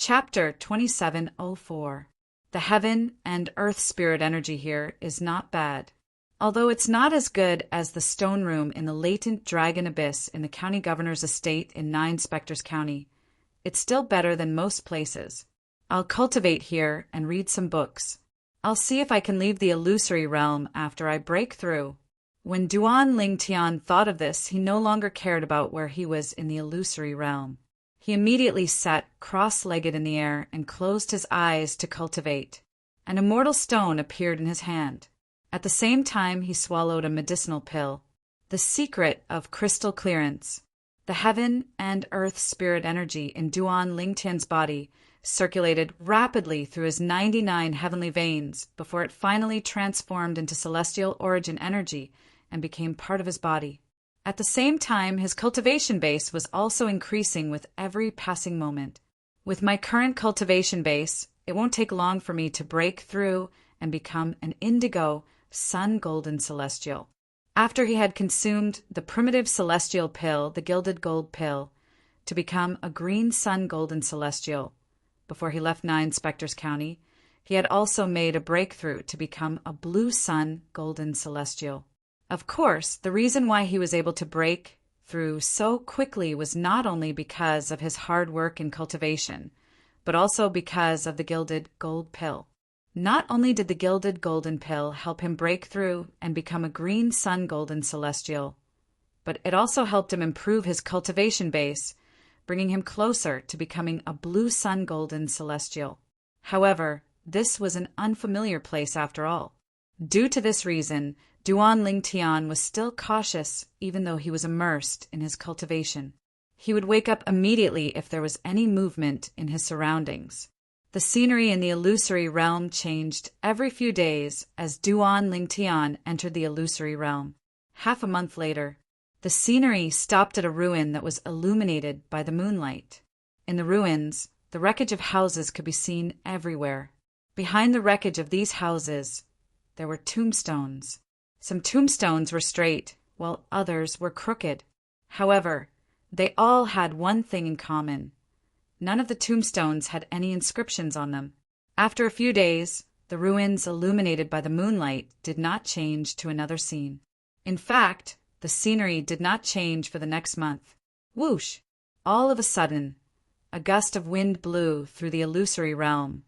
Chapter 2704. The heaven and earth spirit energy here is not bad. Although it's not as good as the stone room in the latent dragon abyss in the county governor's estate in 9 Spectres County, it's still better than most places. I'll cultivate here and read some books. I'll see if I can leave the illusory realm after I break through. When Duan Ling Tian thought of this, he no longer cared about where he was in the illusory realm. He immediately sat cross-legged in the air and closed his eyes to cultivate. An immortal stone appeared in his hand. At the same time, he swallowed a medicinal pill. The secret of crystal clearance. The heaven and earth spirit energy in Duan Lingtian's body circulated rapidly through his 99 heavenly veins before it finally transformed into celestial origin energy and became part of his body. At the same time, his cultivation base was also increasing with every passing moment. With my current cultivation base, it won't take long for me to break through and become an indigo sun golden celestial. After he had consumed the primitive celestial pill, the gilded gold pill, to become a green sun golden celestial, before he left 9 Spectres County, he had also made a breakthrough to become a blue sun golden celestial. Of course, the reason why he was able to break through so quickly was not only because of his hard work in cultivation, but also because of the gilded gold pill. Not only did the gilded golden pill help him break through and become a green sun golden celestial, but it also helped him improve his cultivation base, bringing him closer to becoming a blue sun golden celestial. However, this was an unfamiliar place after all. Due to this reason, Duan Ling Tian was still cautious even though he was immersed in his cultivation. He would wake up immediately if there was any movement in his surroundings. The scenery in the illusory realm changed every few days as Duan Ling Tian entered the illusory realm. Half a month later, the scenery stopped at a ruin that was illuminated by the moonlight. In the ruins, the wreckage of houses could be seen everywhere. Behind the wreckage of these houses, there were tombstones. Some tombstones were straight, while others were crooked. However, they all had one thing in common. None of the tombstones had any inscriptions on them. After a few days, the ruins illuminated by the moonlight did not change to another scene. In fact, the scenery did not change for the next month. Whoosh! All of a sudden, a gust of wind blew through the illusory realm,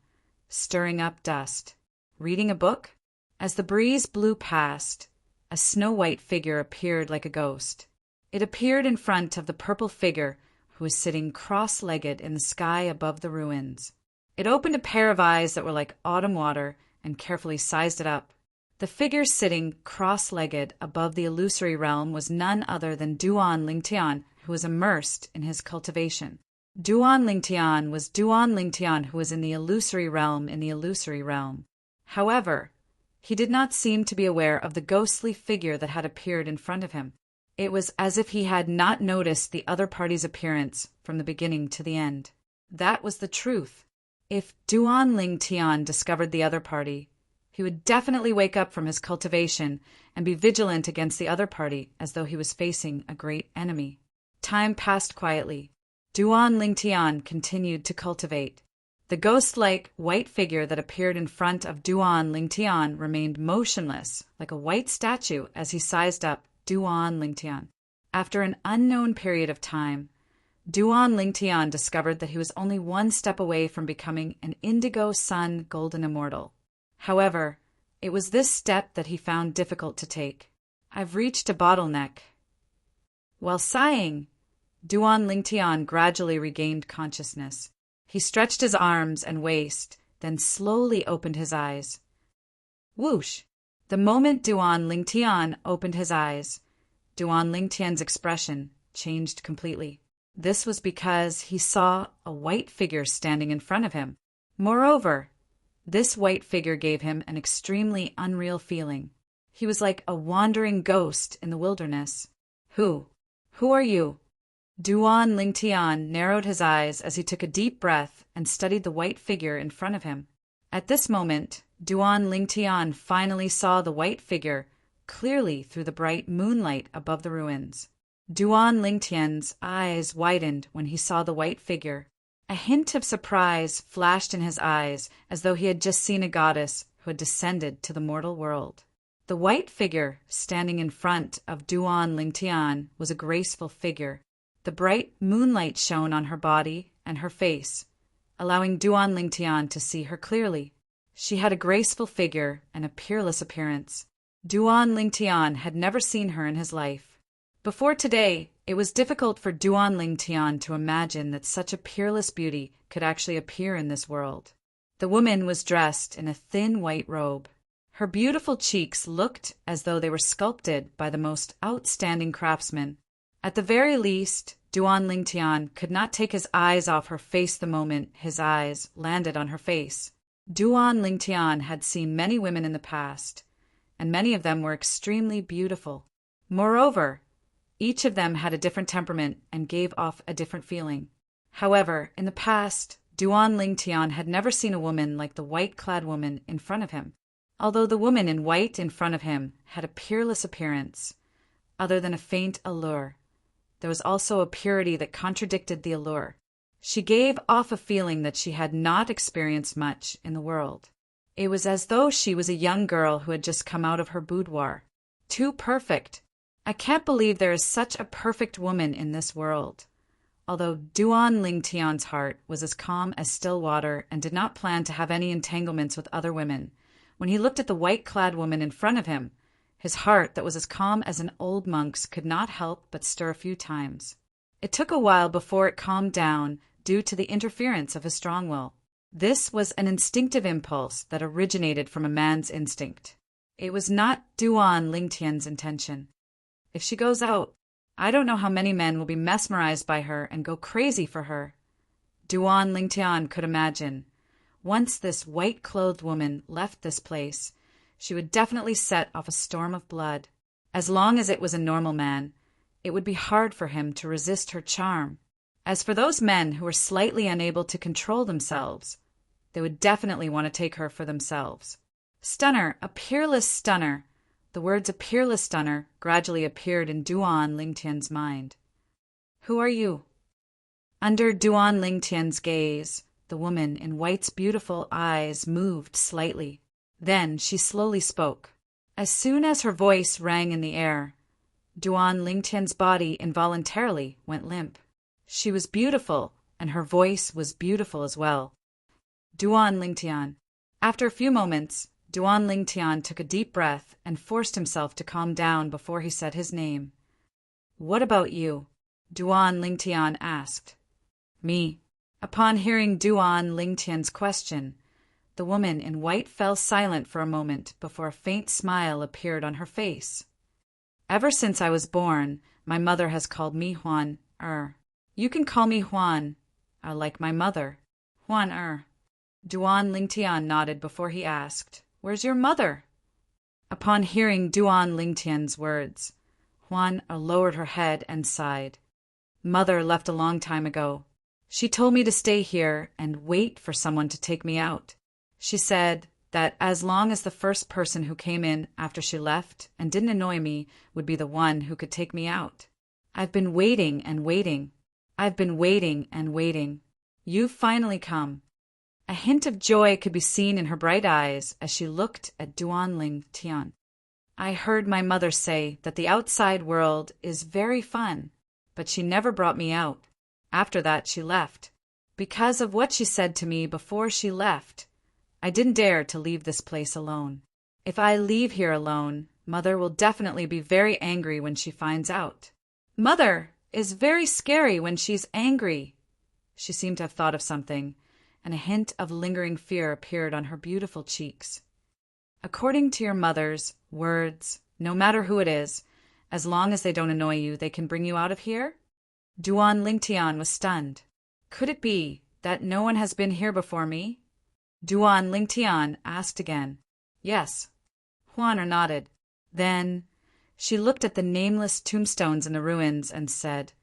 stirring up dust. Reading a book? As the breeze blew past, a snow-white figure appeared like a ghost. It appeared in front of the purple figure who was sitting cross-legged in the sky above the ruins. It opened a pair of eyes that were like autumn water and carefully sized it up. The figure sitting cross-legged above the illusory realm was none other than Duan Ling Tian, who was immersed in his cultivation. Duan Ling Tian was Duan Ling Tian, who was in the illusory realm in the illusory realm. However, he did not seem to be aware of the ghostly figure that had appeared in front of him. It was as if he had not noticed the other party's appearance from the beginning to the end. That was the truth. If Duan Ling Tian discovered the other party, he would definitely wake up from his cultivation and be vigilant against the other party as though he was facing a great enemy. Time passed quietly. Duan Ling Tian continued to cultivate. The ghost-like white figure that appeared in front of Duan Ling Tian remained motionless, like a white statue, as he sized up Duan Ling Tian. After an unknown period of time, Duan Ling Tian discovered that he was only one step away from becoming an indigo sun golden immortal. However, it was this step that he found difficult to take. I've reached a bottleneck. While sighing, Duan Ling Tian gradually regained consciousness. He stretched his arms and waist, then slowly opened his eyes. Whoosh! The moment Duan Ling Tian opened his eyes, Duan Ling Tian's expression changed completely. This was because he saw a white figure standing in front of him. Moreover, this white figure gave him an extremely unreal feeling. He was like a wandering ghost in the wilderness. Who are you? Duan Ling Tian narrowed his eyes as he took a deep breath and studied the white figure in front of him. At this moment, Duan Ling Tian finally saw the white figure clearly through the bright moonlight above the ruins. Duan Ling Tian's eyes widened when he saw the white figure. A hint of surprise flashed in his eyes, as though he had just seen a goddess who had descended to the mortal world. The white figure standing in front of Duan Lingtian was a graceful figure. The bright moonlight shone on her body and her face, allowing Duan Lingtian to see her clearly. She had a graceful figure and a peerless appearance. Duan Lingtian had never seen her in his life. Before today, it was difficult for Duan Lingtian to imagine that such a peerless beauty could actually appear in this world. The woman was dressed in a thin white robe. Her beautiful cheeks looked as though they were sculpted by the most outstanding craftsmen. At the very least, Duan Lingtian could not take his eyes off her face the moment his eyes landed on her face. Duan Lingtian had seen many women in the past, and many of them were extremely beautiful. Moreover, each of them had a different temperament and gave off a different feeling. However, in the past, Duan Lingtian had never seen a woman like the white-clad woman in front of him. Although the woman in white in front of him had a peerless appearance, other than a faint allure, there was also a purity that contradicted the allure. She gave off a feeling that she had not experienced much in the world. It was as though she was a young girl who had just come out of her boudoir. Too perfect. I can't believe there is such a perfect woman in this world. Although Duan Lingtian's heart was as calm as still water and did not plan to have any entanglements with other women, when he looked at the white-clad woman in front of him, his heart that was as calm as an old monk's could not help but stir a few times. It took a while before it calmed down due to the interference of his strong will. This was an instinctive impulse that originated from a man's instinct. It was not Duan Lingtian's intention. If she goes out, I don't know how many men will be mesmerized by her and go crazy for her. Duan Lingtian could imagine. Once this white-clothed woman left this place, she would definitely set off a storm of blood. As long as it was a normal man, it would be hard for him to resist her charm. As for those men who were slightly unable to control themselves, they would definitely want to take her for themselves. Stunner, a peerless stunner. The words "a peerless stunner" gradually appeared in Duan Lingtian's mind. Who are you? Under Duan Lingtian's gaze, the woman in white's beautiful eyes moved slightly. Then she slowly spoke. As soon as her voice rang in the air, Duan Lingtian's body involuntarily went limp. She was beautiful, and her voice was beautiful as well. Duan Lingtian. After a few moments, Duan Lingtian took a deep breath and forced himself to calm down before he said his name. What about you? Duan Lingtian asked. Me. Upon hearing Duan Lingtian's question, the woman in white fell silent for a moment before a faint smile appeared on her face. Ever since I was born, my mother has called me Huan Er. You can call me Huan, like my mother. Huan Er. Duan Lingtian nodded before he asked, Where's your mother? Upon hearing Duan Lingtian's words, Huan Er lowered her head and sighed. Mother left a long time ago. She told me to stay here and wait for someone to take me out. She said that as long as the first person who came in after she left and didn't annoy me would be the one who could take me out. I've been waiting and waiting. I've been waiting and waiting. You've finally come. A hint of joy could be seen in her bright eyes as she looked at Duan Lingtian. I heard my mother say that the outside world is very fun, but she never brought me out. After that, she left. Because of what she said to me before she left, I didn't dare to leave this place alone. If I leave here alone, Mother will definitely be very angry when she finds out. Mother is very scary when she's angry. She seemed to have thought of something, and a hint of lingering fear appeared on her beautiful cheeks. According to your mother's words, no matter who it is, as long as they don't annoy you, they can bring you out of here? Duan Lingtian was stunned. Could it be that no one has been here before me? Duan Lingtian asked again. Yes. Huan Er nodded. Then she looked at the nameless tombstones in the ruins and said,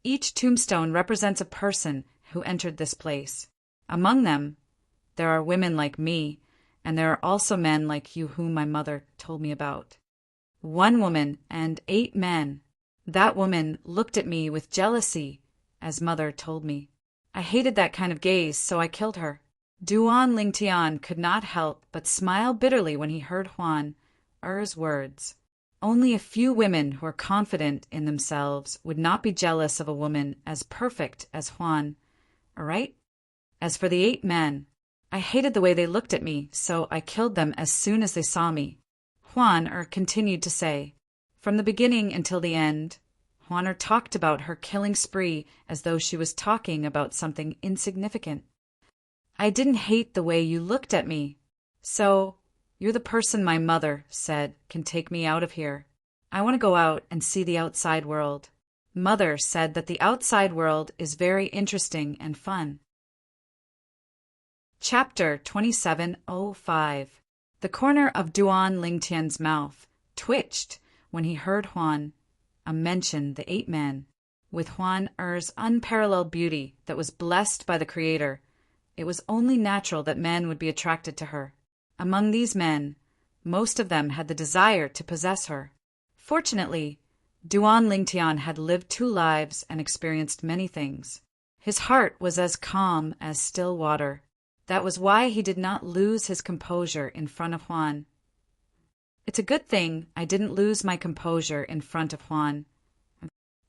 Each tombstone represents a person who entered this place. Among them, there are women like me, and there are also men like you whom my mother told me about. 1 woman and 8 men. That woman looked at me with jealousy, as Mother told me. I hated that kind of gaze, so I killed her. Duan Lingtian could not help but smile bitterly when he heard Huan Er's words. Only a few women who are confident in themselves would not be jealous of a woman as perfect as Huan, right? As for the 8 men, I hated the way they looked at me, so I killed them as soon as they saw me. Huan continued to say. From the beginning until the end, Huan talked about her killing spree as though she was talking about something insignificant. I didn't hate the way you looked at me. So, you're the person my mother said can take me out of here. I want to go out and see the outside world. Mother said that the outside world is very interesting and fun. Chapter 2705. The corner of Duan Lingtian's mouth twitched when he heard Huan mention the 8 men. With Huan Er's unparalleled beauty that was blessed by the Creator, it was only natural that men would be attracted to her. Among these men, most of them had the desire to possess her. Fortunately, Duan Lingtian had lived 2 lives and experienced many things. His heart was as calm as still water. That was why he did not lose his composure in front of Huan. It's a good thing I didn't lose my composure in front of Huan.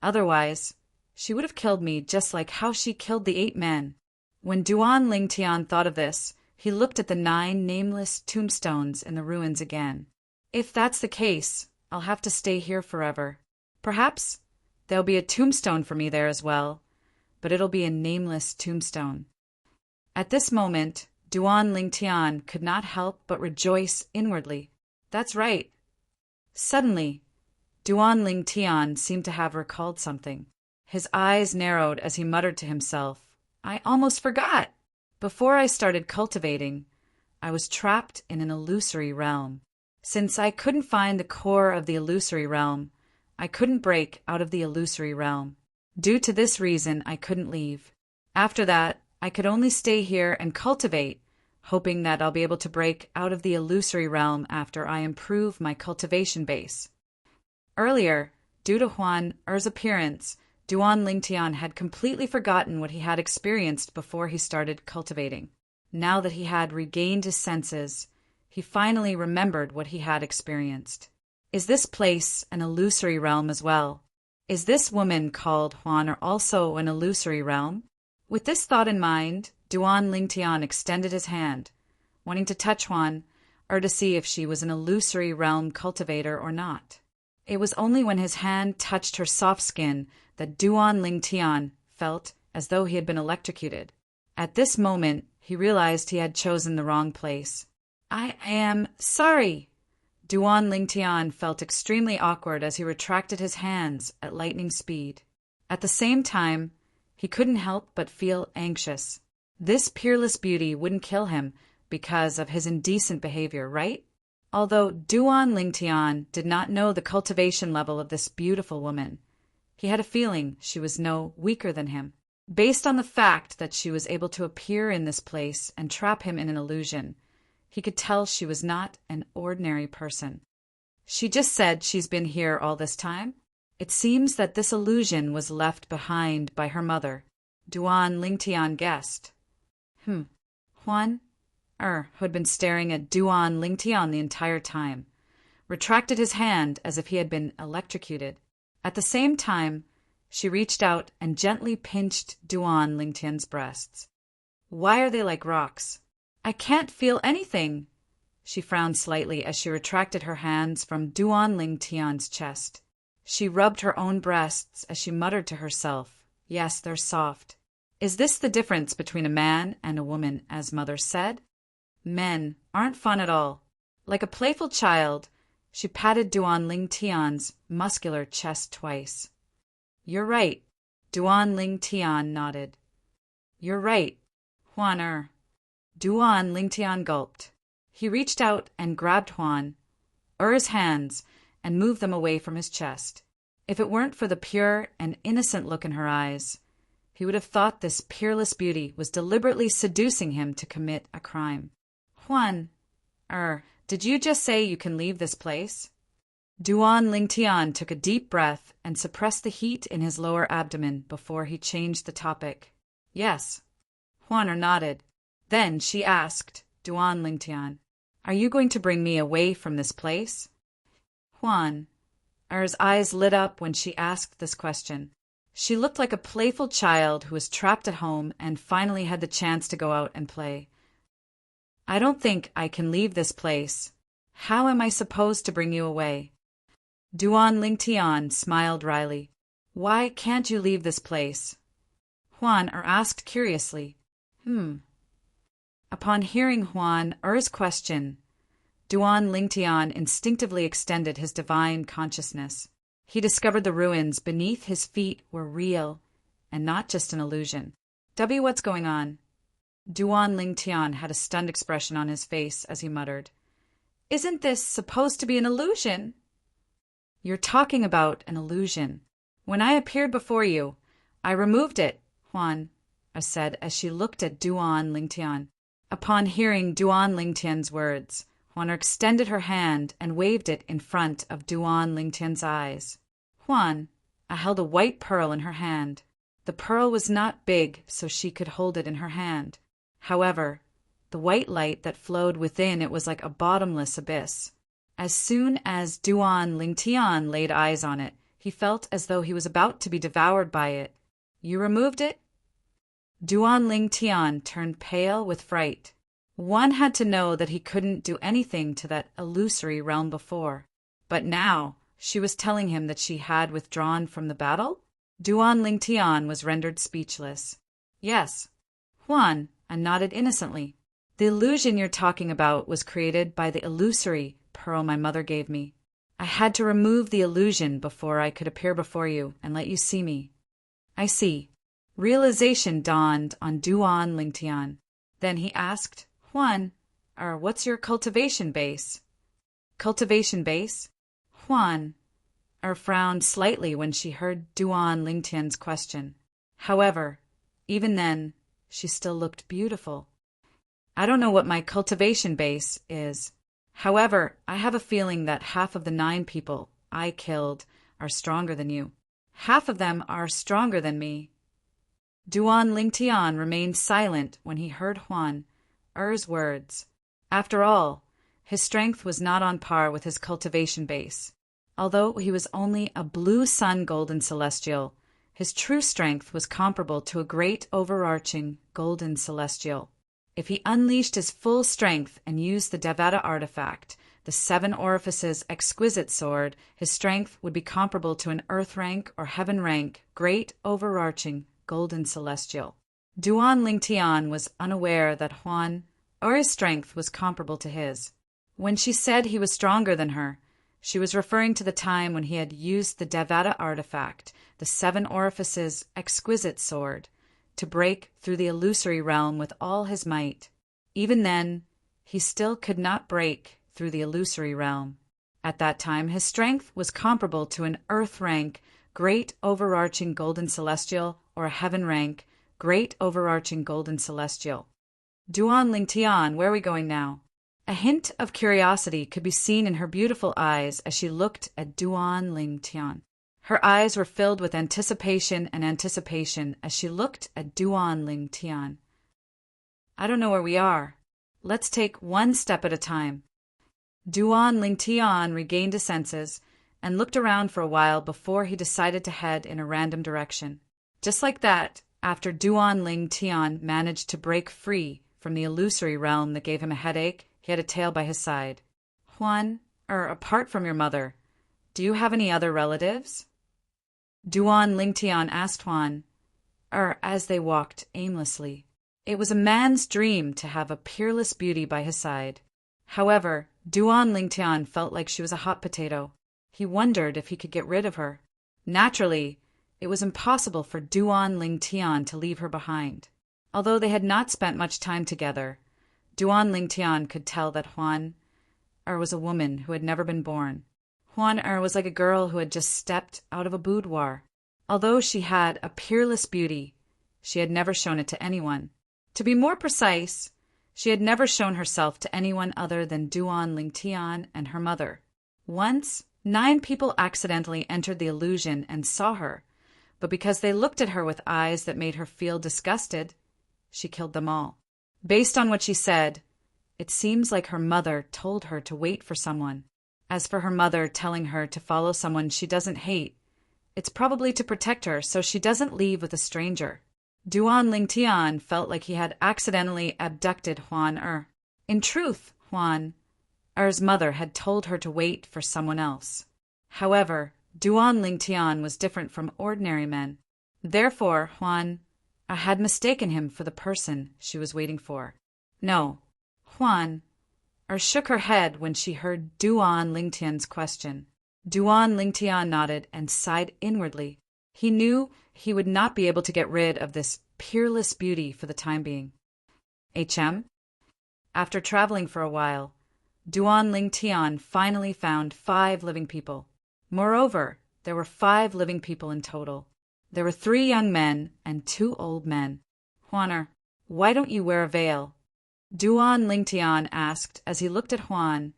Otherwise, she would have killed me just like how she killed the 8 men. When Duan Lingtian thought of this, he looked at the 9 nameless tombstones in the ruins again. If that's the case, I'll have to stay here forever. Perhaps there'll be a tombstone for me there as well, but it'll be a nameless tombstone. At this moment, Duan Lingtian could not help but rejoice inwardly. That's right. Suddenly, Duan Lingtian seemed to have recalled something. His eyes narrowed as he muttered to himself, I almost forgot! Before I started cultivating, I was trapped in an illusory realm. Since I couldn't find the core of the illusory realm, I couldn't break out of the illusory realm. Due to this reason, I couldn't leave. After that, I could only stay here and cultivate, hoping that I'll be able to break out of the illusory realm after I improve my cultivation base. Earlier, due to Huan Er's appearance, Duan Lingtian had completely forgotten what he had experienced before he started cultivating. Now that he had regained his senses, he finally remembered what he had experienced. Is this place an illusory realm as well? Is this woman called Huan also an illusory realm? With this thought in mind, Duan Lingtian extended his hand, wanting to touch Huan to see if she was an illusory realm cultivator or not. It was only when his hand touched her soft skin that Duan Lingtian felt as though he had been electrocuted. At this moment, he realized he had chosen the wrong place. I am sorry. Duan Lingtian felt extremely awkward as he retracted his hands at lightning speed. At the same time, he couldn't help but feel anxious. This peerless beauty wouldn't kill him because of his indecent behavior, right? Although Duan Lingtian did not know the cultivation level of this beautiful woman, he had a feeling she was no weaker than him. Based on the fact that she was able to appear in this place and trap him in an illusion, he could tell she was not an ordinary person. She just said she's been here all this time? It seems that this illusion was left behind by her mother, Duan Lingtian guessed. Huan who had been staring at Duan Lingtian the entire time, retracted his hand as if he had been electrocuted. At the same time, she reached out and gently pinched Duan Lingtian's breasts. Why are they like rocks? I can't feel anything. She frowned slightly as she retracted her hands from Duan Lingtian's chest. She rubbed her own breasts as she muttered to herself, yes, they're soft. Is this the difference between a man and a woman, as Mother said? Men aren't fun at all. Like a playful child, she patted Duan Lingtian's muscular chest twice. You're right. Duan Lingtian nodded. You're right, Huan Duan Lingtian gulped. He reached out and grabbed Huan Er's hands and moved them away from his chest. If it weren't for the pure and innocent look in her eyes, he would have thought this peerless beauty was deliberately seducing him to commit a crime. Huan did you just say you can leave this place? Duan Lingtian took a deep breath and suppressed the heat in his lower abdomen before he changed the topic. Yes. Huan nodded. Then she asked Duan Lingtian, "Are you going to bring me away from this place?" Huan. Er's eyes lit up when she asked this question. She looked like a playful child who was trapped at home and finally had the chance to go out and play. "I don't think I can leave this place. How am I supposed to bring you away?" Duan Lingtian smiled wryly. "Why can't you leave this place?" Huan asked curiously. Upon hearing Huan Er's question, Duan Lingtian instinctively extended his divine consciousness. He discovered the ruins beneath his feet were real and not just an illusion. What's going on?" Duan Lingtian had a stunned expression on his face as he muttered, "Isn't this supposed to be an illusion?" "You're talking about an illusion. When I appeared before you, I removed it," Huan said as she looked at Duan Lingtian. Upon hearing Duan Lingtian's words, Huan extended her hand and waved it in front of Duan Lingtian's eyes. Huan held a white pearl in her hand. The pearl was not big, so she could hold it in her hand. However, the white light that flowed within it was like a bottomless abyss. As soon as Duan Lingtian laid eyes on it, he felt as though he was about to be devoured by it. "You removed it?" Duan Lingtian turned pale with fright. One had to know that he couldn't do anything to that illusory realm before. But now she was telling him that she had withdrawn from the battle? Duan Lingtian was rendered speechless. "Yes." Huan nodded innocently. "The illusion you're talking about was created by the illusory pearl my mother gave me. I had to remove the illusion before I could appear before you and let you see me." "I see." Realization dawned on Duan Lingtian. Then he asked, "Huan, what's your cultivation base?" "Cultivation base?" Huan frowned slightly when she heard Duan Lingtian's question. However, even then, she still looked beautiful. "I don't know what my cultivation base is. However, I have a feeling that half of the 9 people I killed are stronger than you. Half of them are stronger than me." Duan Lingtian remained silent when he heard Huan Er's words. After all, his strength was not on par with his cultivation base. Although he was only a blue sun golden celestial, his true strength was comparable to a great overarching golden celestial. If he unleashed his full strength and used the Devata artifact, the 7 orifices exquisite sword, his strength would be comparable to an earth rank or heaven rank great overarching golden celestial. Duan Lingtian was unaware that Huan Er's strength was comparable to his. When she said he was stronger than her, she was referring to the time when he had used the Devata artifact, the 7 orifices exquisite sword, to break through the illusory realm with all his might. Even then, he still could not break through the illusory realm. At that time, his strength was comparable to an earth rank great overarching golden celestial or a heaven rank great overarching golden celestial. "Duan Lingtian, where are we going now?" A hint of curiosity could be seen in her beautiful eyes as she looked at Duan Lingtian. Her eyes were filled with anticipation as she looked at Duan Lingtian. "I don't know where we are. Let's take one step at a time." Duan Lingtian regained his senses and looked around for a while before he decided to head in a random direction. Just like that, after Duan Lingtian managed to break free from the illusory realm that gave him a headache, he had a tail by his side. "Huan, apart from your mother, do you have any other relatives?" Duan Lingtian asked Huan, as they walked aimlessly. It was a man's dream to have a peerless beauty by his side. However, Duan Lingtian felt like she was a hot potato. He wondered if he could get rid of her. Naturally, it was impossible for Duan Lingtian to leave her behind. Although they had not spent much time together, Duan Lingtian could tell that Huan was a woman who had never been born. Huan was like a girl who had just stepped out of a boudoir. Although she had a peerless beauty, she had never shown it to anyone. To be more precise, she had never shown herself to anyone other than Duan Lingtian and her mother. Once, 9 people accidentally entered the illusion and saw her, but because they looked at her with eyes that made her feel disgusted, she killed them all. Based on what she said, it seems like her mother told her to wait for someone. As for her mother telling her to follow someone she doesn't hate, it's probably to protect her so she doesn't leave with a stranger. Duan Lingtian felt like he had accidentally abducted Huan Er. In truth, Huan Er's mother had told her to wait for someone else. However, Duan Lingtian was different from ordinary men. Therefore, Huan Er had mistaken him for the person she was waiting for. No, Huan Er shook her head when she heard Duan Lingtian's question. Duan Lingtian nodded and sighed inwardly. He knew he would not be able to get rid of this peerless beauty for the time being. After traveling for a while, Duan Lingtian finally found 5 living people. Moreover, there were 5 living people in total. There were 3 young men and 2 old men. Huan, why don't you wear a veil? Duan Lingtian asked as he looked at Huan,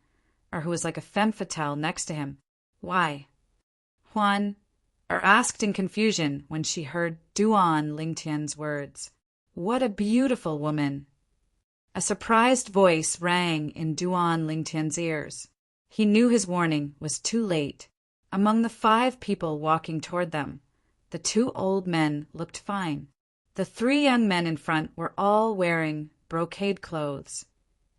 who was like a femme fatale next to him. Why? Huan asked in confusion when she heard Duan Lingtian's words. What a beautiful woman! A surprised voice rang in Duan Lingtian's ears. He knew his warning was too late. Among the 5 people walking toward them, the 2 old men looked fine. The 3 young men in front were all wearing brocade clothes,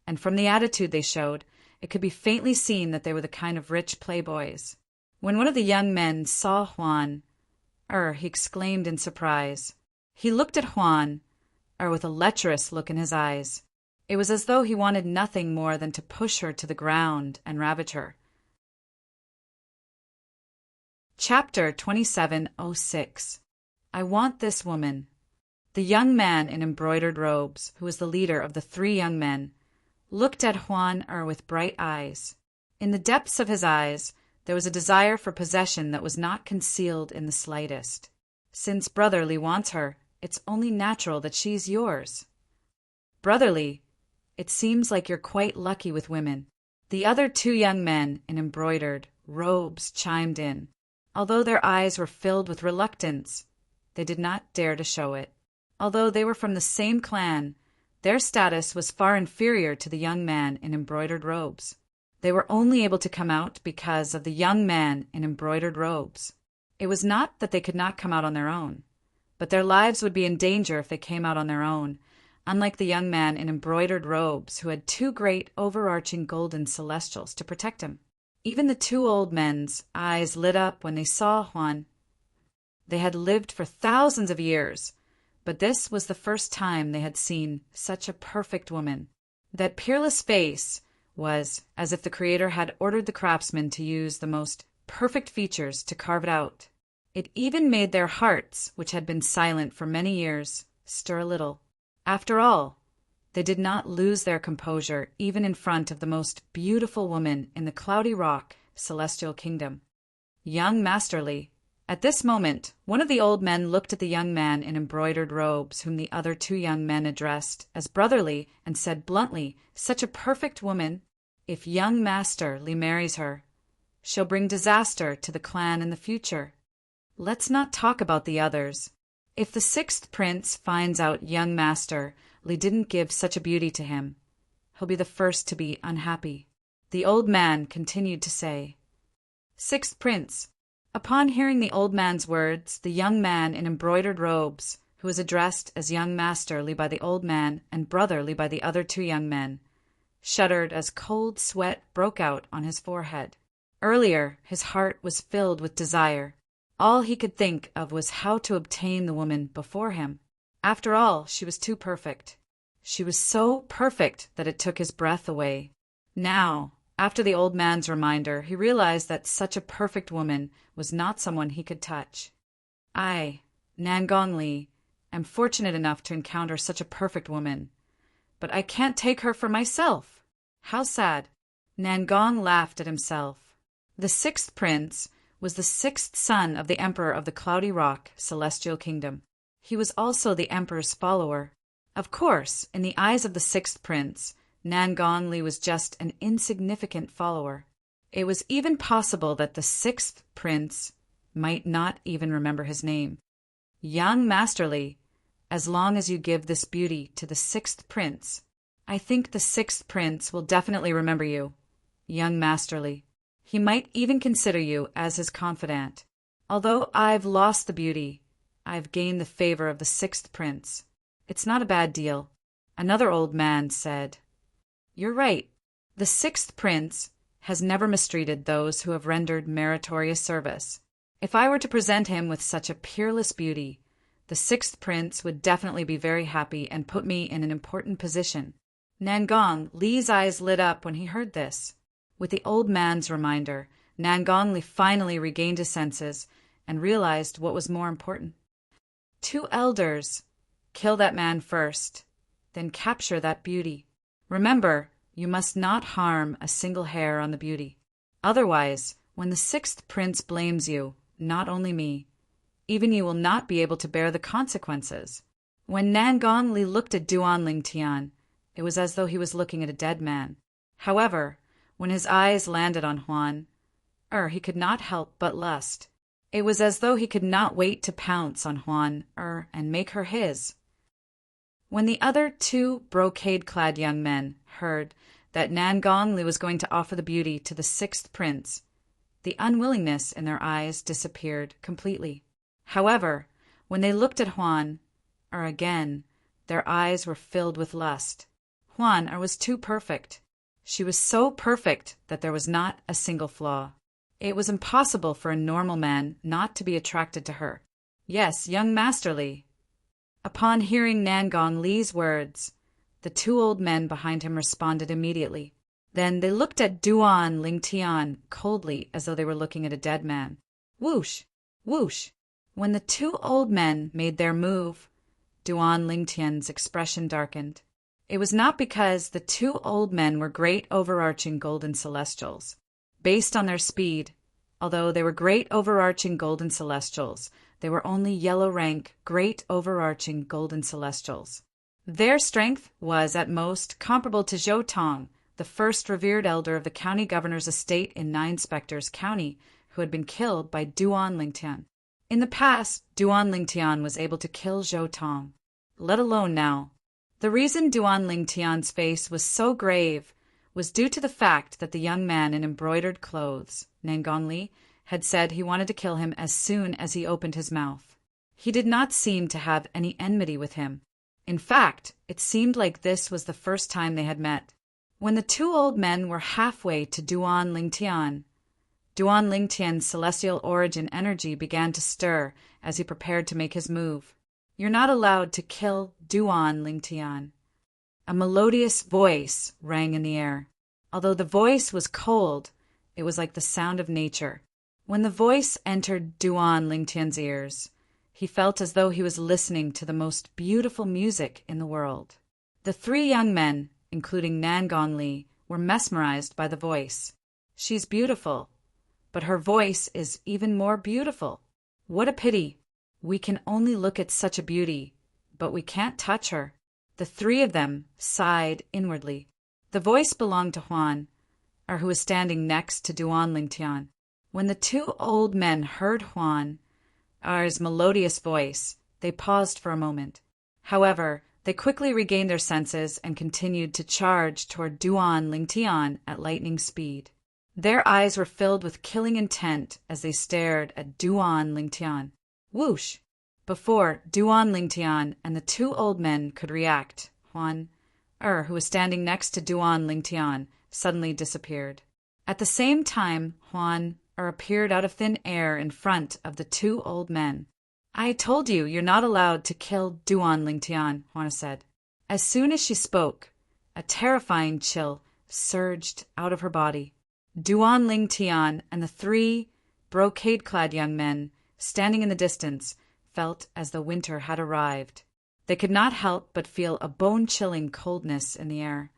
and from the attitude they showed, it could be faintly seen that they were the kind of rich playboys. When one of the young men saw Huan he exclaimed in surprise. He looked at Huan with a lecherous look in his eyes. It was as though he wanted nothing more than to push her to the ground and ravage her. Chapter 2706. I Want This Woman. The young man in embroidered robes, who was the leader of the 3 young men, looked at Huan with bright eyes. In the depths of his eyes, there was a desire for possession that was not concealed in the slightest. Since Brotherly wants her, it's only natural that she's yours. Brotherly, it seems like you're quite lucky with women. The other 2 young men in embroidered robes chimed in. Although their eyes were filled with reluctance, they did not dare to show it. Although they were from the same clan, their status was far inferior to the young man in embroidered robes. They were only able to come out because of the young man in embroidered robes. It was not that they could not come out on their own, but their lives would be in danger if they came out on their own, unlike the young man in embroidered robes who had 2 great overarching golden celestials to protect him. Even the 2 old men's eyes lit up when they saw Huan. They had lived for thousands of years, but this was the first time they had seen such a perfect woman. That peerless face was as if the Creator had ordered the craftsman to use the most perfect features to carve it out. It even made their hearts, which had been silent for many years, stir a little. After all, they did not lose their composure even in front of the most beautiful woman in the Cloudy Rock celestial kingdom. Young Masterly. At this moment, one of the old men looked at the young man in embroidered robes whom the other 2 young men addressed as Brotherly and said bluntly, such a perfect woman, if young Masterly marries her, she'll bring disaster to the clan in the future. Let's not talk about the others. If the 6th prince finds out young Masterly didn't give such a beauty to him, he'll be the first to be unhappy. The old man continued to say. 6th prince. Upon hearing the old man's words, the young man in embroidered robes, who was addressed as young Masterly by the old man and Brotherly by the other 2 young men, shuddered as cold sweat broke out on his forehead. Earlier, his heart was filled with desire. All he could think of was how to obtain the woman before him. After all, she was too perfect. She was so perfect that it took his breath away. Now, after the old man's reminder, he realized that such a perfect woman was not someone he could touch. I, Nangong Li, am fortunate enough to encounter such a perfect woman, but I can't take her for myself. How sad. Nangong laughed at himself. The 6th prince was the 6th son of the emperor of the Cloudy Rock celestial kingdom. He was also the emperor's follower. Of course, in the eyes of the 6th prince, Nangong Li was just an insignificant follower. It was even possible that the 6th prince might not even remember his name. Young Masterly, as long as you give this beauty to the sixth prince, I think the sixth prince will definitely remember you, young Masterly. He might even consider you as his confidant. Although I've lost the beauty, I've gained the favor of the sixth prince. It's not a bad deal." Another old man said, "You're right. The sixth prince has never mistreated those who have rendered meritorious service. If I were to present him with such a peerless beauty, the sixth prince would definitely be very happy and put me in an important position." Nangong Li's eyes lit up when he heard this. With the old man's reminder, Nangong Li finally regained his senses and realized what was more important. "Two elders, kill that man first, then capture that beauty. Remember, you must not harm a single hair on the beauty. Otherwise, when the sixth prince blames you, not only me, even you will not be able to bear the consequences." When Nangong Li looked at Duan Ling Tian, it was as though he was looking at a dead man. However, when his eyes landed on Huan, he could not help but lust. It was as though he could not wait to pounce on Huan and make her his. When the other two brocade-clad young men heard that Nangong Li was going to offer the beauty to the sixth prince, the unwillingness in their eyes disappeared completely. However, when they looked at Huan again, their eyes were filled with lust. Huan was too perfect. She was so perfect that there was not a single flaw. It was impossible for a normal man not to be attracted to her. "Yes, young Masterly." Upon hearing Nangong Li's words, the two old men behind him responded immediately. Then they looked at Duan Ling Tian coldly as though they were looking at a dead man. Whoosh! Whoosh! When the two old men made their move, Duan Ling Tian's expression darkened. It was not because the two old men were great overarching golden celestials. Based on their speed, although they were great overarching golden celestials, they were only yellow rank great overarching golden celestials. Their strength was at most comparable to Zhou Tong, the first revered elder of the county governor's estate in Nine Spectres County, who had been killed by Duan Ling Tian. In the past, Duan Ling Tian was able to kill Zhou Tong, let alone now. The reason Duan Ling Tian's face was so grave was due to the fact that the young man in embroidered clothes, Nangong Li, had said he wanted to kill him as soon as he opened his mouth. He did not seem to have any enmity with him. In fact, it seemed like this was the first time they had met. When the two old men were halfway to Duan Ling Tian's celestial origin energy began to stir as he prepared to make his move. "You're not allowed to kill Duan Ling Tian." A melodious voice rang in the air. Although the voice was cold, it was like the sound of nature. When the voice entered Duan Ling Tian's ears, he felt as though he was listening to the most beautiful music in the world. The three young men, including Nangong Li, were mesmerized by the voice. "She's beautiful, but her voice is even more beautiful. What a pity! We can only look at such a beauty, but we can't touch her." The three of them sighed inwardly. The voice belonged to Huan, who was standing next to Duan Ling Tian. When the two old men heard Huan's melodious voice, they paused for a moment. However, they quickly regained their senses and continued to charge toward Duan Ling Tian at lightning speed. Their eyes were filled with killing intent as they stared at Duan Ling Tian. Whoosh! Before Duan Ling Tian and the two old men could react, Huan, who was standing next to Duan Ling Tian, suddenly disappeared. At the same time, Huan appeared out of thin air in front of the two old men. "I told you, you're not allowed to kill Duan Ling Tian," Huan said. As soon as she spoke, a terrifying chill surged out of her body. Duan Ling Tian and the three brocade-clad young men standing in the distance felt as though winter had arrived. They could not help but feel a bone-chilling coldness in the air.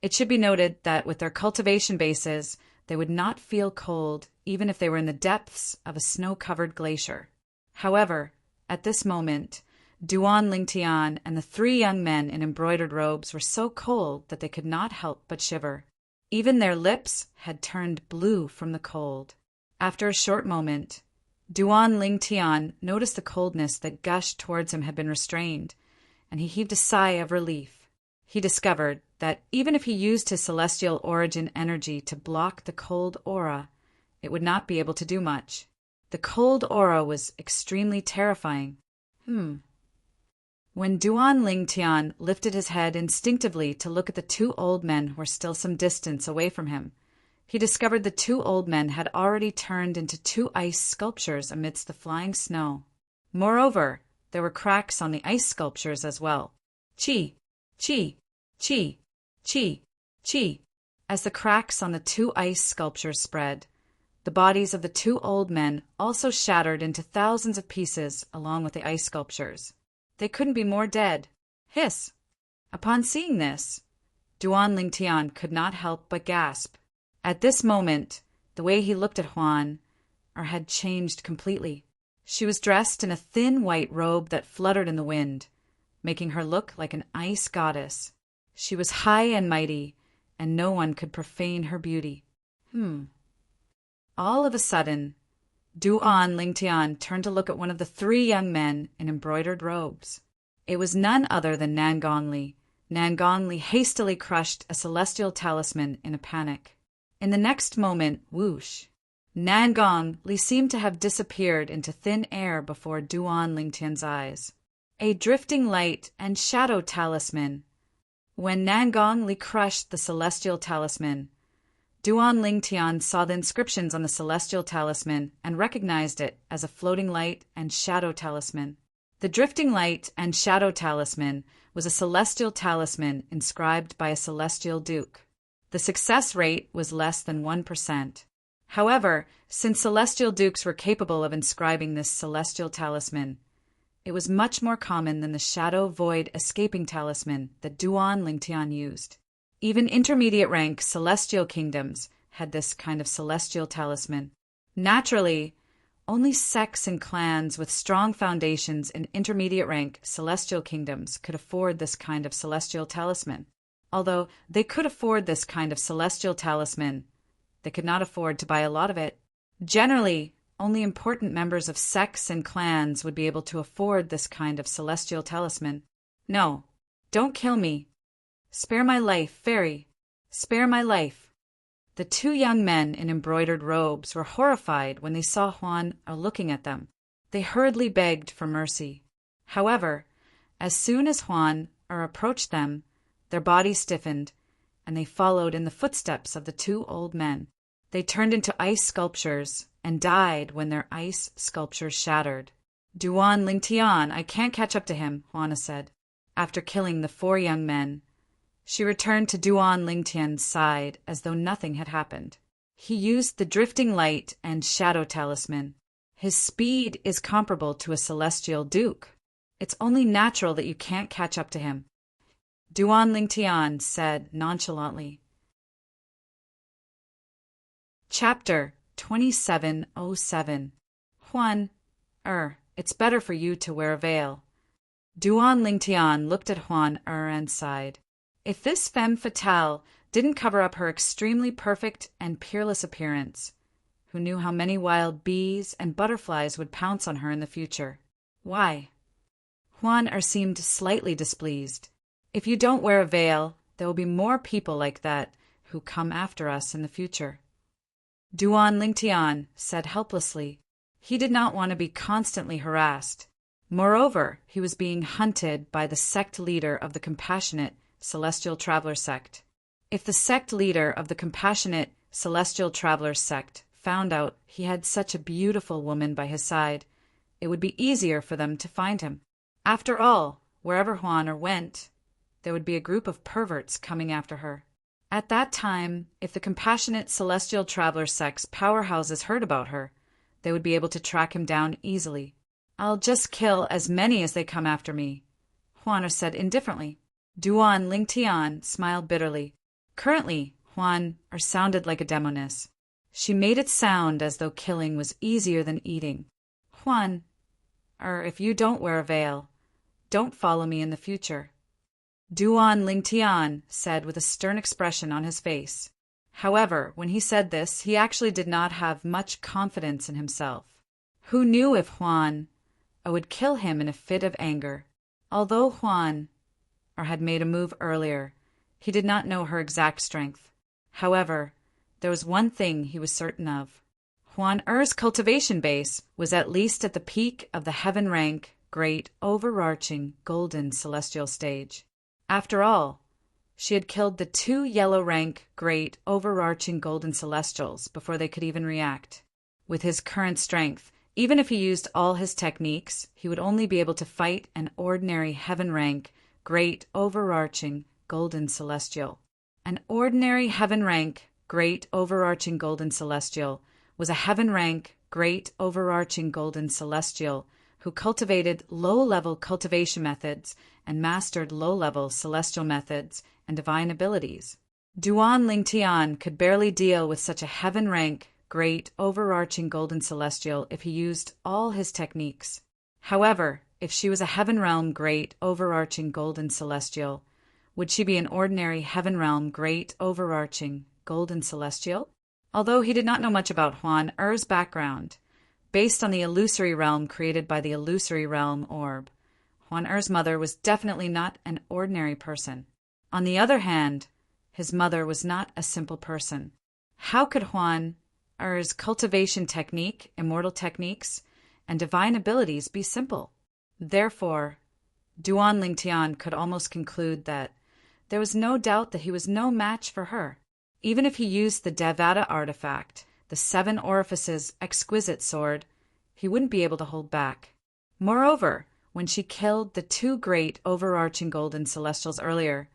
It should be noted that with their cultivation bases, they would not feel cold even if they were in the depths of a snow-covered glacier. However, at this moment, Duan Ling Tian and the three young men in embroidered robes were so cold that they could not help but shiver. Even their lips had turned blue from the cold. After a short moment, Duan Ling Tian noticed the coldness that gushed towards him had been restrained, and he heaved a sigh of relief. He discovered that even if he used his celestial origin energy to block the cold aura, it would not be able to do much. The cold aura was extremely terrifying. When Duan Ling Tian lifted his head instinctively to look at the two old men who were still some distance away from him, he discovered the two old men had already turned into two ice sculptures amidst the flying snow. Moreover, there were cracks on the ice sculptures as well. Chi, chi, chi, chi, chi. As the cracks on the two ice sculptures spread, the bodies of the two old men also shattered into thousands of pieces along with the ice sculptures. They couldn't be more dead. Hiss! Upon seeing this, Duan Ling Tian could not help but gasp. At this moment, the way he looked at Huan had changed completely. She was dressed in a thin white robe that fluttered in the wind, making her look like an ice goddess. She was high and mighty, and no one could profane her beauty. All of a sudden, Duan Ling Tian turned to look at one of the three young men in embroidered robes. It was none other than Nan Gongli. Nan Gongli hastily crushed a celestial talisman in a panic. In the next moment, whoosh, Nan Gongli seemed to have disappeared into thin air before Duan Ling Tian's eyes. A drifting light and shadow talisman. When Nan Gongli crushed the celestial talisman, Duan Ling Tian saw the inscriptions on the celestial talisman and recognized it as a floating light and shadow talisman. The drifting light and shadow talisman was a celestial talisman inscribed by a celestial duke. The success rate was less than 1%. However, since celestial dukes were capable of inscribing this celestial talisman, it was much more common than the shadow void escaping talisman that Duan Ling Tian used. Even intermediate rank celestial kingdoms had this kind of celestial talisman. Naturally, only sects and clans with strong foundations in intermediate rank celestial kingdoms could afford this kind of celestial talisman. Although they could afford this kind of celestial talisman, they could not afford to buy a lot of it. Generally, only important members of sects and clans would be able to afford this kind of celestial talisman. No, don't kill me. Spare my life, fairy. Spare my life. The two young men in embroidered robes were horrified when they saw Huan looking at them. They hurriedly begged for mercy. However, as soon as Huan approached them, their bodies stiffened, and they followed in the footsteps of the two old men. They turned into ice sculptures and died when their ice sculptures shattered. Duan Ling Tian, I can't catch up to him, Huana said. After killing the four young men, she returned to Duan Ling Tian's side as though nothing had happened. He used the drifting light and shadow talisman. His speed is comparable to a celestial duke. It's only natural that you can't catch up to him. Duan Ling Tian said nonchalantly. Chapter 2707. Huan, it's better for you to wear a veil. Duan Ling Tian looked at Huan and sighed. If this femme fatale didn't cover up her extremely perfect and peerless appearance, who knew how many wild bees and butterflies would pounce on her in the future? Why? Huan seemed slightly displeased. If you don't wear a veil, there will be more people like that who come after us in the future. Duan Ling Tian said helplessly. He did not want to be constantly harassed. Moreover, he was being hunted by the sect leader of the Compassionate Celestial Traveler sect. If the sect leader of the Compassionate Celestial Traveler sect found out he had such a beautiful woman by his side, it would be easier for them to find him. After all, wherever Huan went, there would be a group of perverts coming after her. At that time, if the Compassionate Celestial Traveler sect's powerhouses heard about her, they would be able to track him down easily. I'll just kill as many as they come after me, Huan said indifferently. Duan Ling Tian smiled bitterly. Currently, Huan sounded like a demoness. She made it sound as though killing was easier than eating. Huan, if you don't wear a veil, don't follow me in the future. Duan Ling Tian said with a stern expression on his face. However, when he said this, he actually did not have much confidence in himself. Who knew if Juan would kill him in a fit of anger? Although Juan had made a move earlier, he did not know her exact strength. However, there was one thing he was certain of. Juan Er's cultivation base was at least at the peak of the heaven rank, great, overarching, golden celestial stage. After all, she had killed the 2 yellow rank, great, overarching golden celestials before they could even react. With his current strength, even if he used all his techniques, he would only be able to fight an ordinary heaven rank, great, overarching, golden celestial. An ordinary heaven rank, great, overarching golden celestial was a heaven rank, great, overarching golden celestial who cultivated low-level cultivation methods and mastered low-level celestial methods and divine abilities. Duan Lingtian could barely deal with such a heaven rank, great, overarching golden celestial if he used all his techniques. However, if she was a heaven realm, great, overarching golden celestial, would she be an ordinary heaven realm, great, overarching golden celestial? Although he did not know much about Juan Er's background, based on the illusory realm created by the illusory realm orb, Juan Er's mother was definitely not an ordinary person. On the other hand, his mother was not a simple person. How could Juan Er's cultivation technique, immortal techniques, and divine abilities be simple? Therefore, Duan Lingtian could almost conclude that there was no doubt that he was no match for her. Even if he used the Devata artifact, the 7 orifices exquisite sword, he wouldn't be able to hold back. Moreover, when she killed the 2 great overarching golden celestials earlier,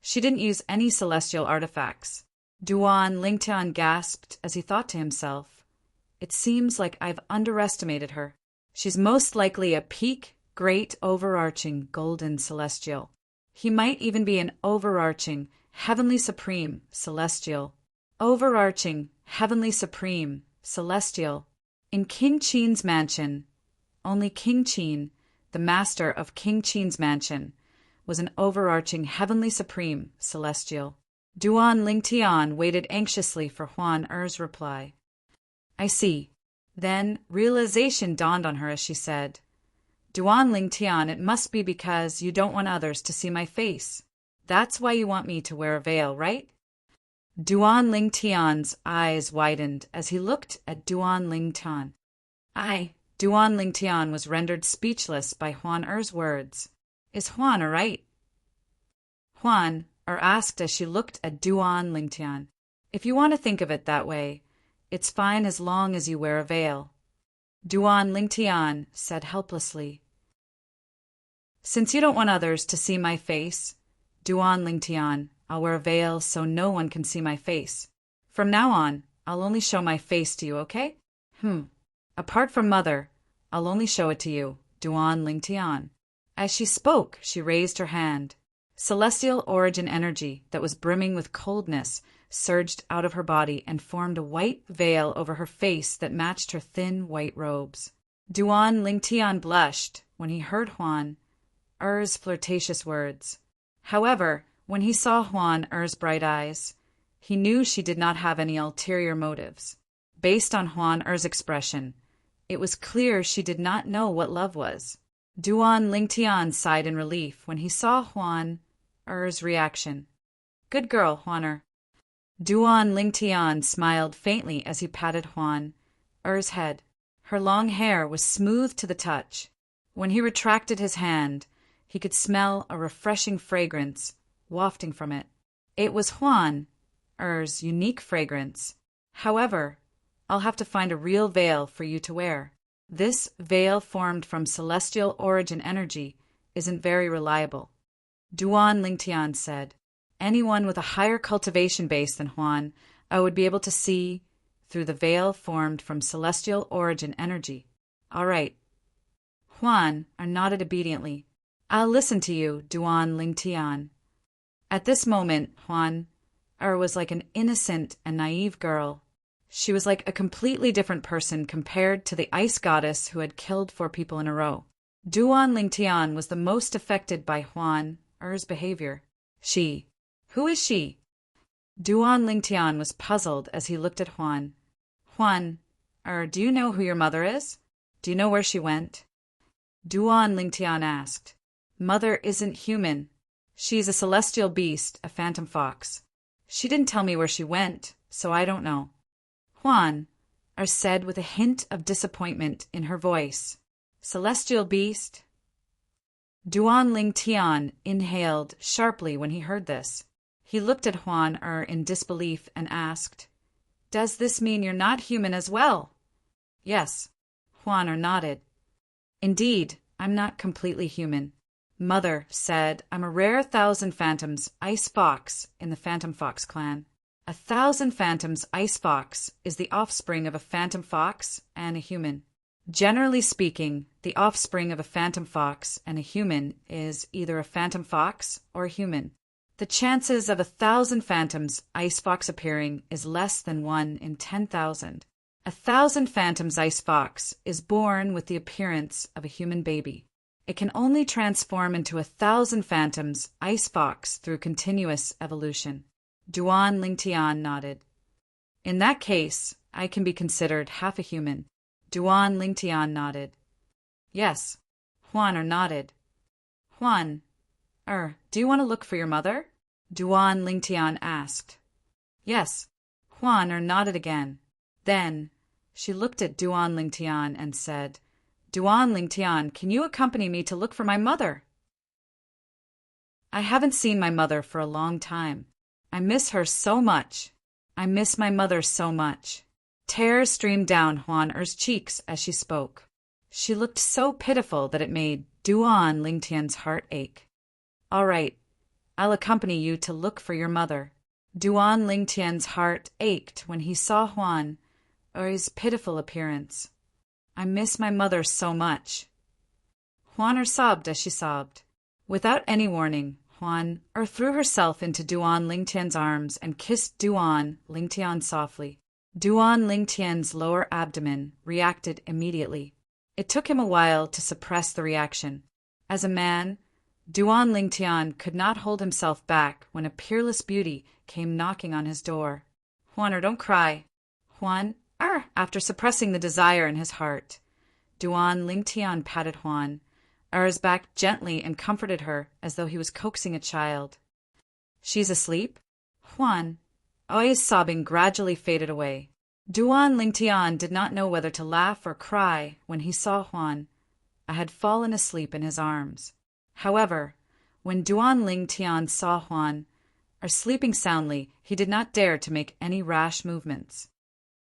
she didn't use any celestial artifacts. Duan Lingtian gasped as he thought to himself, "It seems like I've underestimated her. She's most likely a peak, great, overarching, golden celestial. He might even be an overarching, heavenly supreme, celestial. Overarching, heavenly supreme, celestial. In King Qin's mansion, only King Qin, the master of King Qin's mansion, was an overarching, heavenly supreme, celestial." Duan Lingtian waited anxiously for Juan Er's reply. "I see." Then realization dawned on her as she said, "Duan Lingtian, it must be because you don't want others to see my face. That's why you want me to wear a veil, right?" Duan Lingtian's eyes widened as he looked at Duan Lingtian. Duan Lingtian was rendered speechless by Juan Er's words. "Is Juan all right?" Juan Er asked as she looked at Duan Lingtian. "If you want to think of it that way, it's fine as long as you wear a veil." Duan Lingtian said helplessly, "Since you don't want others to see my face, Duan Lingtian, I'll wear a veil so no one can see my face. From now on, I'll only show my face to you, okay?" Apart from Mother, I'll only show it to you, Duan Lingtian." As she spoke, she raised her hand. Celestial origin energy that was brimming with coldness surged out of her body and formed a white veil over her face that matched her thin white robes. Duan Lingtian blushed when he heard Juan Er's flirtatious words. However, when he saw Juan Er's bright eyes, he knew she did not have any ulterior motives. Based on Juan Er's expression, it was clear she did not know what love was. Duan Lingtian sighed in relief when he saw Juan Er's reaction. "Good girl, Juan Er." Duan Lingtian smiled faintly as he patted Juan Er's head. Her long hair was smooth to the touch. When he retracted his hand, he could smell a refreshing fragrance wafting from it. It was Juan Er's unique fragrance. "However, I'll have to find a real veil for you to wear. This veil formed from celestial origin energy isn't very reliable," Duan Lingtian said. "Anyone with a higher cultivation base than Juan would be able to see through the veil formed from celestial origin energy." "All right." Juan nodded obediently. "I'll listen to you, Duan Lingtian." At this moment, Juan was like an innocent and naive girl. She was like a completely different person compared to the ice goddess who had killed 4 people in a row. Duan Lingtian was the most affected by Juan Er's behavior. "She? Who is she?" Duan Lingtian was puzzled as he looked at Juan. "Juan do you know who your mother is?" Do you know where she went? Duan Lingtian asked. Mother isn't human. She's a celestial beast, a phantom fox. She didn't tell me where she went, so I don't know. Juan, said with a hint of disappointment in her voice. Celestial beast? Duan Lingtian inhaled sharply when he heard this. He looked at Juan in disbelief and asked, Does this mean you're not human as well? Yes. Juan nodded. Indeed, I'm not completely human. Mother said I'm a rare 1,000 Phantoms Ice Fox in the Phantom Fox clan. 1,000 Phantoms Ice Fox is the offspring of a Phantom Fox and a human. Generally speaking, the offspring of a Phantom Fox and a human is either a Phantom Fox or a human. The chances of 1,000 Phantoms Ice Fox appearing is less than 1 in 10,000. 1,000 Phantoms Ice Fox is born with the appearance of a human baby. It can only transform into 1,000 Phantoms Ice Fox through continuous evolution. Duan Lingtian nodded. In that case, I can be considered half a human. Duan Lingtian nodded. Yes. Juan nodded. Juan, do you want to look for your mother? Duan Lingtian asked. Yes. Juan nodded again. Then she looked at Duan Lingtian and said, Duan Lingtian, can you accompany me to look for my mother? I haven't seen my mother for a long time. I miss her so much. I miss my mother so much. Tears streamed down Juan's cheeks as she spoke. She looked so pitiful that it made Duan Lingtian's heart ache. All right, I'll accompany you to look for your mother. Duan Lingtian's heart ached when he saw Juan's pitiful appearance. I miss my mother so much. Juan sobbed as she sobbed. Without any warning, Juan threw herself into Duan Lingtian's arms and kissed Duan Lingtian softly. Duan Lingtian's lower abdomen reacted immediately. It took him a while to suppress the reaction. As a man, Duan Lingtian could not hold himself back when a peerless beauty came knocking on his door. Juan, don't cry. Juan, after suppressing the desire in his heart. Duan Lingtian patted Juan's back gently and comforted her as though he was coaxing a child. She's asleep? Juan, always sobbing, gradually faded away. Duan Lingtian did not know whether to laugh or cry when he saw Juan had fallen asleep in his arms. However, when Duan Lingtian saw Juan sleeping soundly, he did not dare to make any rash movements.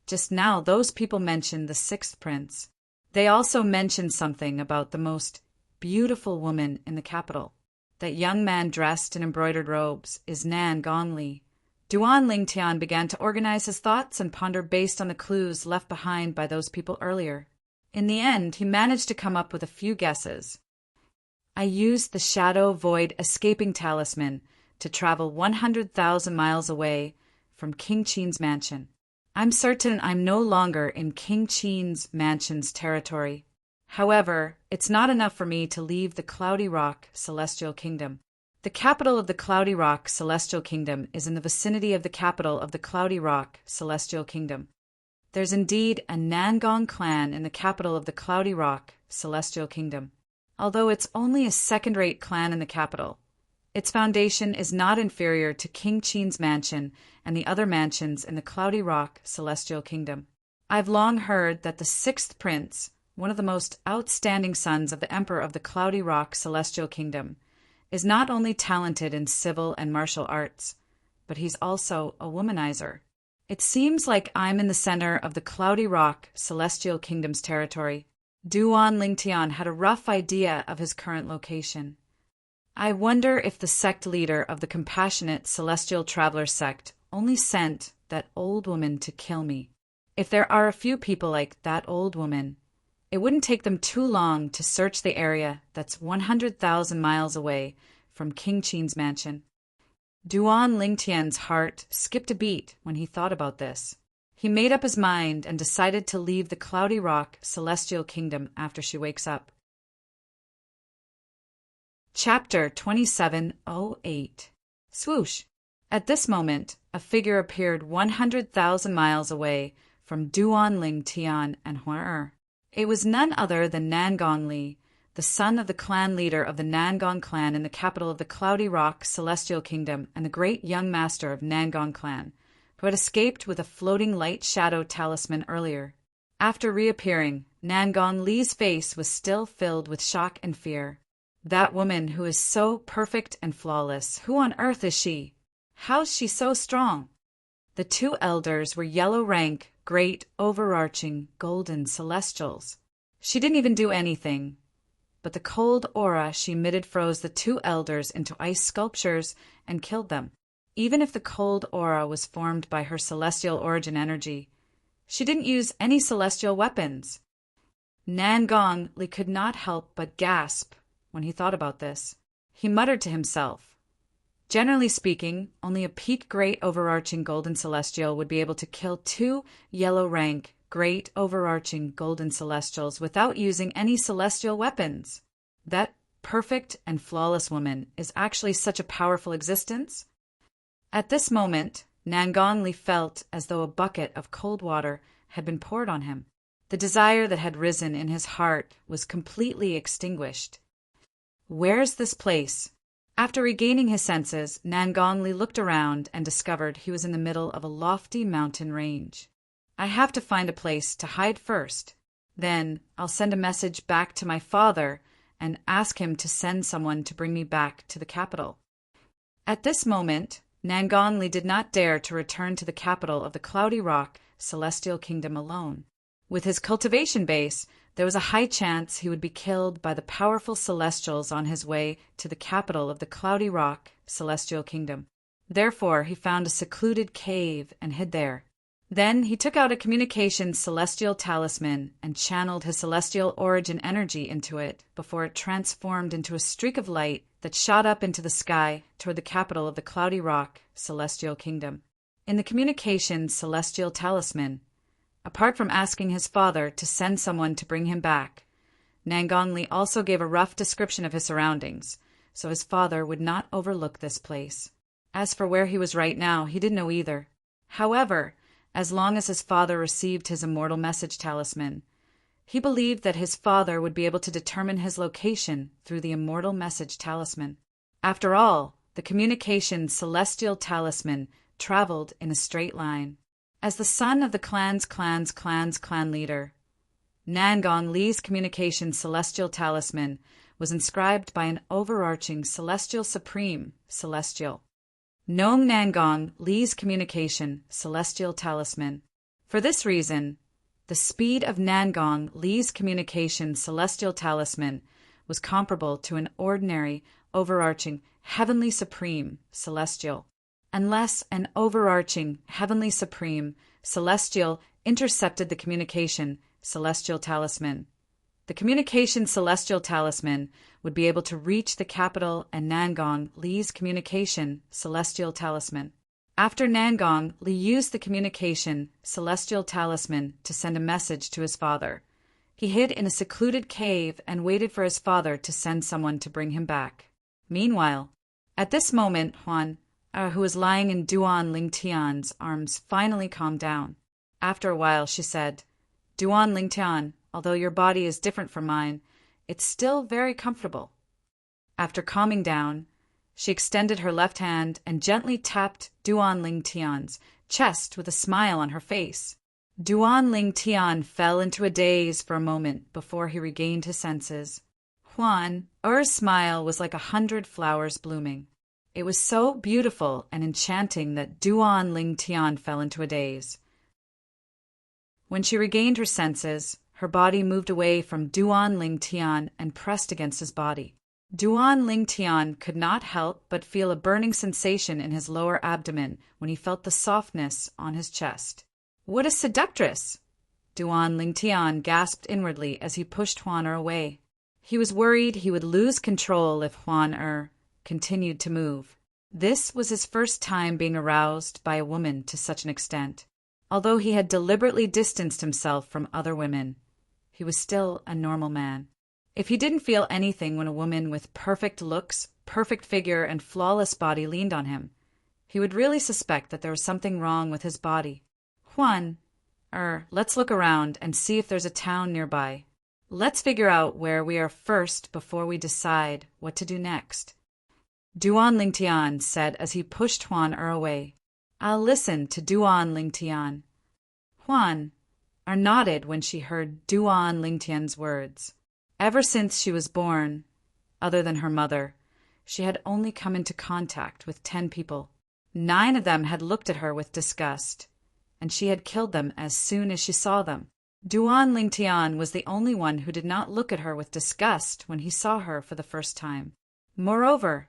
Just now those people mentioned the 6th prince. They also mentioned something about the most beautiful woman in the capital. That young man dressed in embroidered robes is Nan Gongli. Duan Lingtian began to organize his thoughts and ponder based on the clues left behind by those people earlier. In the end, he managed to come up with a few guesses. I used the Shadow Void Escaping Talisman to travel 100,000 miles away from King Qin's mansion. I'm certain I'm no longer in King Qin's mansion's territory. However, it's not enough for me to leave the Cloudy Rock Celestial Kingdom. The capital of the Cloudy Rock Celestial Kingdom is in the vicinity of the capital of the Cloudy Rock Celestial Kingdom. There's indeed a Nangong clan in the capital of the Cloudy Rock Celestial Kingdom. Although it's only a second-rate clan in the capital, its foundation is not inferior to King Qin's mansion and the other mansions in the Cloudy Rock Celestial Kingdom. I've long heard that the 6th prince, one of the most outstanding sons of the Emperor of the Cloudy Rock Celestial Kingdom, is not only talented in civil and martial arts, but he's also a womanizer. It seems like I'm in the center of the Cloudy Rock Celestial Kingdom's territory. Duan Lingtian had a rough idea of his current location. I wonder if the sect leader of the Compassionate Celestial Traveler sect only sent that old woman to kill me. If there are a few people like that old woman, it wouldn't take them too long to search the area that's 100,000 miles away from King Qin's mansion. Duan Lingtian's heart skipped a beat when he thought about this. He made up his mind and decided to leave the Cloudy Rock Celestial Kingdom after she wakes up. Chapter 2708. Swoosh! At this moment, a figure appeared 100,000 miles away from Duan Lingtian and Huer. It was none other than Nangong Li, the son of the clan leader of the Nangong clan in the capital of the Cloudy Rock Celestial Kingdom and the great young master of Nangong clan, who had escaped with a floating light shadow talisman earlier. After reappearing, Nangong Li's face was still filled with shock and fear. That woman who is so perfect and flawless, who on earth is she? How's she so strong? The two elders were yellow rank, great, overarching, golden celestials. She didn't even do anything, but the cold aura she emitted froze the two elders into ice sculptures and killed them. Even if the cold aura was formed by her celestial origin energy, she didn't use any celestial weapons. Nangong Li could not help but gasp when he thought about this. He muttered to himself, "Generally speaking, only a peak great overarching golden celestial would be able to kill two yellow rank great overarching golden celestials without using any celestial weapons. That perfect and flawless woman is actually such a powerful existence?" At this moment, Nangong Li felt as though a bucket of cold water had been poured on him. The desire that had risen in his heart was completely extinguished. Where's this place? After regaining his senses, Nangong Li looked around and discovered he was in the middle of a lofty mountain range. I have to find a place to hide first. Then I'll send a message back to my father and ask him to send someone to bring me back to the capital. At this moment, Nangong Li did not dare to return to the capital of the Cloudy Rock Celestial Kingdom alone. With his cultivation base, there was a high chance he would be killed by the powerful celestials on his way to the capital of the Cloudy Rock Celestial Kingdom. Therefore, he found a secluded cave and hid there. Then he took out a communication celestial talisman and channeled his celestial origin energy into it before it transformed into a streak of light that shot up into the sky toward the capital of the Cloudy Rock Celestial Kingdom. In the communication celestial talisman, apart from asking his father to send someone to bring him back, Nangong Li also gave a rough description of his surroundings, so his father would not overlook this place. As for where he was right now, he didn't know either. However, as long as his father received his immortal message talisman, he believed that his father would be able to determine his location through the immortal message talisman. After all, the communication celestial talisman traveled in a straight line. As the son of the clan leader, Nangong Li's communication celestial talisman was inscribed by an overarching celestial supreme celestial. Nong Nangong Li's communication celestial talisman. For this reason, the speed of Nangong Li's communication celestial talisman was comparable to an ordinary overarching heavenly supreme celestial, unless an overarching heavenly supreme celestial intercepted the communication celestial talisman. The communication celestial talisman would be able to reach the capital and Nangong Li's communication celestial talisman. After Nangong Li used the communication celestial talisman to send a message to his father, he hid in a secluded cave and waited for his father to send someone to bring him back. Meanwhile, at this moment, Huan, who was lying in Duan Lingtian's arms, finally calmed down. After a while, she said, "Duan Lingtian, although your body is different from mine, it's still very comfortable." After calming down, she extended her left hand and gently tapped Duan Lingtian's chest with a smile on her face. Duan Lingtian fell into a daze for a moment before he regained his senses. Huan's smile was like 100 flowers blooming. It was so beautiful and enchanting that Duan Lingtian fell into a daze. When she regained her senses, her body moved away from Duan Lingtian and pressed against his body. Duan Lingtian could not help but feel a burning sensation in his lower abdomen when he felt the softness on his chest. "What a seductress!" Duan Lingtian gasped inwardly as he pushed Huan away. He was worried he would lose control if Huan continued to move. This was his first time being aroused by a woman to such an extent. Although he had deliberately distanced himself from other women, he was still a normal man. If he didn't feel anything when a woman with perfect looks, perfect figure, and flawless body leaned on him, he would really suspect that there was something wrong with his body. "Huan, Let's look around and see if there's a town nearby. Let's figure out where we are first before we decide what to do next. Duan Lingtian said as he pushed Huan away. I'll listen to Duan Lingtian. Huan nodded when she heard Duan Lingtian's words. Ever since she was born, other than her mother, she had only come into contact with 10 people. 9 of them had looked at her with disgust, and she had killed them as soon as she saw them. Duan Lingtian was the only one who did not look at her with disgust when he saw her for the first time. Moreover,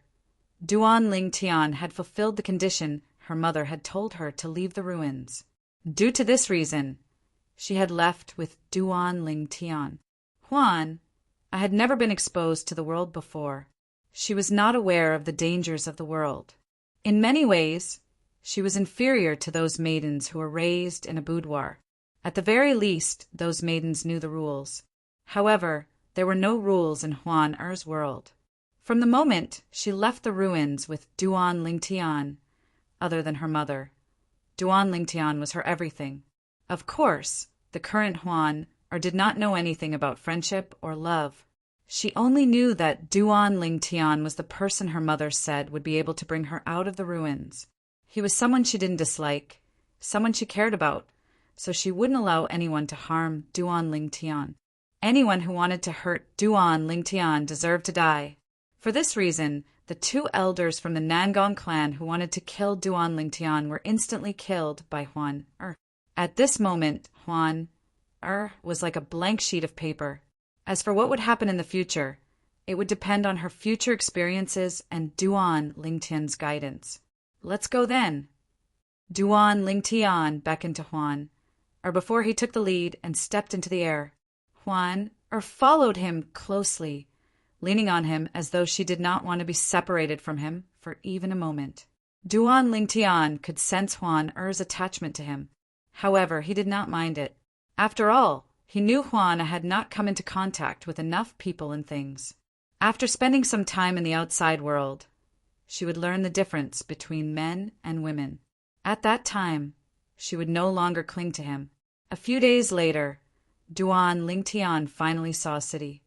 Duan Lingtian had fulfilled the condition her mother had told her to leave the ruins. Due to this reason, she had left with Duan Lingtian. Huan had never been exposed to the world before. She was not aware of the dangers of the world. In many ways, she was inferior to those maidens who were raised in a boudoir. At the very least, those maidens knew the rules. However, there were no rules in Huan world. From the moment she left the ruins with Duan Lingtian, other than her mother, Duan Lingtian was her everything. Of course, the current Huan did not know anything about friendship or love. She only knew that Duan Lingtian was the person her mother said would be able to bring her out of the ruins. He was someone she didn't dislike, someone she cared about, so she wouldn't allow anyone to harm Duan Lingtian. Anyone who wanted to hurt Duan Lingtian deserved to die. For this reason, the 2 elders from the Nangong clan who wanted to kill Duan Lingtian were instantly killed by Huan. At this moment, Huan was like a blank sheet of paper. As for what would happen in the future, it would depend on her future experiences and Duan Lingtian's guidance. Let's go then. Duan Lingtian beckoned to Huan, before he took the lead and stepped into the air. Huan followed him closely, leaning on him as though she did not want to be separated from him for even a moment. Duan Lingtian could sense Huan's attachment to him. However, he did not mind it. After all, he knew Huan had not come into contact with enough people and things. After spending some time in the outside world, she would learn the difference between men and women. At that time, she would no longer cling to him. A few days later, Duan Lingtian finally saw a city.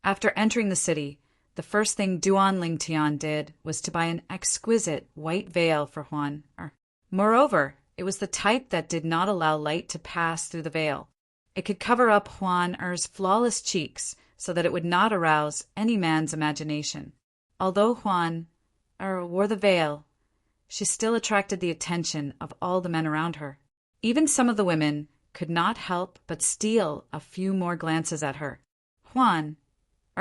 After entering the city, the first thing Duan Lingtian did was to buy an exquisite white veil for Huan. Moreover, it was the type that did not allow light to pass through the veil. It could cover up Huan's flawless cheeks so that it would not arouse any man's imagination. Although Huan wore the veil, she still attracted the attention of all the men around her. Even some of the women could not help but steal a few more glances at her. Huan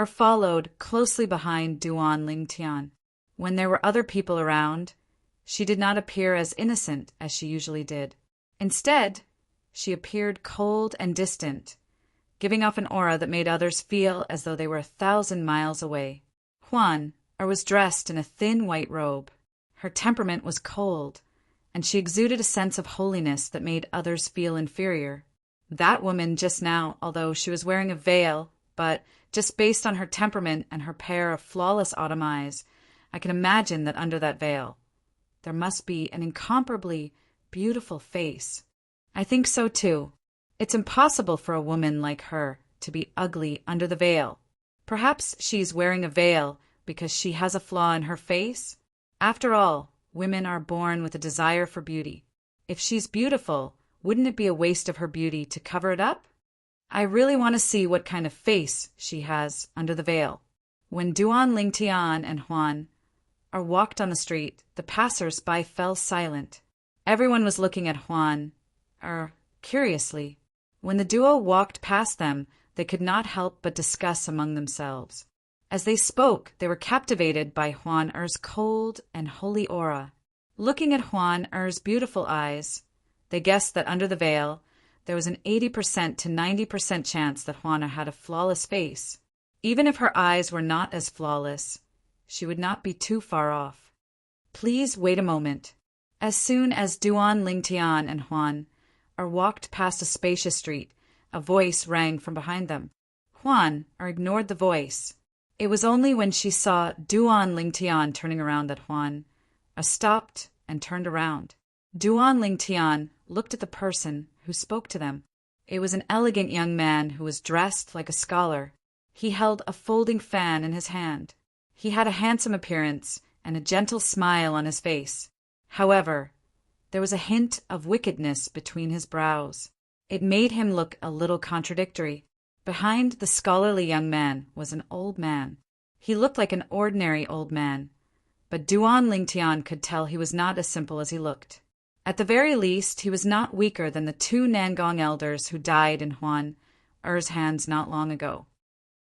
followed closely behind Duan Lingtian. When there were other people around, she did not appear as innocent as she usually did. Instead, she appeared cold and distant, giving off an aura that made others feel as though they were 1,000 miles away. Huan was dressed in a thin white robe. Her temperament was cold, and she exuded a sense of holiness that made others feel inferior. That woman just now, although she was wearing a veil, but just based on her temperament and her pair of flawless autumn eyes, I can imagine that under that veil, there must be an incomparably beautiful face. I think so too. It's impossible for a woman like her to be ugly under the veil. Perhaps she's wearing a veil because she has a flaw in her face? After all, women are born with a desire for beauty. If she's beautiful, wouldn't it be a waste of her beauty to cover it up? I really want to see what kind of face she has under the veil. When Duan Lingtian and Huan walked on the street, the passers-by fell silent. Everyone was looking at Huan, curiously. When the duo walked past them, they could not help but discuss among themselves. As they spoke, they were captivated by Huan's cold and holy aura. Looking at Huan's beautiful eyes, they guessed that under the veil, there was an 80% to 90% chance that Huan had a flawless face. Even if her eyes were not as flawless, she would not be too far off. Please wait a moment. As soon as Duan Lingtian and Huan walked past a spacious street, a voice rang from behind them. Huan ignored the voice. It was only when she saw Duan Lingtian turning around that Huan stopped and turned around. Duan Lingtian looked at the person who spoke to them. It was an elegant young man who was dressed like a scholar. He held a folding fan in his hand. He had a handsome appearance and a gentle smile on his face. However, there was a hint of wickedness between his brows. It made him look a little contradictory. Behind the scholarly young man was an old man. He looked like an ordinary old man, but Duan Lingtian could tell he was not as simple as he looked. At the very least, he was not weaker than the 2 Nangong elders who died in Huan Er's hands not long ago.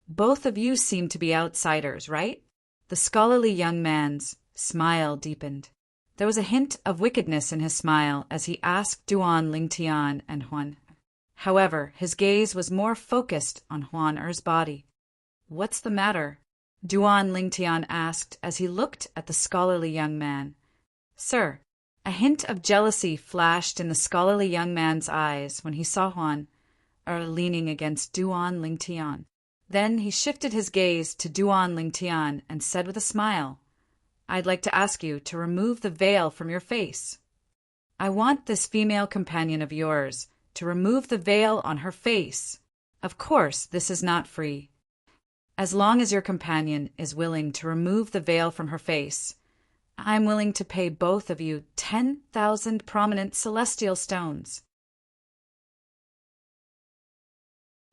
Both of you seem to be outsiders, right? The scholarly young man's smile deepened. There was a hint of wickedness in his smile as he asked Duan Lingtian and Huan. However, his gaze was more focused on Huan Er's body. "What's the matter?" Duan Lingtian asked as he looked at the scholarly young man. "Sir," a hint of jealousy flashed in the scholarly young man's eyes when he saw Huan Er leaning against Duan Lingtian. Then he shifted his gaze to Duan Lingtian and said with a smile, "I'd like to ask you to remove the veil from your face. I want this female companion of yours to remove the veil on her face. Of course, this is not free. As long as your companion is willing to remove the veil from her face, I'm willing to pay both of you 10,000 prominent celestial stones."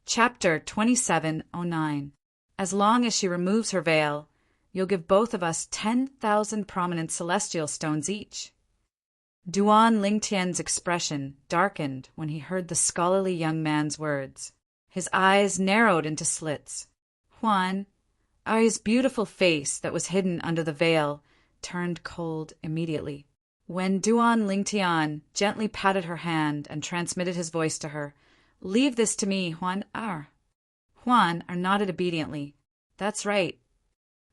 Chapter 2709. As long as she removes her veil, you'll give both of us 10,000 prominent celestial stones each. Duan Lingtian's expression darkened when he heard the scholarly young man's words. His eyes narrowed into slits. Huan Er's beautiful face that was hidden under the veil turned cold immediately. When Duan Lingtian gently patted her hand and transmitted his voice to her, "Leave this to me, Huan Er." Huan Er nodded obediently. "That's right."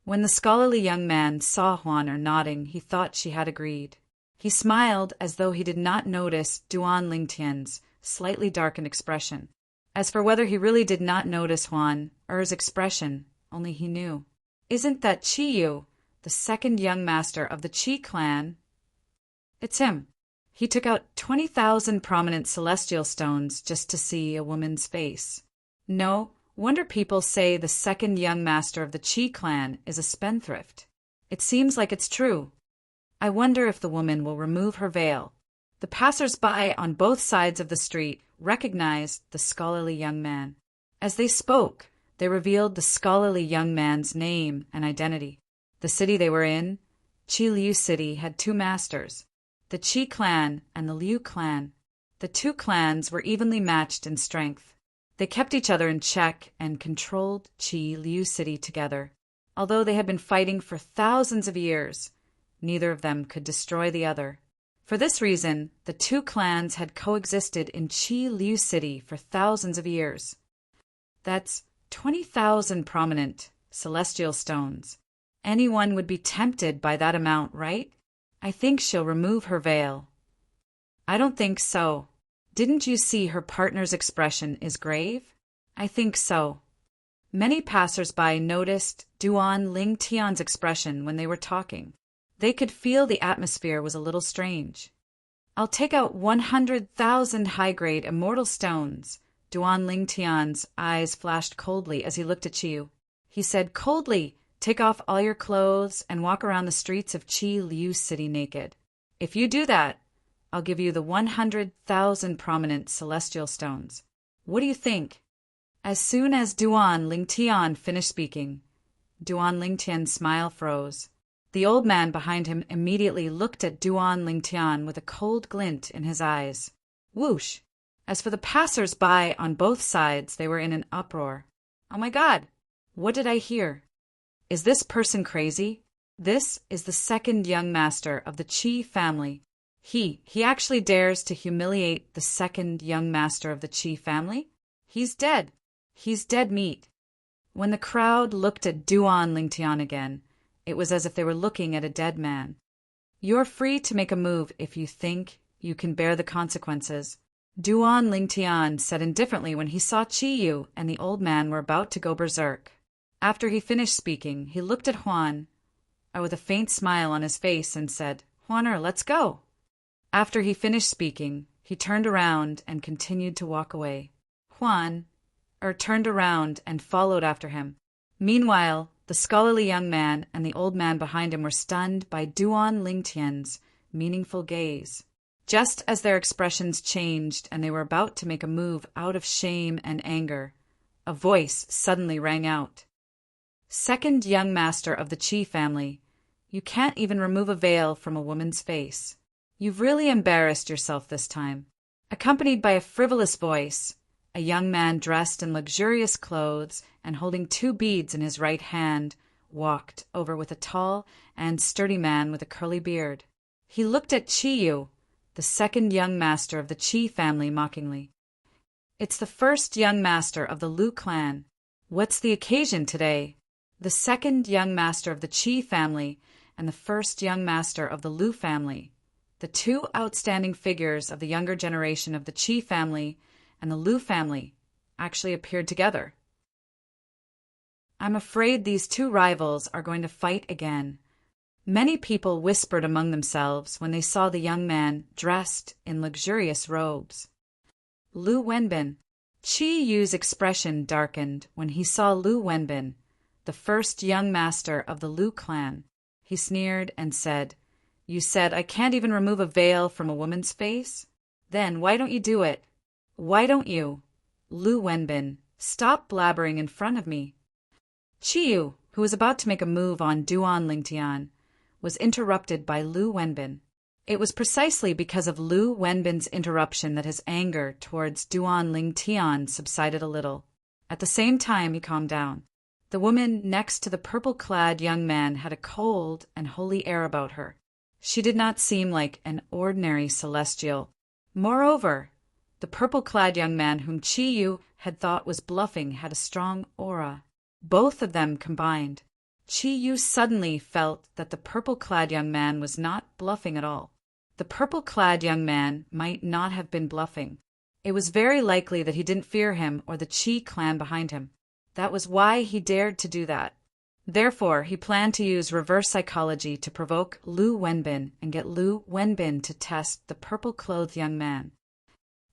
When the scholarly young man saw Huan Er nodding, he thought she had agreed. He smiled as though he did not notice Duan Lingtian's slightly darkened expression. As for whether he really did not notice Huan Er's expression, only he knew. "Isn't that Chiyu, the second young master of the Chi clan?" "It's him. He took out 20,000 prominent celestial stones just to see a woman's face. No wonder people say the second young master of the Chi clan is a spendthrift. It seems like it's true. I wonder if the woman will remove her veil." The passers-by on both sides of the street recognized the scholarly young man. As they spoke, they revealed the scholarly young man's name and identity. The city they were in, Chi Liu City, had 2 masters, the Chi clan and the Liu clan. The 2 clans were evenly matched in strength. They kept each other in check and controlled Chi Liu City together. Although they had been fighting for thousands of years, neither of them could destroy the other. For this reason, the 2 clans had coexisted in Chi Liu City for thousands of years. That's 20,000 prominent celestial stones. Anyone would be tempted by that amount, right? I think she'll remove her veil. I don't think so. Didn't you see her partner's expression is grave? I think so. Many passers-by noticed Duan Lingtian's expression when they were talking. They could feel the atmosphere was a little strange. "I'll take out 100,000 high-grade immortal stones." Duan Lingtian's eyes flashed coldly as he looked at Chiyu. He said coldly, "Take off all your clothes and walk around the streets of Chi Liu City naked. If you do that, I'll give you the 100,000 prominent celestial stones. What do you think?" As soon as Duan Lingtian finished speaking, Duan Lingtian's smile froze. The old man behind him immediately looked at Duan Lingtian with a cold glint in his eyes. Whoosh! As for the passers-by on both sides, they were in an uproar. "Oh my God! What did I hear? Is this person crazy? This is the second young master of the Chi family. He actually dares to humiliate the second young master of the Chi family? He's dead. He's dead meat." When the crowd looked at Duan Lingtian again, it was as if they were looking at a dead man. "You're free to make a move if you think you can bear the consequences," Duan Lingtian said indifferently when he saw Chiyu and the old man were about to go berserk. After he finished speaking, he looked at Huan with a faint smile on his face and said, "Huan Er, let's go." After he finished speaking, He turned around and continued to walk away. Huan turned around and followed after him. Meanwhile, the scholarly young man and the old man behind him were stunned by Duan Lingtian's meaningful gaze. Just as their expressions changed and they were about to make a move out of shame and anger, a voice suddenly rang out. "Second young master of the Qi family, you can't even remove a veil from a woman's face. You've really embarrassed yourself this time." Accompanied by a frivolous voice, a young man dressed in luxurious clothes and holding 2 beads in his right hand walked over with a tall and sturdy man with a curly beard. He looked at Qiyu, the second young master of the Qi family, mockingly. "It's the first young master of the Lu clan. What's the occasion today?" The second young master of the Qi family and the first young master of the Lu family, the 2 outstanding figures of the younger generation of the Qi family and the Lu family, actually appeared together. "I'm afraid these 2 rivals are going to fight again," many people whispered among themselves when they saw the young man dressed in luxurious robes. Lu Wenbin. Qi Yu's expression darkened when he saw Lu Wenbin, the first young master of the Lu clan. He sneered and said, "You said I can't even remove a veil from a woman's face? Then why don't you do it? Why don't you? Lu Wenbin, stop blabbering in front of me." Qiyu, who was about to make a move on Duan Lingtian, was interrupted by Lu Wenbin. It was precisely because of Lu Wenbin's interruption that his anger towards Duan Lingtian subsided a little. At the same time, he calmed down. The woman next to the purple-clad young man had a cold and holy air about her. She did not seem like an ordinary celestial. Moreover, the purple-clad young man whom Qiyu had thought was bluffing had a strong aura. Both of them combined. Qiyu suddenly felt that the purple-clad young man was not bluffing at all. The purple-clad young man might not have been bluffing. It was very likely that he didn't fear him or the Qi clan behind him. That was why he dared to do that. Therefore, he planned to use reverse psychology to provoke Lu Wenbin and get Lu Wenbin to test the purple-clothed young man.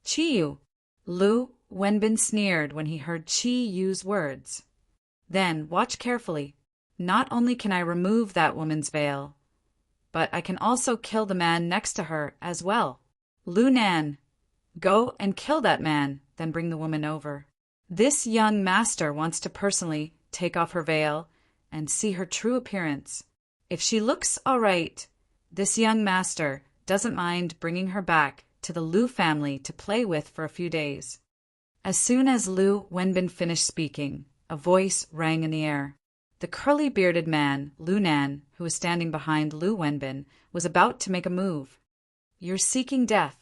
"Qiyu!" Lu Wenbin sneered when he heard Qiyu's words. "Then watch carefully. Not only can I remove that woman's veil, but I can also kill the man next to her as well. Lu Nan, go and kill that man, then bring the woman over. This young master wants to personally take off her veil and see her true appearance. If she looks all right, this young master doesn't mind bringing her back to the Lu family to play with for a few days." As soon as Lu Wenbin finished speaking, a voice rang in the air. The curly-bearded man, Lu Nan, who was standing behind Lu Wenbin, was about to make a move. "You're seeking death."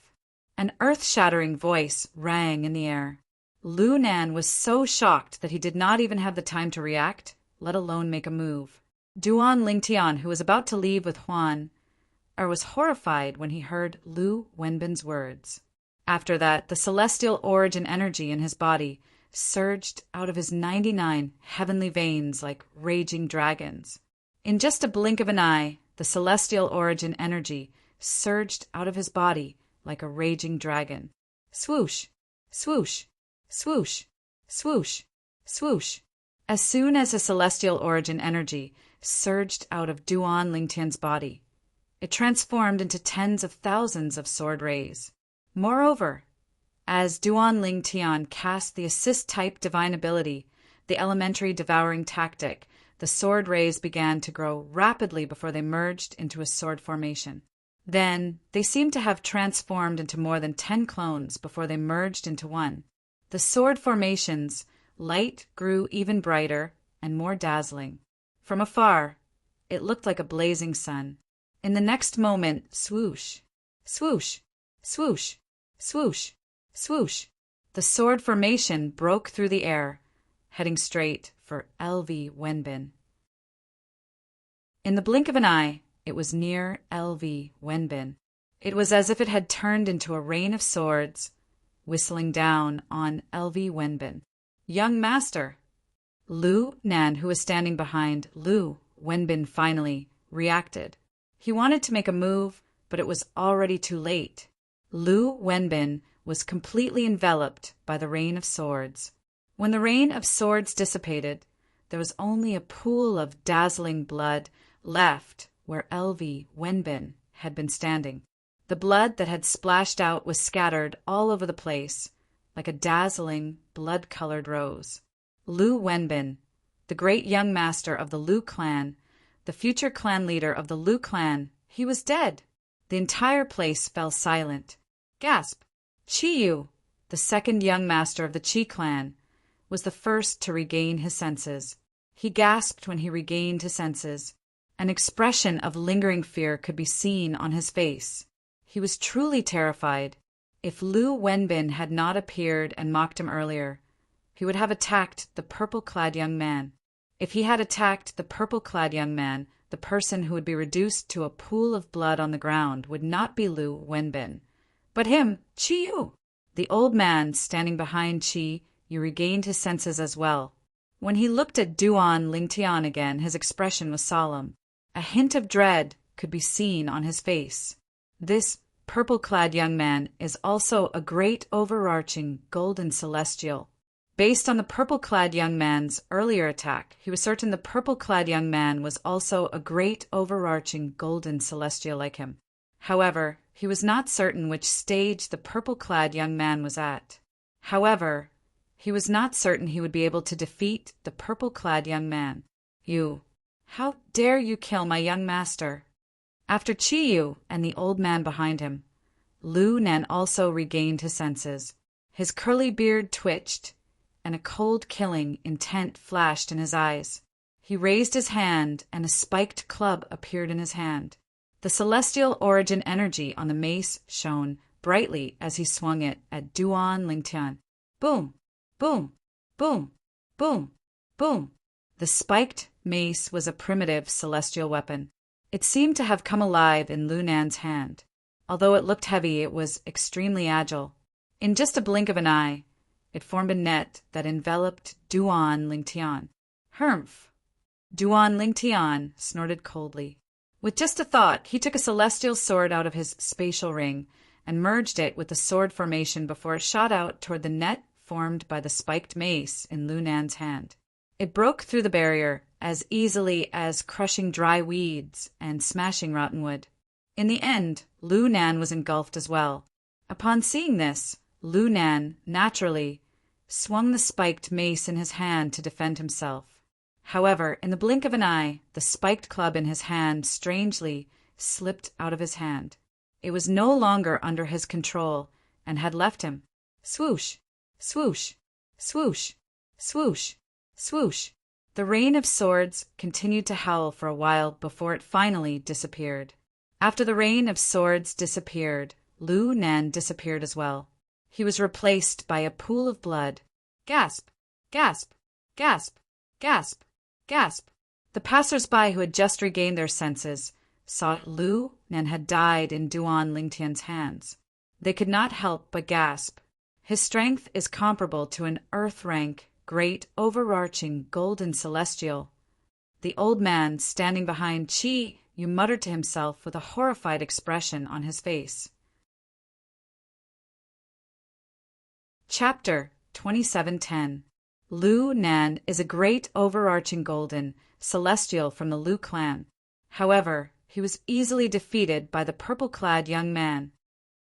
An earth-shattering voice rang in the air. Lu Nan was so shocked that he did not even have the time to react, let alone make a move. Duan Lingtian, who was about to leave with Huan, was horrified when he heard Lu Wenbin's words. After that, the celestial origin energy in his body surged out of his 99 heavenly veins like raging dragons. In just a blink of an eye, the celestial origin energy surged out of his body like a raging dragon. Swoosh, swoosh, swoosh, swoosh, swoosh. As soon as the celestial origin energy surged out of Duan Lingtian's body, it transformed into tens of thousands of sword rays. Moreover, as Duan Lingtian cast the assist-type divine ability, the elementary devouring tactic, the sword rays began to grow rapidly before they merged into a sword formation. Then, they seemed to have transformed into more than 10 clones before they merged into one. The sword formation's light grew even brighter and more dazzling. From afar, it looked like a blazing sun. In the next moment, swoosh, swoosh, swoosh, swoosh, swoosh. The sword formation broke through the air, heading straight for LV Wenbin. In the blink of an eye, it was near LV Wenbin. It was as if it had turned into a rain of swords, whistling down on LV Wenbin. "Young master!" Lu Nan, who was standing behind Lu Wenbin, finally reacted. He wanted to make a move, but it was already too late. Lu Wenbin was completely enveloped by the rain of swords. When the rain of swords dissipated, there was only a pool of dazzling blood left where Elvi Wenbin had been standing. The blood that had splashed out was scattered all over the place, like a dazzling, blood-colored rose. Lu Wenbin, the great young master of the Lu clan, the future clan leader of the Lu clan, he was dead. The entire place fell silent. Gasp! Chiyu, the second young master of the Chi clan, was the first to regain his senses. He gasped when he regained his senses. An expression of lingering fear could be seen on his face. He was truly terrified. If Lu Wenbin had not appeared and mocked him earlier, he would have attacked the purple-clad young man. If he had attacked the purple-clad young man, the person who would be reduced to a pool of blood on the ground would not be Lu Wenbin, but him, Chiyu. The old man standing behind Chi Yu regained his senses as well. When he looked at Duan Lingtian again, his expression was solemn. A hint of dread could be seen on his face. This purple-clad young man is also a great overarching golden celestial. Based on the purple-clad young man's earlier attack, he was certain the purple-clad young man was also a great overarching golden celestial like him. However, he was not certain which stage the purple-clad young man was at. However, he was not certain he would be able to defeat the purple-clad young man. You, how dare you kill my young master? After Chiyu and the old man behind him, Lu Nan also regained his senses. His curly beard twitched, and a cold killing intent flashed in his eyes. He raised his hand, and a spiked club appeared in his hand. The celestial origin energy on the mace shone brightly as he swung it at Duan Lingtian. Boom! Boom! Boom! Boom! Boom! The spiked mace was a primitive celestial weapon. It seemed to have come alive in Lu Nan's hand. Although it looked heavy, it was extremely agile. In just a blink of an eye, it formed a net that enveloped Duan Lingtian. Humph! Duan Lingtian snorted coldly. With just a thought, he took a celestial sword out of his spatial ring and merged it with the sword formation before it shot out toward the net formed by the spiked mace in Lu Nan's hand. It broke through the barrier as easily as crushing dry weeds and smashing rotten wood. In the end, Lu Nan was engulfed as well. Upon seeing this, Lu Nan, naturally, swung the spiked mace in his hand to defend himself. However, in the blink of an eye, the spiked club in his hand strangely slipped out of his hand. It was no longer under his control and had left him. Swoosh! Swoosh! Swoosh! Swoosh! Swoosh! The rain of swords continued to howl for a while before it finally disappeared. After the rain of swords disappeared, Lu Nan disappeared as well. He was replaced by a pool of blood. Gasp! Gasp! Gasp! Gasp! Gasp! The passers-by who had just regained their senses saw Lu Nan had died in Duan Lingtian's hands. They could not help but gasp. His strength is comparable to an earth-rank, great, overarching, golden celestial. The old man, standing behind Chi Yu, muttered to himself with a horrified expression on his face. Chapter 2710. Lu Nan is a great overarching golden celestial from the Lu clan. However, he was easily defeated by the purple-clad young man.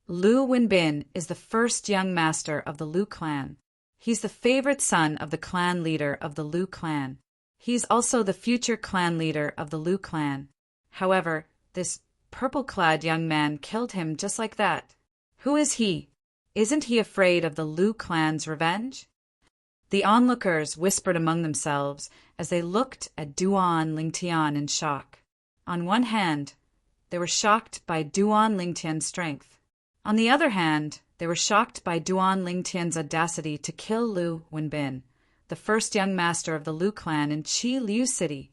Lu Wenbin is the first young master of the Lu clan. He's the favorite son of the clan leader of the Lu clan. He's also the future clan leader of the Lu clan. However, this purple-clad young man killed him just like that. Who is he? Isn't he afraid of the Lu clan's revenge? The onlookers whispered among themselves as they looked at Duan Lingtian in shock. On one hand, they were shocked by Duan Lingtian's strength. On the other hand, they were shocked by Duan Lingtian's audacity to kill Lu Wenbin, the first young master of the Lu clan in Qi Liu City.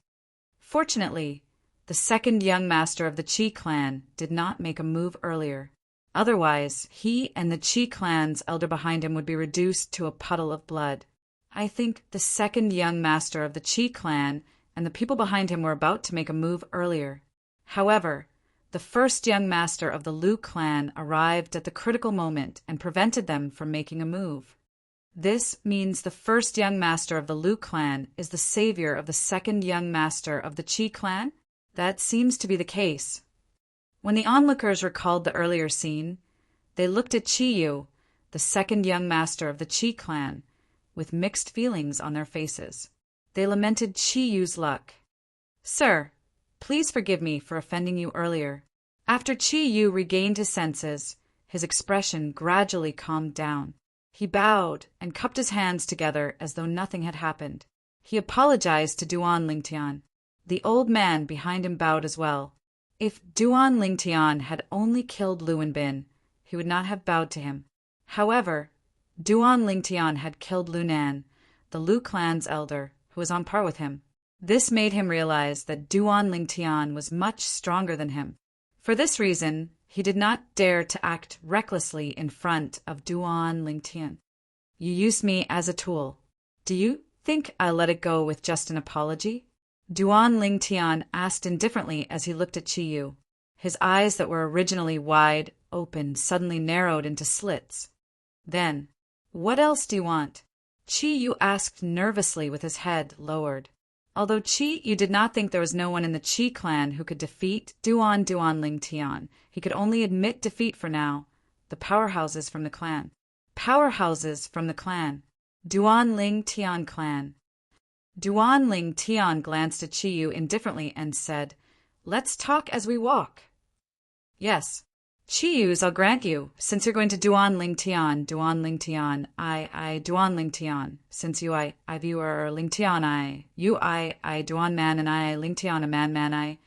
Fortunately, the second young master of the Qi clan did not make a move earlier. Otherwise, he and the Qi clan's elder behind him would be reduced to a puddle of blood. I think the second young master of the Qi clan and the people behind him were about to make a move earlier. However, the first young master of the Liu clan arrived at the critical moment and prevented them from making a move. This means the first young master of the Liu clan is the savior of the second young master of the Qi clan? That seems to be the case. When the onlookers recalled the earlier scene, they looked at Qi Yu, the second young master of the Qi clan, with mixed feelings on their faces. They lamented Qi Yu's luck. "Sir, please forgive me for offending you earlier." After Qi Yu regained his senses, his expression gradually calmed down. He bowed and cupped his hands together as though nothing had happened. He apologized to Duan Lingtian. The old man behind him bowed as well. If Duan Lingtian had only killed Lu and Bin, he would not have bowed to him. However, Duan Lingtian had killed Lu Nan, the Liu clan's elder, who was on par with him. This made him realize that Duan Lingtian was much stronger than him. For this reason, he did not dare to act recklessly in front of Duan Lingtian. "You used me as a tool. Do you think I'll let it go with just an apology?" Duan Lingtian asked indifferently as he looked at Qi Yu. His eyes that were originally wide open suddenly narrowed into slits. Then, "What else do you want?" Qi Yu asked nervously with his head lowered. Although Qi Yu did not think there was no one in the Qi clan who could defeat Duan Lingtian, he could only admit defeat for now. The powerhouses from the clan. Powerhouses from the clan. Duan Lingtian clan. Duan Lingtian glanced at Qi Yu indifferently and said, "Let's talk as we walk." "Yes. Qi Yu's I'll grant you, since you're going to Duan Lingtian, Duan Lingtian, since you I view er Lingtian I Duan man and I Lingtian a man I.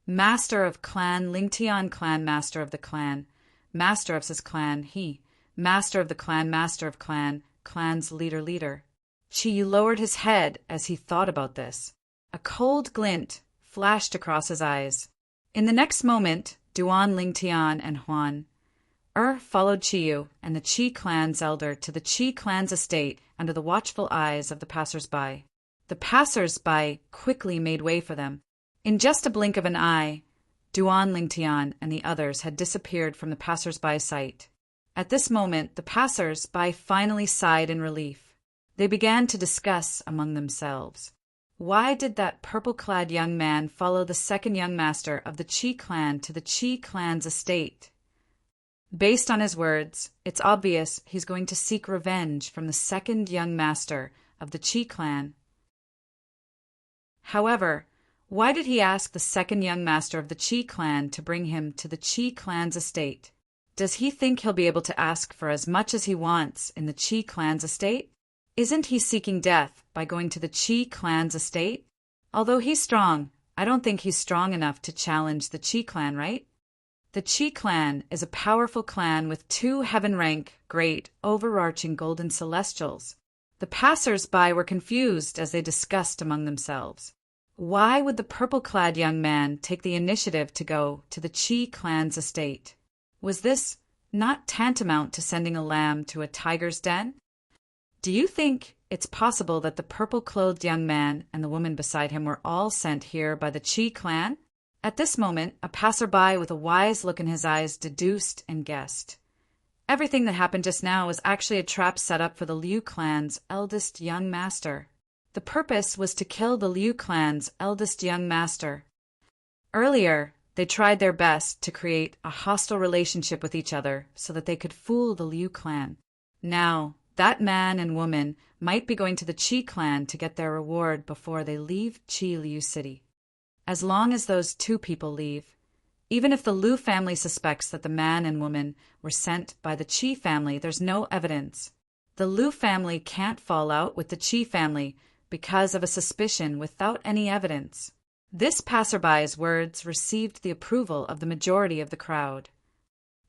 Master of clan, Lingtian clan, master of the clan. Master of his clan, he. Master of the clan, master of clan, clan's leader. Qi Yu lowered his head as he thought about this. A cold glint flashed across his eyes. In the next moment, Duan Lingtian and Huan followed Qi Yu and the Qi clan's elder to the Qi clan's estate under the watchful eyes of the passers-by. The passers-by quickly made way for them. In just a blink of an eye, Duan Lingtian and the others had disappeared from the passers-by sight. At this moment, the passers-by finally sighed in relief. They began to discuss among themselves. Why did that purple-clad young man follow the second young master of the Qi clan to the Qi clan's estate? Based on his words, it's obvious he's going to seek revenge from the second young master of the Qi clan. However, why did he ask the second young master of the Qi clan to bring him to the Qi clan's estate? Does he think he'll be able to ask for as much as he wants in the Qi clan's estate? Isn't he seeking death by going to the Qi clan's estate? Although he's strong, I don't think he's strong enough to challenge the Qi clan, right? The Qi clan is a powerful clan with 2 heaven-rank, great, overarching golden celestials. The passers-by were confused as they discussed among themselves. Why would the purple-clad young man take the initiative to go to the Qi clan's estate? Was this not tantamount to sending a lamb to a tiger's den? Do you think it's possible that the purple-clothed young man and the woman beside him were all sent here by the Qi clan? At this moment, a passerby with a wise look in his eyes deduced and guessed. Everything that happened just now was actually a trap set up for the Liu clan's eldest young master. The purpose was to kill the Liu clan's eldest young master. Earlier, they tried their best to create a hostile relationship with each other so that they could fool the Liu clan. Now, that man and woman might be going to the Qi clan to get their reward before they leave Qi Liu City. As long as those 2 people leave, even if the Liu family suspects that the man and woman were sent by the Qi family, there's no evidence. The Liu family can't fall out with the Qi family because of a suspicion without any evidence. This passerby's words received the approval of the majority of the crowd.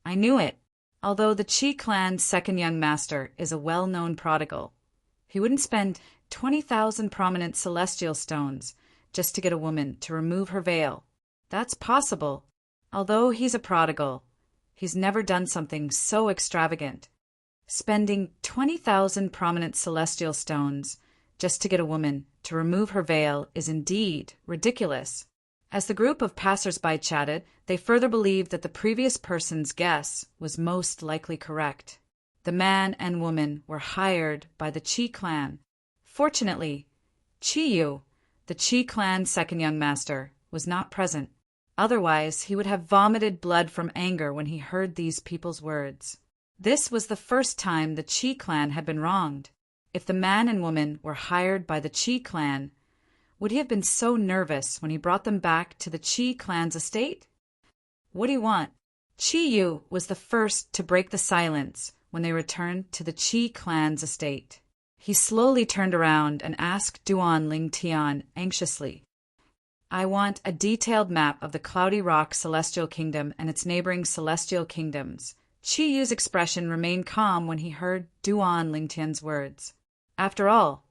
I knew it. Although the Qi clan's second young master is a well-known prodigal, he wouldn't spend 20,000 prominent celestial stones just to get a woman to remove her veil. That's possible. Although he's a prodigal, he's never done something so extravagant. Spending 20,000 prominent celestial stones just to get a woman to remove her veil is indeed ridiculous. As the group of passers-by chatted, they further believed that the previous person's guess was most likely correct. The man and woman were hired by the Qi clan. Fortunately, Qiyu, the Qi clan's second young master, was not present. Otherwise, he would have vomited blood from anger when he heard these people's words. This was the first time the Qi clan had been wronged. If the man and woman were hired by the Qi clan, would he have been so nervous when he brought them back to the Qi clan's estate? What do you want? Qiyu was the first to break the silence when they returned to the Qi clan's estate. He slowly turned around and asked Duan Lingtian anxiously, I want a detailed map of the Cloudy Rock Celestial Kingdom and its neighboring celestial kingdoms. Qiyu's expression remained calm when he heard Duan Lingtian's words. After all,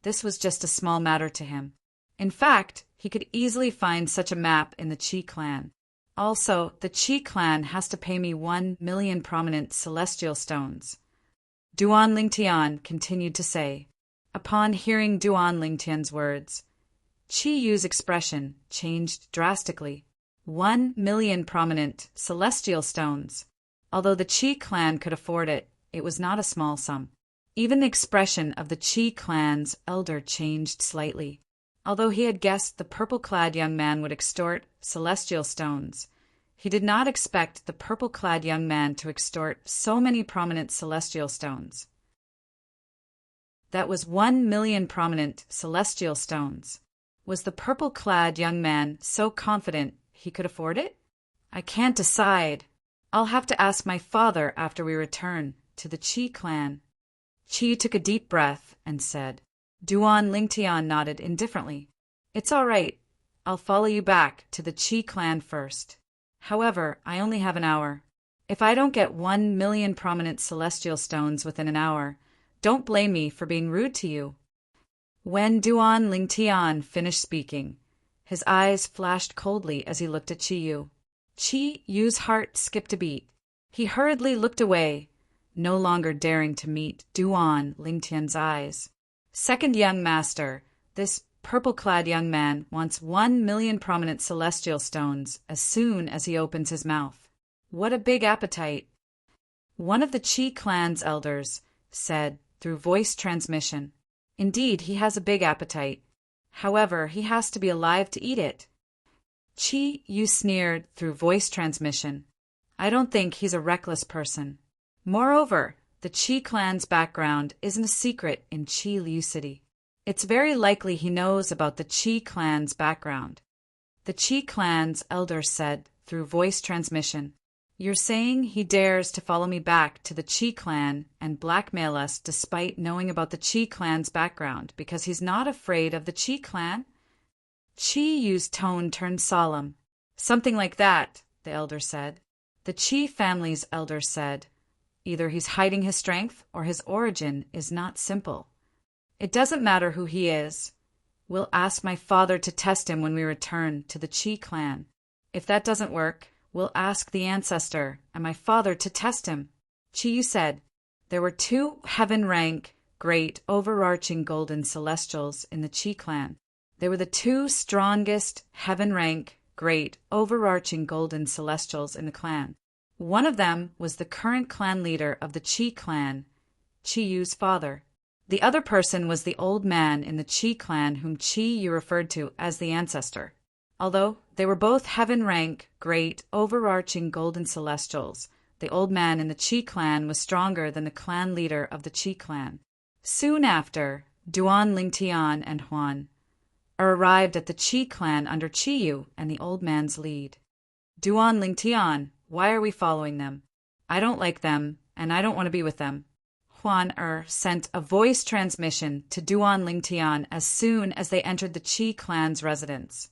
this was just a small matter to him. In fact, he could easily find such a map in the Qi clan. Also, the Qi clan has to pay me 1 million prominent celestial stones. Duan Lingtian continued to say. Upon hearing Duan Lingtian's words, Qiyu's expression changed drastically. 1 million prominent celestial stones. Although the Qi clan could afford it, it was not a small sum. Even the expression of the Qi clan's elder changed slightly. Although he had guessed the purple-clad young man would extort celestial stones, he did not expect the purple-clad young man to extort so many prominent celestial stones. That was 1 million prominent celestial stones. Was the purple-clad young man so confident he could afford it? I can't decide. I'll have to ask my father after we return to the Qi clan. Qi took a deep breath and said. Duan Lingtian nodded indifferently. It's all right. I'll follow you back to the Qi clan first. However, I only have an hour. If I don't get 1 million prominent celestial stones within an hour, don't blame me for being rude to you. When Duan Lingtian finished speaking, his eyes flashed coldly as he looked at Qiyu. Qiyu's heart skipped a beat. He hurriedly looked away, no longer daring to meet Duan Lingtian's eyes. Second young master, this purple-clad young man wants 1 million prominent celestial stones as soon as he opens his mouth. What a big appetite! One of the Qi clan's elders said through voice transmission. Indeed, he has a big appetite. However, he has to be alive to eat it. Qiyu sneered through voice transmission. I don't think he's a reckless person. Moreover, the Qi clan's background isn't a secret in Qi Liu City. It's very likely he knows about the Qi clan's background. The Qi clan's elder said through voice transmission. You're saying he dares to follow me back to the Qi clan and blackmail us despite knowing about the Qi clan's background because he's not afraid of the Qi clan? Qiyu's tone turned solemn. Something like that, the elder said. The Qi family's elder said. Either he's hiding his strength or his origin is not simple. It doesn't matter who he is. We'll ask my father to test him when we return to the Qi clan. If that doesn't work, we'll ask the ancestor and my father to test him. Qiyu said. There were 2 heaven-rank, great, overarching golden celestials in the Qi clan. They were the 2 strongest heaven-rank, great, overarching golden celestials in the clan. One of them was the current clan leader of the Qi clan, Qiyu's father. The other person was the old man in the Qi clan whom Qiyu referred to as the ancestor. Although they were both heaven-rank, great, overarching golden celestials, the old man in the Qi clan was stronger than the clan leader of the Qi clan. Soon after, Duan Lingtian and Huan arrived at the Qi clan under Qiyu and the old man's lead. Duan Lingtian, why are we following them? I don't like them, and I don't want to be with them. Huan sent a voice transmission to Duan Lingtian as soon as they entered the Qi clan's residence.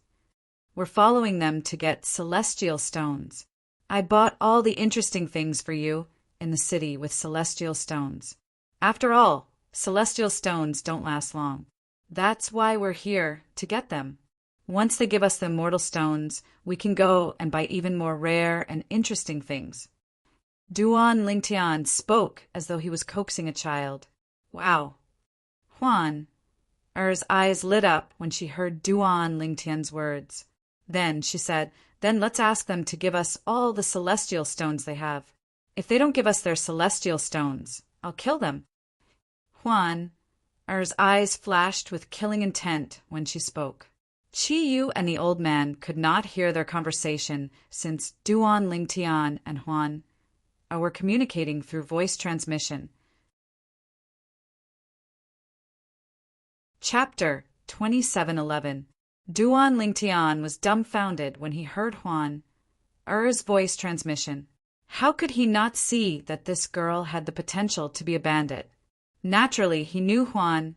We're following them to get celestial stones. I bought all the interesting things for you in the city with celestial stones. After all, celestial stones don't last long. That's why we're here, to get them. Once they give us the immortal stones, we can go and buy even more rare and interesting things. Duan Lingtian spoke as though he was coaxing a child. Wow. Huan, eyes lit up when she heard Duan Lingtian's words. Then she said, "Then let's ask them to give us all the celestial stones they have. If they don't give us their celestial stones, I'll kill them." Huan's eyes flashed with killing intent when she spoke. Chi Yu and the old man could not hear their conversation since Duan Lingtian and Huan were communicating through voice transmission. Chapter 2711. Duan Lingtian was dumbfounded when he heard Huan's voice transmission. How could he not see that this girl had the potential to be a bandit? Naturally, he knew Huan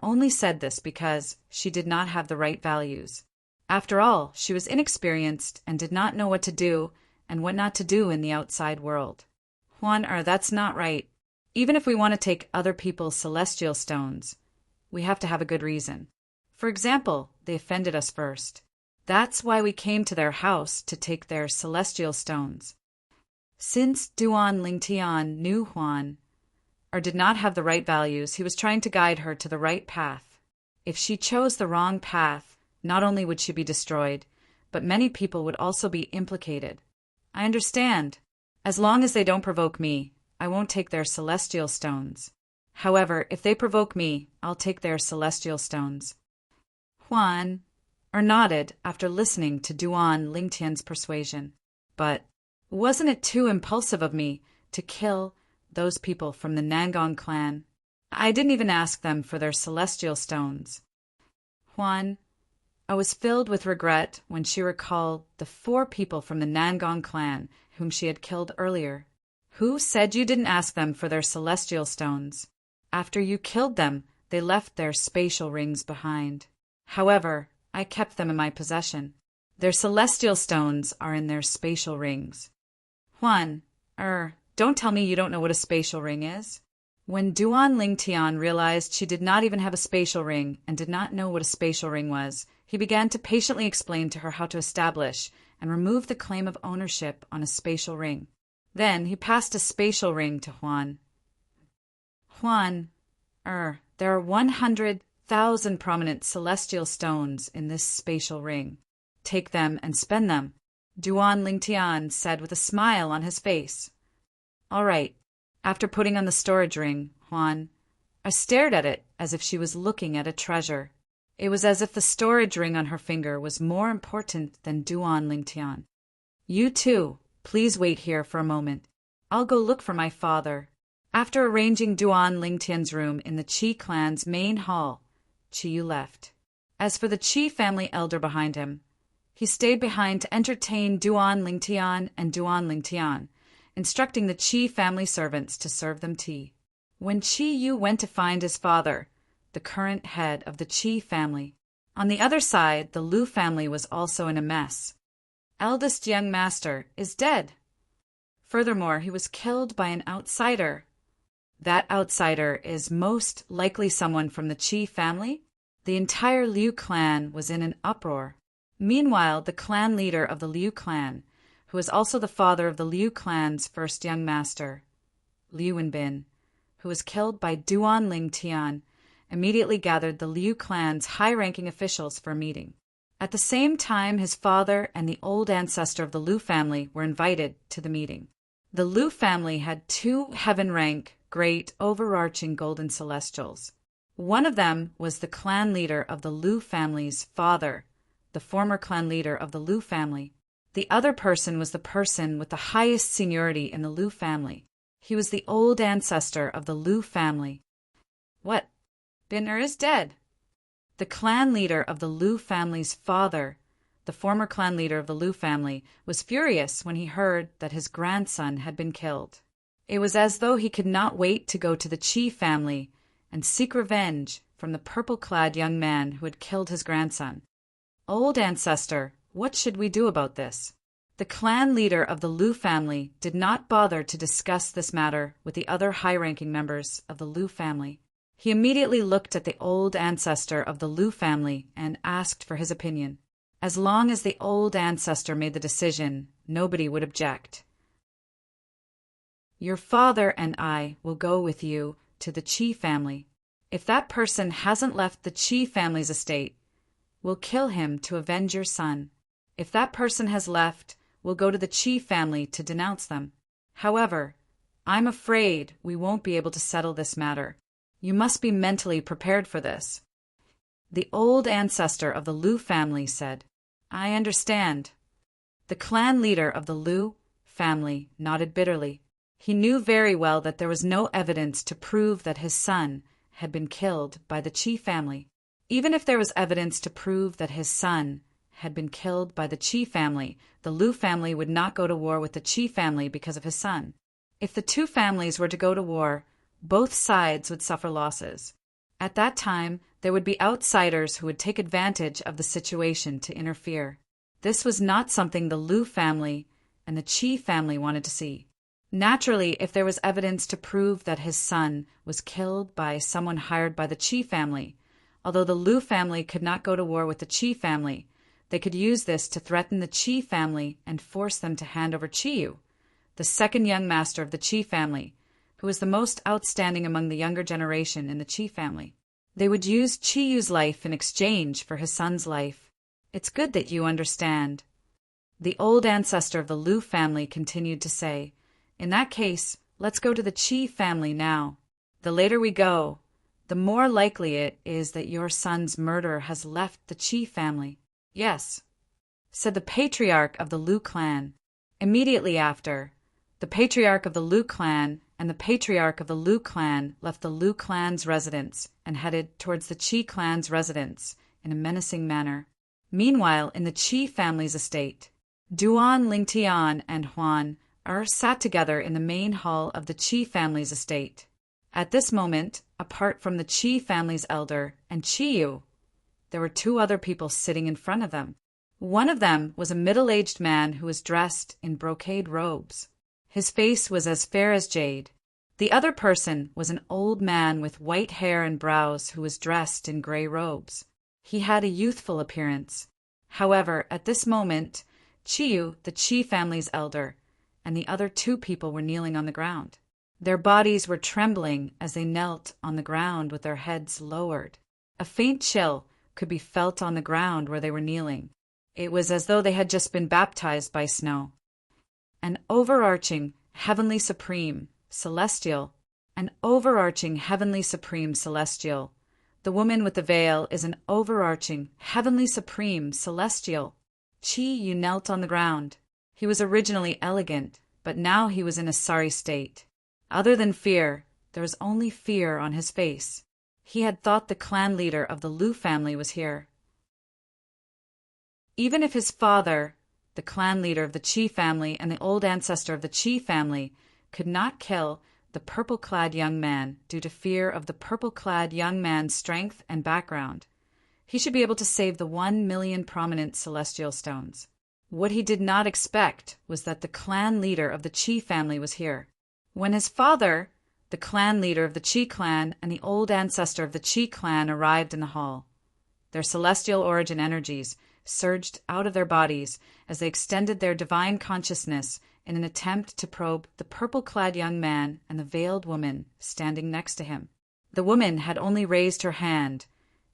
only said this because she did not have the right values. After all, she was inexperienced and did not know what to do and what not to do in the outside world. That's not right. Even if we want to take other people's celestial stones, we have to have a good reason. For example, they offended us first. That's why we came to their house to take their celestial stones. Since Duan Lingtian knew Huan did not have the right values, he was trying to guide her to the right path. If she chose the wrong path, not only would she be destroyed, but many people would also be implicated. I understand. As long as they don't provoke me, I won't take their celestial stones. However, if they provoke me, I'll take their celestial stones. Huan nodded after listening to Duan Lingtian's persuasion. But wasn't it too impulsive of me to kill those people from the Nangong clan? I didn't even ask them for their celestial stones. Huan was filled with regret when she recalled the 4 people from the Nangong clan whom she had killed earlier. Who said you didn't ask them for their celestial stones? After you killed them, they left their spatial rings behind. However, I kept them in my possession. Their celestial stones are in their spatial rings. Huan, don't tell me you don't know what a spatial ring is. When Duan Lingtian realized she did not even have a spatial ring and did not know what a spatial ring was, he began to patiently explain to her how to establish and remove the claim of ownership on a spatial ring. Then he passed a spatial ring to Huan. There are 100,000 prominent celestial stones in this spatial ring. Take them and spend them, Duan Lingtian said with a smile on his face. All right. After putting on the storage ring, Huan stared at it as if she was looking at a treasure. It was as if the storage ring on her finger was more important than Duan Lingtian. You too, please wait here for a moment. I'll go look for my father. After arranging Duan Lingtian's room in the Qi clan's main hall, Qi Yu left. As for the Qi family elder behind him, he stayed behind to entertain Duan Lingtian and Duan Lingtian, instructing the Qi family servants to serve them tea. When Qi Yu went to find his father, the current head of the Qi family, on the other side, the Liu family was also in a mess. Eldest young master is dead. Furthermore, he was killed by an outsider. That outsider is most likely someone from the Qi family. The entire Liu clan was in an uproar. Meanwhile, the clan leader of the Liu clan, who was also the father of the Liu clan's first young master, Liu Wenbin, who was killed by Duan Lingtian, immediately gathered the Liu clan's high-ranking officials for a meeting. At the same time, his father and the old ancestor of the Liu family were invited to the meeting. The Liu family had 2 heaven-rank, great, overarching golden celestials. One of them was the clan leader of the Liu family's father, the former clan leader of the Liu family. The other person was the person with the highest seniority in the Liu family. He was the old ancestor of the Liu family. What? Bin is dead. The clan leader of the Liu family's father, the former clan leader of the Liu family, was furious when he heard that his grandson had been killed. It was as though he could not wait to go to the Qi family and seek revenge from the purple-clad young man who had killed his grandson. Old ancestor, what should we do about this? The clan leader of the Liu family did not bother to discuss this matter with the other high-ranking members of the Liu family. He immediately looked at the old ancestor of the Liu family and asked for his opinion. As long as the old ancestor made the decision, nobody would object. Your father and I will go with you to the Qi family. If that person hasn't left the Qi family's estate, we'll kill him to avenge your son. If that person has left, we'll go to the Chi family to denounce them. However, I'm afraid we won't be able to settle this matter. You must be mentally prepared for this." The old ancestor of the Liu family said, "I understand." The clan leader of the Liu family nodded bitterly. He knew very well that there was no evidence to prove that his son had been killed by the Qi family. Even if there was evidence to prove that his son had been killed by the Qi family, the Liu family would not go to war with the Qi family because of his son. If the two families were to go to war, both sides would suffer losses. At that time, there would be outsiders who would take advantage of the situation to interfere. This was not something the Liu family and the Qi family wanted to see. Naturally, if there was evidence to prove that his son was killed by someone hired by the Qi family, although the Liu family could not go to war with the Qi family, they could use this to threaten the Qi family and force them to hand over Qiyu, the second young master of the Qi family, who was the most outstanding among the younger generation in the Qi family. They would use Qiyu's life in exchange for his son's life. It's good that you understand. The old ancestor of the Liu family continued to say, "In that case, let's go to the Qi family now. The later we go, the more likely it is that your son's murderer has left the Qi family." "Yes," said the patriarch of the Liu clan. Immediately after, the patriarch of the Liu clan and the patriarch of the Liu clan left the Liu clan's residence and headed towards the Qi clan's residence in a menacing manner. Meanwhile, in the Qi family's estate, Duan, Lingtian, and Huan sat together in the main hall of the Qi family's estate. At this moment, apart from the Qi family's elder and Qiyu, there were two other people sitting in front of them. One of them was a middle-aged man who was dressed in brocade robes. His face was as fair as jade. The other person was an old man with white hair and brows who was dressed in gray robes. He had a youthful appearance. However, at this moment, Qiyu, the Qi family's elder, and the other two people were kneeling on the ground. Their bodies were trembling as they knelt on the ground with their heads lowered. A faint chill could be felt on the ground where they were kneeling. It was as though they had just been baptized by snow. An overarching, heavenly supreme, celestial. The woman with the veil is an overarching, heavenly supreme, celestial. Qiyu knelt on the ground. He was originally elegant, but now he was in a sorry state. Other than fear, there was only fear on his face. He had thought the clan leader of the Liu family was here. Even if his father, the clan leader of the Qi family and the old ancestor of the Qi family, could not kill the purple-clad young man due to fear of the purple-clad young man's strength and background, he should be able to save the 1,000,000 prominent celestial stones. What he did not expect was that the clan leader of the Qi family was here. When his father, the clan leader of the Qi clan, and the old ancestor of the Qi clan arrived in the hall, their celestial origin energies surged out of their bodies as they extended their divine consciousness in an attempt to probe the purple-clad young man and the veiled woman standing next to him. The woman had only raised her hand,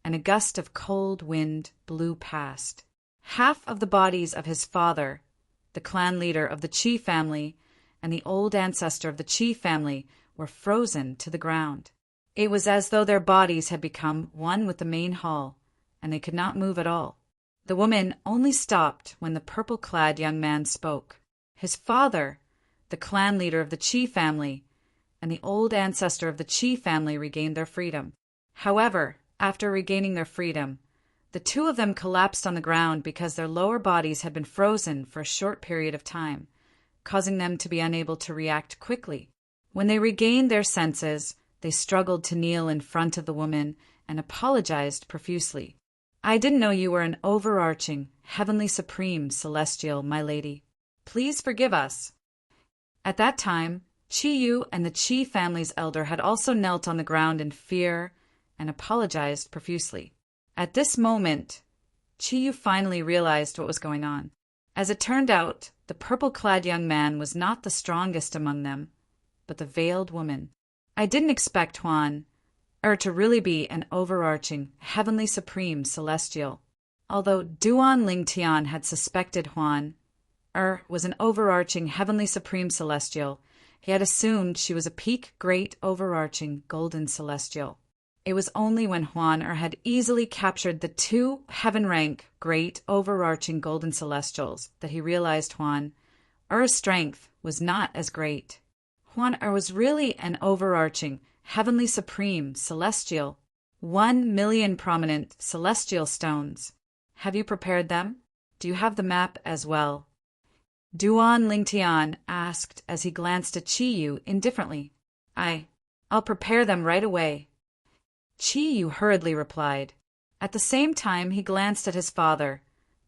and a gust of cold wind blew past. Half of the bodies of his father, the clan leader of the Qi family, and the old ancestor of the Qi family were frozen to the ground. It was as though their bodies had become one with the main hall, and they could not move at all. The woman only stopped when the purple-clad young man spoke. His father, the clan leader of the Qi family, and the old ancestor of the Qi family regained their freedom. However, after regaining their freedom, the two of them collapsed on the ground because their lower bodies had been frozen for a short period of time, causing them to be unable to react quickly. When they regained their senses, they struggled to kneel in front of the woman and apologized profusely. "I didn't know you were an overarching, heavenly supreme, celestial, my lady. Please forgive us." At that time, Qiyu and the Qi family's elder had also knelt on the ground in fear and apologized profusely. At this moment, Qiyu finally realized what was going on. As it turned out, the purple-clad young man was not the strongest among them, but the veiled woman. "I didn't expect Huan to really be an overarching, heavenly supreme celestial. Although Duan Lingtian had suspected Huan was an overarching heavenly supreme celestial, he had assumed she was a peak great overarching golden celestial. It was only when Huan had easily captured the two heaven-rank great overarching golden celestials that he realized Huan strength was not as great. Huan was really an overarching heavenly supreme celestial. 1,000,000 prominent celestial stones. Have you prepared them? Do you have the map as well? Duan Lingtian asked as he glanced at Chi-Yu indifferently. I'll prepare them right away. Chi-Yu hurriedly replied. At the same time he glanced at his father,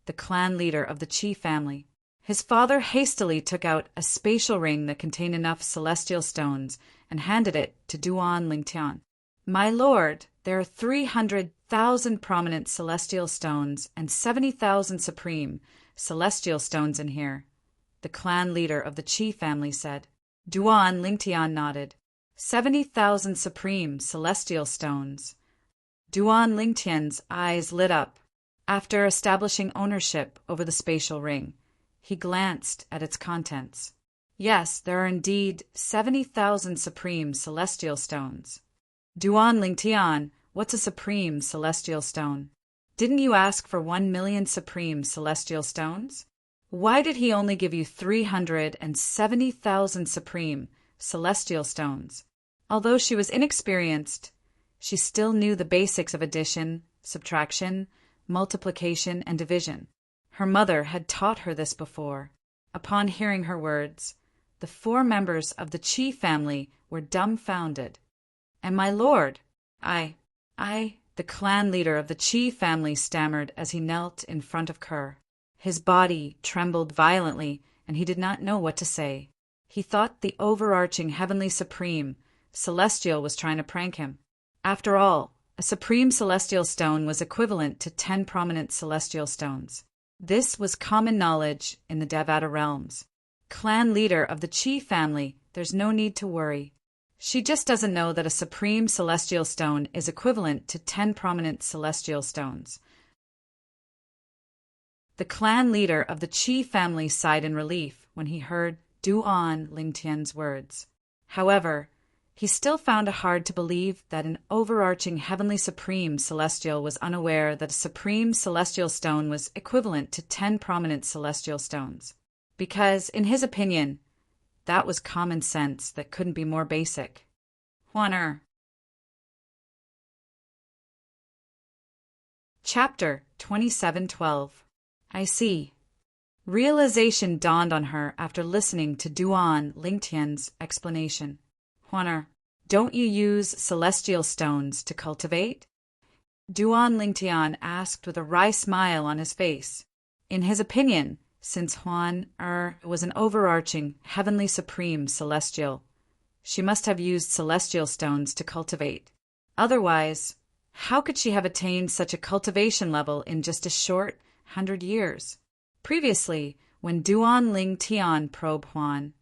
the clan leader of the Chi family. His father hastily took out a spatial ring that contained enough celestial stones and handed it to Duan Lingtian. My lord, there are 300,000 prominent celestial stones and 70,000 supreme celestial stones in here, the clan leader of the Chi family said. Duan Lingtian nodded. 70,000 supreme celestial stones. Duan Lingtian's eyes lit up. After establishing ownership over the spatial ring, he glanced at its contents. Yes, there are indeed 70,000 supreme celestial stones. Duan Lingtian, what's a supreme celestial stone? Didn't you ask for 1,000,000 supreme celestial stones? Why did he only give you 370,000 supreme celestial stones? Although she was inexperienced, she still knew the basics of addition, subtraction, multiplication, and division. Her mother had taught her this before. Upon hearing her words, the 4 members of the Chi family were dumbfounded. And my lord, the clan leader of the Chi family stammered as he knelt in front of Kerr. His body trembled violently, and he did not know what to say. He thought the overarching heavenly supreme celestial was trying to prank him. After all, a supreme celestial stone was equivalent to 10 prominent celestial stones. This was common knowledge in the Devata realms. Clan leader of the Chi family, there's no need to worry. She just doesn't know that a supreme celestial stone is equivalent to 10 prominent celestial stones. The clan leader of the Chi family sighed in relief when he heard Duan Lingtian's words. However, he still found it hard to believe that an overarching heavenly supreme celestial was unaware that a supreme celestial stone was equivalent to 10 prominent celestial stones. Because, in his opinion, that was common sense that couldn't be more basic. Huan. Chapter 2712. I see. Realization dawned on her after listening to Duan Lingtian's explanation. Huan, don't you use celestial stones to cultivate? Duan Lingtian asked with a wry smile on his face. In his opinion, since Huan was an overarching, heavenly supreme celestial, she must have used celestial stones to cultivate. Otherwise, how could she have attained such a cultivation level in just a short 100 years? Previously, when Duan Lingtian probed Huan,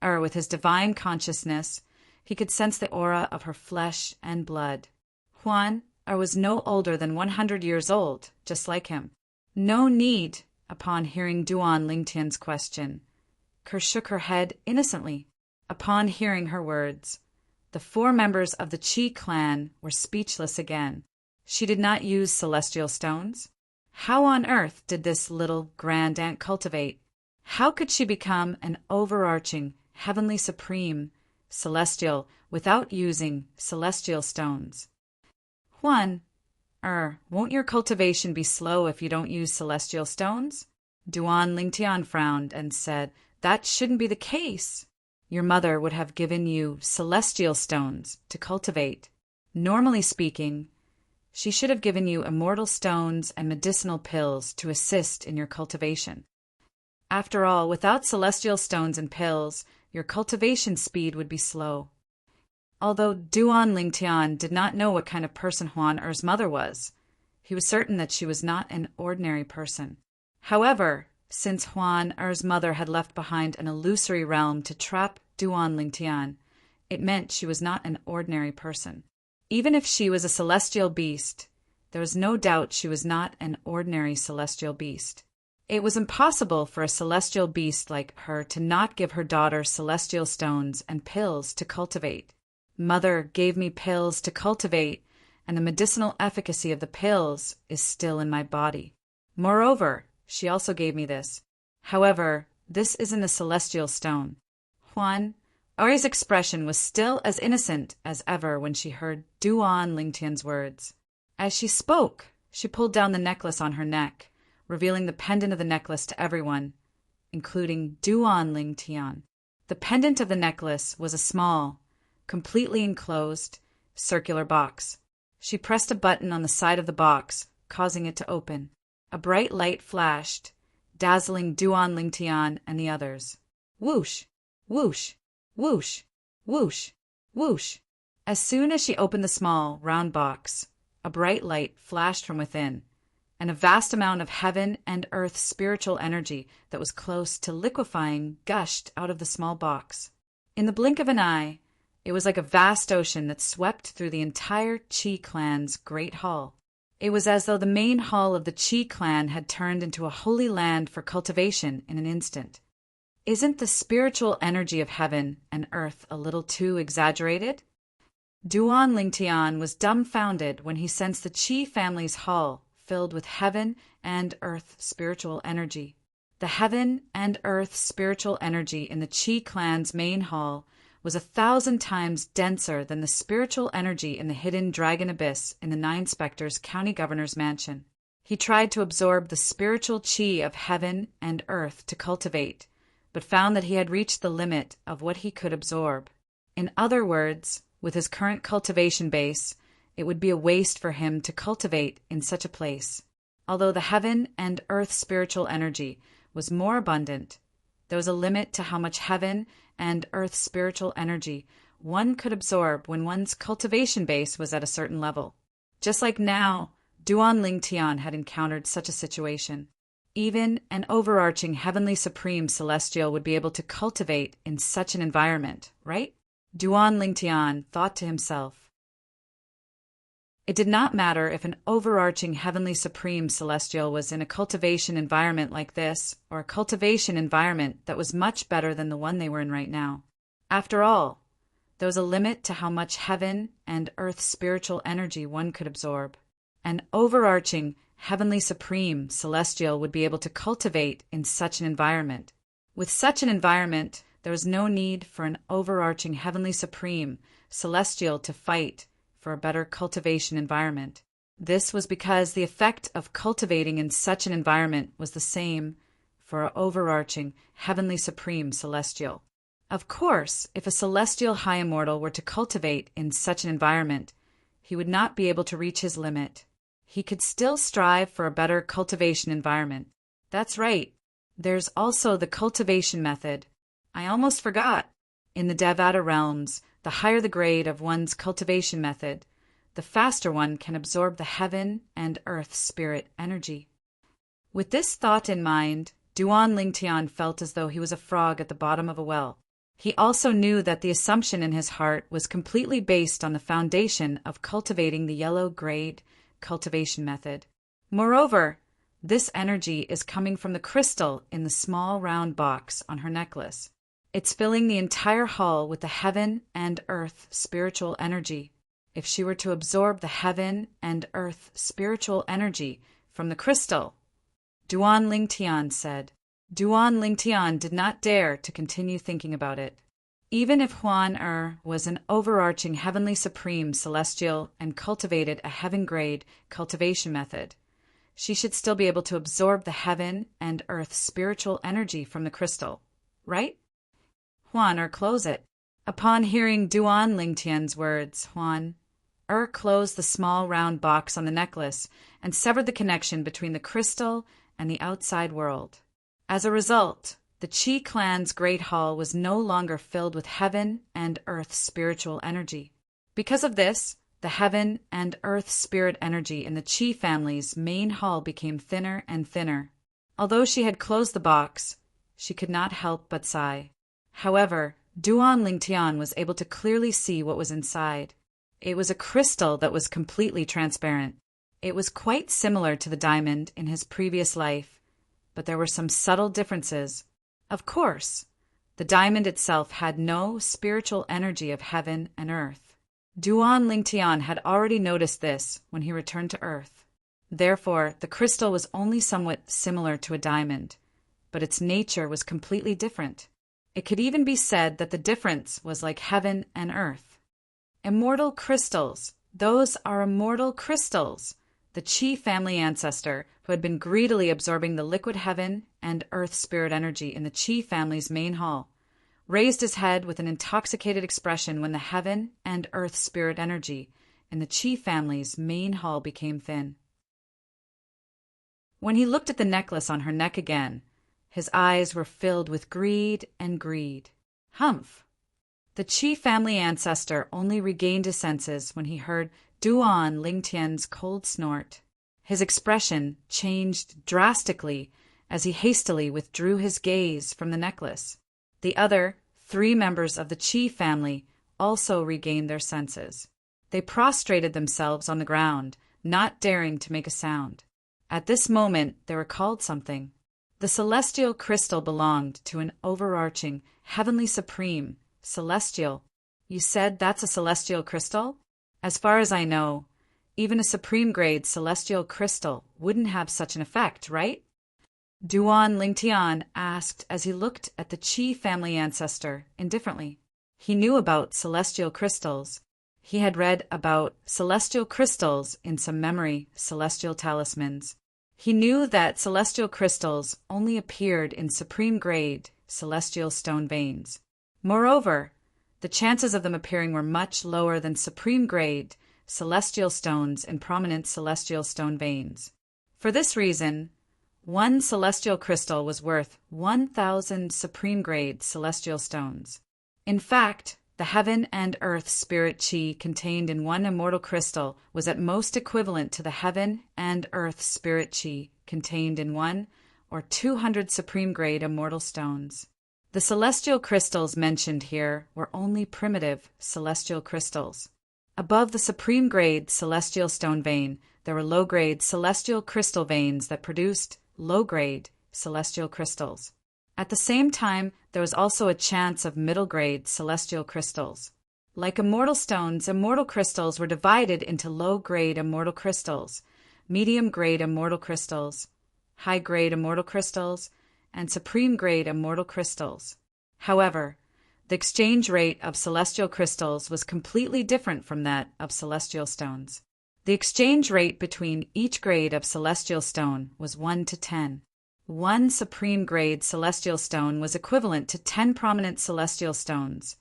with his divine consciousness, he could sense the aura of her flesh and blood. Huan was no older than 100 years old, just like him. No need. Upon hearing Duan Lingtian's question, Kerr shook her head innocently. Upon hearing her words, the 4 members of the Chi clan were speechless again. She did not use celestial stones? How on earth did this little grand-aunt cultivate? How could she become an overarching, heavenly supreme celestial without using celestial stones? Huan, won't your cultivation be slow if you don't use celestial stones? Duan Lingtian frowned and said, that shouldn't be the case. Your mother would have given you celestial stones to cultivate. Normally speaking, she should have given you immortal stones and medicinal pills to assist in your cultivation. After all, without celestial stones and pills, your cultivation speed would be slow. Although Duan Lingtian did not know what kind of person Huan-Er's mother was, he was certain that she was not an ordinary person. However, since Huan-Er's mother had left behind an illusory realm to trap Duan Lingtian, it meant she was not an ordinary person. Even if she was a celestial beast, there was no doubt she was not an ordinary celestial beast. It was impossible for a celestial beast like her to not give her daughter celestial stones and pills to cultivate. Mother gave me pills to cultivate, and the medicinal efficacy of the pills is still in my body. Moreover, she also gave me this. However, this isn't a celestial stone. Juan, Ari's expression was still as innocent as ever when she heard Duan Lingtian's words. As she spoke, she pulled down the necklace on her neck, revealing the pendant of the necklace to everyone, including Duan Lingtian. The pendant of the necklace was a small, completely enclosed, circular box. She pressed a button on the side of the box, causing it to open. A bright light flashed, dazzling Duan Lingtian and the others. Whoosh! Whoosh! Whoosh! Whoosh! Whoosh! As soon as she opened the small, round box, a bright light flashed from within, and a vast amount of heaven and earth spiritual energy that was close to liquefying gushed out of the small box. In the blink of an eye, it was like a vast ocean that swept through the entire Qi clan's great hall. It was as though the main hall of the Qi clan had turned into a holy land for cultivation in an instant. Isn't the spiritual energy of heaven and earth a little too exaggerated? Duan Lingtian was dumbfounded when he sensed the Qi family's hall filled with heaven and earth spiritual energy. The heaven and earth spiritual energy in the Qi clan's main hall was 1,000 times denser than the spiritual energy in the hidden dragon abyss in the Nine Spectres county governor's mansion. He tried to absorb the spiritual Qi of heaven and earth to cultivate, but found that he had reached the limit of what he could absorb. In other words, with his current cultivation base, it would be a waste for him to cultivate in such a place. Although the heaven and earth spiritual energy was more abundant, there was a limit to how much heaven and earth spiritual energy one could absorb when one's cultivation base was at a certain level. Just like now, Duan Lingtian had encountered such a situation. Even an overarching heavenly supreme celestial would be able to cultivate in such an environment, right? Duan Lingtian thought to himself. It did not matter if an overarching heavenly supreme celestial was in a cultivation environment like this, or a cultivation environment that was much better than the one they were in right now. After all, there was a limit to how much heaven and earth spiritual energy one could absorb. An overarching heavenly supreme celestial would be able to cultivate in such an environment. With such an environment, there was no need for an overarching heavenly supreme celestial to fight for a better cultivation environment. This was because the effect of cultivating in such an environment was the same for an overarching heavenly supreme celestial. Of course, if a celestial high immortal were to cultivate in such an environment, he would not be able to reach his limit. He could still strive for a better cultivation environment. That's right. There's also the cultivation method. I almost forgot. In the Devata realms, the higher the grade of one's cultivation method, the faster one can absorb the heaven and earth spirit energy. With this thought in mind, Duan Lingtian felt as though he was a frog at the bottom of a well. He also knew that the assumption in his heart was completely based on the foundation of cultivating the yellow grade cultivation method. Moreover, this energy is coming from the crystal in the small round box on her necklace. It's filling the entire hall with the heaven and earth spiritual energy. If she were to absorb the heaven and earth spiritual energy from the crystal, Duan Lingtian said. Duan Lingtian did not dare to continue thinking about it. Even if Huan was an overarching heavenly supreme celestial and cultivated a heaven-grade cultivation method, she should still be able to absorb the heaven and earth spiritual energy from the crystal, right? Huan close it. Upon hearing Duan Lingtian's words, Huan closed the small round box on the necklace and severed the connection between the crystal and the outside world. As a result, the Qi clan's great hall was no longer filled with heaven and earth spiritual energy. Because of this, the heaven and earth spirit energy in the Qi family's main hall became thinner and thinner. Although she had closed the box, she could not help but sigh. However, Duan Lingtian was able to clearly see what was inside. It was a crystal that was completely transparent. It was quite similar to the diamond in his previous life, but there were some subtle differences. Of course, the diamond itself had no spiritual energy of heaven and earth. Duan Lingtian had already noticed this when he returned to Earth. Therefore, the crystal was only somewhat similar to a diamond, but its nature was completely different. It could even be said that the difference was like heaven and earth. Immortal crystals. Those are immortal crystals. The Qi family ancestor, who had been greedily absorbing the liquid heaven and earth spirit energy in the Qi family's main hall, raised his head with an intoxicated expression when the heaven and earth spirit energy in the Qi family's main hall became thin. When he looked at the necklace on her neck again, his eyes were filled with greed and greed. Humph! The Qi family ancestor only regained his senses when he heard Duan Lingtian's cold snort. His expression changed drastically as he hastily withdrew his gaze from the necklace. The other 3 members of the Qi family also regained their senses. They prostrated themselves on the ground, not daring to make a sound. At this moment, they recalled something. The celestial crystal belonged to an overarching, heavenly supreme, celestial. You said that's a celestial crystal? As far as I know, even a supreme-grade celestial crystal wouldn't have such an effect, right? Duan Lingtian asked as he looked at the Qi family ancestor indifferently. He knew about celestial crystals. He had read about celestial crystals in some memory celestial talismans. He knew that celestial crystals only appeared in supreme-grade celestial stone veins. Moreover, the chances of them appearing were much lower than supreme-grade celestial stones in prominent celestial stone veins. For this reason, one celestial crystal was worth 1,000 supreme-grade celestial stones. In fact, the heaven and earth spirit Qi contained in one immortal crystal was at most equivalent to the heaven and earth spirit Qi contained in 1 or 200 supreme-grade immortal stones. The celestial crystals mentioned here were only primitive celestial crystals. Above the supreme-grade celestial stone vein, there were low-grade celestial crystal veins that produced low-grade celestial crystals. At the same time, there was also a chance of middle-grade celestial crystals. Like immortal stones, immortal crystals were divided into low-grade immortal crystals, medium-grade immortal crystals, high-grade immortal crystals, and supreme-grade immortal crystals. However, the exchange rate of celestial crystals was completely different from that of celestial stones. The exchange rate between each grade of celestial stone was 1 to 10. 1 supreme-grade celestial stone was equivalent to 10 prominent celestial stones,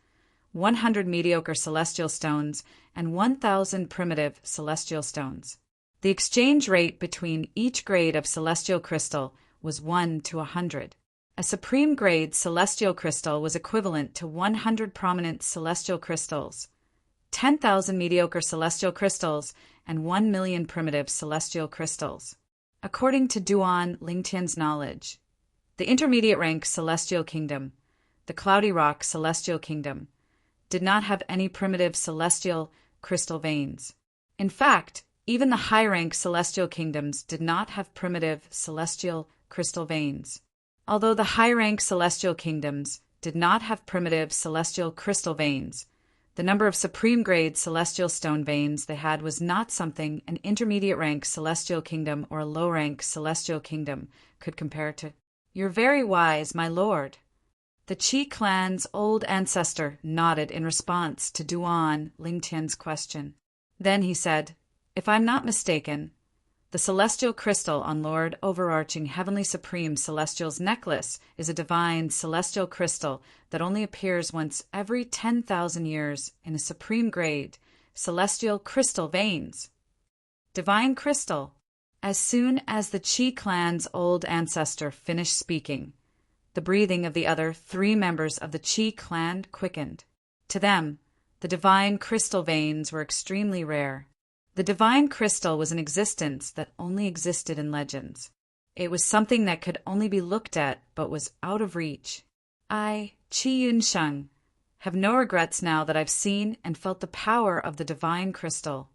100 mediocre celestial stones, and 1,000 primitive celestial stones. The exchange rate between each grade of celestial crystal was 1 to 100. A supreme-grade celestial crystal was equivalent to 100 prominent celestial crystals, 10,000 mediocre celestial crystals, and 1 million primitive celestial crystals. According to Duan Lingtian's knowledge, the intermediate rank celestial kingdom, the Cloudy Rock celestial kingdom, did not have any primitive celestial crystal veins. In fact, even the high-rank celestial kingdoms did not have primitive celestial crystal veins. Although the high-rank celestial kingdoms did not have primitive celestial crystal veins, the number of supreme-grade celestial stone veins they had was not something an intermediate-rank celestial kingdom or a low-rank celestial kingdom could compare to. "You're very wise, my lord." The Qi clan's old ancestor nodded in response to Duan Lingtian's question. Then he said, "If I'm not mistaken, the celestial crystal on Lord Overarching Heavenly Supreme Celestial's necklace is a divine celestial crystal that only appears once every 10,000 years in a supreme grade celestial crystal veins." Divine crystal. As soon as the Qi clan's old ancestor finished speaking, the breathing of the other 3 members of the Qi clan quickened. To them, the divine crystal veins were extremely rare. The divine crystal was an existence that only existed in legends. It was something that could only be looked at but was out of reach. I, Qi Yunsheng, have no regrets now that I've seen and felt the power of the divine crystal.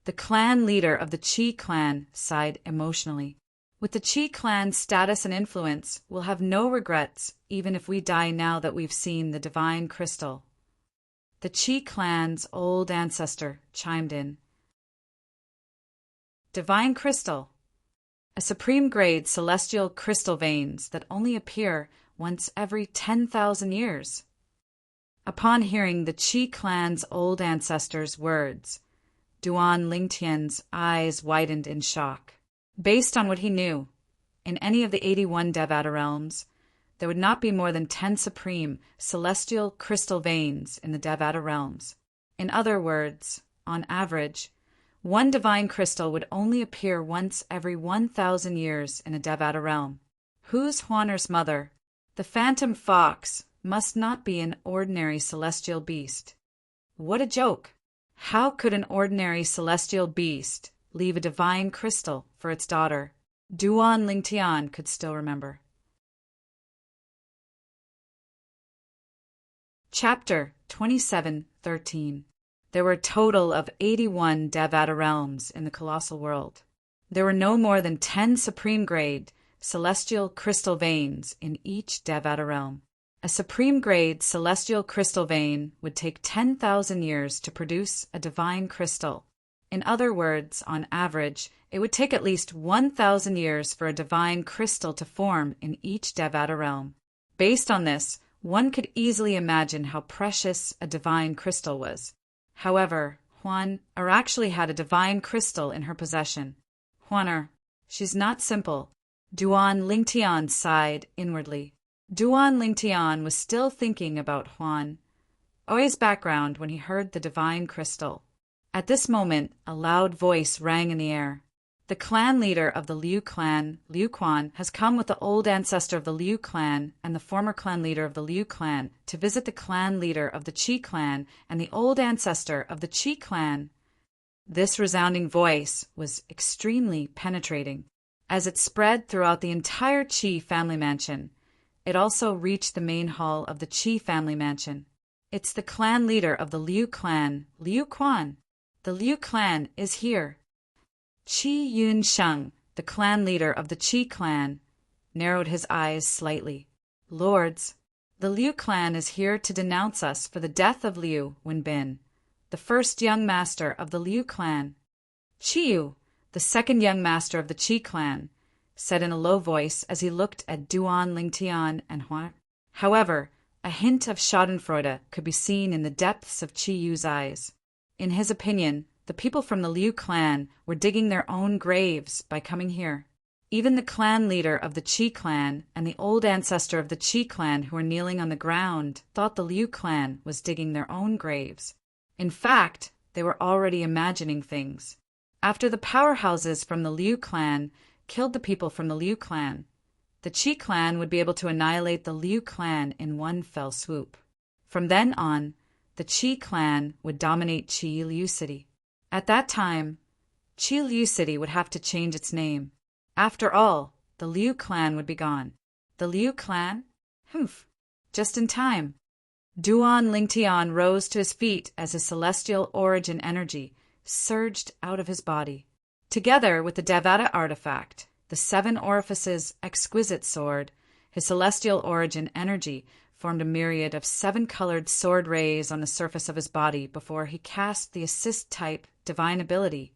The clan leader of the Qi clan sighed emotionally. With the Qi clan's status and influence, we'll have no regrets, even if we die now that we've seen the divine crystal. The Qi clan's old ancestor chimed in. Divine crystal. A supreme-grade celestial crystal veins that only appear once every 10,000 years. Upon hearing the Qi clan's old ancestor's words, Duan Lingtian's eyes widened in shock. Based on what he knew, in any of the 81 Devata realms, there would not be more than 10 supreme celestial crystal veins in the Devata realms. In other words, on average, one divine crystal would only appear once every 1,000 years in a Devata realm. Who's Huaner's mother? The phantom fox must not be an ordinary celestial beast. What a joke! How could an ordinary celestial beast leave a divine crystal for its daughter? Duan Lingtian could still remember. Chapter 27:13. There were a total of 81 Devata realms in the colossal world. There were no more than 10 supreme-grade celestial crystal veins in each Devata realm. A supreme-grade celestial crystal vein would take 10,000 years to produce a divine crystal. In other words, on average, it would take at least 1,000 years for a divine crystal to form in each Devata realm. Based on this, one could easily imagine how precious a divine crystal was. However, Huaner actually had a divine crystal in her possession. Huaner, she's not simple. Duan Lingtian sighed inwardly. Duan Lingtian was still thinking about Huaner's background when he heard the divine crystal. At this moment, a loud voice rang in the air. The clan leader of the Liu clan, Liu Quan, has come with the old ancestor of the Liu clan and the former clan leader of the Liu clan to visit the clan leader of the Qi clan and the old ancestor of the Qi clan. This resounding voice was extremely penetrating. As it spread throughout the entire Qi family mansion, it also reached the main hall of the Qi family mansion. It's the clan leader of the Liu clan, Liu Quan. The Liu clan is here. Qi Yunsheng, the clan leader of the Qi clan, narrowed his eyes slightly. Lords, the Liu clan is here to denounce us for the death of Liu Wenbin, the first young master of the Liu clan. Qiyu, the second young master of the Qi clan, said in a low voice as he looked at Duan Lingtian and Huaner. However, a hint of schadenfreude could be seen in the depths of Qiyu's eyes. In his opinion, the people from the Liu clan were digging their own graves by coming here. Even the clan leader of the Qi clan and the old ancestor of the Qi clan who were kneeling on the ground thought the Liu clan was digging their own graves. In fact, they were already imagining things. After the powerhouses from the Liu clan killed the people from the Liu clan, the Qi clan would be able to annihilate the Liu clan in one fell swoop. From then on, the Qi clan would dominate Qi Liu City. At that time, Qi Liu City would have to change its name. After all, the Liu clan would be gone. The Liu clan? Humph! Just in time. Duan Lingtian rose to his feet as his celestial origin energy surged out of his body. Together with the Devata artifact, the 7 orifices exquisite sword, his celestial origin energy formed a myriad of 7-colored sword rays on the surface of his body before he cast the assist-type divine ability,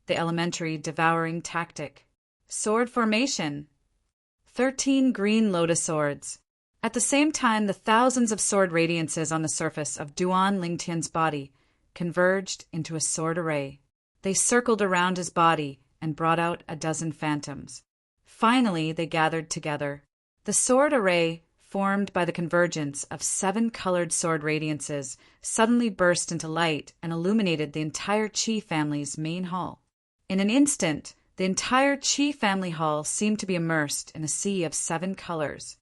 the elementary devouring tactic. Sword formation. 13 green lotus swords. At the same time, the thousands of sword radiances on the surface of Duan Lingtian's body converged into a sword array. They circled around his body and brought out a dozen phantoms. Finally, they gathered together. The sword array, formed by the convergence of 7-colored sword radiances, suddenly burst into light and illuminated the entire Qi family's main hall. In an instant, the entire Qi family hall seemed to be immersed in a sea of 7 colors.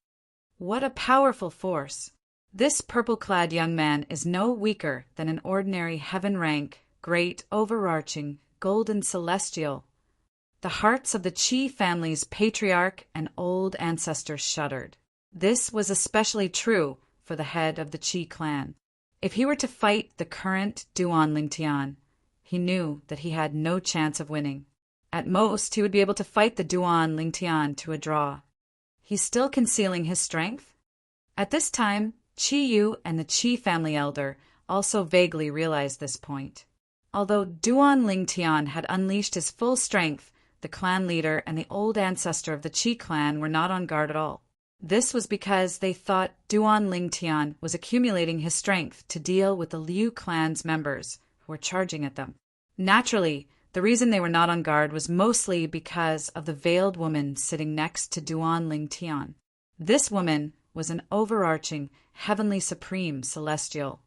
What a powerful force! This purple-clad young man is no weaker than an ordinary heaven-rank, great, overarching, golden celestial. The hearts of the Qi family's patriarch and old ancestors shuddered. This was especially true for the head of the Qi clan. If he were to fight the current Duan Lingtian, he knew that he had no chance of winning. At most, he would be able to fight the Duan Lingtian to a draw. He's still concealing his strength? At this time, Qi Yu and the Qi family elder also vaguely realized this point. Although Duan Lingtian had unleashed his full strength, the clan leader and the old ancestor of the Qi clan were not on guard at all. This was because they thought Duan Lingtian was accumulating his strength to deal with the Liu clan's members who were charging at them. Naturally, the reason they were not on guard was mostly because of the veiled woman sitting next to Duan Lingtian. This woman was an overarching, heavenly supreme celestial.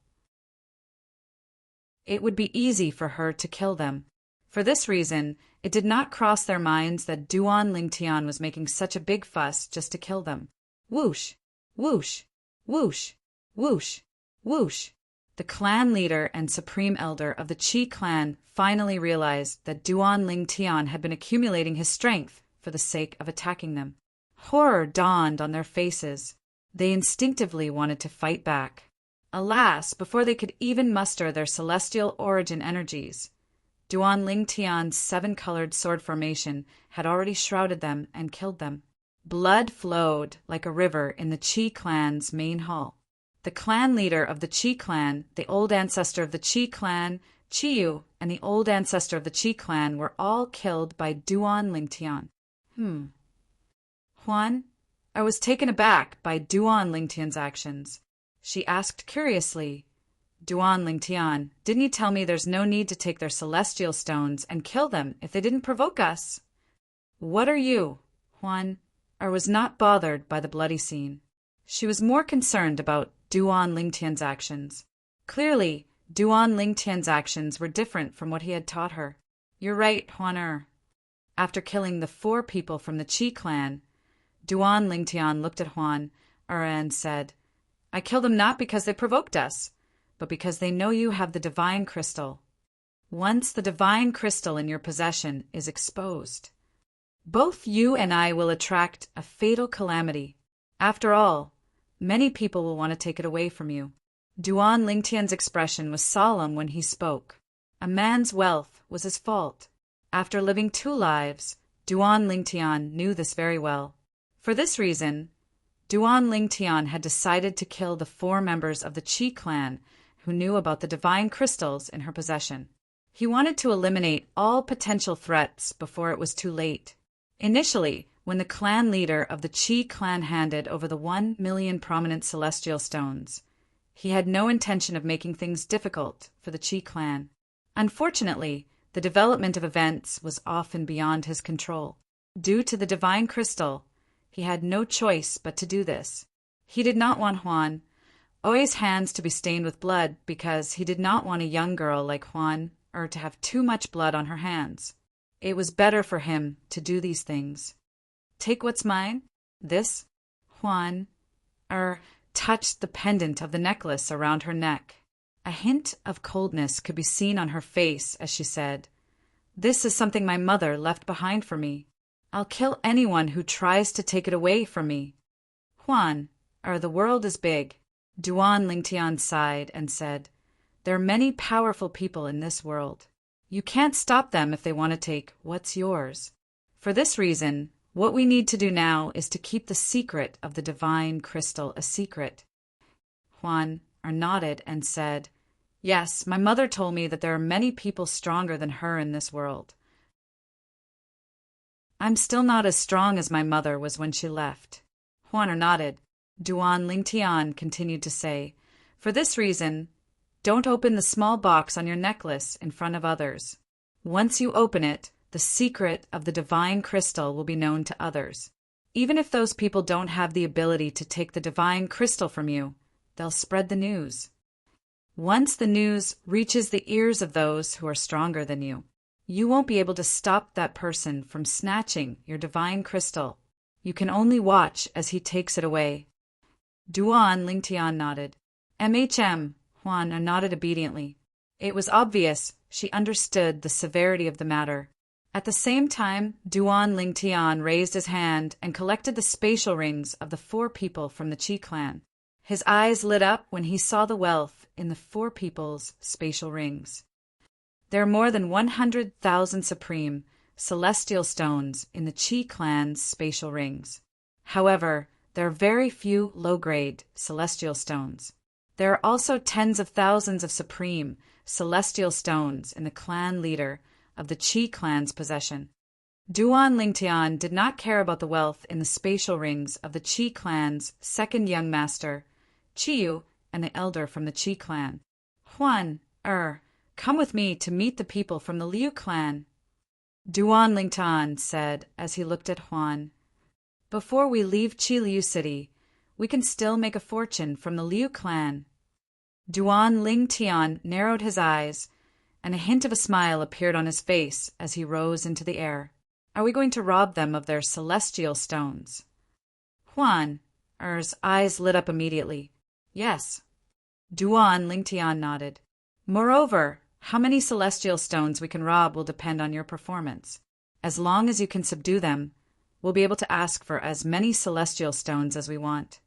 It would be easy for her to kill them. For this reason, it did not cross their minds that Duan Lingtian was making such a big fuss just to kill them. Whoosh, whoosh, whoosh, whoosh, whoosh. The clan leader and supreme elder of the Qi clan finally realized that Duan Lingtian had been accumulating his strength for the sake of attacking them. Horror dawned on their faces. They instinctively wanted to fight back. Alas, before they could even muster their celestial origin energies, Duan Lingtian's seven-colored sword formation had already shrouded them and killed them. Blood flowed like a river in the Qi clan's main hall. The clan leader of the Qi clan, the old ancestor of the Qi clan, Qi Yu, and the old ancestor of the Qi clan were all killed by Duan Lingtian. Huan, I was taken aback by Duan Lingtian's actions. She asked curiously, Duan Lingtian, didn't you tell me there's no need to take their celestial stones and kill them if they didn't provoke us? What are you, Huan? I was not bothered by the bloody scene. She was more concerned about Duan Lingtian's actions. Clearly, Duan Lingtian's actions were different from what he had taught her. You're right, Huan. After killing the 4 people from the Qi clan, Duan Lingtian looked at Huan and said, I killed them not because they provoked us, but because they know you have the divine crystal. Once the divine crystal in your possession is exposed, both you and I will attract a fatal calamity. After all, many people will want to take it away from you. Duan Lingtian's expression was solemn when he spoke. A man's wealth was his fault. After living 2 lives, Duan Lingtian knew this very well. For this reason, Duan Lingtian had decided to kill the 4 members of the Qi clan who knew about the divine crystals in her possession. He wanted to eliminate all potential threats before it was too late. Initially, when the clan leader of the Qi clan handed over the 1 million prominent celestial stones, he had no intention of making things difficult for the Qi clan. Unfortunately, the development of events was often beyond his control. Due to the divine crystal, he had no choice but to do this. He did not want Huan Oi's hands to be stained with blood because he did not want a young girl like Huan to have too much blood on her hands. It was better for him to do these things. Take what's mine? This? Huan touched the pendant of the necklace around her neck. A hint of coldness could be seen on her face as she said, This is something my mother left behind for me. I'll kill anyone who tries to take it away from me. Huan, the world is big. Duan Lingtian sighed and said, There are many powerful people in this world. You can't stop them if they want to take what's yours. For this reason, what we need to do now is to keep the secret of the divine crystal a secret. Huan nodded and said, Yes, my mother told me that there are many people stronger than her in this world. I'm still not as strong as my mother was when she left. Huan nodded. Duan Lingtian continued to say, For this reason, don't open the small box on your necklace in front of others. Once you open it, the secret of the divine crystal will be known to others. Even if those people don't have the ability to take the divine crystal from you, they'll spread the news. Once the news reaches the ears of those who are stronger than you, you won't be able to stop that person from snatching your divine crystal. You can only watch as he takes it away. Duan Lingtian nodded. Huan nodded obediently. It was obvious she understood the severity of the matter. At the same time, Duan Lingtian raised his hand and collected the spatial rings of the 4 people from the Qi clan. His eyes lit up when he saw the wealth in the 4 people's spatial rings. There are more than 100,000 supreme, celestial stones in the Qi clan's spatial rings. However, there are very few low-grade, celestial stones. There are also tens of thousands of supreme, celestial stones in the clan leader of the Qi clan's possession. Duan Lingtian did not care about the wealth in the spatial rings of the Qi clan's second young master, Qiyu, and the elder from the Qi clan. Huan, come with me to meet the people from the Liu clan. Duan Lingtian said as he looked at Huan. Before we leave Qiliu City, we can still make a fortune from the Liu clan. Duan Lingtian narrowed his eyes, and a hint of a smile appeared on his face as he rose into the air. Are we going to rob them of their celestial stones? Huan's eyes lit up immediately. Yes. Duan Lingtian nodded. Moreover, how many celestial stones we can rob will depend on your performance. As long as you can subdue them, we'll be able to ask for as many celestial stones as we want.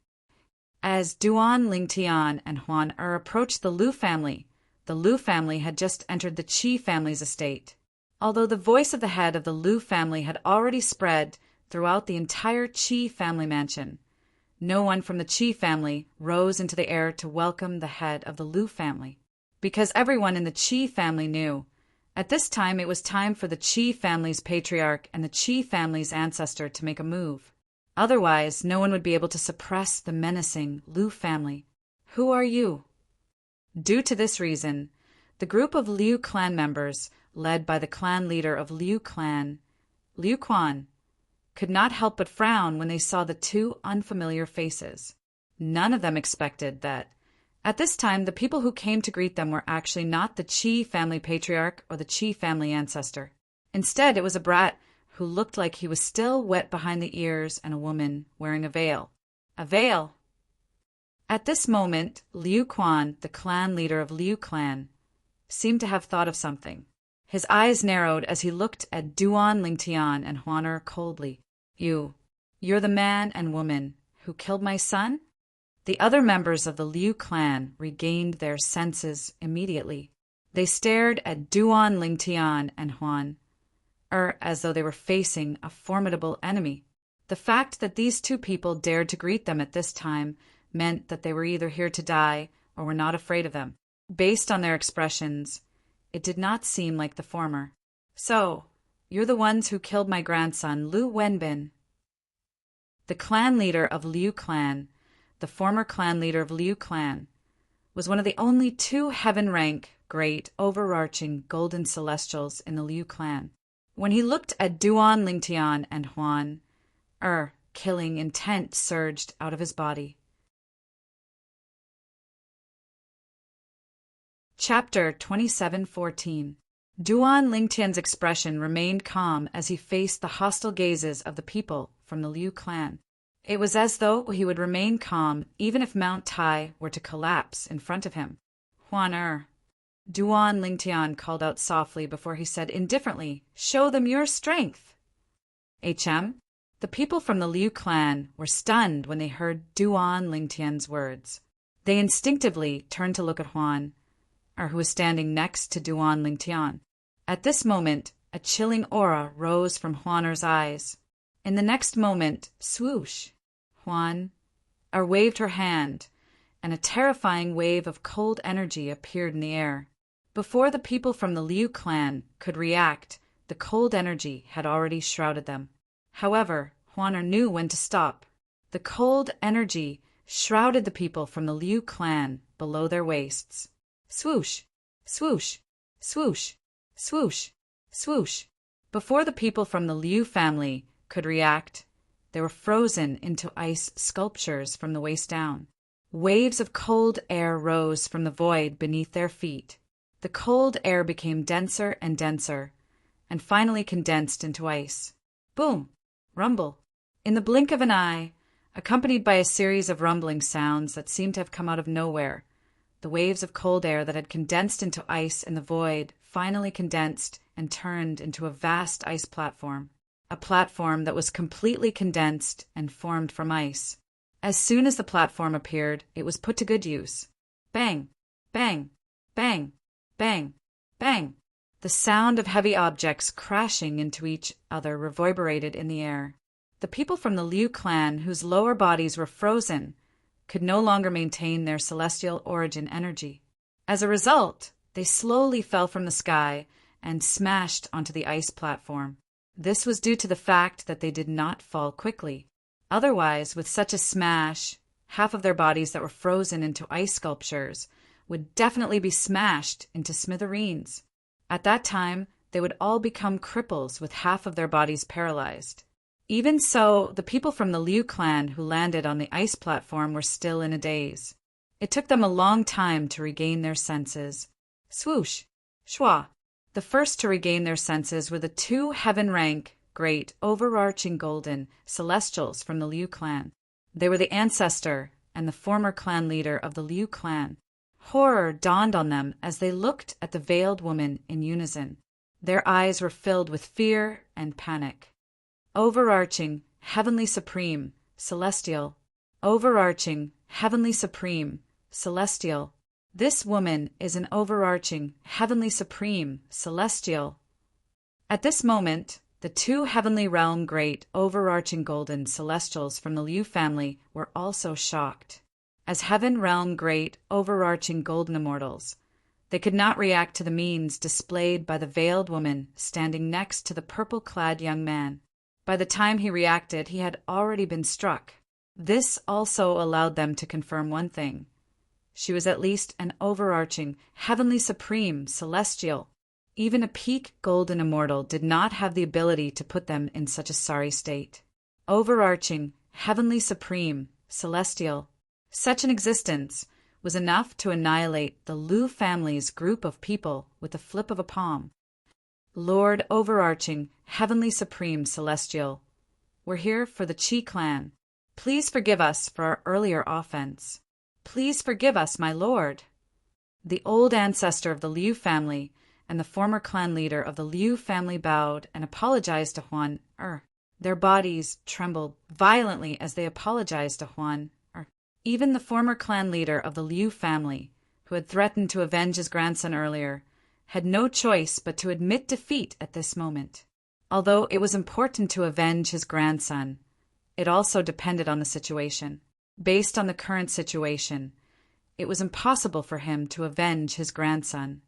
As Duan Lingtian and Huan approached the Lu family had just entered the Qi family's estate. Although the voice of the head of the Lu family had already spread throughout the entire Qi family mansion, no one from the Qi family rose into the air to welcome the head of the Lu family, because everyone in the Qi family knew at this time it was time for the Qi family's patriarch and the Qi family's ancestor to make a move. Otherwise, no one would be able to suppress the menacing Lu family. Who are you? Due to this reason, the group of Liu clan members, led by the clan leader of Liu clan, Liu Quan, could not help but frown when they saw the two unfamiliar faces. None of them expected that at this time the people who came to greet them were actually not the Qi family patriarch or the Qi family ancestor. Instead, it was a brat who looked like he was still wet behind the ears and a woman wearing a veil. A veil! At this moment, Liu Quan, the clan leader of Liu clan, seemed to have thought of something. His eyes narrowed as he looked at Duan Lingtian and Huan coldly. You're the man and woman who killed my son? The other members of the Liu clan regained their senses immediately. They stared at Duan Lingtian and Huan, as though they were facing a formidable enemy. The fact that these two people dared to greet them at this time meant that they were either here to die or were not afraid of them. Based on their expressions, it did not seem like the former. So, you're the ones who killed my grandson, Lu Wenbin. The clan leader of Liu clan, the former clan leader of Liu clan, was one of the only two heaven-rank, great, overarching golden celestials in the Liu clan. When he looked at Duan Lingtian and Huan, killing intent surged out of his body. Chapter 27:14. Duan Lingtian's expression remained calm as he faced the hostile gazes of the people from the Liu clan. It was as though he would remain calm even if Mount Tai were to collapse in front of him. Huan Duan Lingtian called out softly before he said indifferently, "Show them your strength." The people from the Liu clan were stunned when they heard Duan Lingtian's words. They instinctively turned to look at Huan, who was standing next to Duan Lingtian. At this moment, a chilling aura rose from Huan's eyes. In the next moment, swoosh, Huan waved her hand, and a terrifying wave of cold energy appeared in the air. Before the people from the Liu clan could react, the cold energy had already shrouded them. However, Huan knew when to stop. The cold energy shrouded the people from the Liu clan below their waists. Swoosh, swoosh, swoosh, swoosh, swoosh. Before the people from the Liu family could react, they were frozen into ice sculptures from the waist down. Waves of cold air rose from the void beneath their feet. The cold air became denser and denser, and finally condensed into ice. Boom! Rumble! In the blink of an eye, accompanied by a series of rumbling sounds that seemed to have come out of nowhere, the waves of cold air that had condensed into ice in the void finally condensed and turned into a vast ice platform, a platform that was completely condensed and formed from ice. As soon as the platform appeared, it was put to good use. Bang! Bang! Bang! Bang! Bang! The sound of heavy objects crashing into each other reverberated in the air. The people from the Liu clan, whose lower bodies were frozen, could no longer maintain their celestial origin energy. As a result, they slowly fell from the sky and smashed onto the ice platform. This was due to the fact that they did not fall quickly. Otherwise, with such a smash, half of their bodies that were frozen into ice sculptures would definitely be smashed into smithereens. At that time, they would all become cripples with half of their bodies paralyzed. Even so, the people from the Liu clan who landed on the ice platform were still in a daze. It took them a long time to regain their senses. Swoosh! Schwa! The first to regain their senses were the two heaven-rank, great, overarching golden celestials from the Liu clan. They were the ancestor and the former clan leader of the Liu clan. Horror dawned on them as they looked at the veiled woman in unison. Their eyes were filled with fear and panic. Overarching, heavenly supreme, celestial. Overarching, heavenly supreme, celestial. This woman is an overarching, heavenly supreme, celestial. At this moment, the two heavenly realm great, overarching golden celestials from the Liu family were also shocked. As heaven realm great, overarching golden immortals, they could not react to the means displayed by the veiled woman standing next to the purple-clad young man. By the time he reacted, he had already been struck. This also allowed them to confirm one thing. She was at least an overarching, heavenly supreme, celestial. Even a peak golden immortal did not have the ability to put them in such a sorry state. Overarching, heavenly supreme, celestial. Such an existence was enough to annihilate the Liu family's group of people with the flip of a palm. Lord overarching, heavenly supreme, celestial, we're here for the Qi clan. Please forgive us for our earlier offense. Please forgive us, my lord. The old ancestor of the Liu family and the former clan leader of the Liu family bowed and apologized to Huan Er. Their bodies trembled violently as they apologized to Huan Er. Even the former clan leader of the Liu family, who had threatened to avenge his grandson earlier, had no choice but to admit defeat at this moment. Although it was important to avenge his grandson, it also depended on the situation. Based on the current situation, it was impossible for him to avenge his grandson.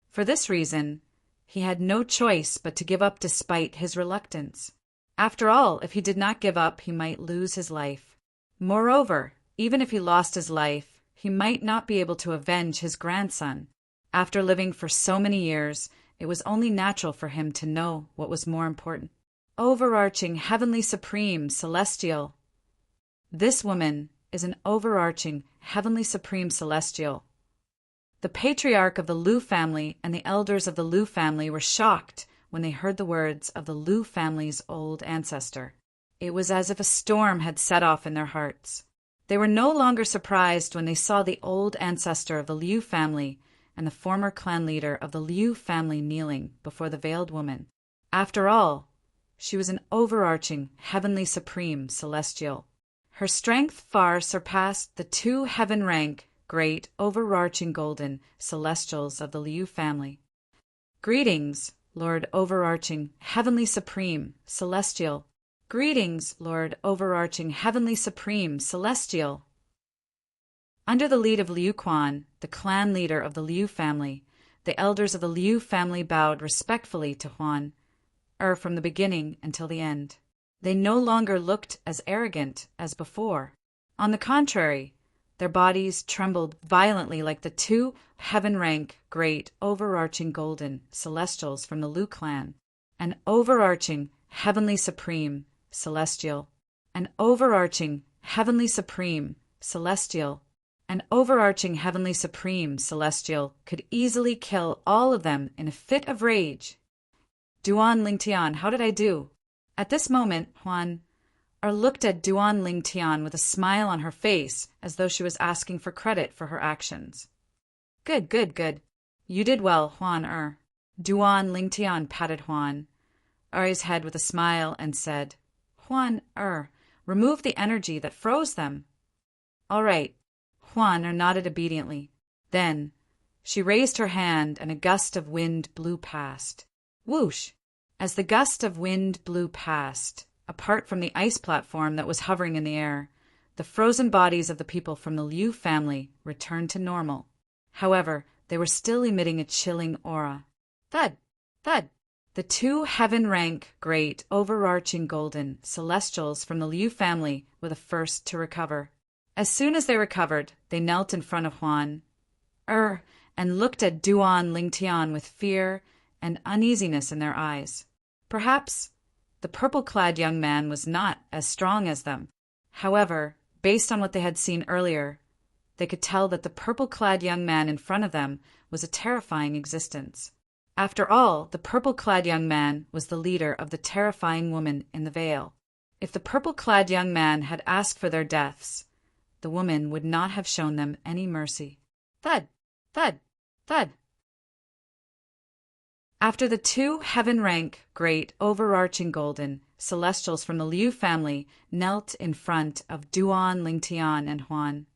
For this reason, he had no choice but to give up despite his reluctance. After all, if he did not give up, he might lose his life. Moreover, even if he lost his life, he might not be able to avenge his grandson. After living for so many years, it was only natural for him to know what was more important. Overarching, heavenly supreme, celestial. This woman is an overarching, heavenly supreme, celestial. The patriarch of the Liu family and the elders of the Liu family were shocked when they heard the words of the Liu family's old ancestor. It was as if a storm had set off in their hearts. They were no longer surprised when they saw the old ancestor of the Liu family and the former clan leader of the Liu family kneeling before the veiled woman. After all, she was an overarching, heavenly supreme, celestial. Her strength far surpassed the two heaven-rank, great, overarching golden celestials of the Liu family. Greetings, Lord overarching, heavenly supreme, celestial. Greetings, Lord overarching, heavenly supreme, celestial. Under the lead of Liu Quan, the clan leader of the Liu family, the elders of the Liu family bowed respectfully to Huan Er from the beginning until the end. They no longer looked as arrogant as before. On the contrary, their bodies trembled violently like the two heaven-rank, great, overarching golden celestials from the Liu clan. An overarching, heavenly supreme, celestial. An overarching, heavenly supreme, celestial. An overarching, heavenly supreme, celestial could easily kill all of them in a fit of rage. Duan Lingtian, how did I do? At this moment, Huan Er looked at Duan Lingtian with a smile on her face, as though she was asking for credit for her actions. Good, good, good. You did well, Huan Er. Duan Lingtian patted Huan Er's head with a smile and said, Huan Er, remove the energy that froze them. All right. Huan Er nodded obediently. Then, She raised her hand, and a gust of wind blew past. Whoosh! As the gust of wind blew past, apart from the ice platform that was hovering in the air, the frozen bodies of the people from the Liu family returned to normal. However, they were still emitting a chilling aura. Thud! Thud! The two heaven-rank, great, overarching golden celestials from the Liu family were the first to recover. As soon as they recovered, they knelt in front of Huan and looked at Duan Lingtian with fear and uneasiness in their eyes. Perhaps the purple-clad young man was not as strong as them. However, based on what they had seen earlier, they could tell that the purple-clad young man in front of them was a terrifying existence. After all, the purple-clad young man was the leader of the terrifying woman in the veil. If the purple-clad young man had asked for their deaths, the woman would not have shown them any mercy. Thud! Thud! Thud! After the two heaven-rank, great, overarching golden celestials from the Liu family knelt in front of Duan Lingtian and Huan,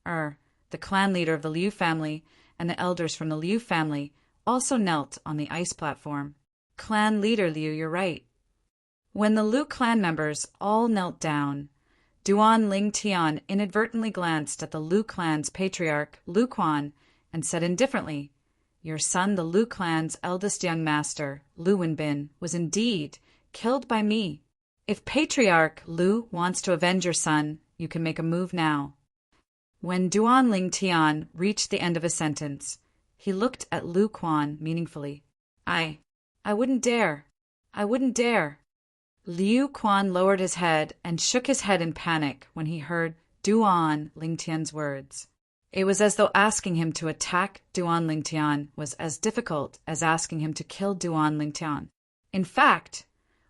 the clan leader of the Liu family, and the elders from the Liu family also knelt on the ice platform. Clan leader Liu, you're right. When the Liu clan members all knelt down, Duan Lingtian inadvertently glanced at the Liu clan's patriarch, Liu Quan, and said indifferently, "Your son, the Liu clan's eldest young master, Liu Wenbin, was indeed killed by me. If Patriarch Liu wants to avenge your son, you can make a move now." When Duan Lingtian reached the end of his sentence, he looked at Liu Quan meaningfully. I wouldn't dare. I wouldn't dare." Liu Quan lowered his head and shook his head in panic when he heard Duan Lingtian's words. It was as though asking him to attack Duan Lingtian was as difficult as asking him to kill Duan Lingtian. In fact,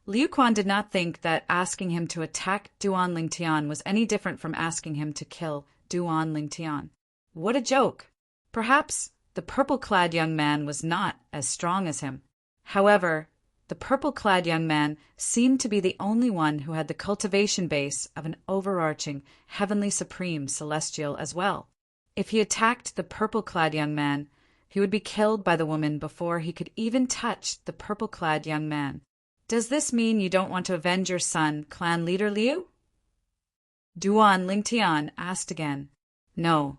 Liu Quan did not think that asking him to attack Duan Lingtian was any different from asking him to kill Duan Lingtian. What a joke! Perhaps the purple-clad young man was not as strong as him. However, the purple-clad young man seemed to be the only one who had the cultivation base of an overarching, heavenly supreme celestial as well. If he attacked the purple-clad young man, he would be killed by the woman before he could even touch the purple-clad young man. Does this mean you don't want to avenge your son, clan leader Liu? Duan Lingtian asked again. No,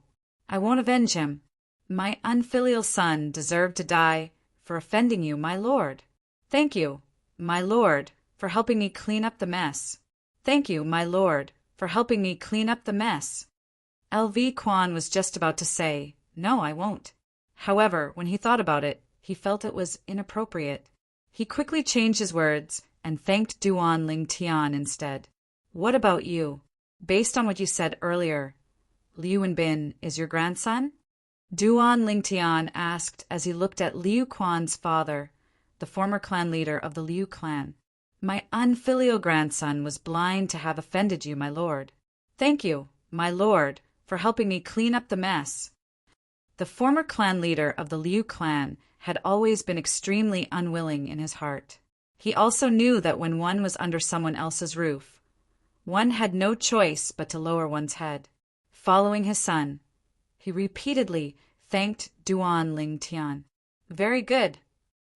I won't avenge him. My unfilial son deserved to die for offending you, my lord. Thank you, my lord, for helping me clean up the mess. Thank you, my lord, for helping me clean up the mess. LV Quan was just about to say, no, I won't. However, when he thought about it, he felt it was inappropriate. He quickly changed his words and thanked Duan Lingtian instead. What about you? Based on what you said earlier, Liu Wenbin is your grandson? Duan Lingtian asked as he looked at Liu Quan's father, the former clan leader of the Liu clan. My unfilial grandson was blind to have offended you, my lord. Thank you, my lord, for helping me clean up the mess. The former clan leader of the Liu clan had always been extremely unwilling in his heart. He also knew that when one was under someone else's roof, one had no choice but to lower one's head. Following his son, he repeatedly thanked Duan Lingtian. Very good.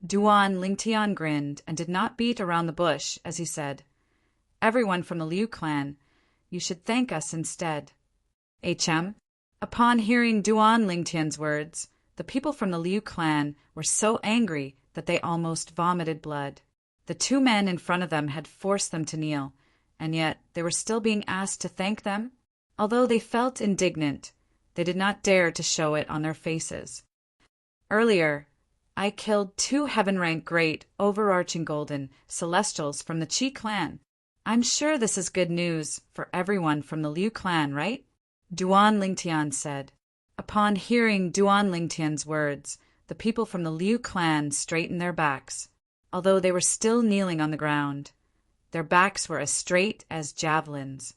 Duan Lingtian grinned and did not beat around the bush as he said, Everyone from the Liu clan, you should thank us instead. HM. Upon hearing Duan Lingtian's words, the people from the Liu clan were so angry that they almost vomited blood. The two men in front of them had forced them to kneel, and yet they were still being asked to thank them. Although they felt indignant, they did not dare to show it on their faces. Earlier, I killed 2 heaven-rank great, overarching golden celestials from the Qi clan. I'm sure this is good news for everyone from the Liu clan, right? Duan Lingtian said. Upon hearing Duan Lingtian's words, the people from the Liu clan straightened their backs. Although they were still kneeling on the ground, their backs were as straight as javelins.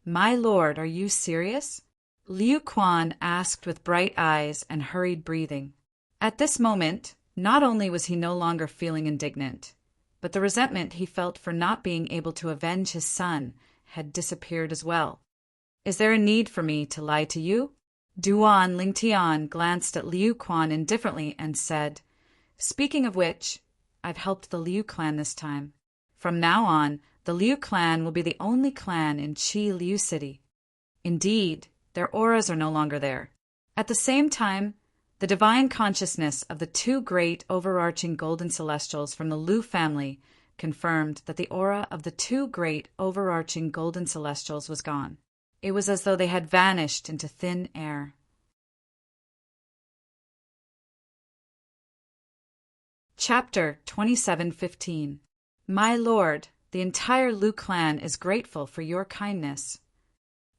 My lord, are you serious? Liu Quan asked with bright eyes and hurried breathing. At this moment, not only was he no longer feeling indignant, but the resentment he felt for not being able to avenge his son had disappeared as well. Is there a need for me to lie to you? Duan Lingtian glanced at Liu Quan indifferently and said, "Speaking of which, I've helped the Liu clan this time. From now on, the Liu clan will be the only clan in Qi Liu City. Indeed, their auras are no longer there." At the same time, the divine consciousness of the two great overarching golden celestials from the Liu family confirmed that the aura of the two great overarching golden celestials was gone. It was as though they had vanished into thin air. Chapter 27:15. My lord, the entire Liu clan is grateful for your kindness.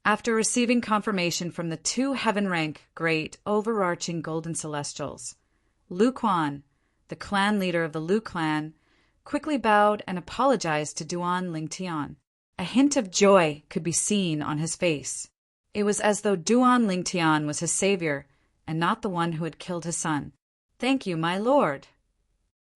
After receiving confirmation from the two heaven-rank great overarching golden celestials, Liu Quan, the clan leader of the Liu clan, quickly bowed and apologized to Duan Lingtian. A hint of joy could be seen on his face. It was as though Duan Lingtian was his savior and not the one who had killed his son. "Thank you, my lord."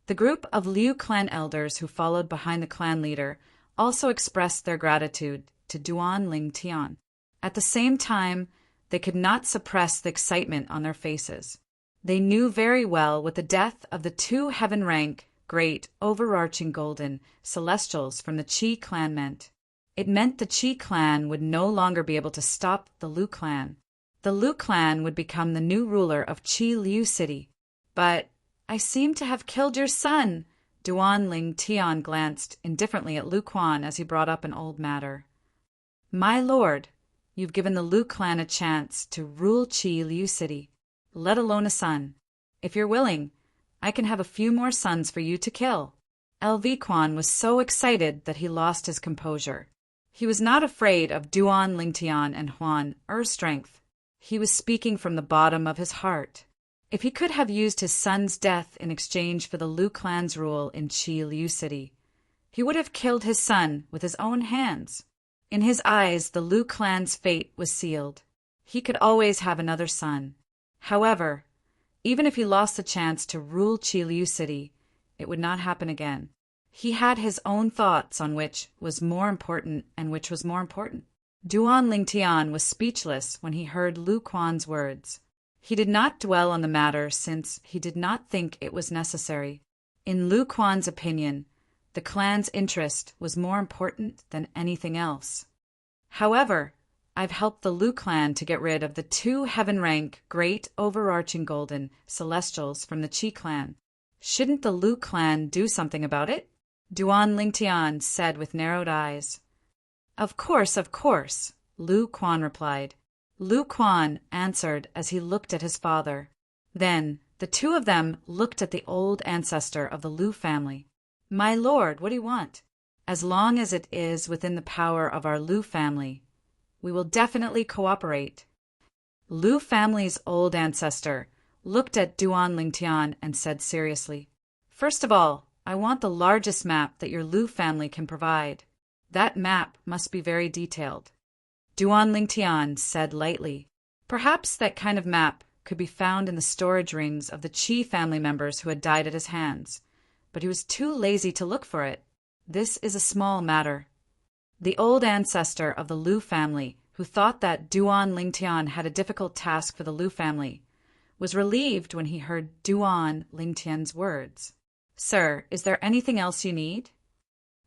The group of Liu clan elders who followed behind the clan leader also expressed their gratitude to Duan Lingtian. At the same time, they could not suppress the excitement on their faces. They knew very well what the death of the two heaven-rank, great, overarching golden celestials from the Qi clan meant. It meant the Qi clan would no longer be able to stop the Liu clan. The Liu clan would become the new ruler of Qi Liu City. "But I seem to have killed your son." Duan Lingtian glanced indifferently at Liu Quan as he brought up an old matter. "My lord, you've given the Liu clan a chance to rule Qi Liu City, let alone a son. If you're willing, I can have a few more sons for you to kill." LV Quan was so excited that he lost his composure. He was not afraid of Duan Lingtian and Huan Er's strength. He was speaking from the bottom of his heart. If he could have used his son's death in exchange for the Liu clan's rule in Qi Liu City, he would have killed his son with his own hands. In his eyes, the Liu clan's fate was sealed. He could always have another son. However, even if he lost the chance to rule Qi Liu City, it would not happen again. He had his own thoughts on which was more important and which was more important. Duan Lingtian was speechless when he heard Liu Quan's words. He did not dwell on the matter since he did not think it was necessary. In Liu Quan's opinion, the clan's interest was more important than anything else. "However, I've helped the Liu clan to get rid of the two heaven-rank, great, overarching golden celestials from the Qi clan. Shouldn't the Liu clan do something about it?" Duan Lingtian said with narrowed eyes. Of course, Liu Quan replied. Liu Quan answered as he looked at his father. Then the two of them looked at the old ancestor of the Liu family. "My lord, what do you want?" "As long as it is within the power of our Liu family, we will definitely cooperate." Liu family's old ancestor looked at Duan Lingtian and said seriously, "First of all, I want the largest map that your Liu family can provide. That map must be very detailed." Duan Lingtian said lightly, "Perhaps that kind of map could be found in the storage rings of the Qi family members who had died at his hands, but he was too lazy to look for it. This is a small matter." The old ancestor of the Liu family, who thought that Duan Lingtian had a difficult task for the Liu family, was relieved when he heard Duan Lingtian's words. "Sir, is there anything else you need?"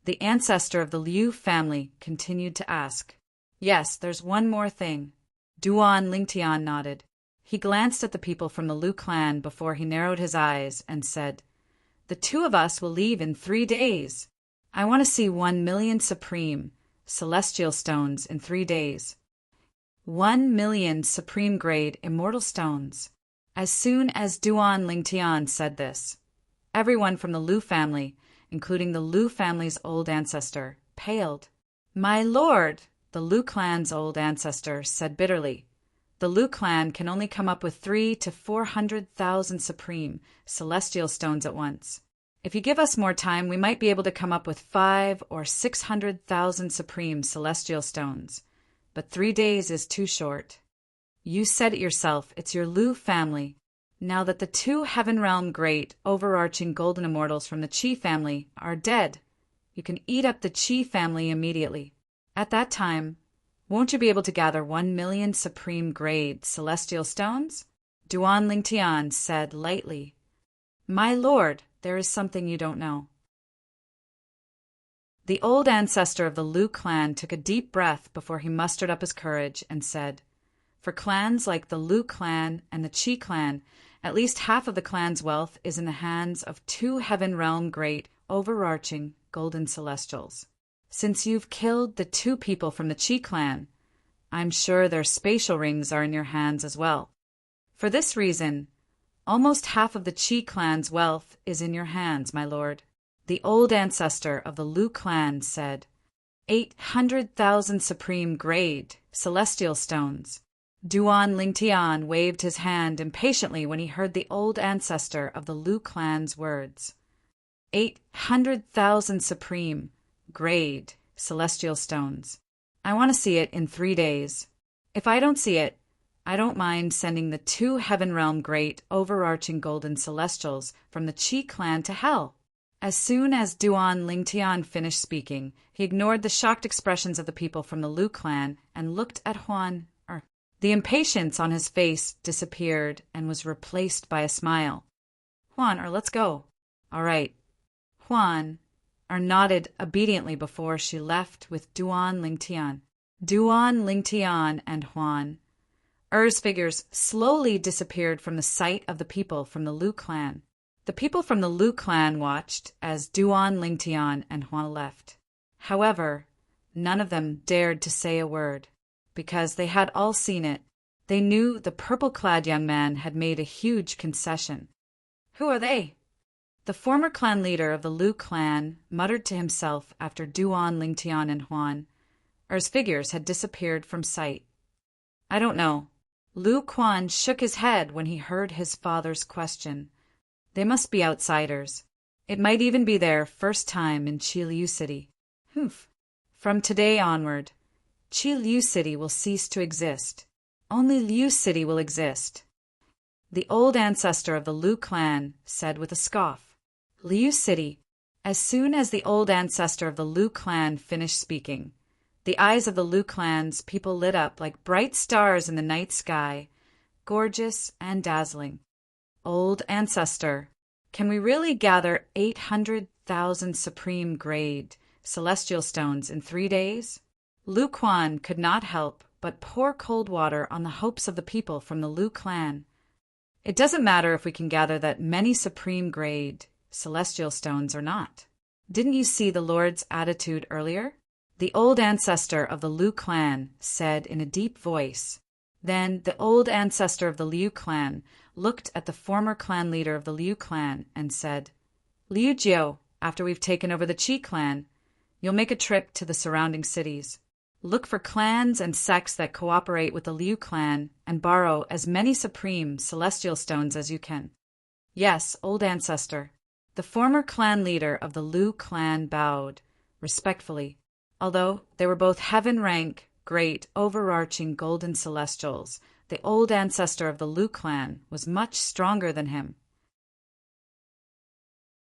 The ancestor of the Liu family continued to ask. "Yes, there's one more thing." Duan Lingtian nodded. He glanced at the people from the Liu clan before he narrowed his eyes and said, "The two of us will leave in 3 days. I want to see 1,000,000 supreme celestial stones in 3 days. 1,000,000 supreme grade immortal stones." As soon as Duan Lingtian said this, everyone from the Liu family, including the Liu family's old ancestor, paled. "My lord," the Liu clan's old ancestor said bitterly, "the Liu clan can only come up with 300,000 to 400,000 supreme celestial stones at once. If you give us more time, we might be able to come up with 500,000 or 600,000 supreme celestial stones, but 3 days is too short. You said it yourself, it's your Liu family. Now that the two heaven realm great overarching golden immortals from the Qi family are dead, you can eat up the Qi family immediately. At that time, Won't you be able to gather 1,000,000 supreme grade celestial stones? Duan Lingtian said lightly. My lord, there is something you don't know. The old ancestor of the Lu clan took a deep breath before he mustered up his courage and said, for clans like the Lu clan and the Chi clan, at least half of the clan's wealth is in the hands of 2 heaven realm great, overarching, golden celestials. Since you've killed the 2 people from the Chi clan, I'm sure their spatial rings are in your hands as well. For this reason, almost half of the Chi clan's wealth is in your hands, my lord. The old ancestor of the Lu clan said, 800,000 supreme grade celestial stones. Duan Lingtian waved his hand impatiently when he heard the old ancestor of the Lu clan's words. 800,000 supreme grade celestial stones. I want to see it in 3 days. If I don't see it, I don't mind sending the 2 heaven realm great overarching golden celestials from the Chi clan to hell. As soon as Duan Lingtian finished speaking, he ignored the shocked expressions of the people from the Lu clan and looked at Huan. The impatience on his face disappeared and was replaced by a smile. Huan, let's go. All right. Huan nodded obediently before she left with Duan Lingtian. Duan Lingtian and Huan figures slowly disappeared from the sight of the people from the Lu clan. The people from the Lu clan watched as Duan Lingtian and Huan left. However, none of them dared to say a word, because they had all seen it. They knew the purple-clad young man had made a huge concession. Who are they? The former clan leader of the Lu clan muttered to himself after Duan Lingtian and Huan figures had disappeared from sight. I don't know. Lu Quan shook his head when he heard his father's question. They must be outsiders. It might even be their first time in Chi Liu City. Humph. From today onward, Chi Liu City will cease to exist. Only Liu City will exist. The old ancestor of the Lu clan said with a scoff. Liu City. As soon as the old ancestor of the Lu clan finished speaking, the eyes of the Lu clan's people lit up like bright stars in the night sky, gorgeous and dazzling. Old ancestor, can we really gather 800,000 supreme grade celestial stones in 3 days? Lu Quan could not help but pour cold water on the hopes of the people from the Lu clan. It doesn't matter if we can gather that many supreme grade celestial stones or not. Didn't you see the Lord's attitude earlier? The old ancestor of the Lu clan said in a deep voice. Then the old ancestor of the Liu clan looked at the former clan leader of the Liu clan and said, Liu Jiu, after we've taken over the Chi clan, you'll make a trip to the surrounding cities. Look for clans and sects that cooperate with the Liu clan and borrow as many supreme celestial stones as you can. Yes, old ancestor. The former clan leader of the Liu clan bowed, respectfully, although they were both heaven rank, great, overarching golden celestials. The old ancestor of the Liu clan was much stronger than him.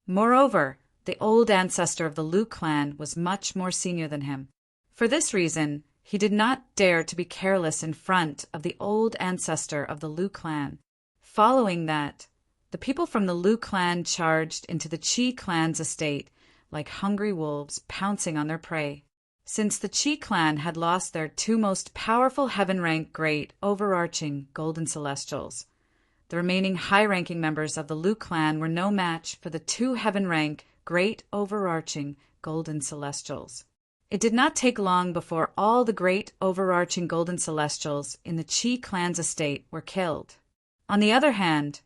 Moreover, the old ancestor of the Liu clan was much more senior than him. For this reason, he did not dare to be careless in front of the old ancestor of the Liu clan. Following that, the people from the Liu clan charged into the Chi clan's estate like hungry wolves pouncing on their prey. Since the Chi clan had lost their 2 most powerful heaven-rank great overarching golden celestials, the remaining high-ranking members of the Liu clan were no match for the 2 heaven-rank great overarching golden celestials. It did not take long before all the great overarching golden celestials in the Chi clan's estate were killed. On the other hand,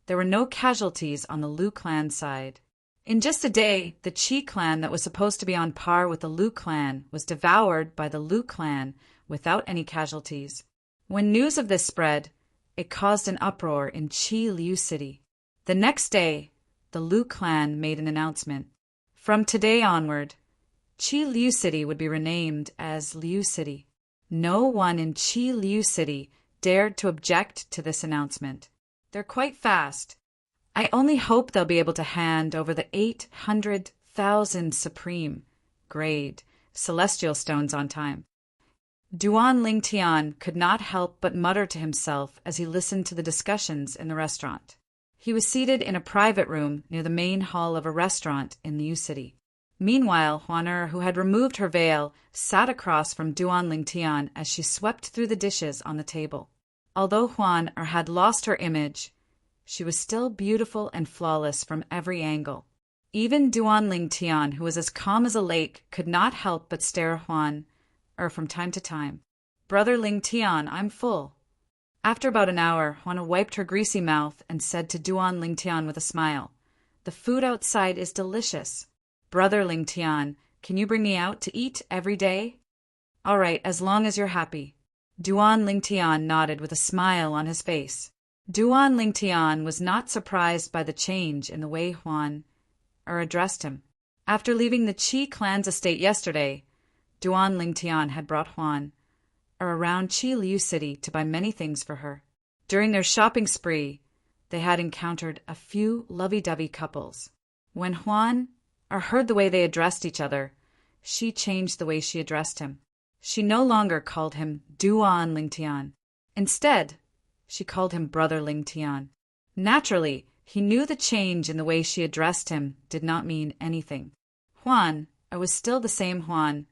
there were no casualties on the Liu clan side. In just a day, the Chi clan that was supposed to be on par with the Liu clan was devoured by the Liu clan without any casualties. When news of this spread, it caused an uproar in Chi Liu City. The next day, the Liu clan made an announcement. From today onward, Chi Liu City would be renamed as Liu City. No one in Chi Liu City dared to object to this announcement. They're quite fast. I only hope they'll be able to hand over the 800,000 supreme grade celestial stones on time. Duan Ling Tian could not help but mutter to himself as he listened to the discussions in the restaurant. He was seated in a private room near the main hall of a restaurant in Liu City. Meanwhile, Huan who had removed her veil, sat across from Duan Ling Tian as she swept through the dishes on the table. Although Huan had lost her image, she was still beautiful and flawless from every angle. Even Duan Ling Tian, who was as calm as a lake, could not help but stare at Huan from time to time. "Brother Ling Tian, I'm full." After about an hour, Huan wiped her greasy mouth and said to Duan Ling Tian with a smile, "The food outside is delicious. Brother Ling Tian, can you bring me out to eat every day?" "All right, as long as you're happy." Duan Ling Tian nodded with a smile on his face. Duan Ling Tian was not surprised by the change in the way Huan addressed him. After leaving the Qi clan's estate yesterday, Duan Ling Tian had brought Huan around Qi Liu City to buy many things for her. During their shopping spree, they had encountered a few lovey-dovey couples. When Huan heard the way they addressed each other, she changed the way she addressed him. She no longer called him Duan Ling Tian. Instead, she called him Brother Ling Tian. Naturally, he knew the change in the way she addressed him did not mean anything. Huan was still the same Huan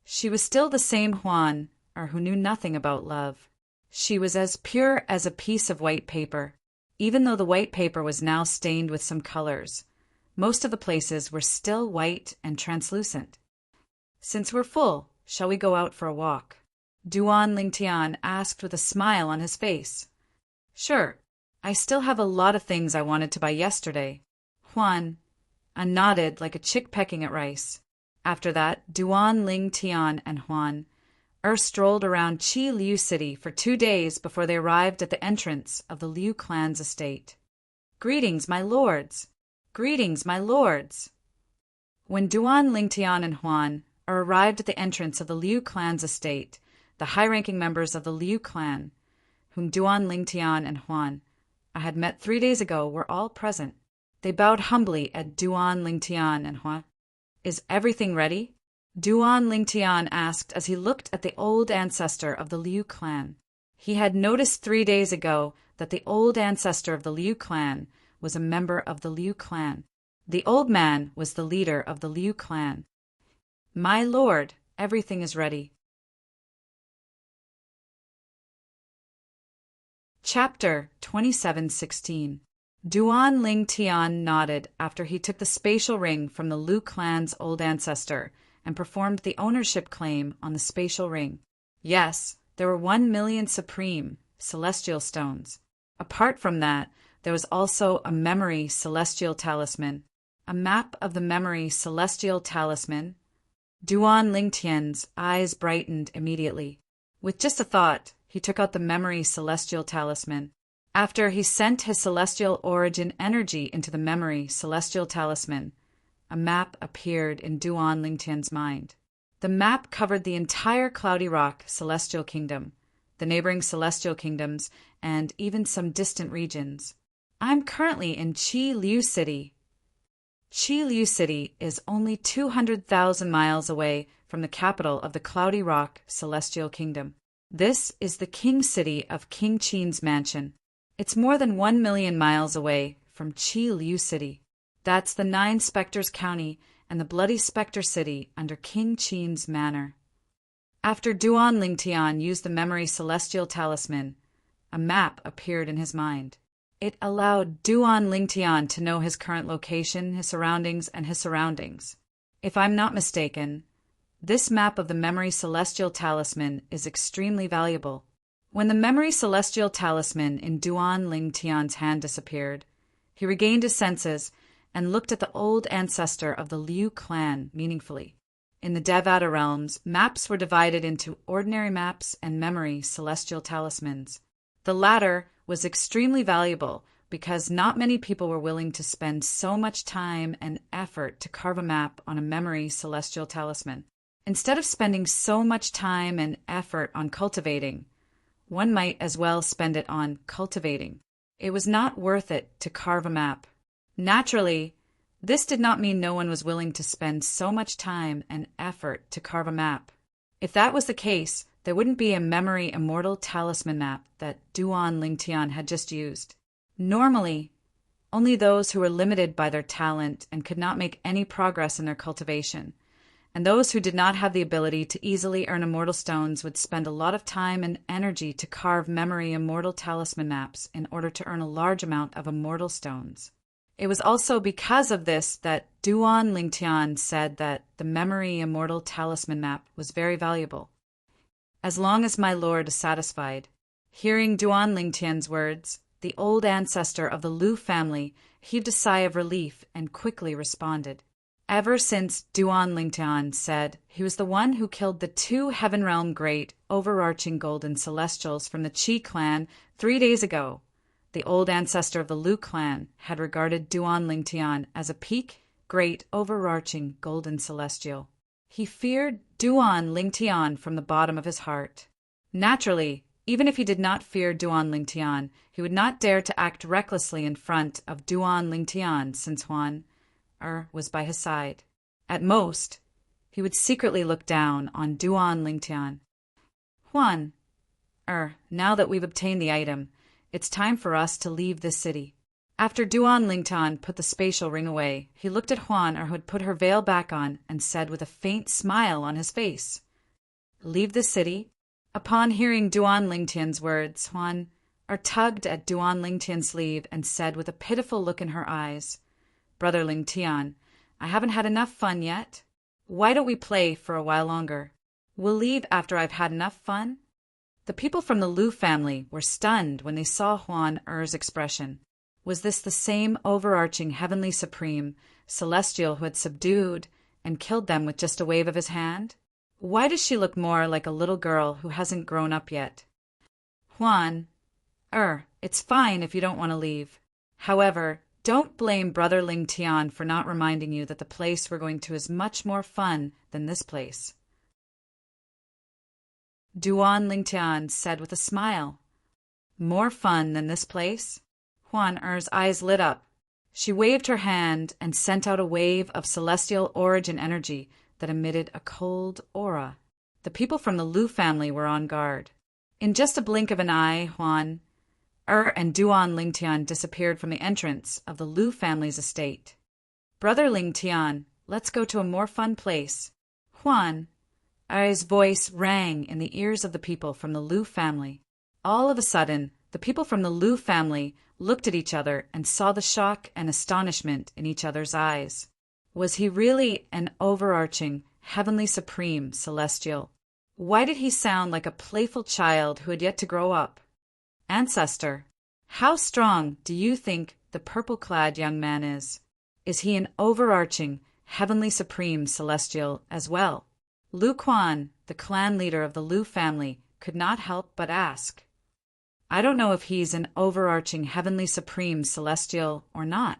she was still the same Huan who knew nothing about love. She was as pure as a piece of white paper. Even though the white paper was now stained with some colors, most of the places were still white and translucent. "Since we're full, shall we go out for a walk?" Duan Ling Tian asked with a smile on his face. "Sure. I still have a lot of things I wanted to buy yesterday." Huan nodded like a chick pecking at rice. After that, Duan Ling Tian and Huan strolled around Qi Liu City for 2 days before they arrived at the entrance of the Liu clan's estate. "Greetings, my lords! Greetings, my lords!" When Duan Ling Tian and Huan arrived at the entrance of the Liu clan's estate, the high-ranking members of the Liu clan, whom Duan Ling Tian and Huan had met 3 days ago, were all present. They bowed humbly at Duan Ling Tian and Huan. "Is everything ready?" Duan Ling Tian asked as he looked at the old ancestor of the Liu clan. He had noticed 3 days ago that the old ancestor of the Liu clan was a member of the Liu clan. The old man was the leader of the Liu clan. "My lord, everything is ready." Chapter 27:16. Duan Ling Tian nodded after he took the spatial ring from the Liu clan's old ancestor and performed the ownership claim on the spatial ring. Yes, there were 1 million supreme celestial stones. Apart from that, there was also a memory celestial talisman, a map of the memory celestial talisman. Duan Ling Tian's eyes brightened immediately. With just a thought, he took out the memory celestial talisman. After he sent his celestial origin energy into the memory celestial talisman, a map appeared in Duan Ling Tian's mind. The map covered the entire Cloudy Rock celestial kingdom, the neighboring celestial kingdoms, and even some distant regions. "I'm currently in Qi Liu City." Qi Liu City is only 200,000 miles away from the capital of the Cloudy Rock celestial kingdom. This is the king city of King Qin's mansion. It's more than 1 million miles away from Qi Liu City. That's the 9 Spectres County and the Bloody Spectre City under King Qin's manor. After Duan Ling Tian used the memory celestial talisman, a map appeared in his mind. It allowed Duan Ling Tian to know his current location, his surroundings, and his surroundings. If I'm not mistaken, this map of the memory celestial talisman is extremely valuable. When the memory celestial talisman in Duan Ling Tian's hand disappeared, he regained his senses and looked at the old ancestor of the Liu clan meaningfully. In the Devata realms, maps were divided into ordinary maps and memory celestial talismans. The latter was extremely valuable because not many people were willing to spend so much time and effort to carve a map on a memory celestial talisman. Instead of spending so much time and effort on cultivating, one might as well spend it on cultivating. It was not worth it to carve a map. Naturally, this did not mean no one was willing to spend so much time and effort to carve a map. If that was the case, there wouldn't be a memory immortal talisman map that Duan Lingtian had just used. Normally, only those who were limited by their talent and could not make any progress in their cultivation, and those who did not have the ability to easily earn immortal stones would spend a lot of time and energy to carve memory immortal talisman maps in order to earn a large amount of immortal stones. It was also because of this that Duan Lingtian said that the memory immortal talisman map was very valuable. As long as my lord is satisfied. Hearing Duan Lingtian's words, the old ancestor of the Lu family heaved a sigh of relief and quickly responded. Ever since Duan Lingtian said he was the one who killed the 2 Heaven Realm great overarching golden celestials from the Qi clan 3 days ago, the old ancestor of the Lu clan had regarded Duan Lingtian as a peak, great overarching golden celestial. He feared Duan Lingtian from the bottom of his heart. Naturally, even if he did not fear Duan Lingtian, he would not dare to act recklessly in front of Duan Lingtian since Huan was by his side. At most, he would secretly look down on Duan Lingtian. Huan, now that we've obtained the item, it's time for us to leave this city. After Duan Lingtian put the spatial ring away, he looked at Huan, who had put her veil back on, and said with a faint smile on his face, "Leave the city?" Upon hearing Duan Lingtian's words, Huan tugged at Duan Lingtian's sleeve and said with a pitiful look in her eyes, "Brother Lingtian, I haven't had enough fun yet. Why don't we play for a while longer? We'll leave after I've had enough fun." The people from the Lu family were stunned when they saw Huan Er's expression. Was this the same overarching heavenly supreme, celestial who had subdued and killed them with just a wave of his hand? Why does she look more like a little girl who hasn't grown up yet? Huan, it's fine if you don't want to leave. However, don't blame Brother Lingtian for not reminding you that the place we're going to is much more fun than this place. Duan Lingtian said with a smile. More fun than this place? Huan Er's eyes lit up. She waved her hand and sent out a wave of celestial origin energy that emitted a cold aura. The people from the Lu family were on guard. In just a blink of an eye, Huan and Duan Lingtian disappeared from the entrance of the Lu family's estate. Brother Lingtian, let's go to a more fun place. Huan Er's voice rang in the ears of the people from the Lu family. All of a sudden, the people from the Lu family looked at each other and saw the shock and astonishment in each other's eyes. Was he really an overarching, heavenly supreme celestial? Why did he sound like a playful child who had yet to grow up? Ancestor, how strong do you think the purple-clad young man is? Is he an overarching, heavenly supreme celestial as well? Lu Quan, the clan leader of the Lu family, could not help but ask. I don't know if he's an overarching heavenly supreme celestial or not.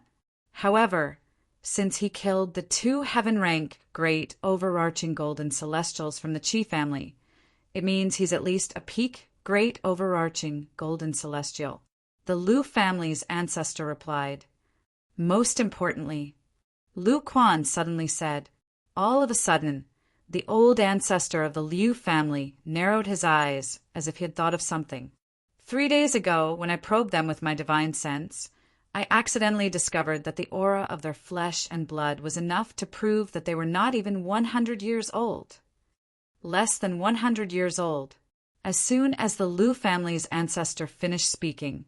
However, since he killed the 2 heaven-rank great overarching golden celestials from the Qi family, it means he's at least a peak great overarching golden celestial. The Lu family's ancestor replied. Most importantly, Lu Quan suddenly said. All of a sudden, the old ancestor of the Liu family narrowed his eyes as if he had thought of something. 3 days ago, when I probed them with my divine sense, I accidentally discovered that the aura of their flesh and blood was enough to prove that they were not even 100 years old. Less than 100 years old. As soon as the Liu family's ancestor finished speaking,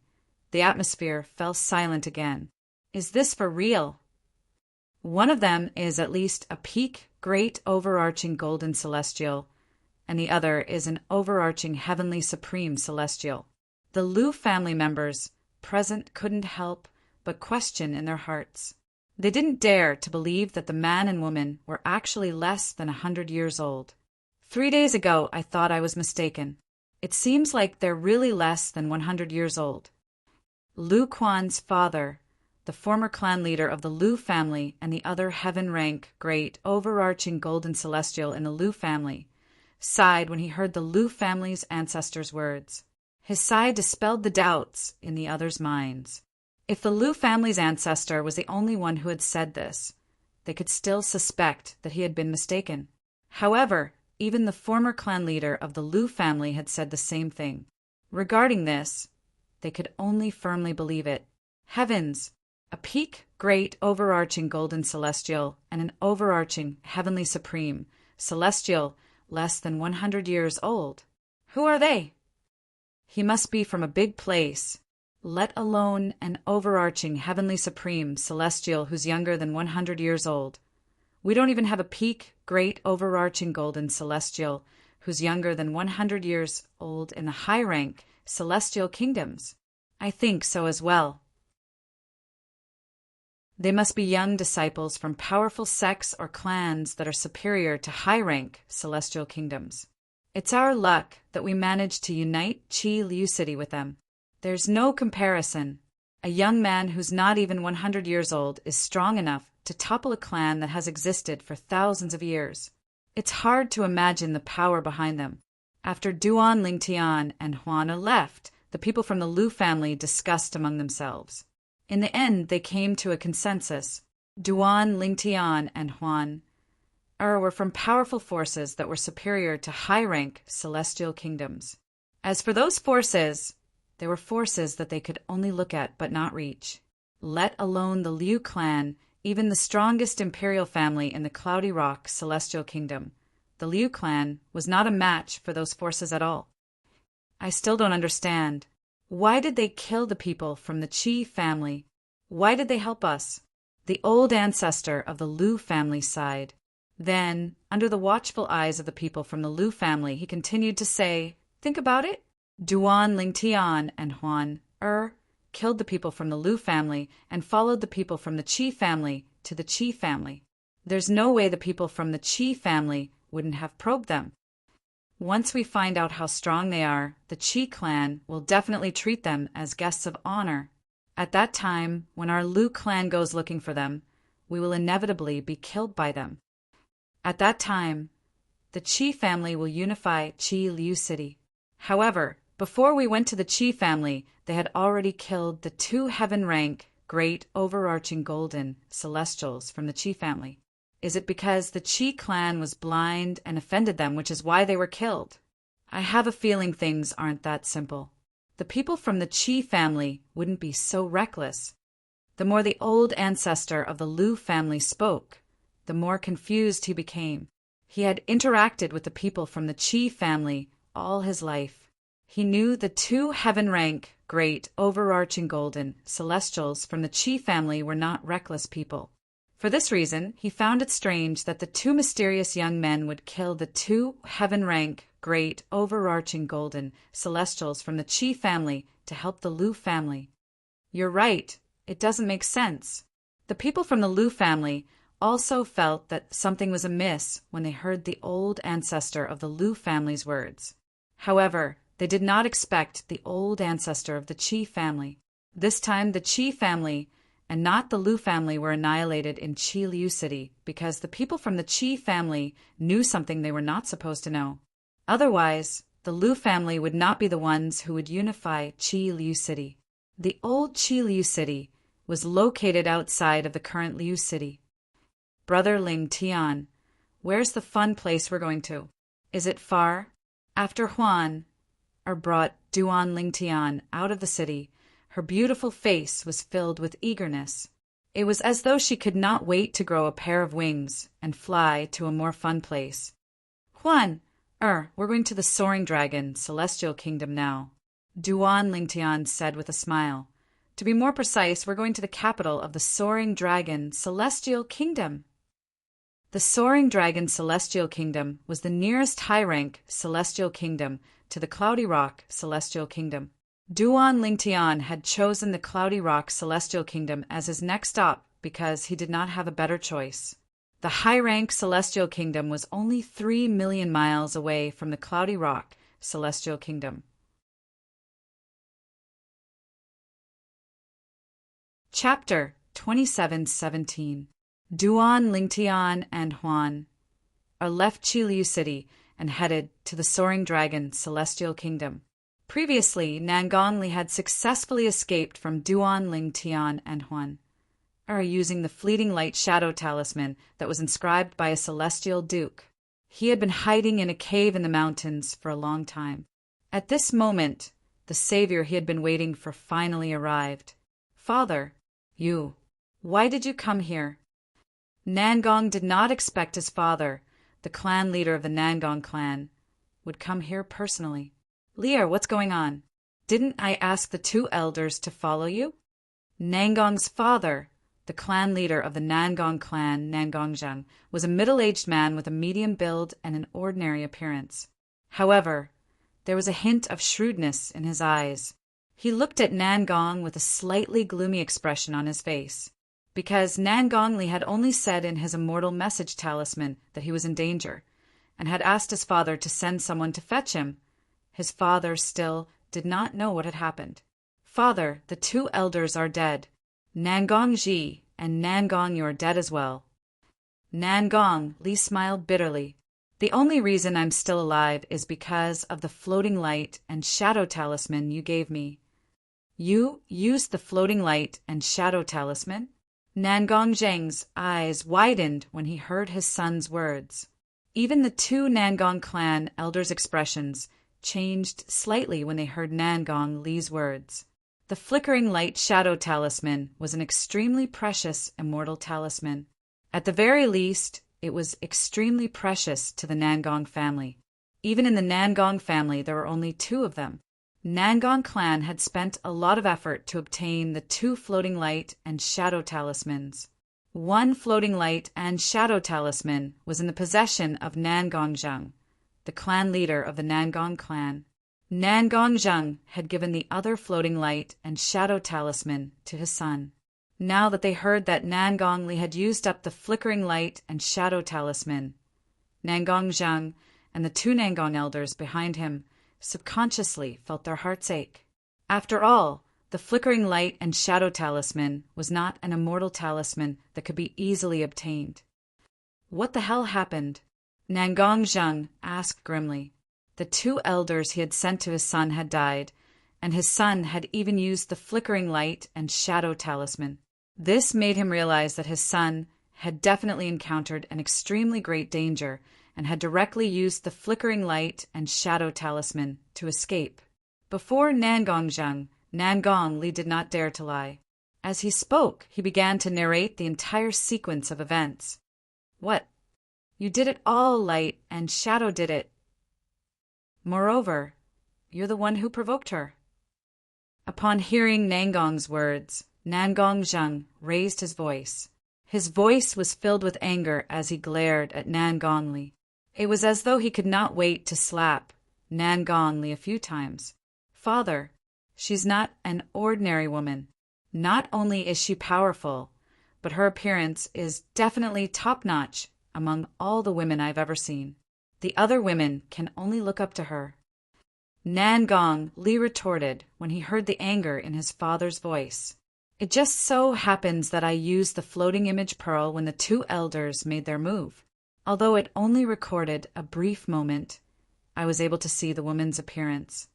the atmosphere fell silent again. Is this for real? One of them is at least a peak, great overarching golden celestial, and the other is an overarching heavenly supreme celestial. The Liu family members present couldn't help but question in their hearts. They didn't dare to believe that the man and woman were actually less than 100 years old. 3 days ago, I thought I was mistaken. It seems like they're really less than 100 years old. Lu Quan's father, the former clan leader of the Liu family and the other heaven-rank, great, overarching golden celestial in the Liu family, sighed when he heard the Liu family's ancestors' words. His sigh dispelled the doubts in the others' minds. If the Liu family's ancestor was the only one who had said this, they could still suspect that he had been mistaken. However, even the former clan leader of the Liu family had said the same thing. Regarding this, they could only firmly believe it. Heavens! A peak, great, overarching golden celestial, and an overarching heavenly supreme, celestial, less than 100 years old. Who are they? He must be from a big place, let alone an overarching heavenly supreme, celestial who's younger than 100 years old. We don't even have a peak, great, overarching golden celestial who's younger than 100 years old in the high-rank celestial kingdoms. I think so as well. They must be young disciples from powerful sects or clans that are superior to high-rank celestial kingdoms. It's our luck that we managed to unite Qi Liu City with them. There's no comparison. A young man who's not even 100 years old is strong enough to topple a clan that has existed for thousands of years. It's hard to imagine the power behind them. After Duan Lingtian and Huana left, the people from the Liu family discussed among themselves. In the end, they came to a consensus. Duan Lingtian and Huan were from powerful forces that were superior to high-rank celestial kingdoms. As for those forces, they were forces that they could only look at but not reach. Let alone the Liu clan, even the strongest imperial family in the Cloudy Rock celestial kingdom. The Liu clan was not a match for those forces at all. I still don't understand. Why did they kill the people from the Qi family? Why did they help us? The old ancestor of the Liu family sighed. Then, under the watchful eyes of the people from the Liu family, he continued to say, "Think about it. Duan Lingtian and Huan killed the people from the Liu family and followed the people from the Qi family to the Qi family. There's no way the people from the Qi family wouldn't have probed them. Once we find out how strong they are, the Qi clan will definitely treat them as guests of honor. At that time, when our Liu clan goes looking for them, we will inevitably be killed by them. At that time, the Qi family will unify Qi Liu City. However, before we went to the Qi family, they had already killed the 2 heaven-rank, great, overarching golden celestials from the Qi family. Is it because the Qi clan was blind and offended them, which is why they were killed? I have a feeling things aren't that simple. The people from the Qi family wouldn't be so reckless. The more the old ancestor of the Liu family spoke, the more confused he became. He had interacted with the people from the Qi family all his life. He knew the 2 heaven-rank, great, overarching golden celestials from the Qi family were not reckless people. For this reason, he found it strange that the 2 mysterious young men would kill the 2 heaven-rank, great, overarching golden celestials from the Qi family to help the Liu family. You're right, it doesn't make sense. The people from the Liu family also felt that something was amiss when they heard the old ancestor of the Liu family's words. However, they did not expect the old ancestor of the Qi family. This time the Qi family and not the Liu family were annihilated in Qi Liu City because the people from the Qi family knew something they were not supposed to know. Otherwise, the Liu family would not be the ones who would unify Qi Liu City. The old Qi Liu City was located outside of the current Liu City. Brother Ling Tian, where's the fun place we're going to? Is it far? After Huan brought Duan Lingtian out of the city, her beautiful face was filled with eagerness. It was as though she could not wait to grow a pair of wings and fly to a more fun place. Huan, we're going to the Soaring Dragon Celestial Kingdom now, Duan Lingtian said with a smile. To be more precise, we're going to the capital of the Soaring Dragon Celestial Kingdom. The Soaring Dragon Celestial Kingdom was the nearest high-rank celestial kingdom to the Cloudy Rock Celestial Kingdom. Duan Lingtian had chosen the Cloudy Rock Celestial Kingdom as his next stop because he did not have a better choice. The high-rank Celestial Kingdom was only 3 million miles away from the Cloudy Rock Celestial Kingdom. Chapter 27:17. Duan Lingtian and Huan left Qi Liu City and headed to the Soaring Dragon Celestial Kingdom. Previously, Nangongli had successfully escaped from Duan Lingtian and Huan, using the fleeting light shadow talisman that was inscribed by a celestial duke. He had been hiding in a cave in the mountains for a long time. At this moment, the savior he had been waiting for finally arrived. "Father, why did you come here?" Nangong did not expect his father, the clan leader of the Nangong clan, would come here personally. "Lear, what's going on? Didn't I ask the two elders to follow you?" Nangong's father, the clan leader of the Nangong clan, Nangongjang, was a middle-aged man with a medium build and an ordinary appearance. However, there was a hint of shrewdness in his eyes. He looked at Nangong with a slightly gloomy expression on his face, because Nangongli had only said in his immortal message talisman that he was in danger, and had asked his father to send someone to fetch him. His father still did not know what had happened. "Father, the two elders are dead. Nangong Ji and Nangong, you are dead as well." Nangong Li smiled bitterly. "The only reason I'm still alive is because of the floating light and shadow talisman you gave me." "You used the floating light and shadow talisman?" Nangong Zheng's eyes widened when he heard his son's words. Even the two Nangong clan elders' expressions changed slightly when they heard Nangong Li's words. The flickering light shadow talisman was an extremely precious immortal talisman. At the very least, it was extremely precious to the Nangong family. Even in the Nangong family, there were only two of them. Nangong clan had spent a lot of effort to obtain the two floating light and shadow talismans. One floating light and shadow talisman was in the possession of Nangongjang, the clan leader of the Nangong clan. Nangongjang had given the other floating light and shadow talisman to his son. Now that they heard that Nangongli had used up the flickering light and shadow talisman, Nangongjang and the two Nangong elders behind him subconsciously felt their hearts ache. After all, the flickering light and shadow talisman was not an immortal talisman that could be easily obtained. "What the hell happened?" Nangongjang asked grimly. The two elders he had sent to his son had died, and his son had even used the flickering light and shadow talisman. This made him realize that his son had definitely encountered an extremely great danger and had directly used the flickering light and shadow talisman to escape. Before Nangongjang, Nangongli did not dare to lie. As he spoke, he began to narrate the entire sequence of events. "What? You did it all, light, and shadow did it. Moreover, you're the one who provoked her." Upon hearing Nangong's words, Nangongjang raised his voice. His voice was filled with anger as he glared at Nangongli. It was as though he could not wait to slap Nangongli a few times. "Father, she's not an ordinary woman. Not only is she powerful, but her appearance is definitely top-notch among all the women I've ever seen. The other women can only look up to her." Nangong Li retorted when he heard the anger in his father's voice. "It just so happens that I used the floating image pearl when the two elders made their move. Although it only recorded a brief moment, I was able to see the woman's appearance."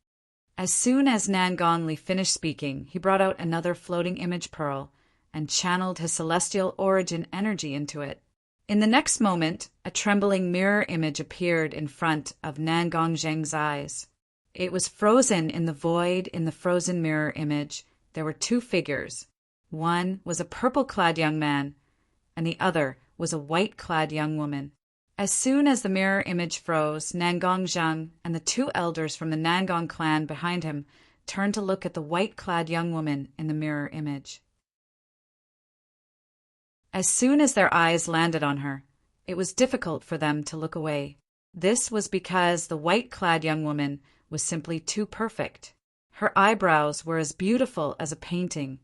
As soon as Nangongli finished speaking, he brought out another floating image pearl and channeled his celestial origin energy into it. In the next moment, a trembling mirror image appeared in front of Nangongjang's eyes. It was frozen in the void. In the frozen mirror image, there were two figures. One was a purple-clad young man, and the other was a white-clad young woman. As soon as the mirror image froze, Nangongjang and the two elders from the Nangong clan behind him turned to look at the white-clad young woman in the mirror image. As soon as their eyes landed on her, it was difficult for them to look away. This was because the white-clad young woman was simply too perfect. Her eyebrows were as beautiful as a painting,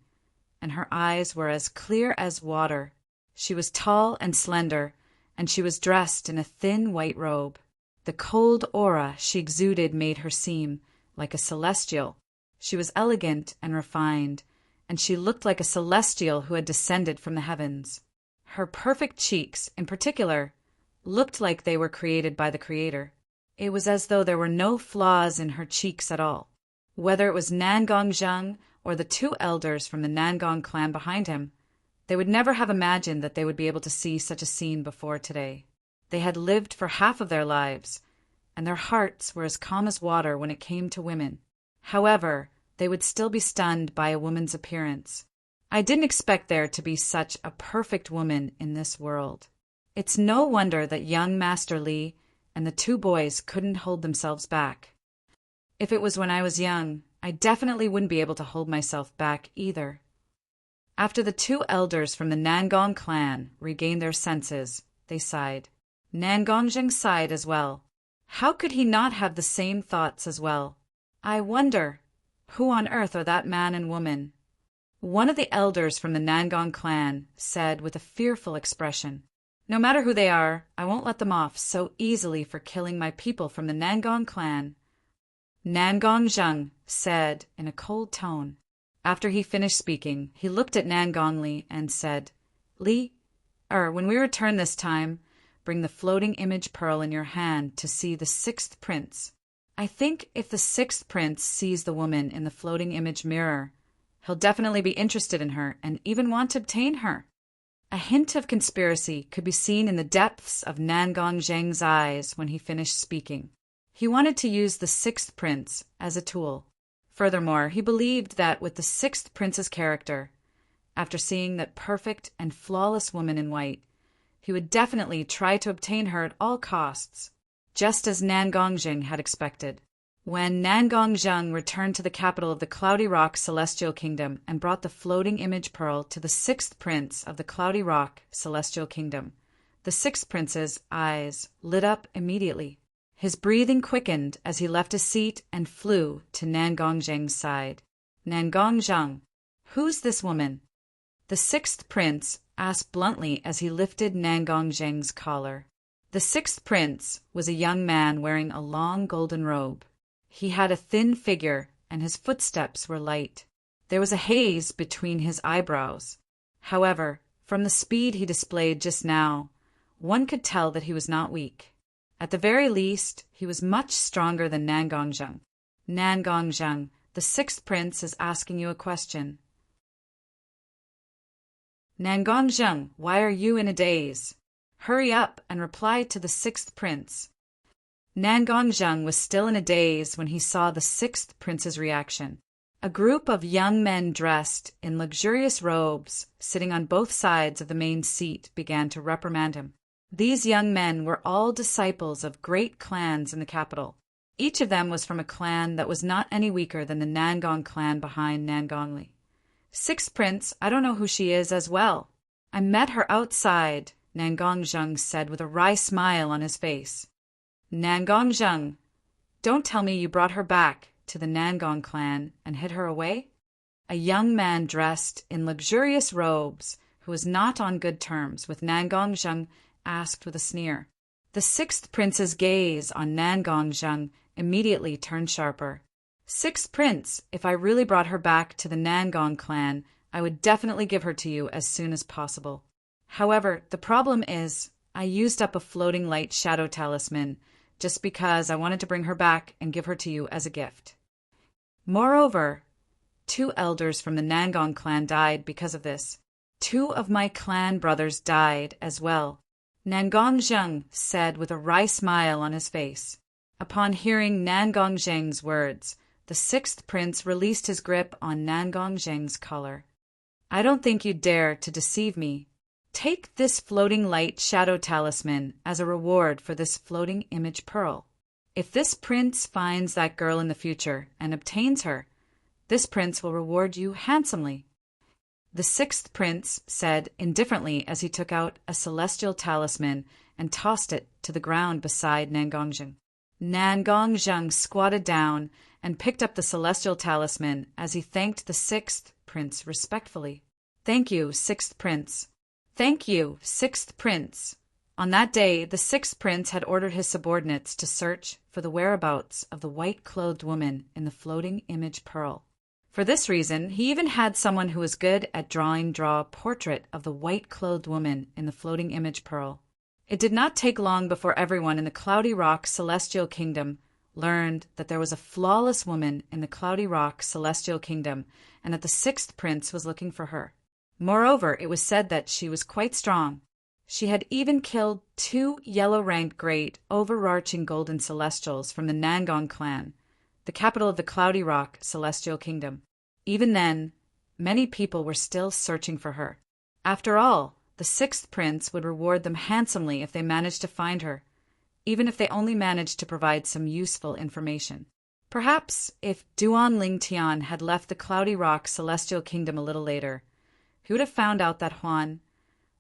and her eyes were as clear as water. She was tall and slender, and she was dressed in a thin white robe. The cold aura she exuded made her seem like a celestial. She was elegant and refined, and she looked like a celestial who had descended from the heavens. Her perfect cheeks, in particular, looked like they were created by the Creator. It was as though there were no flaws in her cheeks at all. Whether it was Nangongjang or the two elders from the Nangong clan behind him, they would never have imagined that they would be able to see such a scene before today. They had lived for half of their lives, and their hearts were as calm as water when it came to women. However, they would still be stunned by a woman's appearance. I didn't expect there to be such a perfect woman in this world. It's no wonder that young Master Li and the two boys couldn't hold themselves back. If it was when I was young, I definitely wouldn't be able to hold myself back either. After the two elders from the Nangong clan regained their senses, they sighed. Nangong sighed as well. How could he not have the same thoughts as well? I wonder, who on earth are that man and woman? One of the elders from the Nangong clan said with a fearful expression, "No matter who they are, I won't let them off so easily for killing my people from the Nangong clan." Nangong said in a cold tone. After he finished speaking, he looked at Nangong Li and said, when we return this time, bring the floating image pearl in your hand to see the sixth prince. I think if the sixth prince sees the woman in the floating image mirror, he'll definitely be interested in her and even want to obtain her." A hint of conspiracy could be seen in the depths of Nangong Zheng's eyes when he finished speaking. He wanted to use the sixth prince as a tool. Furthermore, he believed that with the sixth prince's character, after seeing that perfect and flawless woman in white, he would definitely try to obtain her at all costs, just as Nangong Zheng had expected. When Nangong Zheng returned to the capital of the Cloudy Rock Celestial Kingdom and brought the floating image pearl to the sixth prince of the Cloudy Rock Celestial Kingdom, the sixth prince's eyes lit up immediately. His breathing quickened as he left his seat and flew to Nangong Zheng's side. "Nangong Zheng, who's this woman?" The sixth prince asked bluntly as he lifted Nangong Zheng's collar. The sixth prince was a young man wearing a long golden robe. He had a thin figure, and his footsteps were light. There was a haze between his eyebrows. However, from the speed he displayed just now, one could tell that he was not weak. At the very least, he was much stronger than Nangong Zheng. "Nangong Zheng, the sixth prince is asking you a question." "Nangong Zheng, why are you in a daze? Hurry up and reply to the sixth prince." Nangong Zheng was still in a daze when he saw the sixth prince's reaction. A group of young men dressed in luxurious robes, sitting on both sides of the main seat, began to reprimand him. These young men were all disciples of great clans in the capital. Each of them was from a clan that was not any weaker than the Nangong clan behind Nangong Li. "Sixth prince, I don't know who she is as well. I met her outside," Nangong Zheng said with a wry smile on his face. "Nangong Zheng, don't tell me you brought her back to the Nangong clan and hid her away?" A young man dressed in luxurious robes, who was not on good terms with Nangong Zheng, asked with a sneer. The sixth prince's gaze on Nangong Zheng immediately turned sharper. "Sixth prince, if I really brought her back to the Nangong clan, I would definitely give her to you as soon as possible. However, the problem is, I used up a floating light shadow talisman just because I wanted to bring her back and give her to you as a gift. Moreover, 2 elders from the Nangong clan died because of this. 2 of my clan brothers died as well," Nangong Zheng said with a wry smile on his face. Upon hearing Nangong Zheng's words, the sixth prince released his grip on Nangong Zheng's collar. "I don't think you'd dare to deceive me. Take this floating light shadow talisman as a reward for this floating image pearl. If this prince finds that girl in the future and obtains her, this prince will reward you handsomely." The sixth prince said indifferently as he took out a celestial talisman and tossed it to the ground beside Nangong Zheng. Nangong Zheng squatted down and picked up the celestial talisman as he thanked the sixth prince respectfully. "Thank you, sixth prince." "Thank you, sixth prince." On that day, the sixth prince had ordered his subordinates to search for the whereabouts of the white-clothed woman in the floating image pearl. For this reason, he even had someone who was good at draw a portrait of the white-clothed woman in the floating image pearl. It did not take long before everyone in the Cloudy Rock Celestial Kingdom learned that there was a flawless woman in the Cloudy Rock Celestial Kingdom and that the sixth prince was looking for her. Moreover, it was said that she was quite strong. She had even killed 2 yellow-ranked great, overarching golden celestials from the Nangong clan, the capital of the Cloudy Rock Celestial Kingdom. Even then, many people were still searching for her. After all, the 6th prince would reward them handsomely if they managed to find her, even if they only managed to provide some useful information. Perhaps if Duan Ling Tian had left the Cloudy Rock Celestial Kingdom a little later, he would have found out that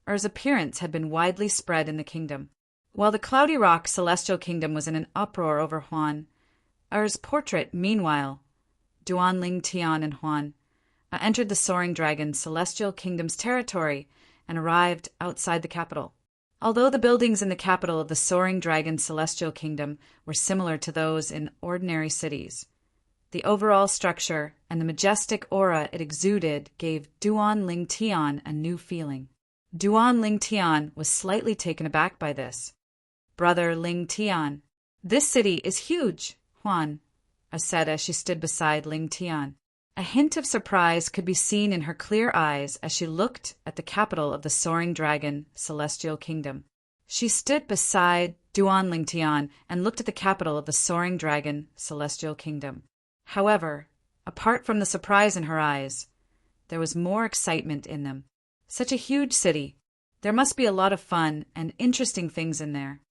Er's appearance had been widely spread in the kingdom. While the Cloudy Rock Celestial Kingdom was in an uproar over Er's portrait, meanwhile, Duan Ling Tian and entered the Soaring Dragon Celestial Kingdom's territory and arrived outside the capital. Although the buildings in the capital of the Soaring Dragon Celestial Kingdom were similar to those in ordinary cities, the overall structure and the majestic aura it exuded gave Duan Ling Tian a new feeling. Duan Ling Tian was slightly taken aback by this. "Brother Ling Tian, this city is huge," said as she stood beside Ling Tian. A hint of surprise could be seen in her clear eyes as she looked at the capital of the Soaring Dragon Celestial Kingdom. She stood beside Duan Ling Tian and looked at the capital of the Soaring Dragon Celestial Kingdom. However, apart from the surprise in her eyes, there was more excitement in them. Such a huge city. There must be a lot of fun and interesting things in there.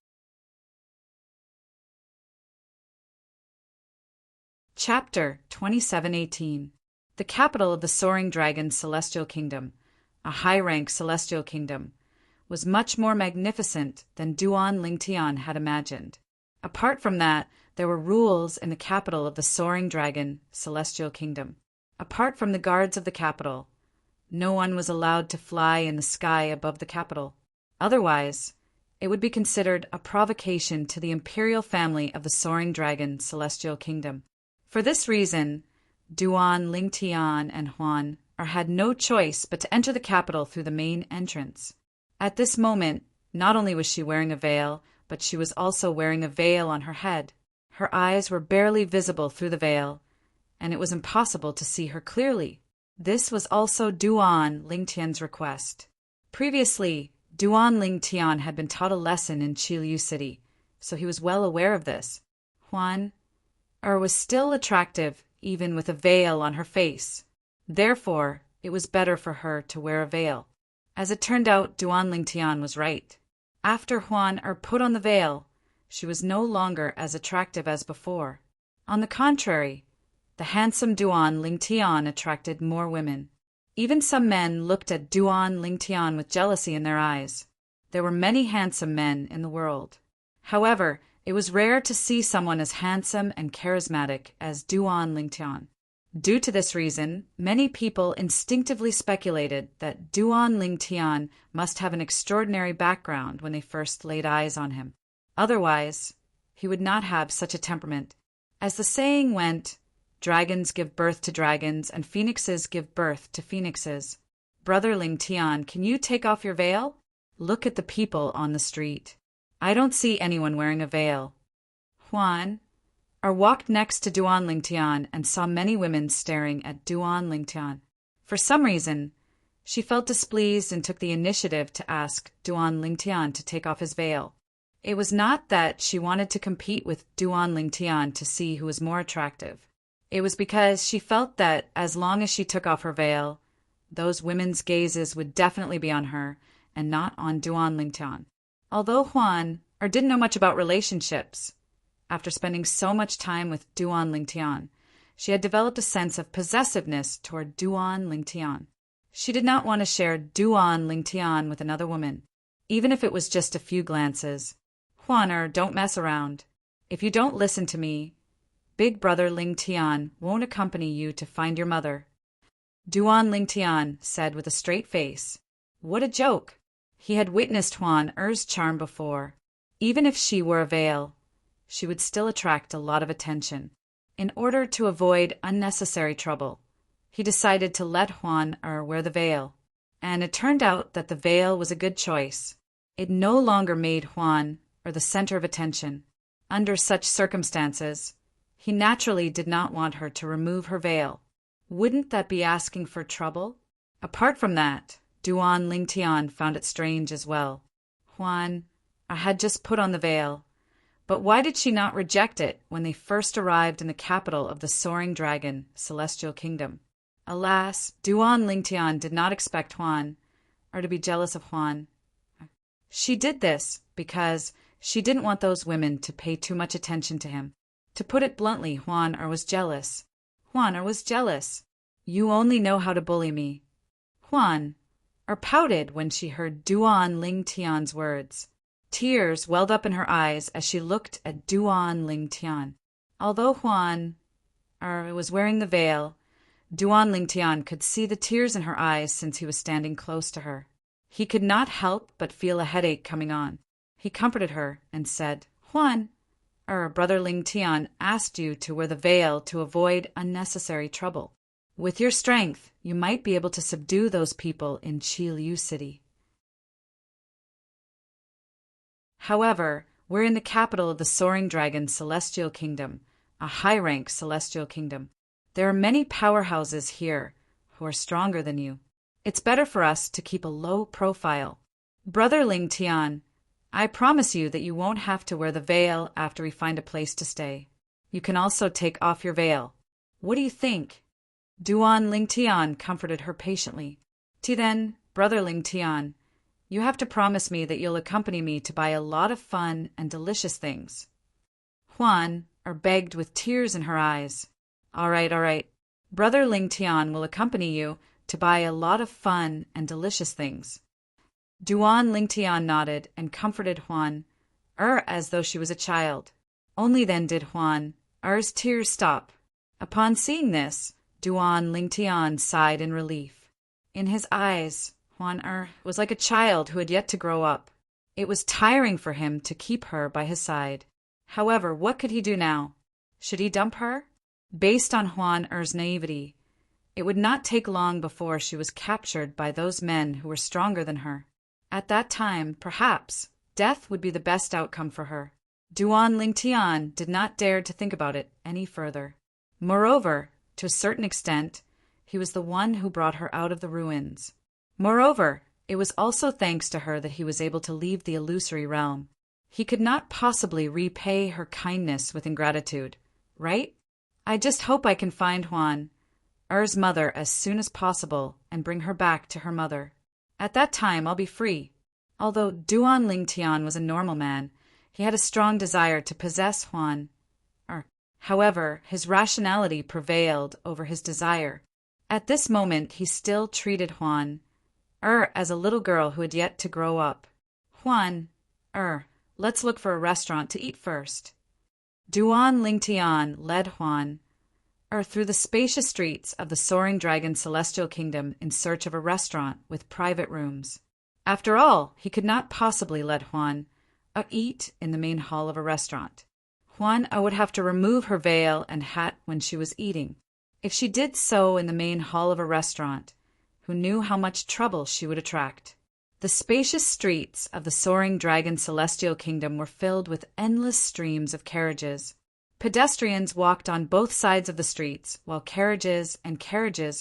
Chapter 2718. The capital of the Soaring Dragon Celestial Kingdom, a high-rank celestial kingdom, was much more magnificent than Duan Ling Tian had imagined. Apart from that, there were rules in the capital of the Soaring Dragon Celestial Kingdom. Apart from the guards of the capital, no one was allowed to fly in the sky above the capital. Otherwise, it would be considered a provocation to the imperial family of the Soaring Dragon Celestial Kingdom. For this reason, Duan Ling Tian and had no choice but to enter the capital through the main entrance. At this moment, not only was she wearing a veil, but she was also wearing a veil on her head. Her eyes were barely visible through the veil, and it was impossible to see her clearly. This was also Duan Ling Tian's request. Previously, Duan Ling Tian had been taught a lesson in Qiliu City, so he was well aware of this. Was still attractive even with a veil on her face. Therefore, it was better for her to wear a veil. As it turned out, Duan Ling Tian was right. After put on the veil, she was no longer as attractive as before. On the contrary, the handsome Duan Ling Tian attracted more women. Even some men looked at Duan Ling Tian with jealousy in their eyes. There were many handsome men in the world. However, it was rare to see someone as handsome and charismatic as Duan Ling Tian. Due to this reason, many people instinctively speculated that Duan Ling Tian must have an extraordinary background when they first laid eyes on him. Otherwise, he would not have such a temperament. As the saying went, dragons give birth to dragons and phoenixes give birth to phoenixes. Brother Ling Tian, can you take off your veil? Look at the people on the street. I don't see anyone wearing a veil. Walked next to Duan Ling Tian and saw many women staring at Duan Ling Tian. For some reason, she felt displeased and took the initiative to ask Duan Ling Tian to take off his veil. It was not that she wanted to compete with Duan Ling Tian to see who was more attractive. It was because she felt that as long as she took off her veil, those women's gazes would definitely be on her and not on Duan Ling Tian. Although didn't know much about relationships, after spending so much time with Duan Ling Tian, she had developed a sense of possessiveness toward Duan Ling Tian. She did not want to share Duan Ling Tian with another woman, even if it was just a few glances. Don't mess around. If you don't listen to me, Big Brother Ling Tian won't accompany you to find your mother. Duan Ling Tian said with a straight face. What a joke! He had witnessed Er's charm before. Even if she wore a veil, she would still attract a lot of attention. In order to avoid unnecessary trouble, he decided to let wear the veil, and it turned out that the veil was a good choice. It no longer made the center of attention. Under such circumstances, he naturally did not want her to remove her veil. Wouldn't that be asking for trouble? Apart from that, Duan Ling Tian found it strange as well. Huan had just put on the veil. But why did she not reject it when they first arrived in the capital of the Soaring Dragon, Celestial Kingdom? Alas, Duan Lingtian did not expect Huan to be jealous of Huan. She did this because she didn't want those women to pay too much attention to him. To put it bluntly, Huan was jealous. Huan was jealous. You only know how to bully me. Huan pouted when she heard Duan Lingtian's words. Tears welled up in her eyes as she looked at Duan Lingtian. Although Huan was wearing the veil, Duan Lingtian could see the tears in her eyes since he was standing close to her. He could not help but feel a headache coming on. He comforted her and said, Huan, Brother Lingtian asked you to wear the veil to avoid unnecessary trouble. With your strength, you might be able to subdue those people in Qi Liu City. However, we're in the capital of the Soaring Dragon Celestial Kingdom, a high-rank celestial kingdom. There are many powerhouses here who are stronger than you. It's better for us to keep a low profile. Brother Lingtian, I promise you that you won't have to wear the veil after we find a place to stay. You can also take off your veil. What do you think? Duan Lingtian comforted her patiently. Then, Brother Lingtian, you have to promise me that you'll accompany me to buy a lot of fun and delicious things. Huan begged with tears in her eyes. All right. Brother Lingtian will accompany you to buy a lot of fun and delicious things. Duan Lingtian nodded and comforted Huan, as though she was a child. Only then did Huan's tears stop. Upon seeing this, Duan Lingtian sighed in relief. In his eyes, Huan was like a child who had yet to grow up. It was tiring for him to keep her by his side. However, what could he do now? Should he dump her? Based on Huan's naivety, it would not take long before she was captured by those men who were stronger than her. At that time, perhaps, death would be the best outcome for her. Duan Lingtian did not dare to think about it any further. Moreover, to a certain extent, he was the one who brought her out of the ruins. Moreover, it was also thanks to her that he was able to leave the illusory realm. He could not possibly repay her kindness with ingratitude, right? I just hope I can find Huan's mother as soon as possible and bring her back to her mother. At that time, I'll be free. Although Duan Lingtian was a normal man, he had a strong desire to possess Huan. However, his rationality prevailed over his desire. At this moment, he still treated Huan as a little girl who had yet to grow up. Huan, let's look for a restaurant to eat first. Duan Lingtian led Huan through the spacious streets of the Soaring Dragon Celestial Kingdom in search of a restaurant with private rooms. After all, he could not possibly let Huan eat in the main hall of a restaurant. Huan would have to remove her veil and hat when she was eating. If she did so in the main hall of a restaurant, who knew how much trouble she would attract? The spacious streets of the Soaring Dragon Celestial Kingdom were filled with endless streams of carriages. Pedestrians walked on both sides of the streets, while carriages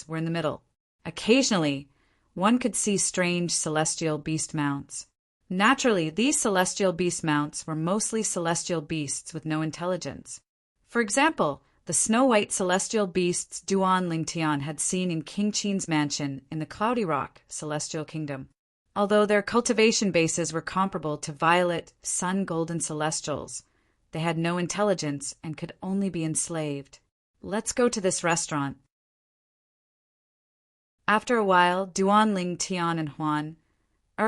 were in the middle. Occasionally, one could see strange celestial beast mounts. Naturally, these celestial beast mounts were mostly celestial beasts with no intelligence. For example, the snow-white celestial beasts Duan Lingtian had seen in King Qin's mansion in the Cloudy Rock Celestial Kingdom. Although their cultivation bases were comparable to violet, sun-golden celestials, they had no intelligence and could only be enslaved. Let's go to this restaurant. After a while, Duan Lingtian and Huan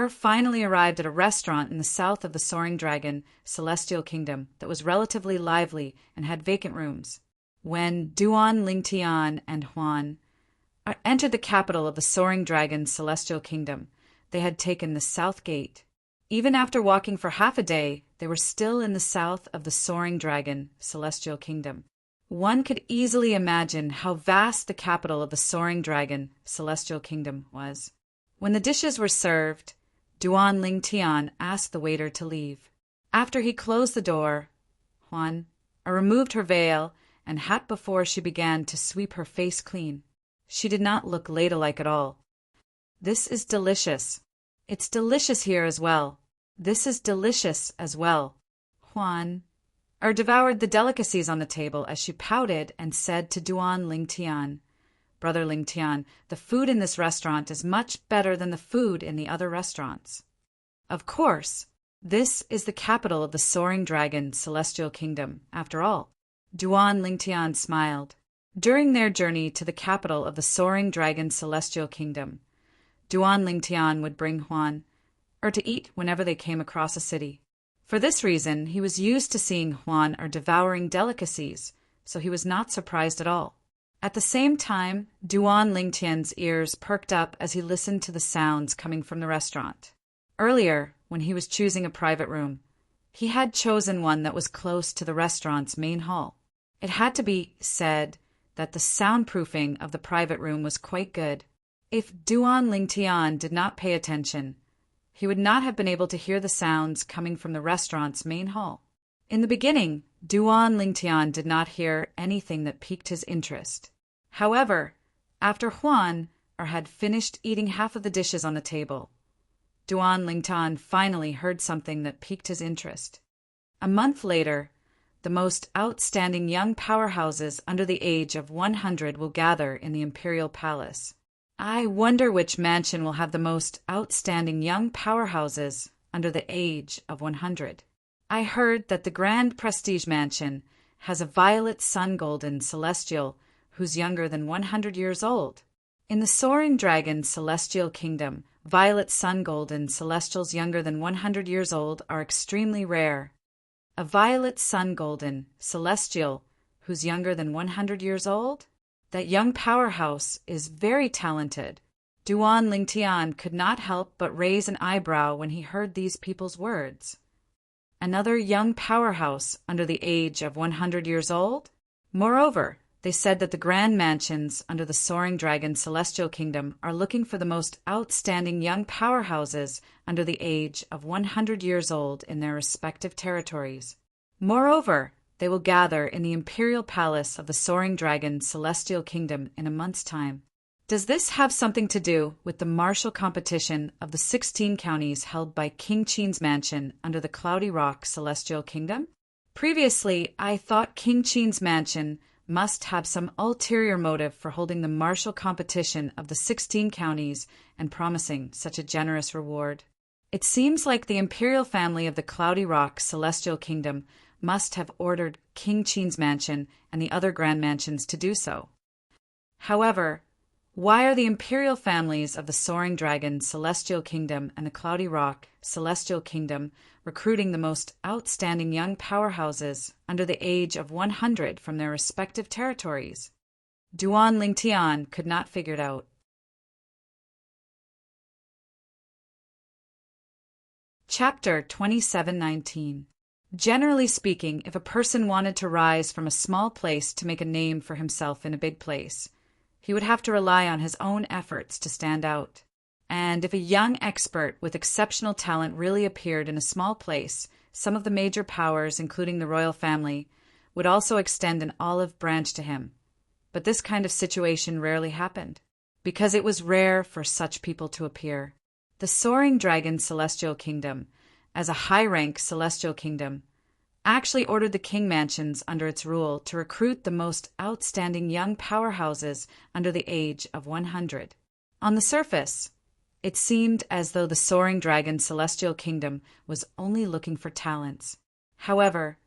finally arrived at a restaurant in the south of the Soaring Dragon Celestial Kingdom that was relatively lively and had vacant rooms. When Duan Lingtian and Huan entered the capital of the Soaring Dragon Celestial Kingdom, they had taken the south gate. Even after walking for half a day, they were still in the south of the Soaring Dragon Celestial Kingdom. One could easily imagine how vast the capital of the Soaring Dragon Celestial Kingdom was. When the dishes were served, Duan Lingtian asked the waiter to leave. After he closed the door, Huan removed her veil and hat before she began to sweep her face clean. She did not look ladylike at all. This is delicious. It's delicious here as well. This is delicious as well. Huan devoured the delicacies on the table as she pouted and said to Duan Lingtian, Brother Lingtian, the food in this restaurant is much better than the food in the other restaurants. Of course, this is the capital of the Soaring Dragon Celestial Kingdom, after all. Duan Lingtian smiled. During their journey to the capital of the Soaring Dragon Celestial Kingdom, Duan Lingtian would bring Huan to eat whenever they came across a city. For this reason, he was used to seeing Huan devouring delicacies, so he was not surprised at all. At the same time, Duan Lingtian's ears perked up as he listened to the sounds coming from the restaurant. Earlier, when he was choosing a private room, he had chosen one that was close to the restaurant's main hall. It had to be said that the soundproofing of the private room was quite good. If Duan Lingtian did not pay attention, he would not have been able to hear the sounds coming from the restaurant's main hall. In the beginning, Duan Lingtian did not hear anything that piqued his interest. However, after Huan had finished eating half of the dishes on the table, Duan Lingtian finally heard something that piqued his interest. A month later, the most outstanding young powerhouses under the age of 100 will gather in the Imperial Palace. I wonder which mansion will have the most outstanding young powerhouses under the age of 100. I heard that the Grand Prestige Mansion has a Violet Sun Golden Celestial who's younger than 100 years old. In the Soaring Dragon Celestial Kingdom, Violet Sun Golden Celestials younger than 100 years old are extremely rare. A Violet Sun Golden Celestial who's younger than 100 years old? That young powerhouse is very talented. Duan Lingtian could not help but raise an eyebrow when he heard these people's words. Another young powerhouse under the age of 100 years old? Moreover, they said that the grand mansions under the Soaring Dragon Celestial Kingdom are looking for the most outstanding young powerhouses under the age of 100 years old in their respective territories. Moreover, they will gather in the Imperial Palace of the Soaring Dragon Celestial Kingdom in a month's time. Does this have something to do with the martial competition of the 16 counties held by King Qin's mansion under the Cloudy Rock Celestial Kingdom? Previously, I thought King Qin's mansion must have some ulterior motive for holding the martial competition of the 16 counties and promising such a generous reward. It seems like the imperial family of the Cloudy Rock Celestial Kingdom must have ordered King Qin's mansion and the other grand mansions to do so. However, why are the imperial families of the Soaring Dragon Celestial Kingdom and the Cloudy Rock Celestial Kingdom recruiting the most outstanding young powerhouses under the age of 100 from their respective territories? Duan Lingtian could not figure it out. Chapter 2719. Generally speaking, if a person wanted to rise from a small place to make a name for himself in a big place, he would have to rely on his own efforts to stand out. And if a young expert with exceptional talent really appeared in a small place, some of the major powers, including the royal family, would also extend an olive branch to him. But this kind of situation rarely happened, because it was rare for such people to appear. The Soaring Dragon Celestial Kingdom, as a high-rank celestial kingdom, actually ordered the king mansions under its rule to recruit the most outstanding young powerhouses under the age of 100. On the surface, it seemed as though the Soaring Dragon Celestial Kingdom was only looking for talents. However,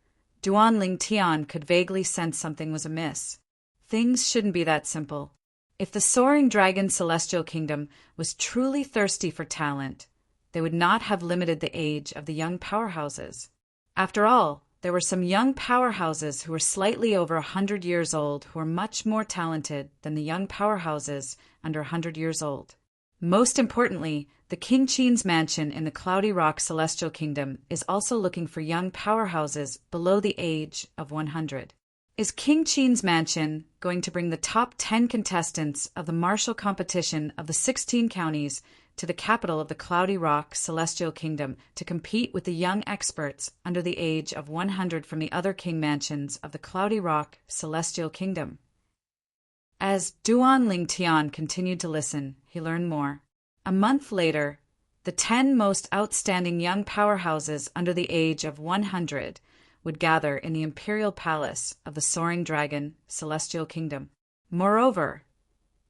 Duan Lingtian could vaguely sense something was amiss. Things shouldn't be that simple. If the Soaring Dragon Celestial Kingdom was truly thirsty for talent, they would not have limited the age of the young powerhouses. After all, there were some young powerhouses who were slightly over 100 years old who were much more talented than the young powerhouses under 100 years old. Most importantly, the King Qin's mansion in the Cloudy Rock Celestial Kingdom is also looking for young powerhouses below the age of 100. Is King Qin's mansion going to bring the top 10 contestants of the martial competition of the 16 counties to the capital of the Cloudy Rock Celestial Kingdom to compete with the young experts under the age of 100 from the other king mansions of the Cloudy Rock Celestial Kingdom? As Duan Lingtian continued to listen, he learned more. A month later, The 10 most outstanding young powerhouses under the age of 100 would gather in the imperial palace of the soaring dragon celestial kingdom. Moreover,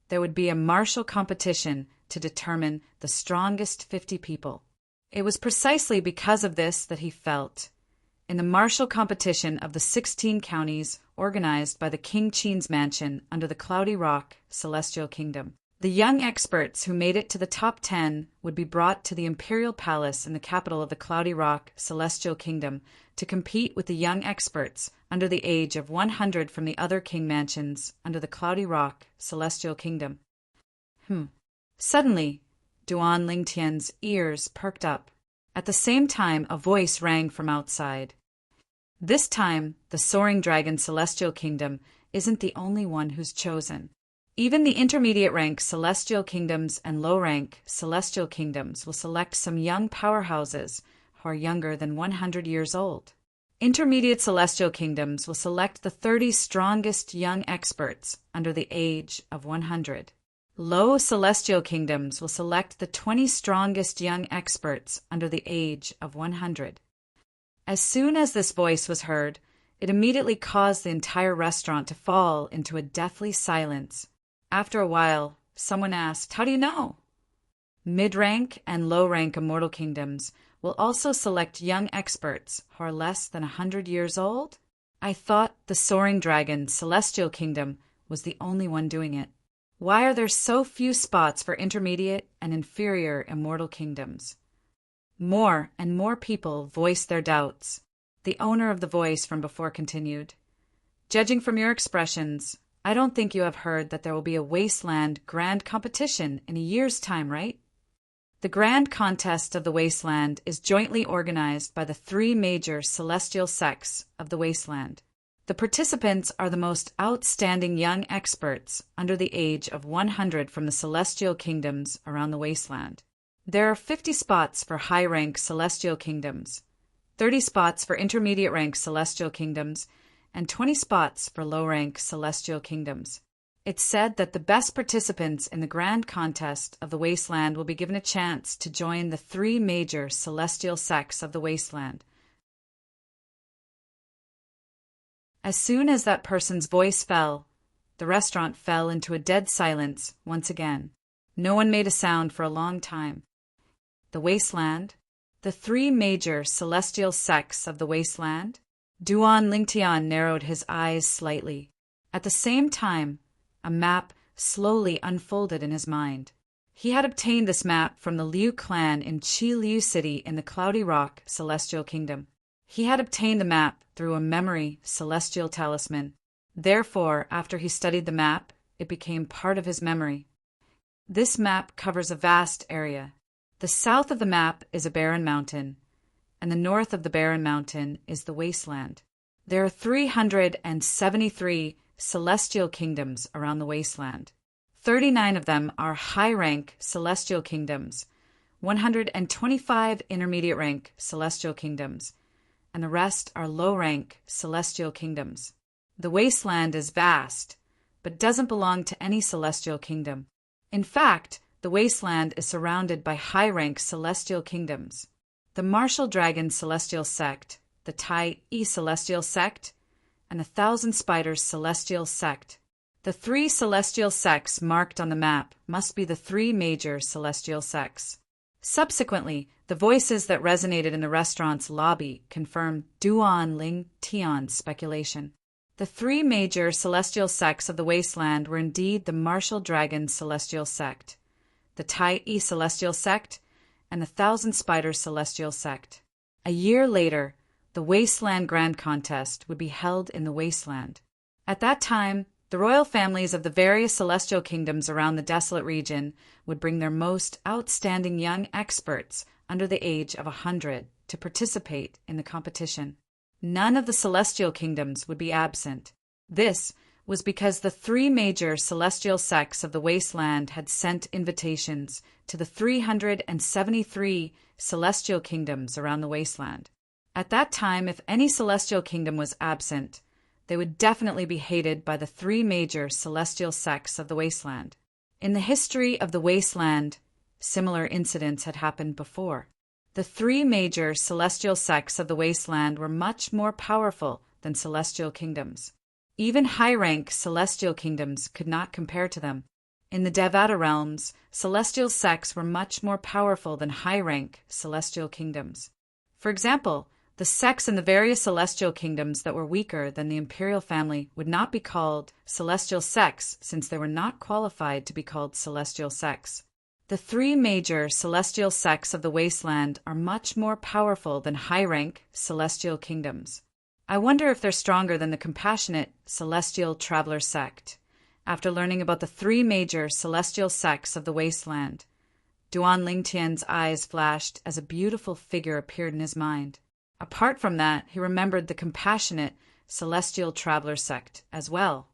there would be a martial competition to determine the strongest 50 people. It was precisely because of this that he felt, in the martial competition of the 16 counties organized by the King Chin's mansion under the Cloudy Rock celestial kingdom, the young experts who made it to the top 10 would be brought to the imperial palace in the capital of the Cloudy Rock celestial kingdom to compete with the young experts under the age of 100 from the other king mansions under the Cloudy Rock celestial kingdom. Suddenly, Duan Lingtian's ears perked up. At the same time, a voice rang from outside. This time, the soaring dragon celestial kingdom isn't the only one who's chosen. Even the intermediate rank celestial kingdoms and low rank celestial kingdoms will select some young powerhouses who are younger than 100 years old. Intermediate celestial kingdoms will select the 30 strongest young experts under the age of 100. Low celestial kingdoms will select the 20 strongest young experts under the age of 100. As soon as this voice was heard, it immediately caused the entire restaurant to fall into a deathly silence. After a while, someone asked, "How do you know?" Mid-rank and low-rank immortal kingdoms will also select young experts who are less than 100 years old. I thought the soaring dragon celestial kingdom was the only one doing it. Why are there so few spots for intermediate and inferior immortal kingdoms? More and more people voiced their doubts. The owner of the voice from before continued, "Judging from your expressions, I don't think you have heard that there will be a Wasteland Grand Competition in a year's time, right?" The Grand Contest of the Wasteland is jointly organized by the 3 major celestial sects of the Wasteland. The participants are the most outstanding young experts under the age of 100 from the celestial kingdoms around the Wasteland. There are 50 spots for high-rank celestial kingdoms, 30 spots for intermediate-rank celestial kingdoms, and 20 spots for low-rank celestial kingdoms. It's said that the best participants in the Grand Contest of the Wasteland will be given a chance to join the 3 major celestial sects of the Wasteland. As soon as that person's voice fell, the restaurant fell into a dead silence once again. No one made a sound for a long time. The Wasteland, the 3 major celestial sects of the Wasteland. Duan Lingtian narrowed his eyes slightly. At the same time, a map slowly unfolded in his mind. He had obtained this map from the Liu clan in Chi Liu City in the Cloudy Rock celestial kingdom. He had obtained the map through a memory celestial talisman. Therefore, after he studied the map, it became part of his memory. This map covers a vast area. The south of the map is a barren mountain, and the north of the barren mountain is the Wasteland. There are 373 celestial kingdoms around the Wasteland. 39 of them are high-rank celestial kingdoms, 125 intermediate-rank celestial kingdoms, and the rest are low-rank celestial kingdoms. The Wasteland is vast, but doesn't belong to any celestial kingdom. In fact, the Wasteland is surrounded by high-rank celestial kingdoms. The Martial Dragon Celestial Sect, the Tai E Celestial Sect, and the Thousand Spiders Celestial Sect. The 3 celestial sects marked on the map must be the 3 major celestial sects. Subsequently, the voices that resonated in the restaurant's lobby confirmed Duan Ling Tian's speculation. The 3 major celestial sects of the Wasteland were indeed the Martial Dragon Celestial Sect, the Tai E Celestial Sect, and the Thousand Spiders Celestial Sect. A year later, the Wasteland Grand Contest would be held in the Wasteland. At that time, the royal families of the various celestial kingdoms around the desolate region would bring their most outstanding young experts under the age of 100 to participate in the competition. None of the celestial kingdoms would be absent. This was because the 3 major celestial sects of the Wasteland had sent invitations to the 373 celestial kingdoms around the Wasteland. At that time, if any celestial kingdom was absent, they would definitely be hated by the 3 major celestial sects of the Wasteland. In the history of the Wasteland, Similar incidents had happened before. The three major celestial sects of the wasteland were much more powerful than celestial kingdoms. Even high-rank celestial kingdoms could not compare to them. In the Devata realms, celestial sects were much more powerful than high-rank celestial kingdoms. For example, the sects in the various celestial kingdoms that were weaker than the imperial family would not be called celestial sects since they were not qualified to be called celestial sects. The three major celestial sects of the wasteland are much more powerful than high-rank celestial kingdoms. I wonder if they're stronger than the compassionate celestial traveler sect. After learning about the three major celestial sects of the wasteland, Duan Lingtian's eyes flashed as a beautiful figure appeared in his mind. Apart from that, he remembered the compassionate celestial traveler sect as well.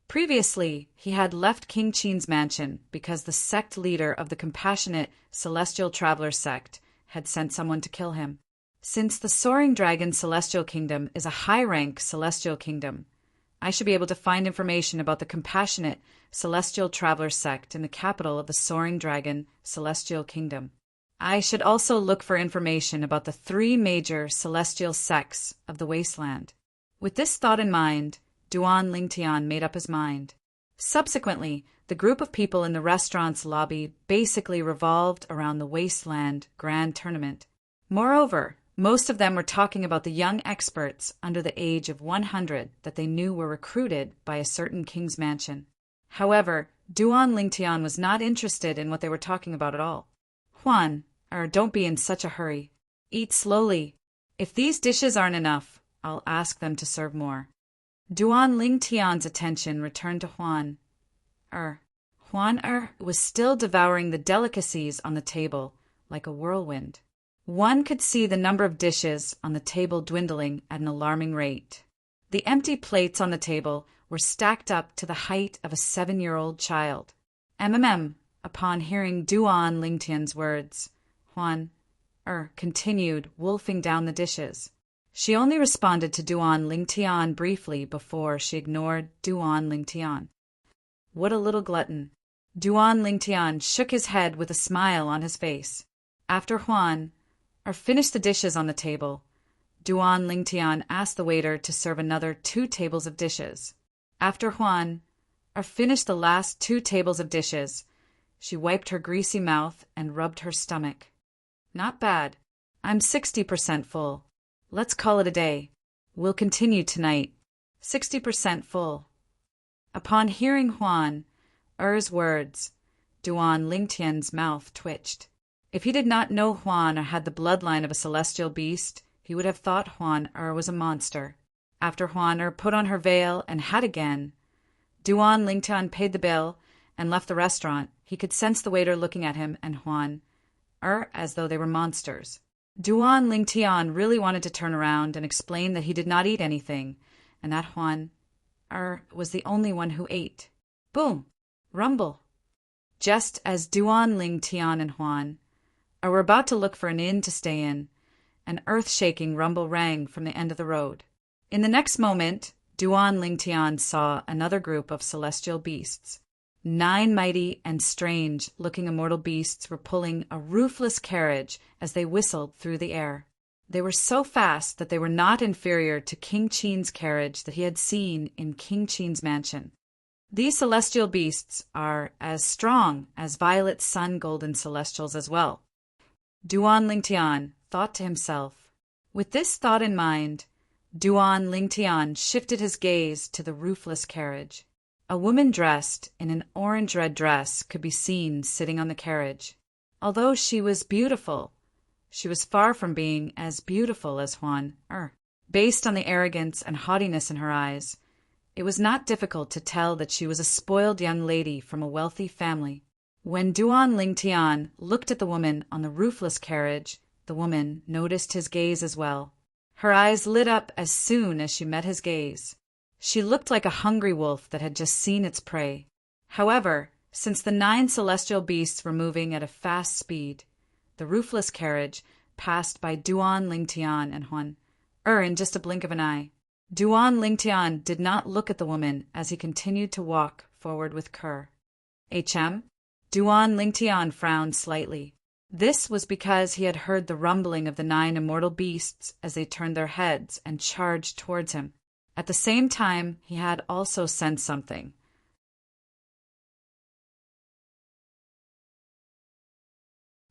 Previously, he had left King Qin's mansion because the sect leader of the compassionate celestial traveler sect had sent someone to kill him. Since the Soaring Dragon Celestial Kingdom is a high-rank celestial kingdom, I should be able to find information about the compassionate celestial traveler sect in the capital of the Soaring Dragon Celestial Kingdom. I should also look for information about the three major celestial sects of the wasteland. With this thought in mind, Duan Lingtian made up his mind. Subsequently, the group of people in the restaurant's lobby basically revolved around the Wasteland Grand Tournament. Moreover, most of them were talking about the young experts under the age of 100 that they knew were recruited by a certain king's mansion. However, Duan Lingtian was not interested in what they were talking about at all. Huan, don't be in such a hurry. Eat slowly. If these dishes aren't enough, I'll ask them to serve more. Duan Lingtian's attention returned to Huan. Huan was still devouring the delicacies on the table like a whirlwind. One could see the number of dishes on the table dwindling at an alarming rate. The empty plates on the table were stacked up to the height of a 7-year-old child. Upon hearing Duan Lingtian's words, Huan continued wolfing down the dishes. She only responded to Duan Lingtian briefly before she ignored Duan Lingtian. What a little glutton. Duan Lingtian shook his head with a smile on his face. After Huan finished the dishes on the table, Duan Lingtian asked the waiter to serve another 2 tables of dishes. After Huan finished the last 2 tables of dishes, she wiped her greasy mouth and rubbed her stomach. Not bad. I'm 60% full. Let's call it a day. We'll continue tonight. 60% full. Upon hearing Huan's words, Duan Lingtian's mouth twitched. If he did not know Huan or had the bloodline of a celestial beast, he would have thought Huan was a monster. After Huan put on her veil and hat again, Duan Lingtian paid the bill and left the restaurant. He could sense the waiter looking at him and Huan as though they were monsters. Duan Lingtian really wanted to turn around and explain that he did not eat anything, and that Huan was the only one who ate. Boom! Rumble! Just as Duan Lingtian and Huan were about to look for an inn to stay in, an earth-shaking rumble rang from the end of the road. In the next moment, Duan Lingtian saw another group of celestial beasts. 9 mighty and strange-looking immortal beasts were pulling a roofless carriage as they whistled through the air. They were so fast that they were not inferior to King Qin's carriage that he had seen in King Qin's mansion. These celestial beasts are as strong as violet sun golden celestials as well. Duan Lingtian thought to himself. With this thought in mind, Duan Lingtian shifted his gaze to the roofless carriage. A woman dressed in an orange-red dress could be seen sitting on the carriage. Although she was beautiful, she was far from being as beautiful as Huan. Based on the arrogance and haughtiness in her eyes, it was not difficult to tell that she was a spoiled young lady from a wealthy family. When Duan Lingtian looked at the woman on the roofless carriage, the woman noticed his gaze as well. Her eyes lit up as soon as she met his gaze. She looked like a hungry wolf that had just seen its prey. However, since the 9 celestial beasts were moving at a fast speed, the roofless carriage passed by Duan Lingtian and Huan in just a blink of an eye. Duan Lingtian did not look at the woman as he continued to walk forward with Kerr. HM, Duan Lingtian frowned slightly. This was because he had heard the rumbling of the 9 immortal beasts as they turned their heads and charged towards him. At the same time, he had also sensed something.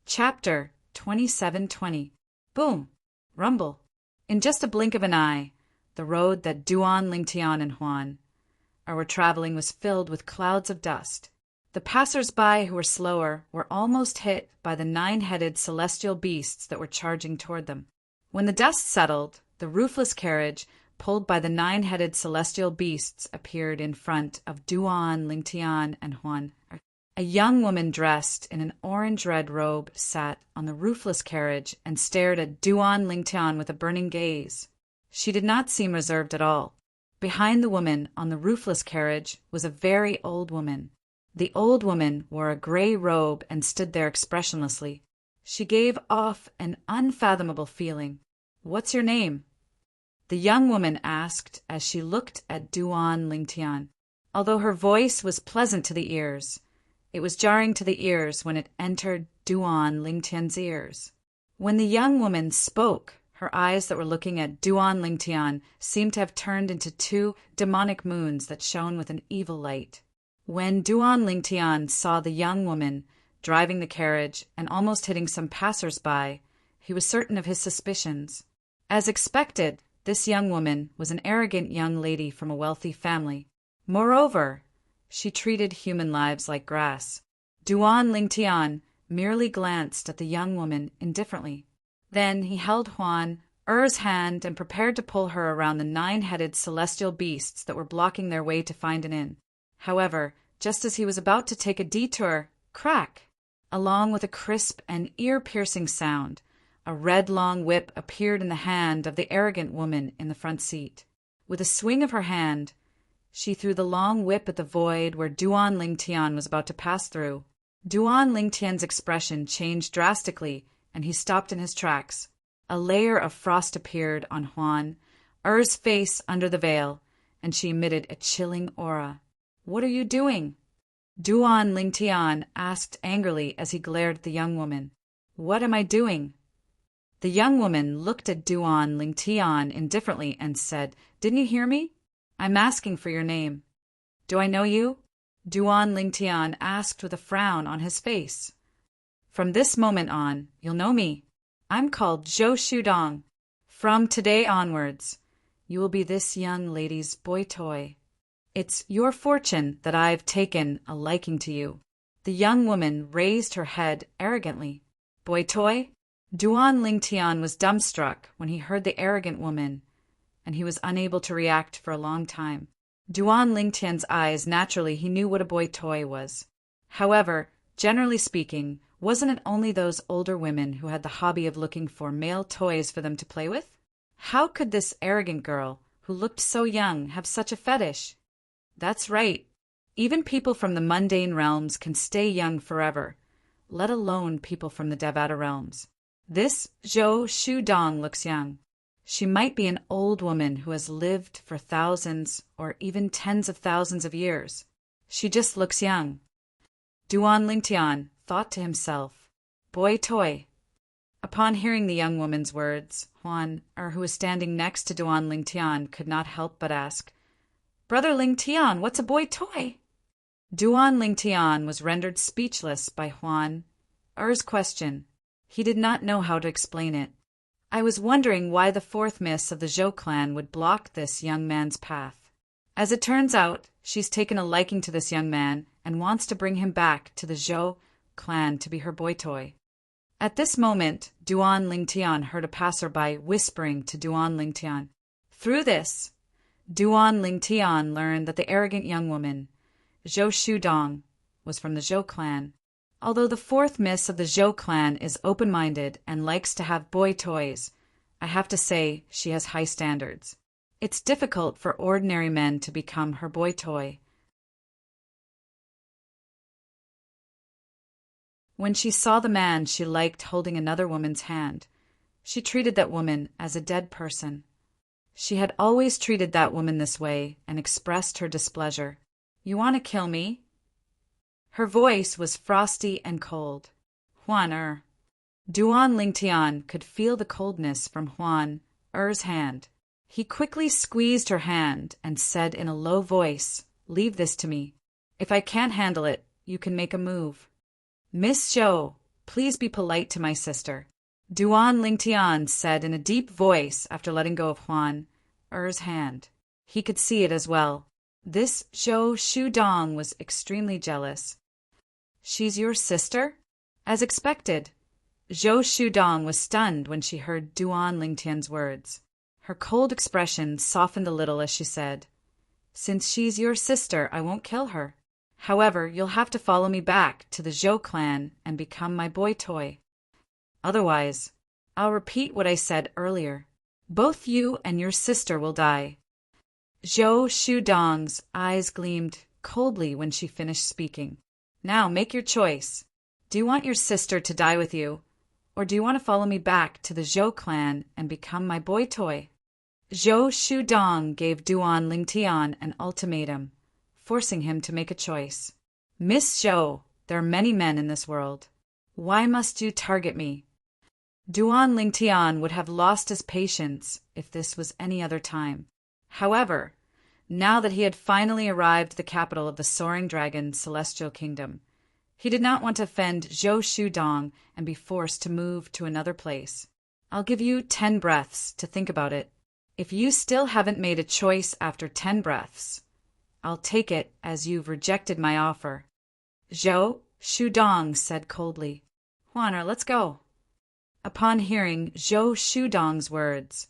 Chapter 2720. Boom! Rumble! In just a blink of an eye, the road that Duan Lingtian and Huan were traveling was filled with clouds of dust. The passers-by who were slower were almost hit by the 9-headed celestial beasts that were charging toward them. When the dust settled, the roofless carriage, pulled by the 9-headed celestial beasts, appeared in front of Duan Lingtian and Huan. A young woman dressed in an orange-red robe sat on the roofless carriage and stared at Duan Lingtian with a burning gaze. She did not seem reserved at all. Behind the woman on the roofless carriage was a very old woman. The old woman wore a gray robe and stood there expressionlessly. She gave off an unfathomable feeling. "What's your name?" the young woman asked as she looked at Duan Lingtian. Although her voice was pleasant to the ears, it was jarring to the ears when it entered Duan Lingtian's ears. When the young woman spoke, her eyes that were looking at Duan Lingtian seemed to have turned into 2 demonic moons that shone with an evil light. When Duan Lingtian saw the young woman driving the carriage and almost hitting some passers-by, he was certain of his suspicions. As expected, this young woman was an arrogant young lady from a wealthy family. Moreover, she treated human lives like grass. Duan Lingtian merely glanced at the young woman indifferently. Then he held Huan Er's hand and prepared to pull her around the 9-headed celestial beasts that were blocking their way to find an inn. However, just as he was about to take a detour, crack! Along with a crisp and ear-piercing sound, a red long whip appeared in the hand of the arrogant woman in the front seat. With a swing of her hand, she threw the long whip at the void where Duan Lingtian was about to pass through. Duan Lingtian's expression changed drastically, and he stopped in his tracks. A layer of frost appeared on Huan Er's face under the veil, and she emitted a chilling aura. "What are you doing?" Duan Lingtian asked angrily as he glared at the young woman. "What am I doing?" The young woman looked at Duan Lingtian indifferently and said, "Didn't you hear me? I'm asking for your name." "Do I know you?" Duan Lingtian asked with a frown on his face. "From this moment on, you'll know me. I'm called Zhou Shudong. From today onwards, you will be this young lady's boy toy. It's your fortune that I've taken a liking to you." The young woman raised her head arrogantly. "Boy toy?" Duan Lingtian was dumbstruck when he heard the arrogant woman, and he was unable to react for a long time. Duan Lingtian's eyes, naturally, he knew what a boy toy was. However, generally speaking, wasn't it only those older women who had the hobby of looking for male toys for them to play with? How could this arrogant girl, who looked so young, have such a fetish? That's right. Even people from the mundane realms can stay young forever, let alone people from the Devata realms. This Zhou Shudong looks young. She might be an old woman who has lived for thousands or even tens of thousands of years. She just looks young. Duan Lingtian thought to himself, "Boy toy." Upon hearing the young woman's words, Huan who was standing next to Duan Lingtian, could not help but ask, "Brother Lingtian, what's a boy toy?" Duan Lingtian was rendered speechless by Huan Er's question. He did not know how to explain it. "I was wondering why the 4th miss of the Zhou clan would block this young man's path. As it turns out, she's taken a liking to this young man and wants to bring him back to the Zhou clan to be her boy toy." At this moment, Duan Lingtian heard a passerby whispering to Duan Lingtian. Through this, Duan Lingtian learned that the arrogant young woman, Zhou Shudong, was from the Zhou clan. Although the 4th miss of the Zhou clan is open-minded and likes to have boy toys, I have to say she has high standards. It's difficult for ordinary men to become her boy toy. When she saw the man she liked holding another woman's hand, she treated that woman as a dead person. She had always treated that woman this way and expressed her displeasure. "You want to kill me?" Her voice was frosty and cold. Huan Duan Lingtian could feel the coldness from Huan Er's hand. He quickly squeezed her hand and said in a low voice, "Leave this to me. If I can't handle it, you can make a move." "Miss Zhou, please be polite to my sister," Duan Lingtian said in a deep voice after letting go of Huan Er's hand. He could see it as well. This Zhou Shudong was extremely jealous. "She's your sister?" As expected, Zhou Shudong was stunned when she heard Duan Lingtian's words. Her cold expression softened a little as she said, "Since she's your sister, I won't kill her. However, you'll have to follow me back to the Zhou clan and become my boy toy. Otherwise, I'll repeat what I said earlier. Both you and your sister will die." Zhou Shudong's eyes gleamed coldly when she finished speaking. "Now make your choice. Do you want your sister to die with you, or do you want to follow me back to the Zhou clan and become my boy toy?" Zhou Shudong gave Duan Lingtian an ultimatum, forcing him to make a choice. "Miss Zhou, there are many men in this world. Why must you target me?" Duan Lingtian would have lost his patience if this was any other time. However, now that he had finally arrived at the capital of the Soaring Dragon Celestial Kingdom, he did not want to offend Zhou Shudong and be forced to move to another place. "I'll give you 10 breaths to think about it. If you still haven't made a choice after 10 breaths, I'll take it as you've rejected my offer." Zhou Shudong said coldly, "Huaner, let's go." Upon hearing Zhou Shudong's words,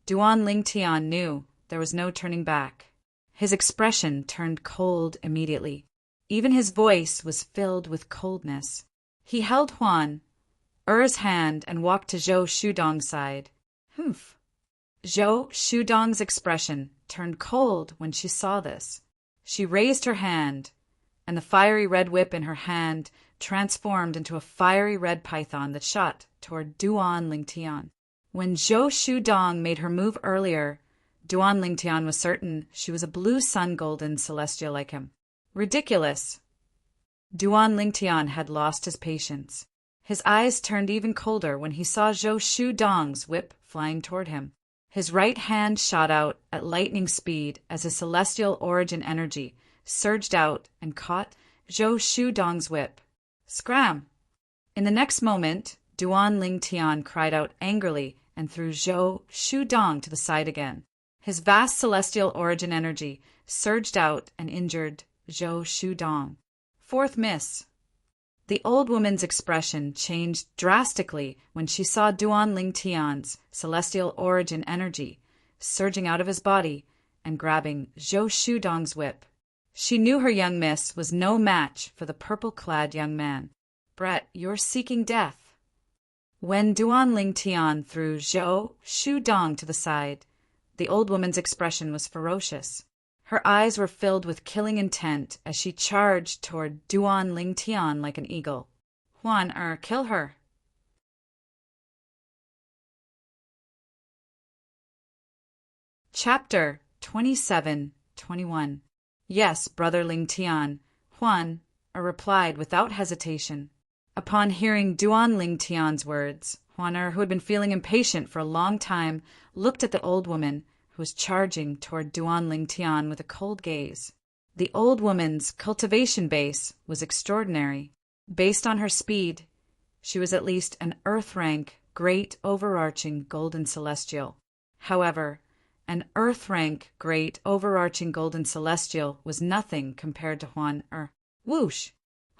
Duan Lingtian knew there was no turning back. His expression turned cold immediately. Even his voice was filled with coldness. He held Huan Er's hand and walked to Zhou Shudong's side. "Humph." Zhou Shudong's expression turned cold when she saw this. She raised her hand, and the fiery red whip in her hand transformed into a fiery red python that shot toward Duan Lingtian. When Zhou Shudong made her move earlier, Duan Lingtian was certain she was a blue sun golden celestial like him. Ridiculous! Duan Lingtian had lost his patience. His eyes turned even colder when he saw Zhou Shudong's whip flying toward him. His right hand shot out at lightning speed as his celestial origin energy surged out and caught Zhou Shudong's whip. Scram! In the next moment, Duan Lingtian cried out angrily and threw Zhou Shudong to the side again. His vast celestial origin energy surged out and injured Zhou Shudong. 4th miss. The old woman's expression changed drastically when she saw Duan Lingtian's celestial origin energy surging out of his body and grabbing Zhou Shudong's whip. She knew her young miss was no match for the purple-clad young man. "Brett, you're seeking death." When Duan Lingtian threw Zhou Shudong to the side, the old woman's expression was ferocious. Her eyes were filled with killing intent as she charged toward Duan Lingtian like an eagle. "Huan kill her." Chapter 27-21. "Yes, brother Lingtian," Huan replied without hesitation. Upon hearing Duan Lingtian's words, Huan who had been feeling impatient for a long time, looked at the old woman, who was charging toward Duan Lingtian with a cold gaze. The old woman's cultivation base was extraordinary. Based on her speed, she was at least an earth-rank, great overarching golden celestial. However, an earth-rank, great overarching golden celestial was nothing compared to Huan Whoosh!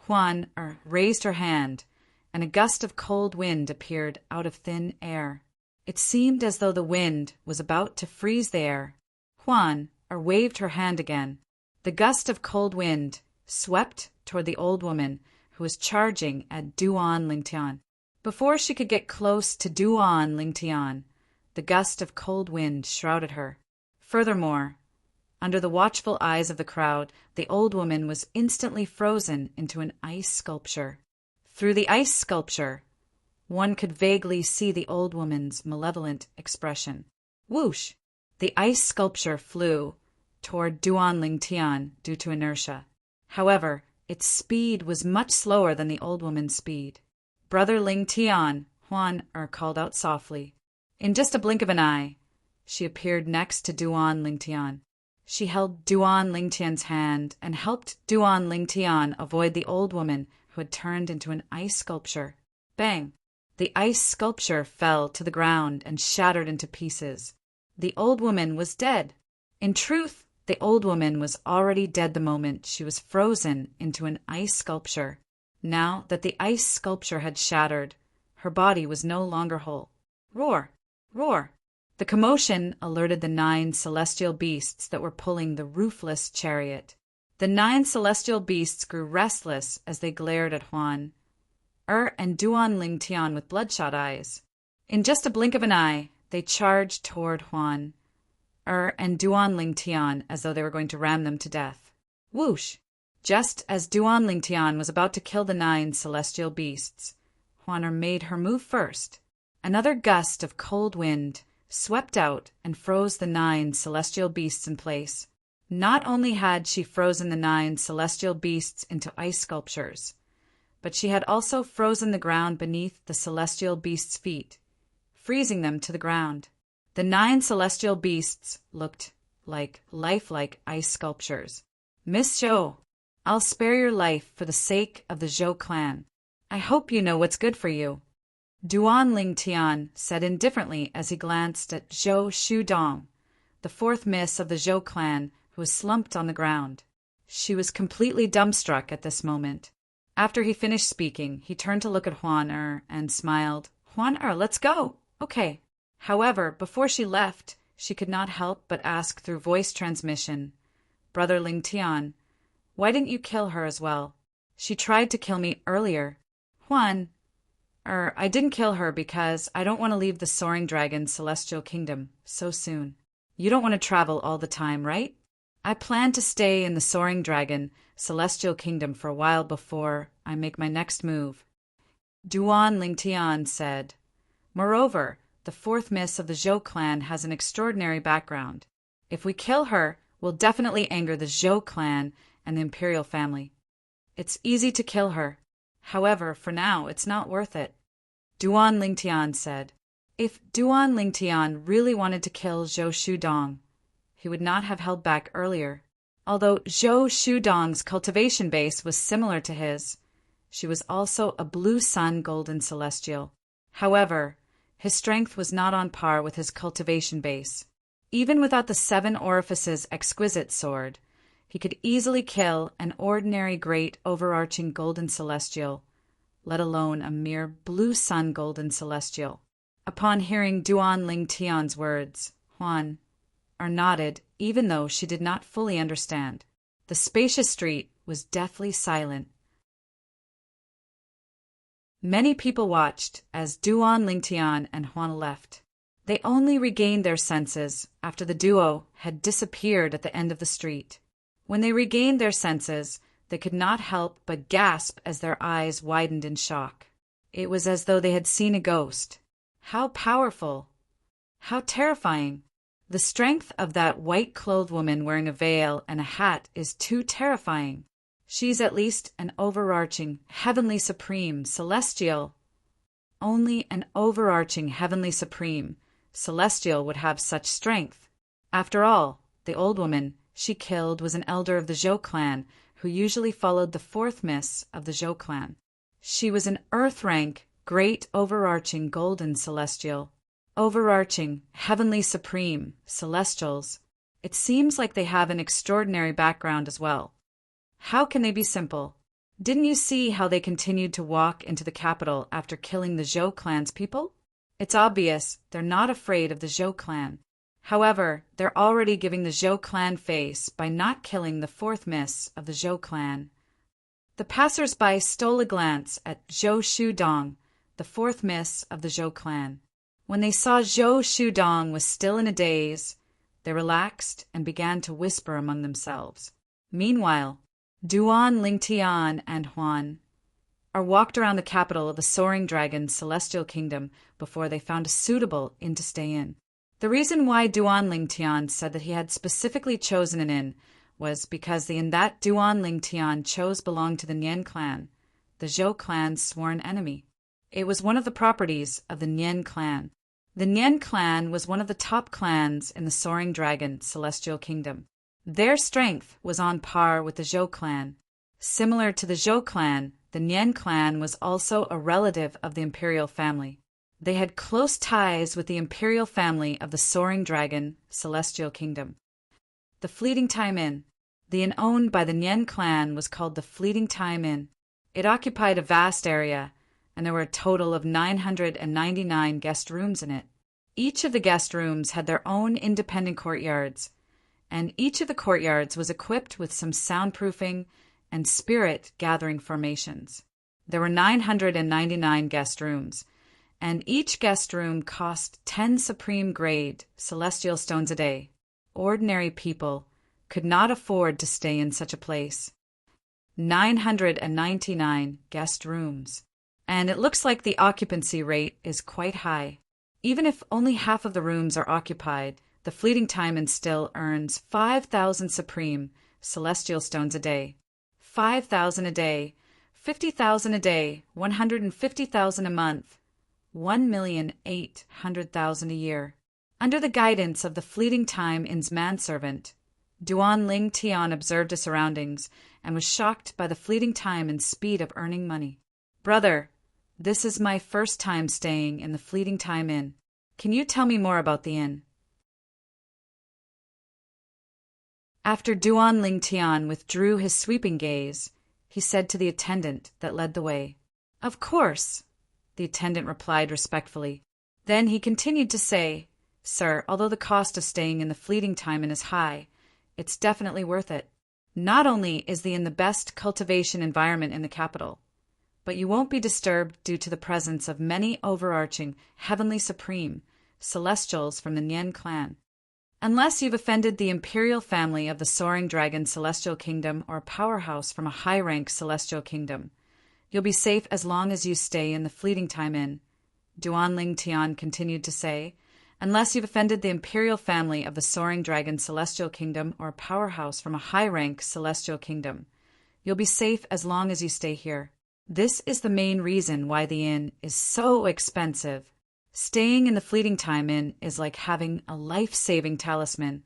Huan raised her hand, and a gust of cold wind appeared out of thin air. It seemed as though the wind was about to freeze the air. Huan waved her hand again. The gust of cold wind swept toward the old woman who was charging at Duan Lingtian. Before she could get close to Duan Lingtian, the gust of cold wind shrouded her. Furthermore, under the watchful eyes of the crowd, the old woman was instantly frozen into an ice sculpture. Through the ice sculpture, one could vaguely see the old woman's malevolent expression. Whoosh! The ice sculpture flew toward Duan Lingtian due to inertia. However, Its speed was much slower than the old woman's speed. "Brother Ling Tian," Huan called out softly. In just a blink of an eye, she appeared next to Duan Ling Tian. She held Duan Ling Tian's hand and helped Duan Ling Tian avoid the old woman who had turned into an ice sculpture. Bang! The ice sculpture fell to the ground and shattered into pieces. The old woman was dead. In truth, the old woman was already dead the moment she was frozen into an ice sculpture. Now that the ice sculpture had shattered, her body was no longer whole. Roar! Roar! The commotion alerted the 9 celestial beasts that were pulling the roofless chariot. The 9 celestial beasts grew restless as they glared at Huan and Duan Ling Tian with bloodshot eyes. In just a blink of an eye, they charged toward Huan and Duan Ling Tian as though they were going to ram them to death. Whoosh! Just as Duan Ling Tian was about to kill the 9 celestial beasts, Huan made her move first. Another gust of cold wind swept out and froze the 9 celestial beasts in place. Not only had she frozen the 9 celestial beasts into ice sculptures, but she had also frozen the ground beneath the celestial beasts' feet, freezing them to the ground. The 9 celestial beasts looked like lifelike ice sculptures. "Miss Zhou, I'll spare your life for the sake of the Zhou clan. I hope you know what's good for you," Duan Ling Tian said indifferently as he glanced at Zhou Shudong, the 4th miss of the Zhou clan, who was slumped on the ground. She was completely dumbstruck at this moment. After he finished speaking, he turned to look at Huan and smiled. "Huan, let's go. Okay." However, before she left, she could not help but ask through voice transmission, "Brother Ling Tian, why didn't you kill her as well? She tried to kill me earlier." "Huan, I didn't kill her because I don't want to leave the Soaring Dragon Celestial Kingdom so soon. You don't want to travel all the time, right? I plan to stay in the Soaring Dragon Celestial Kingdom for a while before I make my next move," Duan Ling Tian said. "Moreover, the 4th miss of the Zhou clan has an extraordinary background. If we kill her, we'll definitely anger the Zhou clan and the imperial family. It's easy to kill her. However, for now, it's not worth it," Duan Ling Tian said. If Duan Ling Tian really wanted to kill Zhou Shudong, he would not have held back earlier. Although Zhou Shudong's cultivation base was similar to his, she was also a blue sun golden celestial. However, his strength was not on par with his cultivation base. Even without the 7 orifices exquisite sword, he could easily kill an ordinary great overarching golden celestial, let alone a mere blue sun golden celestial. Upon hearing Duan Ling Tian's words, Huan nodded, even though she did not fully understand. The spacious street was deathly silent. Many people watched as Duan Ling Tian and Huan left. They only regained their senses after the duo had disappeared at the end of the street. When they regained their senses, they could not help but gasp as their eyes widened in shock. It was as though they had seen a ghost. How powerful! How terrifying! The strength of that white-clothed woman wearing a veil and a hat is too terrifying. She's at least an overarching, heavenly supreme, celestial. Only an overarching, heavenly supreme, celestial would have such strength. After all, the old woman she killed was an elder of the Zhou clan, who usually followed the 4th miss of the Zhou clan. She was an earth-rank, great overarching golden celestial. Overarching, heavenly supreme, celestials. It seems like they have an extraordinary background as well. How can they be simple? Didn't you see how they continued to walk into the capital after killing the Zhou clan's people? It's obvious they're not afraid of the Zhou clan. However, they're already giving the Zhou clan face by not killing the 4th miss of the Zhou clan. The passers-by stole a glance at Zhou Shudong, the 4th miss of the Zhou clan. When they saw Zhou Shudong was still in a daze, they relaxed and began to whisper among themselves. Meanwhile, Duan Ling Tian and Huan walked around the capital of the Soaring Dragon Celestial Kingdom before they found a suitable inn to stay in. The reason why Duan Ling Tian said that he had specifically chosen an inn was because the inn that Duan Ling Tian chose belonged to the Nien clan, the Zhou clan's sworn enemy. It was one of the properties of the Nien clan. The Nien clan was one of the top clans in the Soaring Dragon Celestial Kingdom. Their strength was on par with the Zhou clan. Similar to the Zhou clan, the Nien clan was also a relative of the imperial family. They had close ties with the imperial family of the Soaring Dragon Celestial Kingdom. The Fleeting Time Inn. The inn owned by the Nien clan was called the Fleeting Time Inn. It occupied a vast area, and there were a total of 999 guest rooms in it. Each of the guest rooms had their own independent courtyards, and each of the courtyards was equipped with some soundproofing and spirit-gathering formations. There were 999 guest rooms, and each guest room cost 10 supreme-grade celestial stones a day. Ordinary people could not afford to stay in such a place. 999 guest rooms. And it looks like the occupancy rate is quite high. Even if only half of the rooms are occupied, the Fleeting Time Inn still earns 5,000 supreme celestial stones a day. 5,000 a day, 50,000 a day, 150,000 a month, 1,800,000 a year. Under the guidance of the Fleeting Time Inn's manservant, Duan Ling Tian observed his surroundings and was shocked by the fleeting time and speed of earning money. "Brother, this is my first time staying in the Fleeting Time Inn. Can you tell me more about the inn?" After Duan Ling Tian withdrew his sweeping gaze, he said to the attendant that led the way, "Of course," the attendant replied respectfully. Then he continued to say, "Sir, although the cost of staying in the Fleeting Time Inn is high, it's definitely worth it. Not only is the inn the best cultivation environment in the capital, but you won't be disturbed due to the presence of many overarching, heavenly supreme, celestials from the Nien clan. Unless you've offended the imperial family of the Soaring Dragon Celestial Kingdom or a powerhouse from a high-rank Celestial Kingdom, you'll be safe as long as you stay in the Fleeting Time Inn," Duan Ling Tian continued to say. "Unless you've offended the imperial family of the Soaring Dragon Celestial Kingdom or a powerhouse from a high-rank Celestial Kingdom, you'll be safe as long as you stay here. This is the main reason why the inn is so expensive. Staying in the Fleeting Time Inn is like having a life-saving talisman."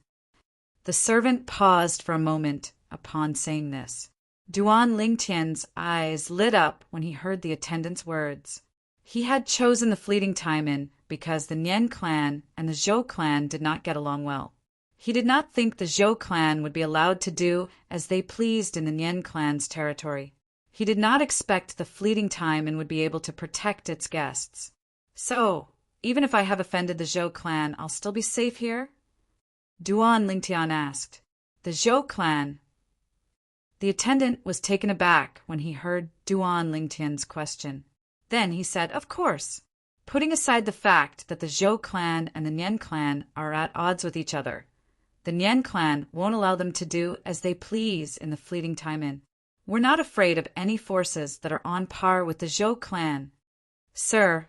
The servant paused for a moment upon saying this. Duan Ling Tian's eyes lit up when he heard the attendant's words. He had chosen the Fleeting Time Inn because the Nien clan and the Zhou clan did not get along well. He did not think the Zhou clan would be allowed to do as they pleased in the Nien clan's territory. He did not expect the Fleeting Time Inn would be able to protect its guests. "So, even if I have offended the Zhou clan, I'll still be safe here?" Duan Ling Tian asked. "The Zhou clan?" The attendant was taken aback when he heard Duan Ling Tian's question. Then he said, "Of course. Putting aside the fact that the Zhou clan and the Nien clan are at odds with each other, the Nien clan won't allow them to do as they please in the Fleeting Time Inn. We're not afraid of any forces that are on par with the Zhou clan. Sir,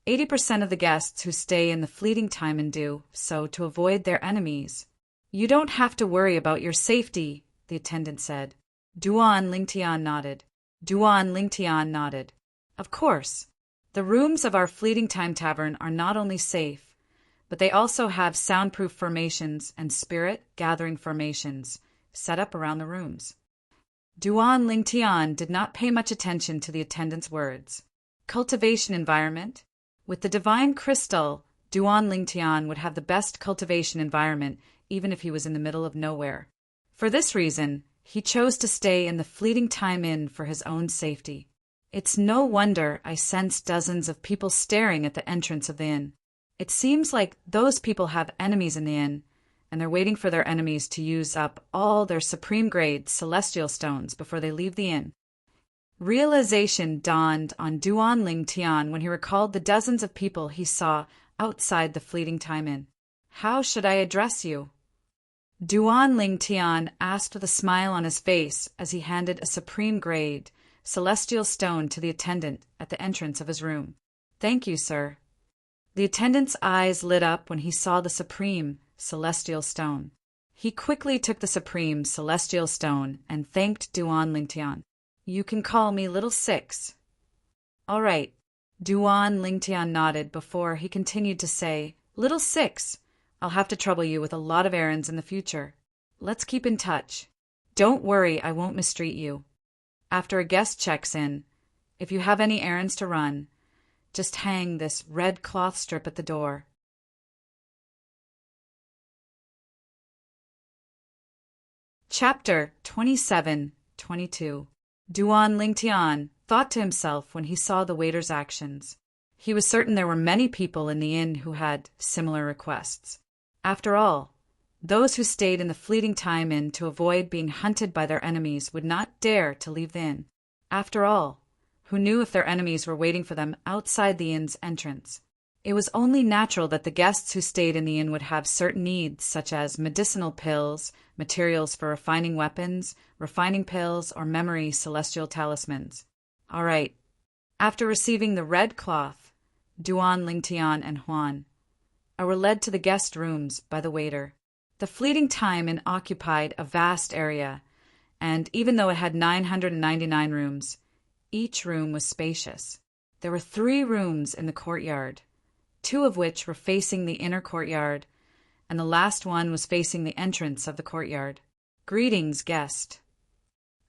80% of the guests who stay in the Fleeting Time Inn do so to avoid their enemies. You don't have to worry about your safety," the attendant said. Duan Ling Tian nodded. "Of course. The rooms of our Fleeting Time Tavern are not only safe, but they also have soundproof formations and spirit-gathering formations set up around the rooms." Duan Ling Tian did not pay much attention to the attendant's words. Cultivation environment? With the divine crystal, Duan Ling Tian would have the best cultivation environment even if he was in the middle of nowhere. For this reason, he chose to stay in the Fleeting Time Inn for his own safety. "It's no wonder I sense dozens of people staring at the entrance of the inn. It seems like those people have enemies in the inn, and they're waiting for their enemies to use up all their supreme-grade celestial stones before they leave the inn." Realization dawned on Duan Ling Tian when he recalled the dozens of people he saw outside the Fleeting Time Inn. "How should I address you?" Duan Ling Tian asked with a smile on his face as he handed a supreme-grade celestial stone to the attendant at the entrance of his room. "Thank you, sir." The attendant's eyes lit up when he saw the supreme celestial stone. He quickly took the supreme celestial stone and thanked Duan Lingtian. "You can call me Little Six." "All right." Duan Lingtian nodded before he continued to say, "Little Six, I'll have to trouble you with a lot of errands in the future. Let's keep in touch. Don't worry, I won't mistreat you. After a guest checks in, if you have any errands to run, just hang this red cloth strip at the door." Chapter 27-22. Duan Lingtian thought to himself when he saw the waiter's actions. He was certain there were many people in the inn who had similar requests. After all, those who stayed in the fleeting time inn to avoid being hunted by their enemies would not dare to leave the inn. After all, who knew if their enemies were waiting for them outside the inn's entrance? It was only natural that the guests who stayed in the inn would have certain needs, such as medicinal pills, materials for refining weapons, refining pills, or memory celestial talismans. All right. After receiving the red cloth, Duan Lingtian and Huan were led to the guest rooms by the waiter. The fleeting time inn occupied a vast area, and even though it had 999 rooms, each room was spacious. There were 3 rooms in the courtyard, 2 of which were facing the inner courtyard, and the last one was facing the entrance of the courtyard. "Greetings, guest."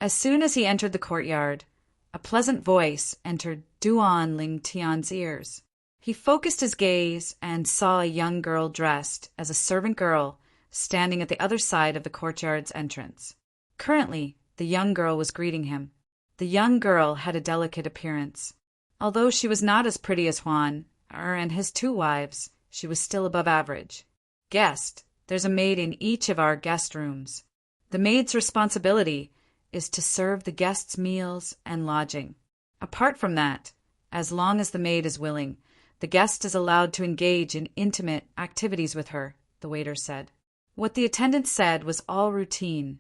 As soon as he entered the courtyard, a pleasant voice entered Duan Lingtian's ears. He focused his gaze and saw a young girl dressed as a servant girl standing at the other side of the courtyard's entrance. Currently, the young girl was greeting him. The young girl had a delicate appearance. Although she was not as pretty as Huan and his 2 wives, she was still above average. "Guest, there's a maid in each of our guest rooms. The maid's responsibility is to serve the guests' meals and lodging. Apart from that, as long as the maid is willing, the guest is allowed to engage in intimate activities with her," the waiter said. What the attendant said was all routine,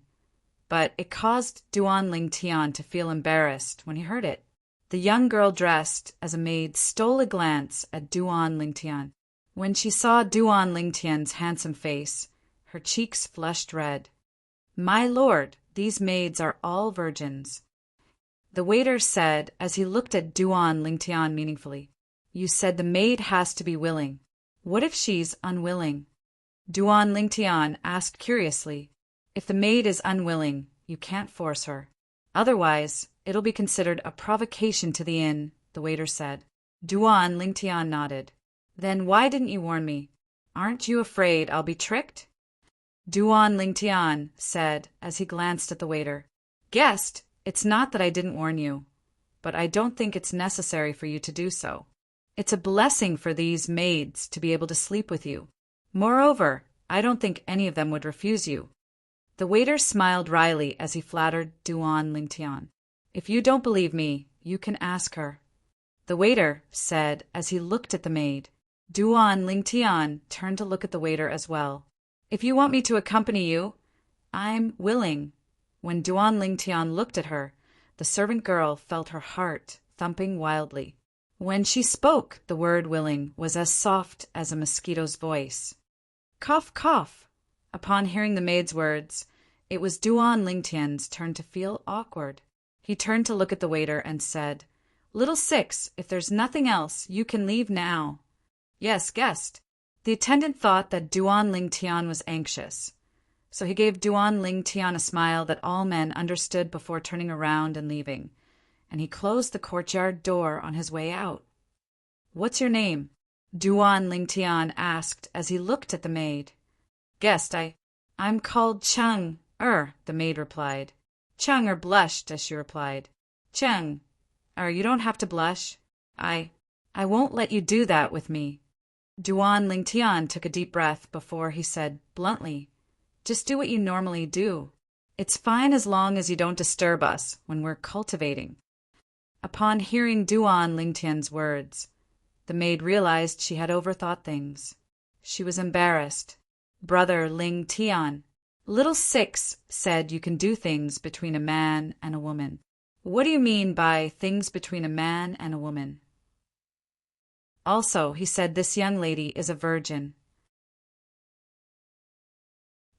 but it caused Duan Lingtian to feel embarrassed when he heard it. The young girl dressed as a maid stole a glance at Duan Lingtian. When she saw Duan Lingtian's handsome face, her cheeks flushed red. "My lord, these maids are all virgins," the waiter said as he looked at Duan Lingtian meaningfully. "You said the maid has to be willing. What if she's unwilling?" Duan Lingtian asked curiously. "If the maid is unwilling, you can't force her. Otherwise, it'll be considered a provocation to the inn," the waiter said. Duan Lingtian nodded. "Then why didn't you warn me? Aren't you afraid I'll be tricked?" Duan Lingtian said as he glanced at the waiter. "Guest, it's not that I didn't warn you, but I don't think it's necessary for you to do so. It's a blessing for these maids to be able to sleep with you. Moreover, I don't think any of them would refuse you." The waiter smiled wryly as he flattered Duan Lingtian. "If you don't believe me, you can ask her," the waiter said as he looked at the maid. Duan Lingtian turned to look at the waiter as well. "If you want me to accompany you, I'm willing." When Duan Lingtian looked at her, the servant girl felt her heart thumping wildly. When she spoke, the word willing was as soft as a mosquito's voice. Cough, cough. Upon hearing the maid's words, it was Duan Lingtian's turn to feel awkward. He turned to look at the waiter and said, "Little Six, if there's nothing else, you can leave now." "Yes, guest." The attendant thought that Duan Lingtian was anxious, so he gave Duan Lingtian a smile that all men understood before turning around and leaving, and he closed the courtyard door on his way out. "What's your name?" Duan Lingtian asked as he looked at the maid. "Guest, I'm called Cheng, the maid replied. Cheng blushed as she replied. "Cheng, you don't have to blush. I won't let you do that with me." Duan Lingtian took a deep breath before he said bluntly, "Just do what you normally do. It's fine as long as you don't disturb us when we're cultivating." Upon hearing Duan Lingtian's words, the maid realized she had overthought things. She was embarrassed. "Brother Lingtian, Little Six said you can do things between a man and a woman. What do you mean by things between a man and a woman? Also, he said this young lady is a virgin."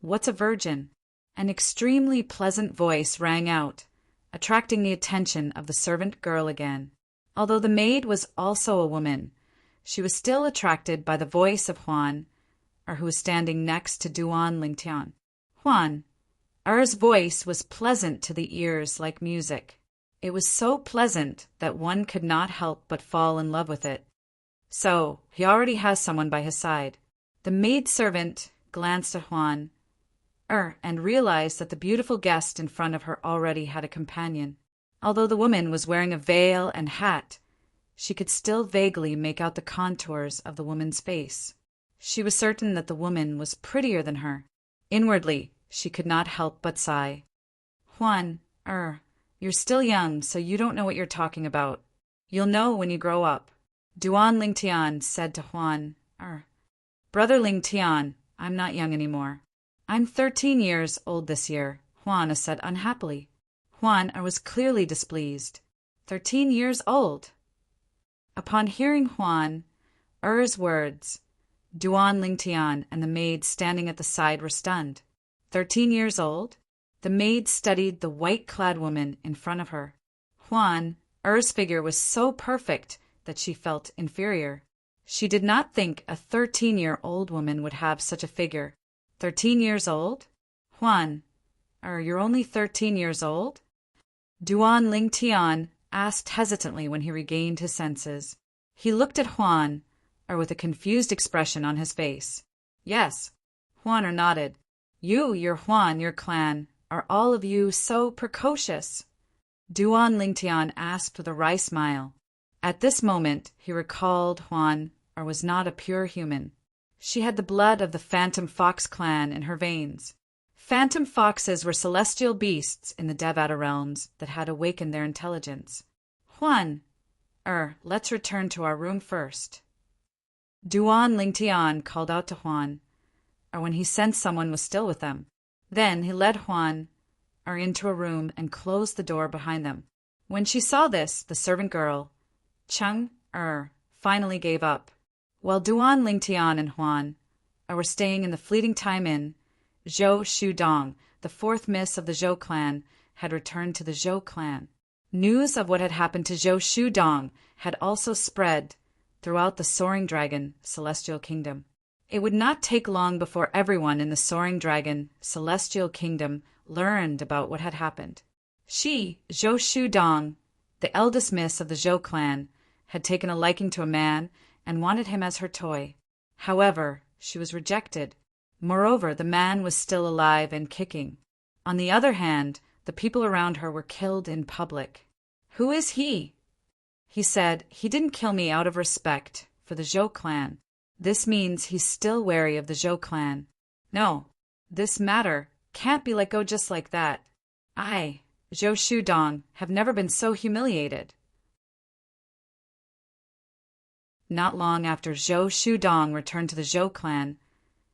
What's a virgin? An extremely pleasant voice rang out, attracting the attention of the servant girl again. Although the maid was also a woman, she was still attracted by the voice of Huan, who was standing next to Duan Lingtian. Huan, voice was pleasant to the ears like music. It was so pleasant that one could not help but fall in love with it. So, he already has someone by his side. The maidservant glanced at Huan, and realized that the beautiful guest in front of her already had a companion. Although the woman was wearing a veil and hat, she could still vaguely make out the contours of the woman's face. She was certain that the woman was prettier than her. Inwardly, she could not help but sigh. Huan, you're still young, so you don't know what you're talking about. You'll know when you grow up. Duan Lingtian said to Huan, Brother Lingtian, I'm not young anymore. I'm 13 years old this year, Huan said unhappily. Huan was clearly displeased. 13 years old? Upon hearing Huan words, Duan Lingtian and the maid standing at the side were stunned. 13 years old? The maid studied the white-clad woman in front of her. Huan figure was so perfect that she felt inferior. She did not think a 13-year-old woman would have such a figure. 13 years old? Huan, you're only 13 years old? Duan Lingtian asked hesitantly when he regained his senses. He looked at Huan, with a confused expression on his face. Yes, Huan nodded. Your Huan, your clan, are all of you so precocious? Duan Lingtian asked with a wry smile. At this moment, he recalled Huan was not a pure human. She had the blood of the Phantom Fox clan in her veins. Phantom foxes were celestial beasts in the Devata realms that had awakened their intelligence. Huan, let's return to our room first. Duan Lingtian called out to Huan, when he sensed someone was still with them. Then he led Huan into a room and closed the door behind them. When she saw this, the servant girl, Cheng finally gave up. While Duan Lingtian and Huan were staying in the Fleeting Time Inn, Zhou Shudong, the fourth miss of the Zhou clan, had returned to the Zhou clan. News of what had happened to Zhou Shudong had also spread throughout the Soaring Dragon Celestial Kingdom. It would not take long before everyone in the Soaring Dragon Celestial Kingdom learned about what had happened. She, Zhou Shudong, the eldest miss of the Zhou clan, had taken a liking to a man and wanted him as her toy. However, she was rejected. Moreover, the man was still alive and kicking. On the other hand, the people around her were killed in public. Who is he? He said, he didn't kill me out of respect for the Zhou clan. This means he's still wary of the Zhou clan. No, this matter can't be let go just like that. I, Zhou Shudong, have never been so humiliated. Not long after Zhou Shudong returned to the Zhou clan,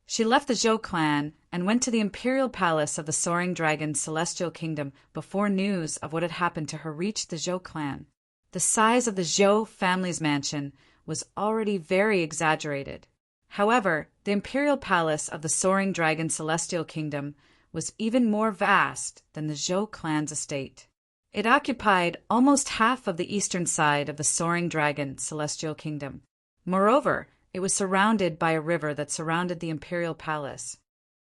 she left the Zhou clan and went to the imperial palace of the Soaring Dragon Celestial Kingdom before news of what had happened to her reached the Zhou clan. The size of the Zhou family's mansion was already very exaggerated. However, the imperial palace of the Soaring Dragon Celestial Kingdom was even more vast than the Zhou clan's estate. It occupied almost half of the eastern side of the Soaring Dragon Celestial Kingdom. Moreover, it was surrounded by a river that surrounded the imperial palace.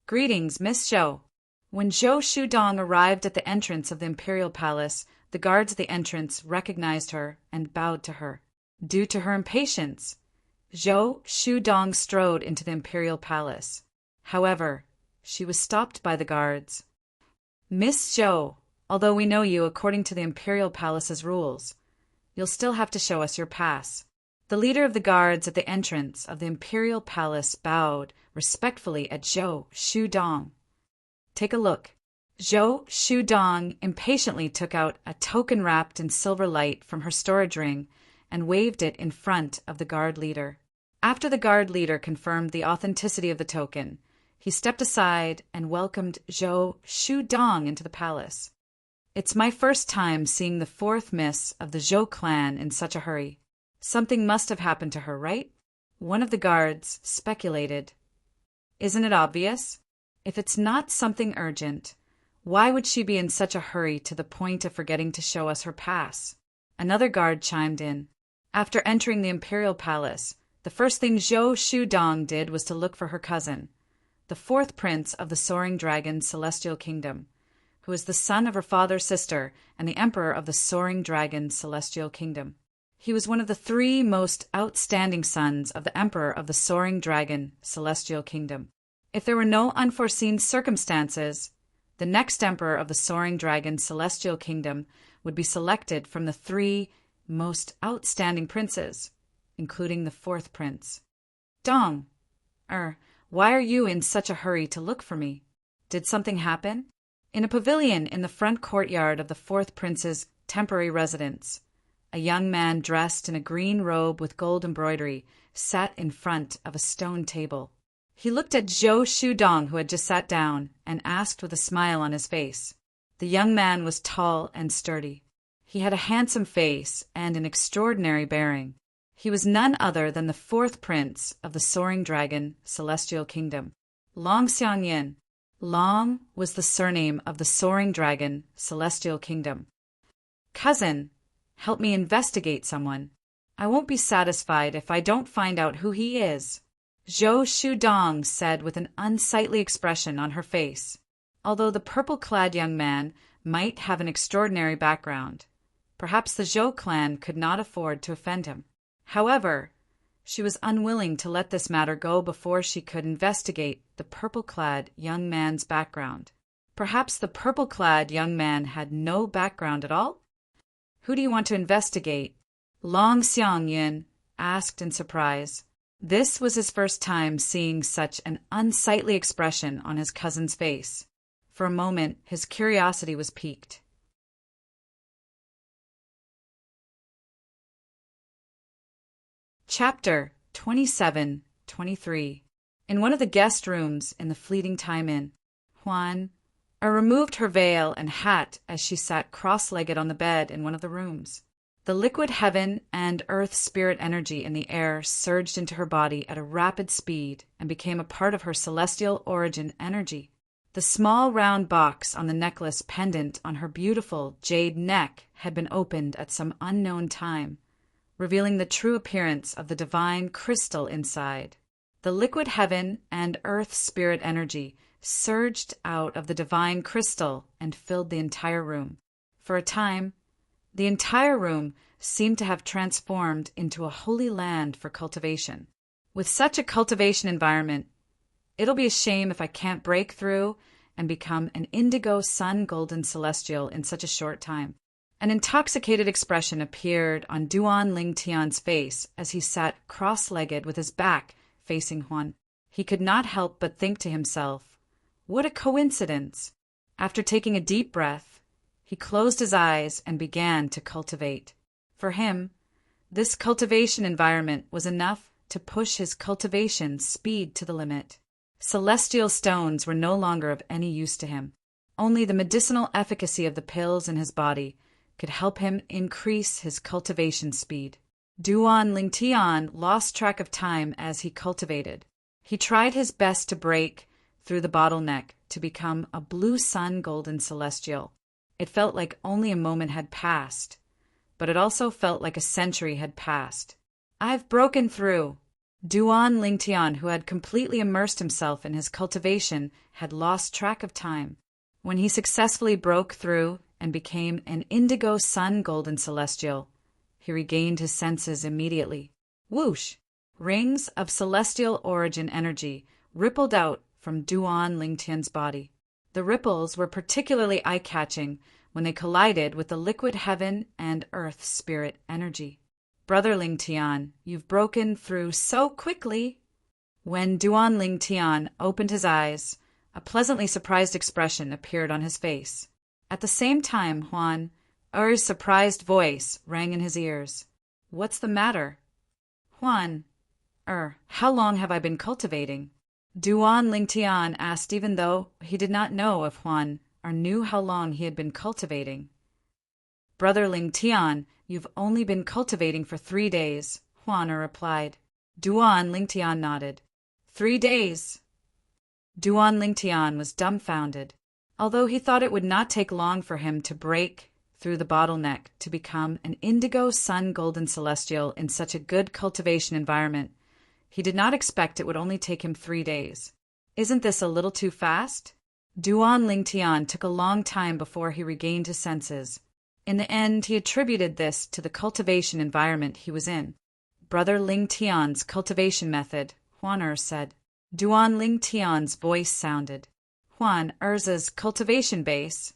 Greetings, Miss Zhou. When Zhou Shudong arrived at the entrance of the imperial palace, the guards at the entrance recognized her and bowed to her. Due to her impatience, Zhou Shudong strode into the imperial palace. However, she was stopped by the guards. Miss Zhou, although we know you according to the imperial palace's rules, you'll still have to show us your pass. The leader of the guards at the entrance of the imperial palace bowed respectfully at Zhou Shudong. Take a look. Zhou Shudong impatiently took out a token wrapped in silver light from her storage ring and waved it in front of the guard leader. After the guard leader confirmed the authenticity of the token, he stepped aside and welcomed Zhou Shudong into the palace. It's my first time seeing the fourth miss of the Zhou clan in such a hurry. Something must have happened to her, right? One of the guards speculated. Isn't it obvious? If it's not something urgent, why would she be in such a hurry to the point of forgetting to show us her pass? Another guard chimed in. After entering the imperial palace, the first thing Zhou Shudong did was to look for her cousin, the fourth prince of the Soaring Dragon Celestial Kingdom, who is the son of her father's sister and the emperor of the Soaring Dragon Celestial Kingdom. He was one of the three most outstanding sons of the emperor of the Soaring Dragon Celestial Kingdom. If there were no unforeseen circumstances, the next emperor of the Soaring Dragon Celestial Kingdom would be selected from the three most outstanding princes, including the fourth prince. Dong, why are you in such a hurry to look for me? Did something happen? In a pavilion in the front courtyard of the fourth prince's temporary residence, a young man dressed in a green robe with gold embroidery sat in front of a stone table. He looked at Zhou Shudong, who had just sat down, and asked with a smile on his face. The young man was tall and sturdy. He had a handsome face and an extraordinary bearing. He was none other than the fourth prince of the Soaring Dragon Celestial Kingdom, Long Xiangyin. Long was the surname of the Soaring Dragon Celestial Kingdom. Cousin, help me investigate someone. I won't be satisfied if I don't find out who he is, Zhou Shudong said with an unsightly expression on her face. Although the purple-clad young man might have an extraordinary background, perhaps the Zhou clan could not afford to offend him. However, she was unwilling to let this matter go before she could investigate the purple-clad young man's background. Perhaps the purple-clad young man had no background at all? Who do you want to investigate? Long Xiangyin asked in surprise. This was his first time seeing such an unsightly expression on his cousin's face. For a moment, his curiosity was piqued. Chapter 27-23. In one of the guest rooms in the Fleeting Time Inn, Huan removed her veil and hat as she sat cross-legged on the bed in one of the rooms. The liquid heaven and earth spirit energy in the air surged into her body at a rapid speed and became a part of her celestial origin energy. The small round box on the necklace pendant on her beautiful jade neck had been opened at some unknown time, revealing the true appearance of the divine crystal inside. The liquid heaven and earth spirit energy surged out of the divine crystal and filled the entire room. For a time, the entire room seemed to have transformed into a holy land for cultivation. With such a cultivation environment, it'll be a shame if I can't break through and become an indigo sun golden celestial in such a short time. An intoxicated expression appeared on Duan Lingtian's face as he sat cross-legged with his back facing Huan. He could not help but think to himself, what a coincidence! After taking a deep breath, he closed his eyes and began to cultivate. For him, this cultivation environment was enough to push his cultivation speed to the limit. Celestial stones were no longer of any use to him. Only the medicinal efficacy of the pills in his body could help him increase his cultivation speed. Duan Lingtian lost track of time as he cultivated. He tried his best to break through the bottleneck to become a blue sun golden celestial. It felt like only a moment had passed, but it also felt like a century had passed. I've broken through. Duan Lingtian, who had completely immersed himself in his cultivation, had lost track of time. When he successfully broke through and became an indigo sun golden celestial, he regained his senses immediately. Whoosh! Rings of celestial origin energy rippled out from Duan Lingtian's body. The ripples were particularly eye-catching when they collided with the liquid heaven and earth spirit energy. Brother Lingtian, you've broken through so quickly. When Duan Lingtian opened his eyes, a pleasantly surprised expression appeared on his face. At the same time, Huan Er's surprised voice rang in his ears. What's the matter? Huan how long have I been cultivating? Duan Lingtian asked, even though he did not know if Huan knew how long he had been cultivating. Brother Lingtian, you've only been cultivating for 3 days, Huan replied. Duan Lingtian nodded. 3 days. Duan Lingtian was dumbfounded. Although he thought it would not take long for him to break through the bottleneck to become an indigo sun golden celestial in such a good cultivation environment, he did not expect it would only take him 3 days. Isn't this a little too fast? Duan Lingtian took a long time before he regained his senses. In the end, he attributed this to the cultivation environment he was in. Brother Lingtian's cultivation method, Huan said. Duan Lingtian's voice sounded. Huan Erza's cultivation base.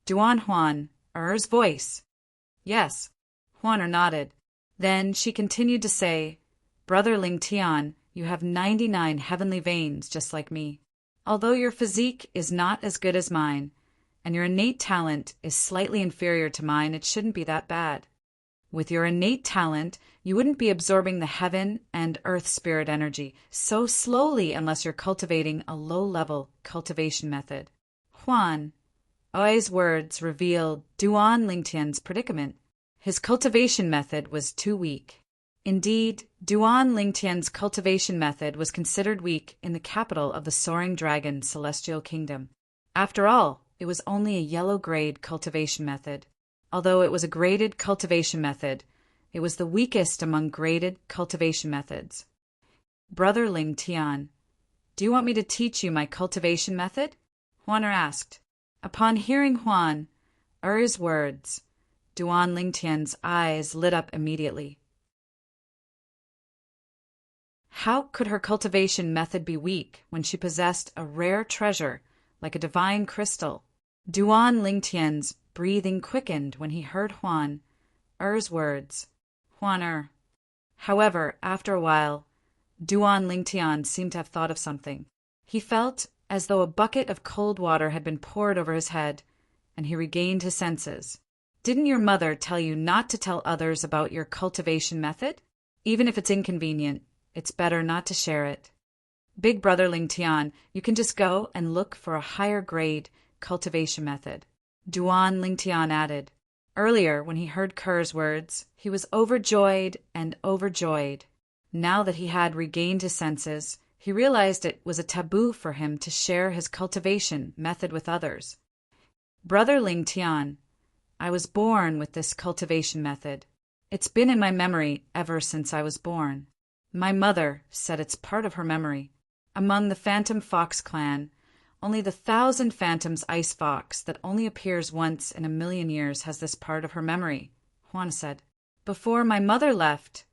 Duan Huan Er's voice. Yes. Huan nodded. Then she continued to say, Brother Lingtian, you have 99 heavenly veins just like me. Although your physique is not as good as mine, and your innate talent is slightly inferior to mine, it shouldn't be that bad. With your innate talent, you wouldn't be absorbing the heaven and earth spirit energy so slowly unless you're cultivating a low-level cultivation method. Huan Oi's words revealed Duan Lingtian's predicament. His cultivation method was too weak. Indeed, Duan Lingtian's cultivation method was considered weak in the capital of the Soaring Dragon Celestial Kingdom. After all, it was only a yellow-grade cultivation method. Although it was a graded cultivation method, it was the weakest among graded cultivation methods. Brother Lingtian, do you want me to teach you my cultivation method? Huan asked. Upon hearing Huan Er's words, Duan Lingtian's eyes lit up immediately. How could her cultivation method be weak when she possessed a rare treasure like a divine crystal? Duan Lingtian's breathing quickened when he heard Huan Er's words. Huan However, after a while, Duan Lingtian seemed to have thought of something. He felt as though a bucket of cold water had been poured over his head, and he regained his senses. Didn't your mother tell you not to tell others about your cultivation method? Even if it's inconvenient, it's better not to share it. Big Brother Lingtian, you can just go and look for a higher grade cultivation method. Duan Lingtian added. Earlier, when he heard Kerr's words, he was overjoyed and overjoyed. Now that he had regained his senses, he realized it was a taboo for him to share his cultivation method with others. Brother Lingtian, I was born with this cultivation method. It's been in my memory ever since I was born. My mother said it's part of her memory. Among the Phantom Fox clan, only the 1,000 Phantoms Ice Fox that only appears once in a million years has this part of her memory, Huan said. Before my mother left,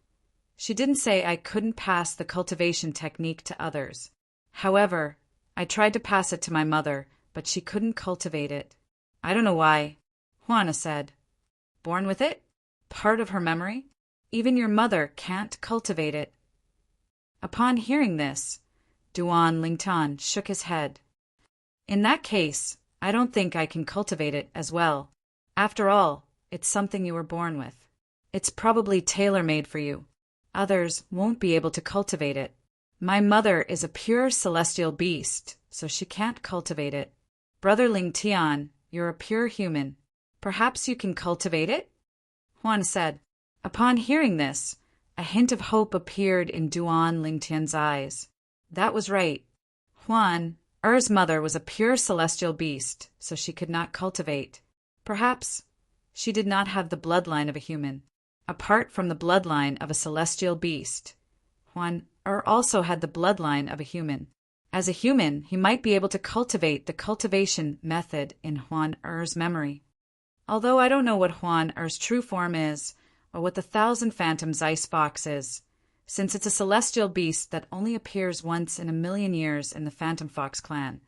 she didn't say I couldn't pass the cultivation technique to others. However, I tried to pass it to my mother, but she couldn't cultivate it. I don't know why, Huan said. Born with it? Part of her memory? Even your mother can't cultivate it. Upon hearing this, Duan Lingtian shook his head. In that case, I don't think I can cultivate it as well. After all, it's something you were born with. It's probably tailor-made for you. Others won't be able to cultivate it. My mother is a pure celestial beast, so she can't cultivate it. Brother Lingtian, you're a pure human. Perhaps you can cultivate it? Huan said. Upon hearing this, a hint of hope appeared in Duan Lingtian's eyes. That was right. Huan Er's mother was a pure celestial beast, so she could not cultivate. Perhaps she did not have the bloodline of a human. Apart from the bloodline of a celestial beast, Huan also had the bloodline of a human. As a human, he might be able to cultivate the cultivation method in Huan Er's memory. Although I don't know what Huan Er's true form is, or what the 1,000 Phantoms Ice Fox is, since it's a celestial beast that only appears once in a million years in the Phantom Fox clan,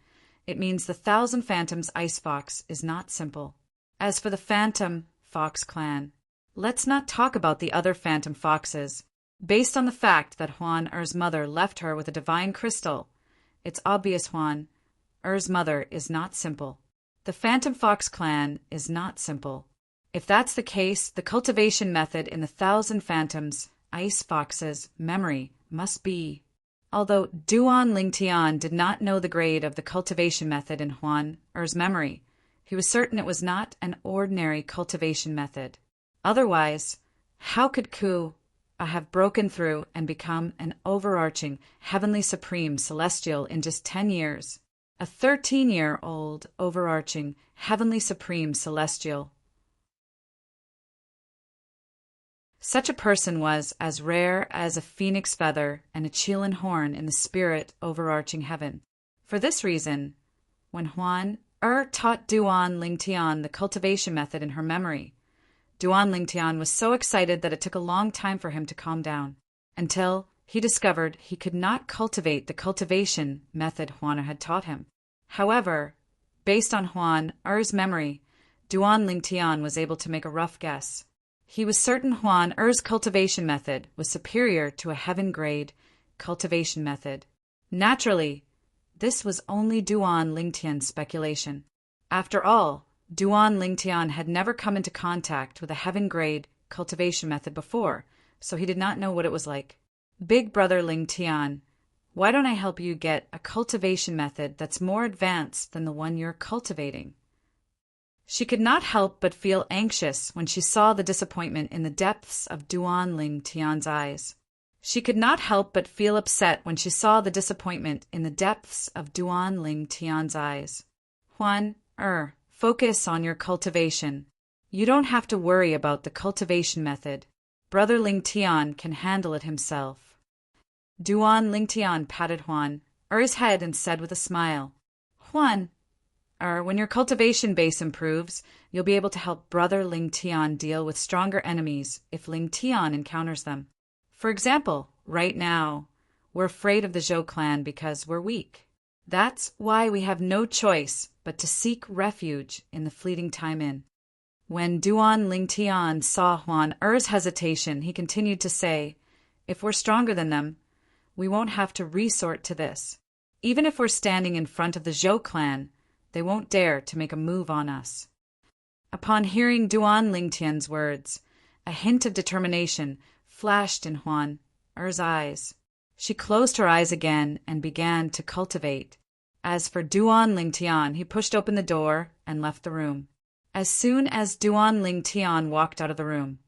it means the 1,000 Phantoms Ice Fox is not simple. As for the Phantom Fox clan, let's not talk about the other Phantom Foxes. Based on the fact that Huan Er's mother left her with a divine crystal, it's obvious Huan Er's mother is not simple. The Phantom Fox clan is not simple. If that's the case, the cultivation method in the 1,000 Phantoms Ice Fox's memory must be. Although Duan Lingtian did not know the grade of the cultivation method in Huan Er's memory, he was certain it was not an ordinary cultivation method. Otherwise, how could I have broken through and become an overarching, heavenly supreme celestial in just 10 years. A 13-year-old overarching, heavenly supreme celestial. Such a person was as rare as a phoenix feather and a Chilean horn in the spirit overarching heaven. For this reason, when Huan taught Duan Lingtian the cultivation method in her memory, Duan Lingtian was so excited that it took a long time for him to calm down, until he discovered he could not cultivate the cultivation method Huan had taught him. However, based on Huan memory, Duan Lingtian was able to make a rough guess. He was certain Huan cultivation method was superior to a heaven-grade cultivation method. Naturally, this was only Duan Lingtian's speculation. After all, Duan Lingtian had never come into contact with a heaven-grade cultivation method before, so he did not know what it was like. Big brother Lingtian, why don't I help you get a cultivation method that's more advanced than the one you're cultivating? She could not help but feel anxious when she saw the disappointment in the depths of Duan Lingtian's eyes. She could not help but feel upset when she saw the disappointment in the depths of Duan Lingtian's eyes. Huan, focus on your cultivation. You don't have to worry about the cultivation method. Brother Lingtian can handle it himself. Duan Lingtian patted Huan's head and said with a smile, Huan, when your cultivation base improves, you'll be able to help Brother Lingtian deal with stronger enemies if Lingtian encounters them. For example, right now, we're afraid of the Zhou clan because we're weak. That's why we have no choice but to seek refuge in the fleeting time inn. When Duan Lingtian saw Huan's hesitation, he continued to say, if we're stronger than them, we won't have to resort to this. Even if we're standing in front of the Zhou clan, they won't dare to make a move on us. Upon hearing Duan Lingtian's words, a hint of determination flashed in Huan's eyes. She closed her eyes again and began to cultivate. As for Duan Lingtian, he pushed open the door and left the room. As soon as Duan Lingtian walked out of the room,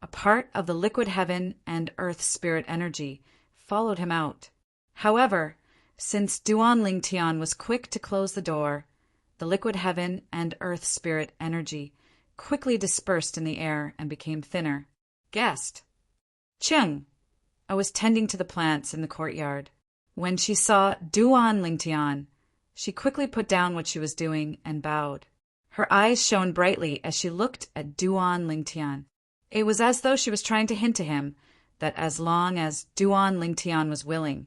a part of the liquid heaven and earth spirit energy followed him out. However, since Duan Lingtian was quick to close the door, the liquid heaven and earth spirit energy quickly dispersed in the air and became thinner. Guest. Cheng was tending to the plants in the courtyard. When she saw Duan Lingtian, she quickly put down what she was doing and bowed. Her eyes shone brightly as she looked at Duan Lingtian. It was as though she was trying to hint to him that as long as Duan Lingtian was willing,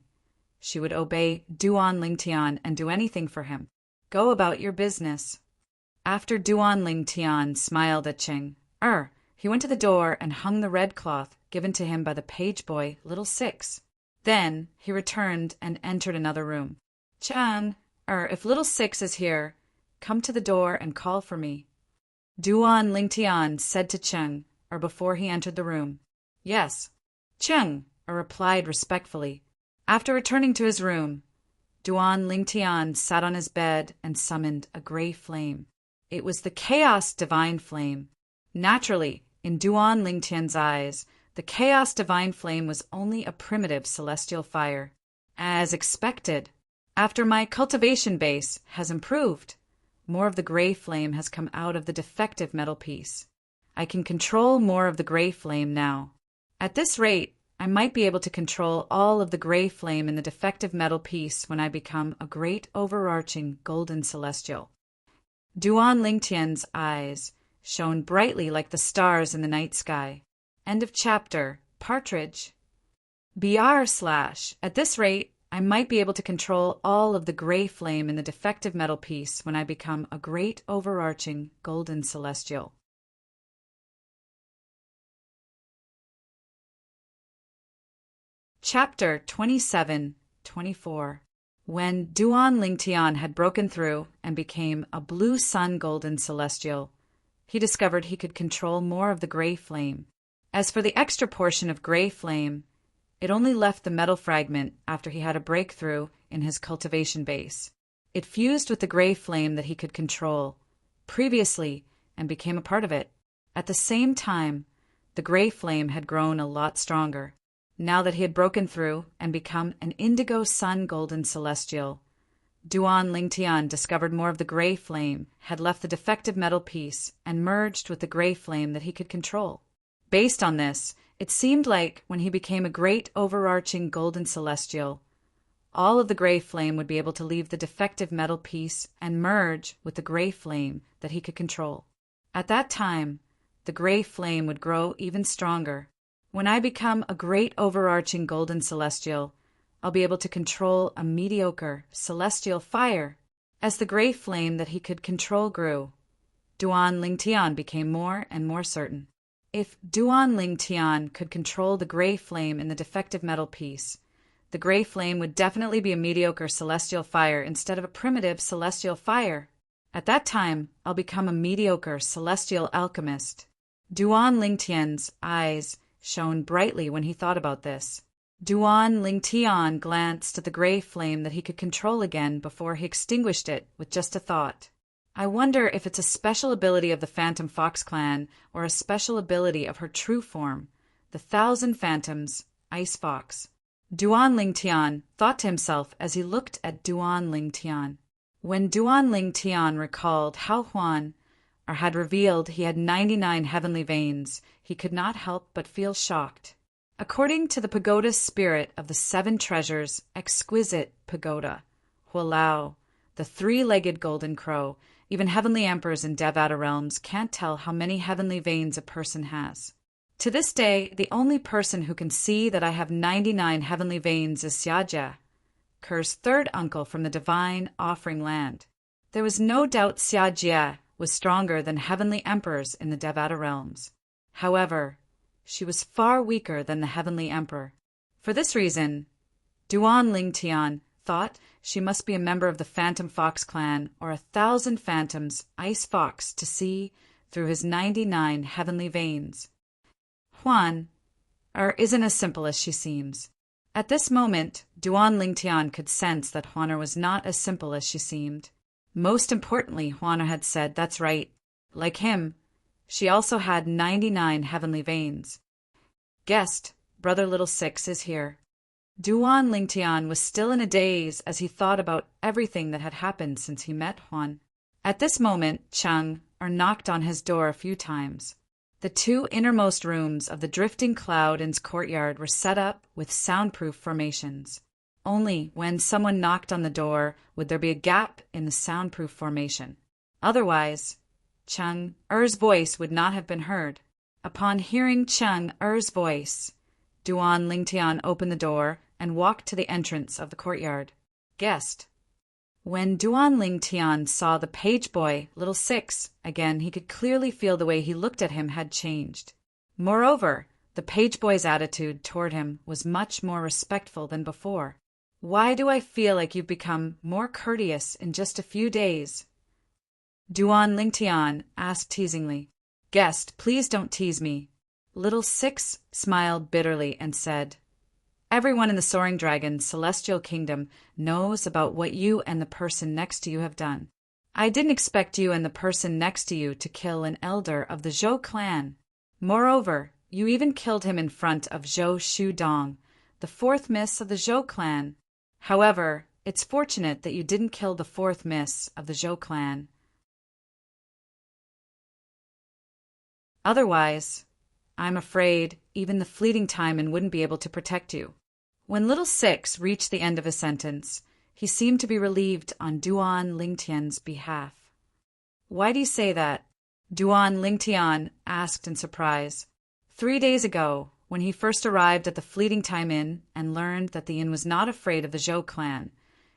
she would obey Duan Lingtian and do anything for him. Go about your business. After Duan Lingtian smiled at Cheng, he went to the door and hung the red cloth given to him by the page boy, Little Six. Then he returned and entered another room. Cheng, if Little Six is here, come to the door and call for me. Duan Lingtian said to Cheng, before he entered the room. Yes. Cheng replied respectfully. After returning to his room, Duan Lingtian sat on his bed and summoned a gray flame. It was the Chaos Divine Flame. Naturally, in Duan Lingtian's eyes, the Chaos Divine Flame was only a primitive celestial fire. As expected, after my cultivation base has improved, more of the gray flame has come out of the defective metal piece. I can control more of the gray flame now. At this rate, I might be able to control all of the gray flame in the defective metal piece when I become a great overarching golden celestial. Duan Lingtian's eyes shone brightly like the stars in the night sky. End of chapter. Partridge. At this rate, I might be able to control all of the gray flame in the defective metal piece when I become a great overarching golden celestial. Chapter 27-24. When Duan Lingtian had broken through and became a blue sun golden celestial, he discovered he could control more of the gray flame. As for the extra portion of gray flame, it only left the metal fragment after he had a breakthrough in his cultivation base. It fused with the gray flame that he could control previously and became a part of it. At the same time, the gray flame had grown a lot stronger. Now that he had broken through and become an indigo sun golden celestial, Duan Lingtian discovered more of the gray flame had left the defective metal piece and merged with the gray flame that he could control. Based on this, it seemed like when he became a great overarching golden celestial, all of the gray flame would be able to leave the defective metal piece and merge with the gray flame that he could control. At that time, the gray flame would grow even stronger. When I become a great overarching golden celestial, I'll be able to control a mediocre celestial fire. As the gray flame that he could control grew, Duan Lingtian became more and more certain. If Duan Lingtian could control the gray flame in the defective metal piece, the gray flame would definitely be a mediocre celestial fire instead of a primitive celestial fire. At that time, I'll become a mediocre celestial alchemist. Duan Lingtian's eyes shone brightly when he thought about this. Duan Lingtian glanced at the gray flame that he could control again before he extinguished it with just a thought. I wonder if it's a special ability of the Phantom Fox clan or a special ability of her true form, the Thousand Phantoms, Ice Fox. Duan Lingtian thought to himself as he looked at Duan Lingtian. When Duan Lingtian recalled how Huan had revealed he had 99 heavenly veins, he could not help but feel shocked. According to the pagoda spirit of the seven treasures, exquisite pagoda, Hualao, the three-legged golden crow, even heavenly emperors in Devata realms can't tell how many heavenly veins a person has. To this day, the only person who can see that I have 99 heavenly veins is Xiajia, Ker's third uncle from the divine offering land. There was no doubt Xiajia was stronger than heavenly emperors in the Devata realms. However, she was far weaker than the heavenly emperor. For this reason, Duan Lingtian thought she must be a member of the Phantom Fox clan or 1,000 Phantoms Ice Fox to see through his 99 heavenly veins. Huan isn't as simple as she seems. At this moment, Duan Lingtian could sense that Huaner was not as simple as she seemed. Most importantly, Huaner had said, that's right, like him, she also had 99 heavenly veins. Guest, Brother Little Six, is here. Duan Lingtian was still in a daze as he thought about everything that had happened since he met Huan. At this moment, Cheng knocked on his door a few times. The two innermost rooms of the drifting cloud in its courtyard were set up with soundproof formations. Only when someone knocked on the door would there be a gap in the soundproof formation. Otherwise, Cheng Er's voice would not have been heard. Upon hearing Cheng Er's voice, Duan Lingtian opened the door and walked to the entrance of the courtyard. Guest. When Duan Lingtian saw the page boy, Little Six, again he could clearly feel the way he looked at him had changed. Moreover, the page boy's attitude toward him was much more respectful than before. Why do I feel like you've become more courteous in just a few days? Duan Lingtian asked teasingly. Guest, please don't tease me. Little Six smiled bitterly and said, everyone in the Soaring Dragon Celestial Kingdom knows about what you and the person next to you have done. I didn't expect you and the person next to you to kill an elder of the Zhou clan. Moreover, you even killed him in front of Zhou Shudong, the fourth miss of the Zhou clan. However, it's fortunate that you didn't kill the fourth miss of the Zhou clan. Otherwise, I'm afraid even the fleeting Timon wouldn't be able to protect you. When Little Six reached the end of his sentence, he seemed to be relieved on Duan Lingtian's behalf. Why do you say that? Duan Lingtian asked in surprise. 3 days ago, when he first arrived at the Fleeting Time Inn and learned that the inn was not afraid of the Zhou clan,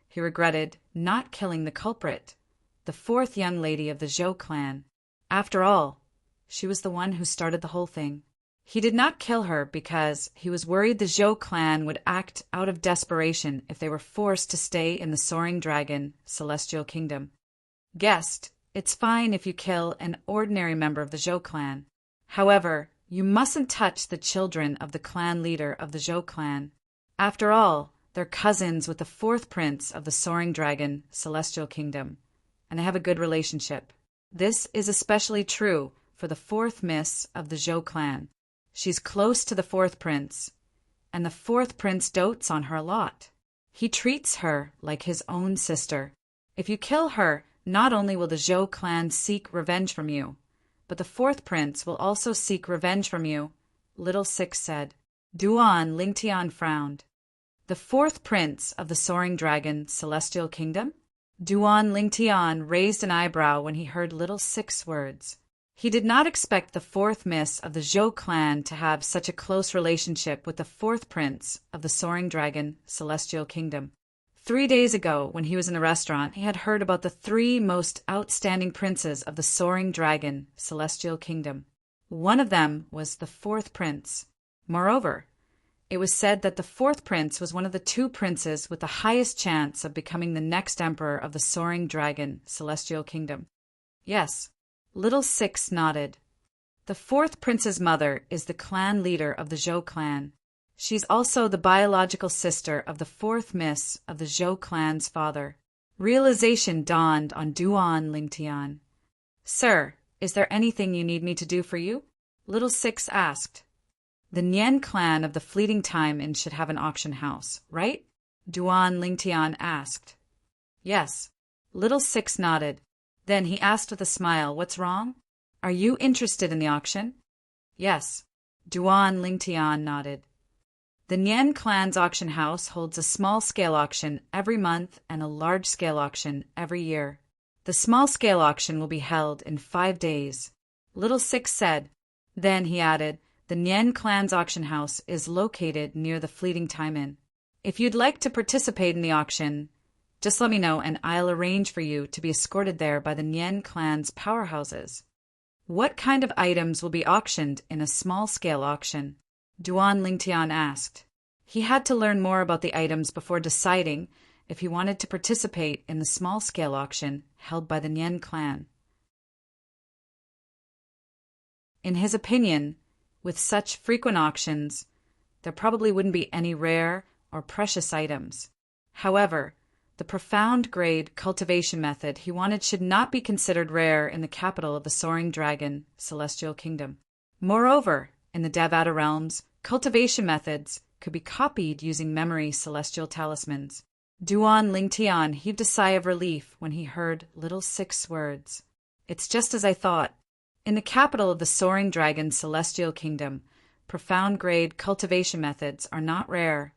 he regretted not killing the culprit, the fourth young lady of the Zhou clan. After all, she was the one who started the whole thing. He did not kill her because he was worried the Zhou clan would act out of desperation if they were forced to stay in the Soaring Dragon Celestial Kingdom. Guest, it's fine if you kill an ordinary member of the Zhou clan. However, you mustn't touch the children of the clan leader of the Zhou clan. After all, they're cousins with the fourth prince of the Soaring Dragon Celestial Kingdom, and they have a good relationship. This is especially true for the fourth miss of the Zhou clan. She's close to the fourth prince, and the fourth prince dotes on her a lot. He treats her like his own sister. If you kill her, not only will the Zhou clan seek revenge from you, but the fourth prince will also seek revenge from you, Little Six said. Duan Lingtian frowned. The fourth prince of the Soaring Dragon Celestial Kingdom? Duan Lingtian raised an eyebrow when he heard Little Six's words. He did not expect the fourth miss of the Zhou clan to have such a close relationship with the fourth prince of the Soaring Dragon Celestial Kingdom. 3 days ago, when he was in the restaurant, he had heard about the 3 most outstanding princes of the Soaring Dragon Celestial Kingdom. One of them was the fourth prince. Moreover, it was said that the fourth prince was one of the 2 princes with the highest chance of becoming the next emperor of the Soaring Dragon Celestial Kingdom. Yes, Little Six nodded. The fourth prince's mother is the clan leader of the Zhou clan. She's also the biological sister of the fourth miss of the Zhou clan's father. Realization dawned on Duan Lingtian. Sir, is there anything you need me to do for you? Little Six asked. The Nian clan of the Fleeting Time Inn should have an auction house, right? Duan Lingtian asked. Yes. Little Six nodded. Then he asked with a smile, what's wrong? Are you interested in the auction? Yes. Duan Lingtian nodded. The Nian clan's auction house holds a small-scale auction every month and a large-scale auction every year. The small-scale auction will be held in 5 days. Little Six said. Then he added, the Nian clan's auction house is located near the Fleeting Time Inn. If you'd like to participate in the auction, just let me know and I'll arrange for you to be escorted there by the Nian clan's powerhouses. What kind of items will be auctioned in a small-scale auction? Duan Lingtian asked. He had to learn more about the items before deciding if he wanted to participate in the small-scale auction held by the Nian clan. In his opinion, with such frequent auctions, there probably wouldn't be any rare or precious items. However, the profound grade cultivation method he wanted should not be considered rare in the capital of the Soaring Dragon Celestial Kingdom. Moreover, in the Devata realms, cultivation methods could be copied using memory celestial talismans. Duan Lingtian heaved a sigh of relief when he heard Little Six's words. It's just as I thought. In the capital of the Soaring Dragon Celestial Kingdom, profound-grade cultivation methods are not rare.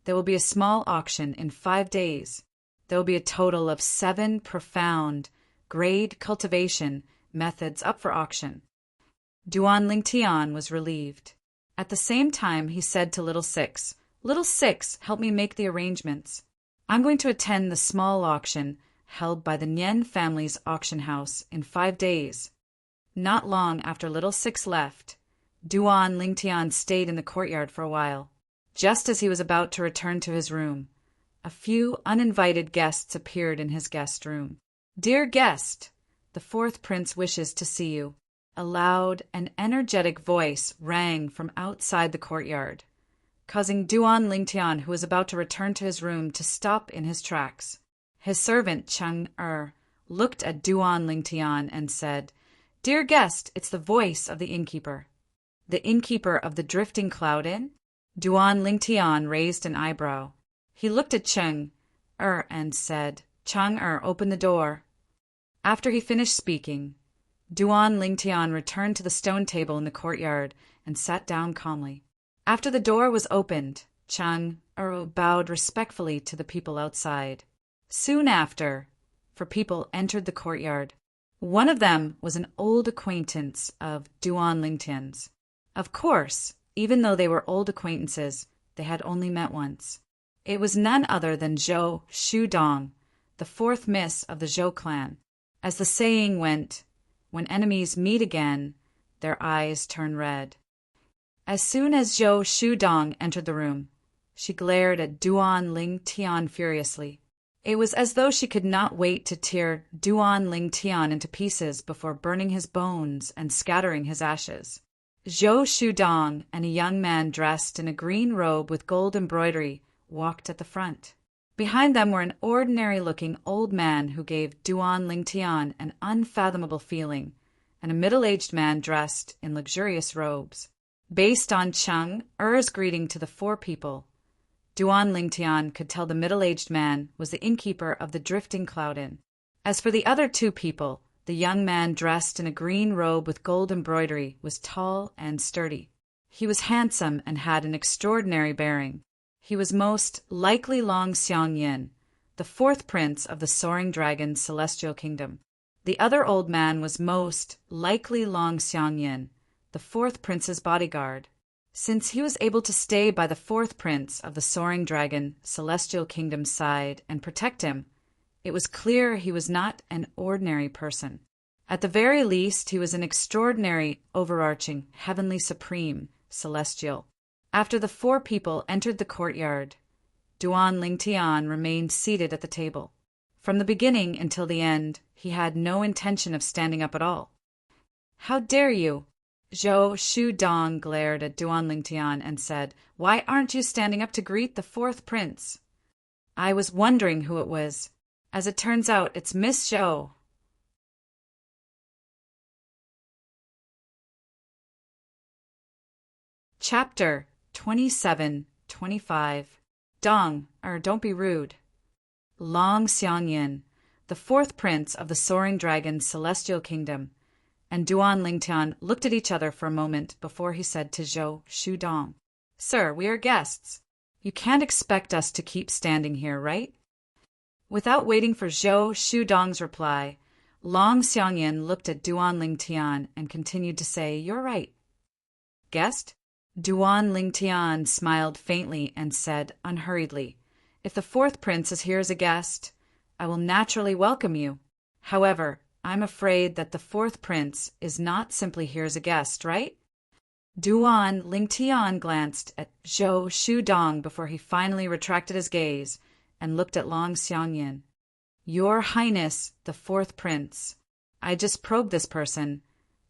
There will be a small auction in 5 days. There will be a total of 7 profound-grade cultivation methods up for auction. Duan Lingtian was relieved. At the same time, he said to Little Six, Little Six, help me make the arrangements. I'm going to attend the small auction held by the Nian family's auction house in 5 days. Not long after Little Six left, Duan Lingtian stayed in the courtyard for a while. Just as he was about to return to his room, a few uninvited guests appeared in his guest room. Dear guest, the fourth prince wishes to see you. A loud and energetic voice rang from outside the courtyard, causing Duan Lingtian, who was about to return to his room, to stop in his tracks. His servant, Cheng looked at Duan Lingtian and said, Dear guest, it's the voice of the innkeeper. The innkeeper of the Drifting Cloud Inn? Duan Lingtian raised an eyebrow. He looked at Cheng and said, Cheng open the door. After he finished speaking, Duan Lingtian returned to the stone table in the courtyard and sat down calmly. After the door was opened, Cheng bowed respectfully to the people outside. Soon after, people entered the courtyard. One of them was an old acquaintance of Duan Lingtian's. Of course, even though they were old acquaintances, they had only met once. It was none other than Zhou Shudong, the fourth miss of the Zhou clan. As the saying went, when enemies meet again, their eyes turn red. As soon as Zhou Shudong entered the room, she glared at Duan Lingtian furiously. It was as though she could not wait to tear Duan Lingtian into pieces before burning his bones and scattering his ashes. Zhou Shudong and a young man dressed in a green robe with gold embroidery walked at the front. Behind them were an ordinary-looking old man who gave Duan Lingtian an unfathomable feeling, and a middle-aged man dressed in luxurious robes. Based on Chang Er's greeting to the four people, Duan Lingtian could tell the middle-aged man was the innkeeper of the Drifting Cloud Inn. As for the other two people, the young man dressed in a green robe with gold embroidery was tall and sturdy. He was handsome and had an extraordinary bearing. He was most likely Long Xiangyin, the fourth prince of the Soaring Dragon's celestial kingdom. The other old man was most likely Long Xiangyin, the fourth prince's bodyguard. Since he was able to stay by the fourth prince of the Soaring Dragon celestial kingdom's side and protect him, it was clear he was not an ordinary person. At the very least, he was an extraordinary, overarching, heavenly supreme, celestial. After the four people entered the courtyard, Duan Lingtian remained seated at the table. From the beginning until the end, he had no intention of standing up at all. "How dare you?" Zhou Shudong glared at Duan Lingtian and said, "Why aren't you standing up to greet the fourth prince?" "I was wondering who it was. As it turns out, it's Miss Zhou." Chapter 27-25. Dong, don't be rude. Long Xiangyin, the fourth prince of the Soaring Dragon's celestial kingdom, and Duan Lingtian looked at each other for a moment before he said to Zhou Shudong, "Sir, we are guests. You can't expect us to keep standing here, right?" Without waiting for Zhou Shudong's reply, Long Xiangyin looked at Duan Lingtian and continued to say, "You're right." "Guest?" Duan Lingtian smiled faintly and said unhurriedly, "If the fourth prince is here as a guest, I will naturally welcome you. However, I'm afraid that the fourth prince is not simply here as a guest, right?" Duan Lingtian glanced at Zhou Shudong before he finally retracted his gaze and looked at Long Xiangyin. "Your Highness, the fourth prince, I just probed this person,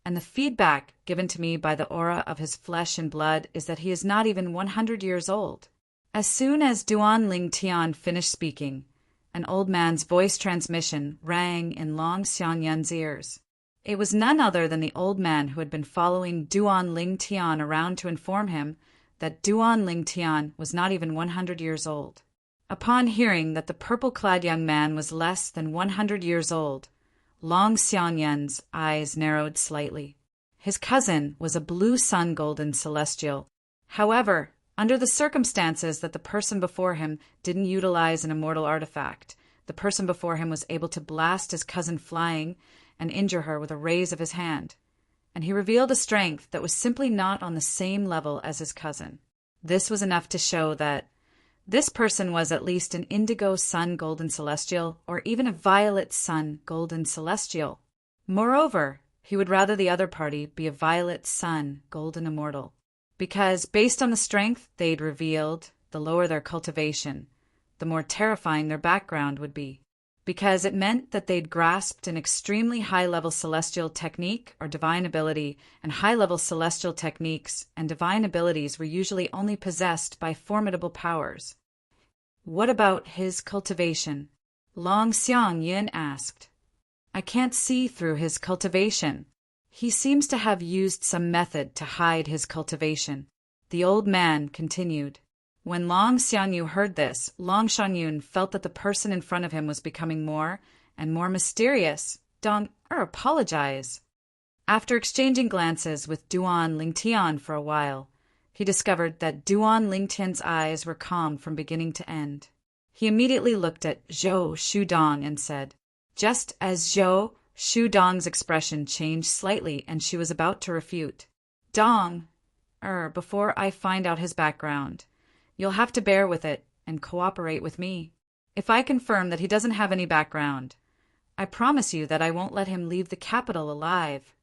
and the feedback given to me by the aura of his flesh and blood is that he is not even 100 years old." As soon as Duan Lingtian finished speaking, an old man's voice transmission rang in Long Xiangyin's ears. It was none other than the old man who had been following Duan Lingtian around to inform him that Duan Lingtian was not even 100 years old. Upon hearing that the purple-clad young man was less than 100 years old, Long Xiangyin's eyes narrowed slightly. His cousin was a blue sun golden celestial. However, under the circumstances that the person before him didn't utilize an immortal artifact, the person before him was able to blast his cousin flying and injure her with a raise of his hand, and he revealed a strength that was simply not on the same level as his cousin. This was enough to show that this person was at least an indigo sun golden celestial or even a violet sun golden celestial. Moreover, he would rather the other party be a violet sun golden immortal, because based on the strength they'd revealed, the lower their cultivation, the more terrifying their background would be, because it meant that they'd grasped an extremely high-level celestial technique or divine ability, and high-level celestial techniques and divine abilities were usually only possessed by formidable powers. "What about his cultivation?" Long Xiangyin asked. "I can't see through his cultivation. He seems to have used some method to hide his cultivation," the old man continued. When Long Xiangyu heard this, Long Xiangyu felt that the person in front of him was becoming more and more mysterious. "Dong, apologize." After exchanging glances with Duan Lingtian for a while, he discovered that Duan Lingtian's eyes were calm from beginning to end. He immediately looked at Zhou Shudong and said, just as Zhou Shudong's expression changed slightly and she was about to refute, "Dong, before I find out his background, you'll have to bear with it and cooperate with me. If I confirm that he doesn't have any background, I promise you that I won't let him leave the capital alive."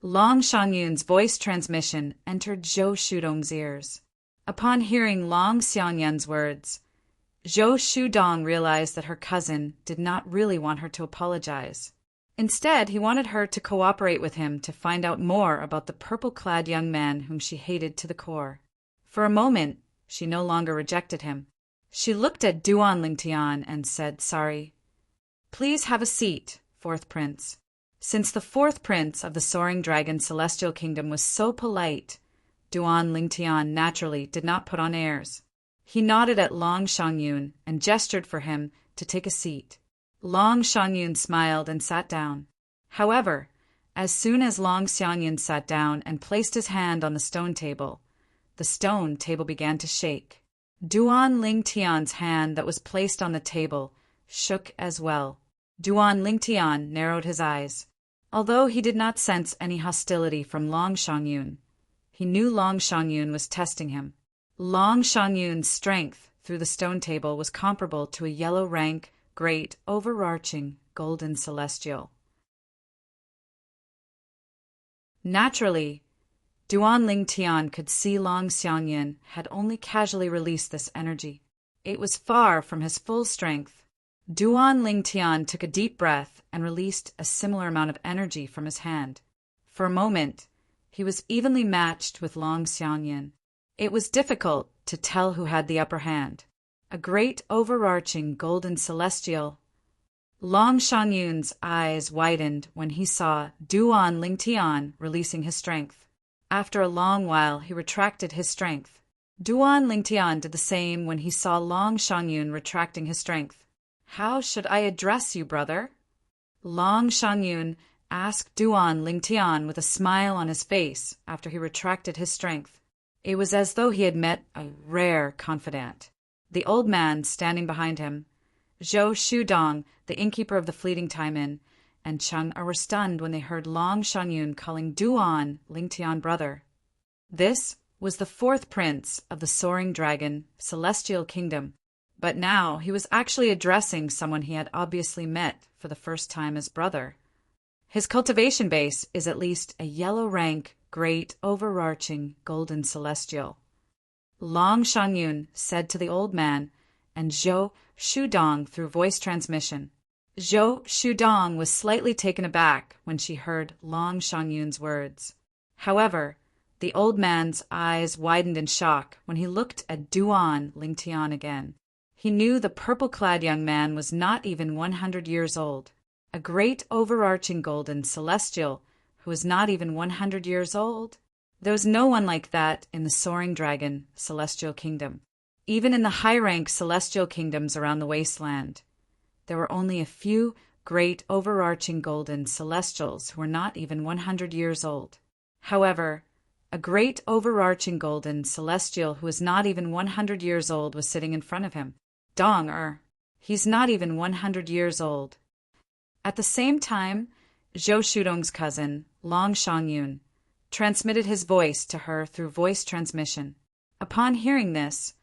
Long Xiangyun's voice transmission entered Zhou Shudong's ears. Upon hearing Long Xiangyun's words, Zhou Shudong realized that her cousin did not really want her to apologize. Instead, he wanted her to cooperate with him to find out more about the purple-clad young man whom she hated to the core. For a moment, she no longer rejected him. She looked at Duan Lingtian and said, "Sorry. Please have a seat, fourth prince." Since the fourth prince of the Soaring Dragon Celestial Kingdom was so polite, Duan Lingtian naturally did not put on airs. He nodded at Long Shangyun and gestured for him to take a seat. Long Shangyun smiled and sat down. However, as soon as Long Xiangyun sat down and placed his hand on the stone table began to shake. Duan Lingtian's hand that was placed on the table shook as well. Duan Lingtian narrowed his eyes. Although he did not sense any hostility from Long Shangyun, he knew Long Shangyun was testing him. Long Shangyun's strength through the stone table was comparable to a yellow rank, great, overarching, golden celestial. Naturally, Duan Lingtian could see Long Xiangyun had only casually released this energy. It was far from his full strength. Duan Lingtian took a deep breath and released a similar amount of energy from his hand. For a moment, he was evenly matched with Long Xiangyun. It was difficult to tell who had the upper hand. A great overarching golden celestial. Long Shangyun's eyes widened when he saw Duan Lingtian releasing his strength. After a long while, he retracted his strength. Duan Lingtian did the same when he saw Long Shangyun retracting his strength. "How should I address you, brother?" Long Shangyun asked Duan Lingtian with a smile on his face after he retracted his strength. It was as though he had met a rare confidant. The old man standing behind him, Zhou Shudong, the innkeeper of the Fleeting Time Inn, and Chang'er were stunned when they heard Long Shangyun calling Duan Lingtian brother. This was the fourth prince of the Soaring Dragon Celestial Kingdom, but now he was actually addressing someone he had obviously met for the first time as brother. His cultivation base is at least a yellow rank, great, overarching, golden celestial. Long Shangyun said to the old man and Zhou Shudong through voice transmission. Zhou Shudong was slightly taken aback when she heard Long Shangyun's words. However, the old man's eyes widened in shock when he looked at Duan Lingtian again. He knew the purple-clad young man was not even 100 years old. A great overarching golden celestial who was not even 100 years old? There was no one like that in the Soaring Dragon Celestial Kingdom. Even in the high-rank celestial kingdoms around the wasteland, there were only a few great overarching golden celestials who were not even 100 years old. However, a great overarching golden celestial who was not even 100 years old was sitting in front of him. Dong-er, he's not even 100 years old. At the same time, Zhou Shudong's cousin, Long Shangyun, transmitted his voice to her through voice transmission. Upon hearing this,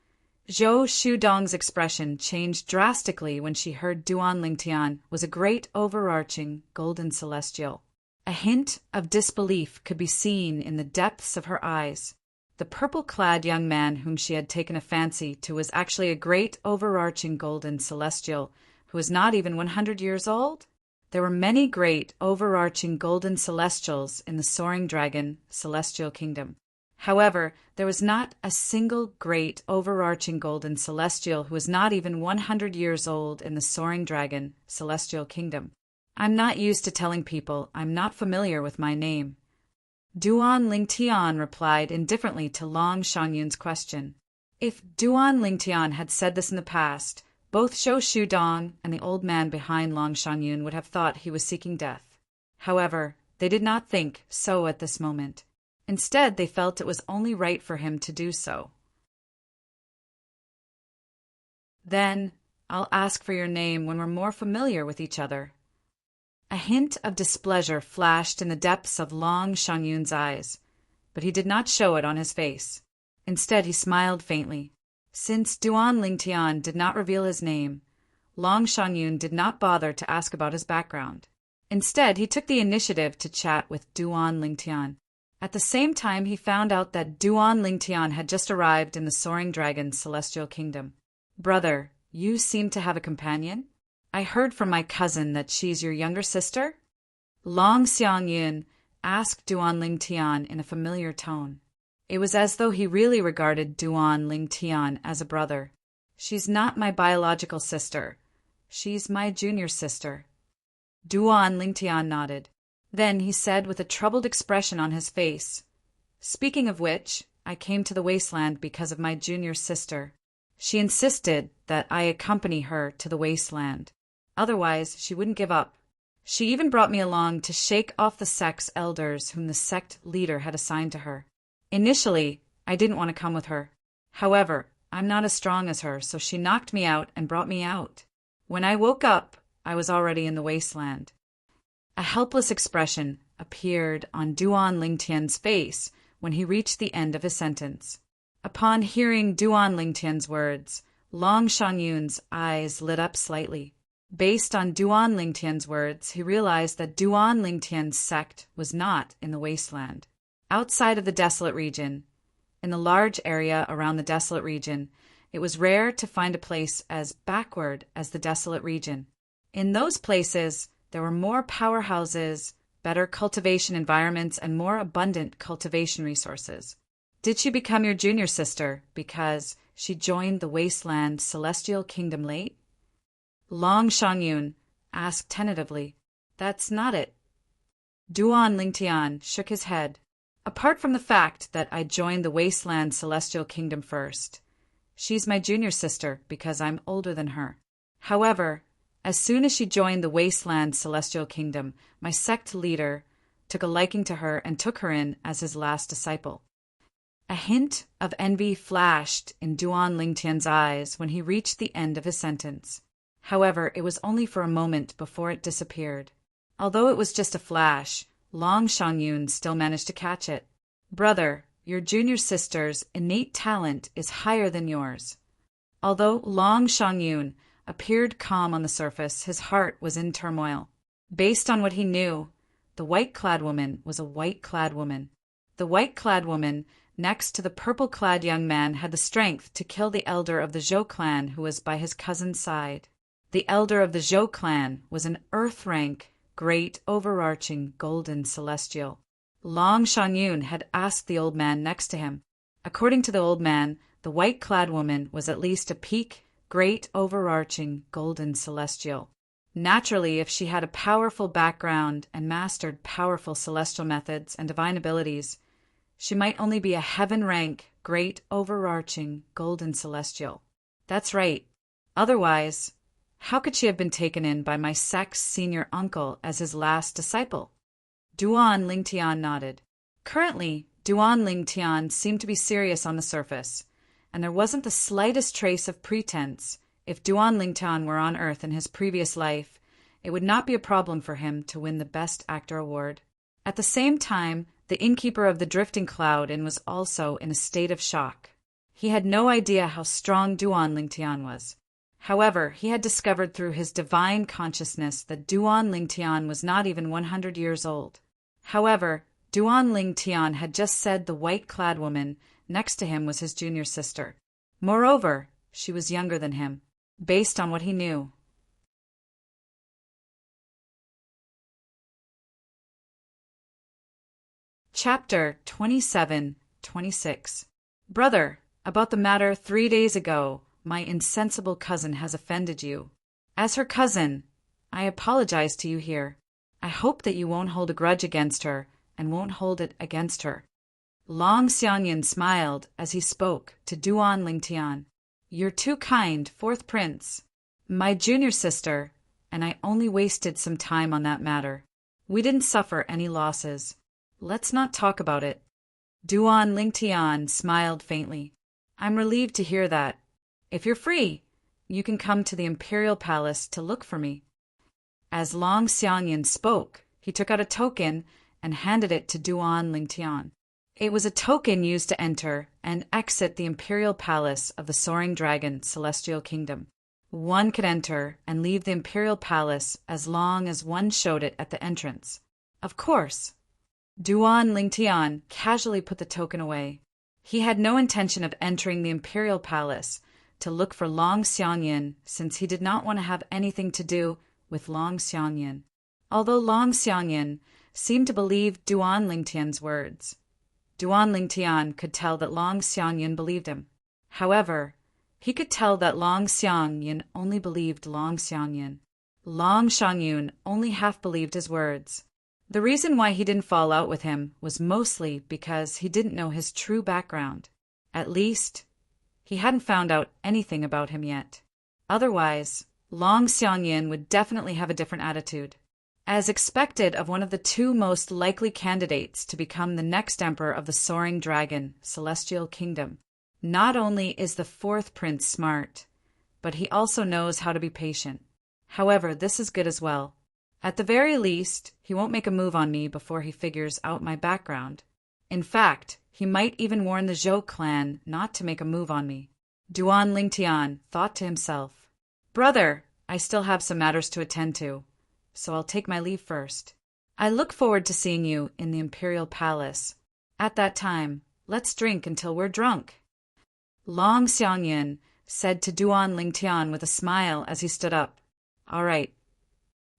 Zhou Shudong's expression changed drastically when she heard Duan Lingtian was a great overarching golden celestial. A hint of disbelief could be seen in the depths of her eyes. The purple-clad young man whom she had taken a fancy to was actually a great overarching golden celestial who was not even 100 years old? There were many great overarching golden celestials in the Soaring Dragon Celestial Kingdom. However, there was not a single great overarching golden celestial who was not even 100 years old in the Soaring Dragon Celestial Kingdom. I'm not used to telling people I'm not familiar with my name. Duan Lingtian replied indifferently to Long Shangyun's question. If Duan Lingtian had said this in the past, both Zhou Shudong and the old man behind Long Shangyun would have thought he was seeking death. However, they did not think so at this moment. Instead, they felt it was only right for him to do so. Then, I'll ask for your name when we're more familiar with each other. A hint of displeasure flashed in the depths of Long Shangyun's eyes, but he did not show it on his face. Instead, he smiled faintly. Since Duan Lingtian did not reveal his name, Long Shangyun did not bother to ask about his background. Instead, he took the initiative to chat with Duan Lingtian. At the same time, he found out that Duan Lingtian had just arrived in the Soaring Dragon Celestial Kingdom. Brother, you seem to have a companion? I heard from my cousin that she's your younger sister? Long Xiangyun asked Duan Lingtian in a familiar tone. It was as though he really regarded Duan Lingtian as a brother. She's not my biological sister. She's my junior sister. Duan Lingtian nodded. Then he said with a troubled expression on his face, Speaking of which, I came to the wasteland because of my junior sister. She insisted that I accompany her to the wasteland. Otherwise, she wouldn't give up. She even brought me along to shake off the sect's elders whom the sect leader had assigned to her. Initially, I didn't want to come with her. However, I'm not as strong as her, so she knocked me out and brought me out. When I woke up, I was already in the wasteland. A helpless expression appeared on Duan Lingtian's face when he reached the end of his sentence. Upon hearing Duan Lingtian's words, Long Shangyun's eyes lit up slightly. Based on Duan Lingtian's words, he realized that Duan Lingtian's sect was not in the wasteland. Outside of the desolate region, in the large area around the desolate region, it was rare to find a place as backward as the desolate region. In those places, there were more powerhouses, better cultivation environments, and more abundant cultivation resources. Did she become your junior sister because she joined the wasteland celestial kingdom late? Long Shangyun asked tentatively. That's not it. Duan Lingtian shook his head. Apart from the fact that I joined the wasteland celestial kingdom first, she's my junior sister because I'm older than her. However, as soon as she joined the wasteland celestial kingdom, my sect leader took a liking to her and took her in as his last disciple. A hint of envy flashed in Duan Lingtian's eyes when he reached the end of his sentence. However, it was only for a moment before it disappeared. Although it was just a flash, Long Shangyun still managed to catch it. Brother, your junior sister's innate talent is higher than yours. Although Long Shangyun appeared calm on the surface, his heart was in turmoil. Based on what he knew, the white-clad woman was a white-clad woman. The white-clad woman, next to the purple-clad young man, had the strength to kill the elder of the Zhou clan who was by his cousin's side. The elder of the Zhou clan was an earth-rank, great, overarching, golden celestial. Long Shangyun had asked the old man next to him. According to the old man, the white-clad woman was at least a peak, great, overarching, golden celestial. Naturally, if she had a powerful background and mastered powerful celestial methods and divine abilities, she might only be a heaven-rank, great, overarching, golden celestial. That's right. Otherwise, how could she have been taken in by my sect's senior uncle as his last disciple? Duan Lingtian nodded. Currently, Duan Lingtian seemed to be serious on the surface, and there wasn't the slightest trace of pretense. If Duan Lingtian were on Earth in his previous life, it would not be a problem for him to win the Best Actor award. At the same time, the innkeeper of the Drifting Cloud Inn was also in a state of shock. He had no idea how strong Duan Lingtian was. However, he had discovered through his divine consciousness that Duan Lingtian was not even 100 years old. However, Duan Lingtian had just said the white-clad woman next to him was his junior sister. Moreover, she was younger than him, based on what he knew. Chapter 27-26. Brother, about the matter 3 days ago, my insensible cousin has offended you. As her cousin, I apologize to you here. I hope that you won't hold a grudge against her and won't hold it against her. Long Xianyan smiled as he spoke to Duan Lingtian. You're too kind, fourth prince. My junior sister, and I only wasted some time on that matter. We didn't suffer any losses. Let's not talk about it. Duan Lingtian smiled faintly. I'm relieved to hear that. If you're free, you can come to the Imperial Palace to look for me. As Long Xianyan spoke, he took out a token and handed it to Duan Lingtian. It was a token used to enter and exit the Imperial Palace of the Soaring Dragon Celestial Kingdom. One could enter and leave the Imperial Palace as long as one showed it at the entrance. Of course. Duan Lingtian casually put the token away. He had no intention of entering the Imperial Palace to look for Long Xianyan, since he did not want to have anything to do with Long Xianyan. Although Long Xianyan seemed to believe Duan Lingtian's words, Duan Lingtian could tell that Long Xianyan believed him. However, he could tell that Long Xianyan only believed Long Xianyan. Long Shangyun only half believed his words. The reason why he didn't fall out with him was mostly because he didn't know his true background. At least, he hadn't found out anything about him yet. Otherwise, Long Xiangyin would definitely have a different attitude. As expected of one of the two most likely candidates to become the next emperor of the Soaring Dragon Celestial Kingdom, not only is the fourth prince smart, but he also knows how to be patient. However, this is good as well. At the very least, he won't make a move on me before he figures out my background. In fact, he might even warn the Zhou clan not to make a move on me. Duan Lingtian thought to himself, "Brother, I still have some matters to attend to, so I'll take my leave first. I look forward to seeing you in the Imperial Palace. At that time, let's drink until we're drunk." Long Xiangyin said to Duan Lingtian with a smile as he stood up. "All right."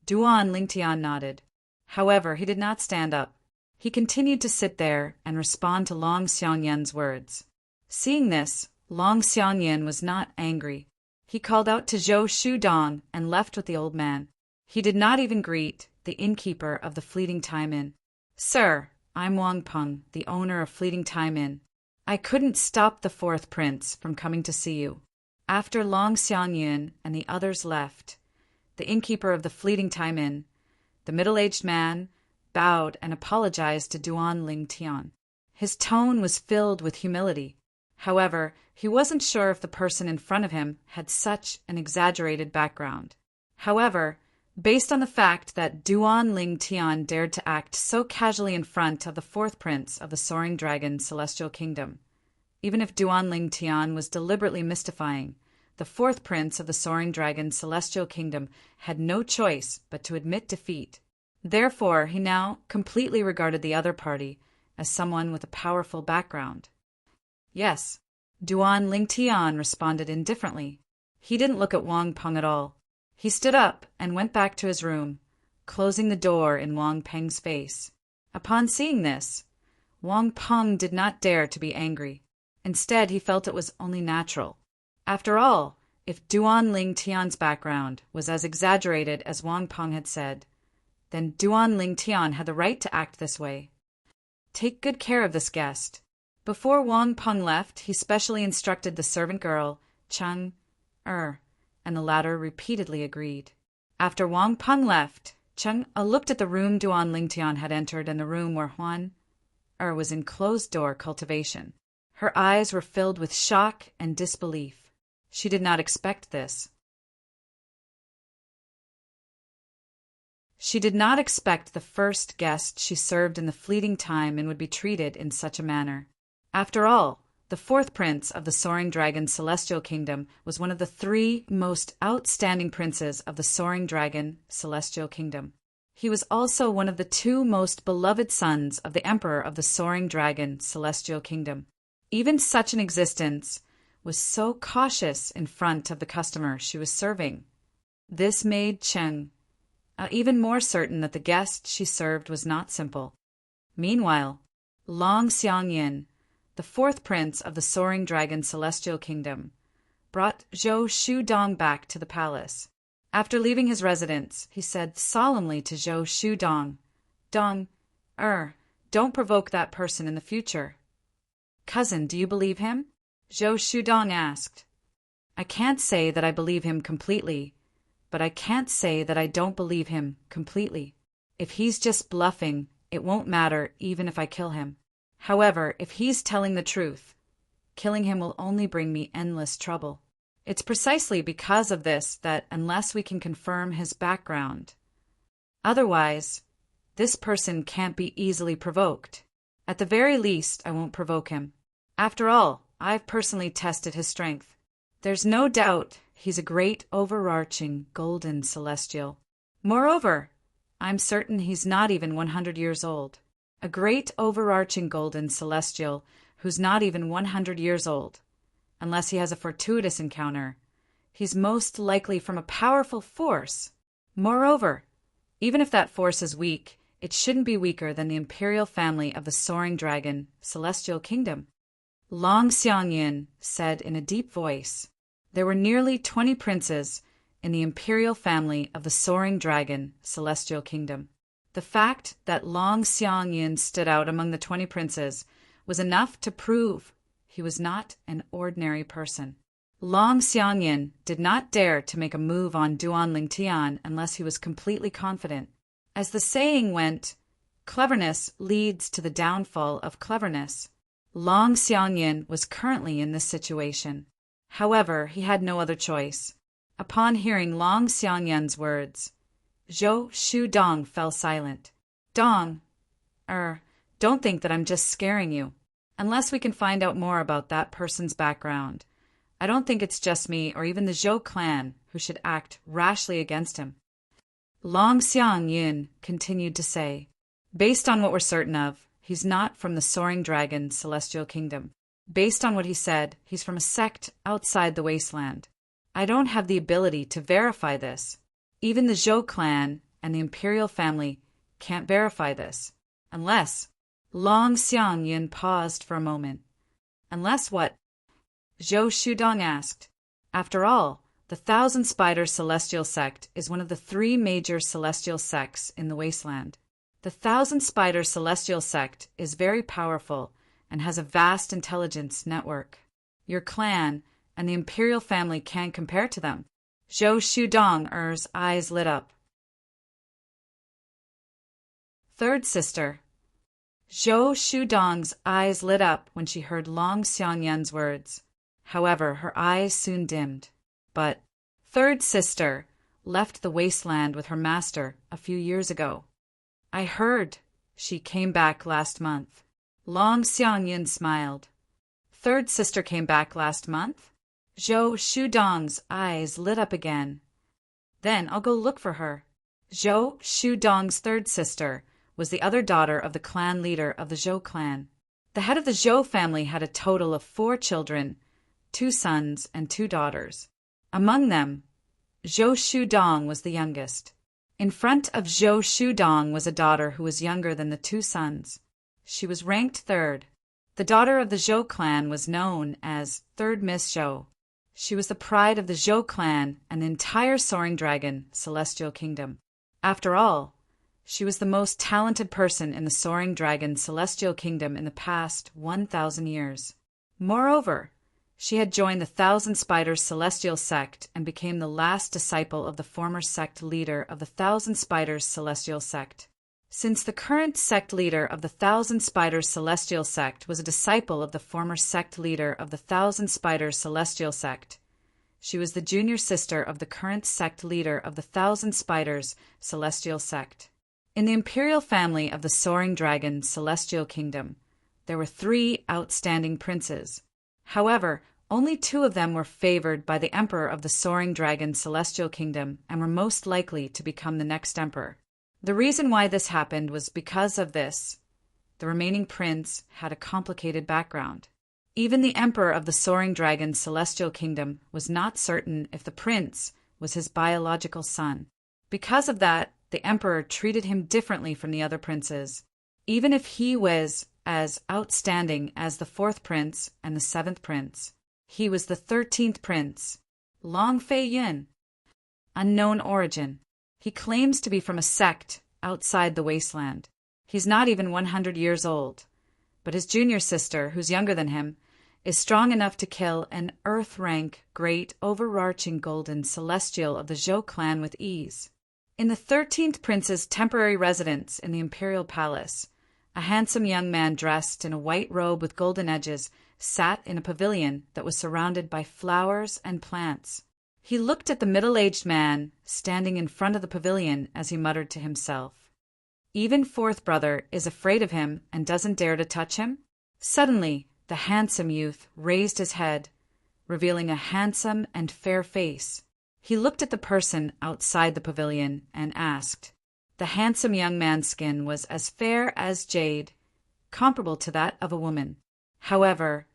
Duan Lingtian nodded. However, he did not stand up. He continued to sit there and respond to Long Xiangyin's words. Seeing this, Long Xiangyin was not angry. He called out to Zhou Shudong and left with the old man. He did not even greet the innkeeper of the Fleeting Time Inn. "Sir, I'm Wang Peng, the owner of Fleeting Time Inn. I couldn't stop the fourth prince from coming to see you." After Long Xiangyin and the others left, the innkeeper of the Fleeting Time Inn, the middle-aged man, bowed and apologized to Duan Lingtian. His tone was filled with humility. However, he wasn't sure if the person in front of him had such an exaggerated background. However, based on the fact that Duan Lingtian dared to act so casually in front of the fourth prince of the Soaring Dragon Celestial Kingdom, even if Duan Lingtian was deliberately mystifying, the fourth prince of the Soaring Dragon Celestial Kingdom had no choice but to admit defeat. Therefore, he now completely regarded the other party as someone with a powerful background. Yes, Duan Lingtian responded indifferently. He didn't look at Wang Peng at all. He stood up and went back to his room, closing the door in Wang Peng's face. Upon seeing this, Wang Peng did not dare to be angry. Instead, he felt it was only natural. After all, if Duan Lingtian's background was as exaggerated as Wang Peng had said, then Duan Lingtian had the right to act this way. Take good care of this guest. Before Wang Peng left, he specially instructed the servant girl, Cheng and the latter repeatedly agreed. After Wang Peng left, Cheng looked at the room Duan Lingtian had entered and the room where Huan was in closed-door cultivation. Her eyes were filled with shock and disbelief. She did not expect this. She did not expect the first guest she served in the Fleeting Time and would be treated in such a manner. After all, the fourth prince of the Soaring Dragon Celestial Kingdom was one of the three most outstanding princes of the Soaring Dragon Celestial Kingdom. He was also one of the two most beloved sons of the Emperor of the Soaring Dragon Celestial Kingdom. Even such an existence was so cautious in front of the customer she was serving. This made Cheng even more certain that the guest she served was not simple. Meanwhile, Long Xiangyin, the fourth prince of the Soaring Dragon Celestial Kingdom, brought Zhou Shudong back to the palace. After leaving his residence, he said solemnly to Zhou Shudong, don't provoke that person in the future." "Cousin, do you believe him?" Zhou Shudong asked. "I can't say that I believe him completely, but I can't say that I don't believe him completely. If he's just bluffing, it won't matter even if I kill him. However, if he's telling the truth, killing him will only bring me endless trouble. It's precisely because of this that unless we can confirm his background, otherwise, this person can't be easily provoked. At the very least, I won't provoke him. After all, I've personally tested his strength. There's no doubt he's a great overarching golden celestial. Moreover, I'm certain he's not even 100 years old. A great overarching golden celestial who's not even 100 years old. Unless he has a fortuitous encounter, he's most likely from a powerful force. Moreover, even if that force is weak, it shouldn't be weaker than the imperial family of the Soaring Dragon Celestial Kingdom." Long Xiangyin said in a deep voice, "There were nearly 20 princes in the imperial family of the Soaring Dragon Celestial Kingdom. The fact that Long Xiangyin stood out among the 20 princes was enough to prove he was not an ordinary person. Long Xiangyin did not dare to make a move on Duan Lingtian unless he was completely confident. As the saying went, cleverness leads to the downfall of cleverness. Long Xiangyin was currently in this situation. However, he had no other choice. Upon hearing Long Xiangyin's words, Zhou Shudong fell silent. Dong, don't think that I'm just scaring you. Unless we can find out more about that person's background, I don't think it's just me or even the Zhou clan who should act rashly against him. Long Xiangyin continued to say, based on what we're certain of, he's not from the Soaring Dragon Celestial Kingdom. Based on what he said, he's from a sect outside the wasteland. I don't have the ability to verify this. Even the Zhou clan and the imperial family can't verify this. Unless... Long Xiangyin paused for a moment. Unless what? Zhou Shudong asked. After all, the Thousand Spiders Celestial Sect is one of the 3 major celestial sects in the wasteland. The Thousand Spiders Celestial Sect is very powerful and has a vast intelligence network. Your clan and the imperial family can't compare to them. Zhou Shudong's eyes lit up. Third sister. Zhou Shudong's eyes lit up when she heard Long Xiangyin's words. However, her eyes soon dimmed. But third sister left the wasteland with her master a few years ago. I heard she came back last month. Long Xiangyin smiled. Third sister came back last month? Zhou Shudong's eyes lit up again. Then I'll go look for her. Zhou Shudong's third sister was the other daughter of the clan leader of the Zhou clan. The head of the Zhou family had a total of 4 children, 2 sons and 2 daughters. Among them, Zhou Shudong was the youngest. In front of Zhou Shudong was a daughter who was younger than the 2 sons. She was ranked 3rd. The daughter of the Zhou clan was known as Third Miss Zhou. She was the pride of the Zhou clan and the entire Soaring Dragon Celestial Kingdom. After all, she was the most talented person in the Soaring Dragon Celestial Kingdom in the past 1,000 years. Moreover, she had joined the Thousand Spiders Celestial Sect and became the last disciple of the former sect leader of the Thousand Spiders Celestial Sect. Since the current sect leader of the Thousand Spiders Celestial Sect was a disciple of the former sect leader of the Thousand Spiders Celestial Sect, she was the junior sister of the current sect leader of the Thousand Spiders Celestial Sect. In the imperial family of the Soaring Dragon Celestial Kingdom, there were 3 outstanding princes. However, only 2 of them were favored by the Emperor of the Soaring Dragon Celestial Kingdom and were most likely to become the next emperor. The reason why this happened was because of this. The remaining prince had a complicated background. Even the Emperor of the Soaring Dragon Celestial Kingdom was not certain if the prince was his biological son. Because of that, the Emperor treated him differently from the other princes, even if he was as outstanding as the 4th prince and the 7th prince. He was the 13th prince, Long Fei Yin. Unknown origin. He claims to be from a sect outside the wasteland. He's not even 100 years old, but his junior sister, who's younger than him, is strong enough to kill an Earth-rank great overarching golden celestial of the Zhou clan with ease. In the 13th prince's temporary residence in the imperial palace, a handsome young man dressed in a white robe with golden edges sat in a pavilion that was surrounded by flowers and plants. He looked at the middle-aged man standing in front of the pavilion as he muttered to himself. Even 4th brother is afraid of him and doesn't dare to touch him? Suddenly, the handsome youth raised his head, revealing a handsome and fair face. He looked at the person outside the pavilion and asked. The handsome young man's skin was as fair as jade, comparable to that of a woman. However,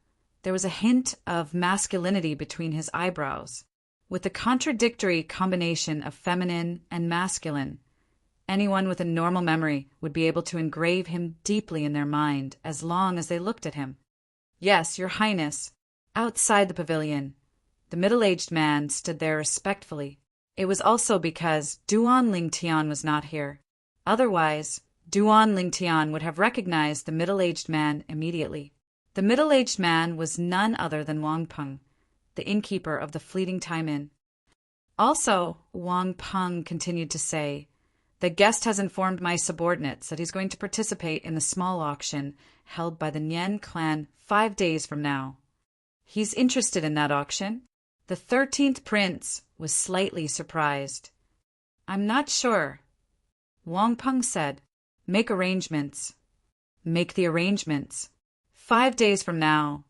there was a hint of masculinity between his eyebrows. With the contradictory combination of feminine and masculine, anyone with a normal memory would be able to engrave him deeply in their mind as long as they looked at him. Yes, Your Highness. Outside the pavilion, the middle-aged man stood there respectfully. It was also because Duan Lingtian was not here. Otherwise, Duan Lingtian would have recognized the middle-aged man immediately. The middle-aged man was none other than Wang Peng, the innkeeper of the Fleeting Time Inn. Also, Wang Peng continued to say, "The guest has informed my subordinates that he's going to participate in the small auction held by the Nian clan 5 days from now. He's interested in that auction." The 13th prince was slightly surprised. "I'm not sure." Wang Peng said, "Make arrangements." "Make the arrangements. 5 days from now,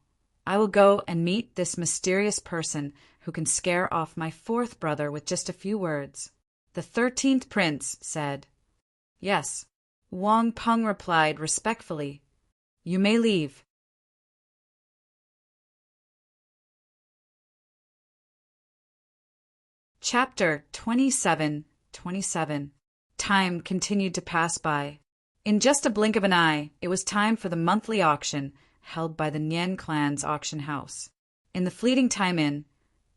I will go and meet this mysterious person who can scare off my 4th brother with just a few words." The 13th prince said, "Yes." Wang Peng replied respectfully, "You may leave." Chapter 27:27. Time continued to pass by. In just a blink of an eye, it was time for the monthly auction held by the Nian clan's auction house. In the Fleeting Time Inn,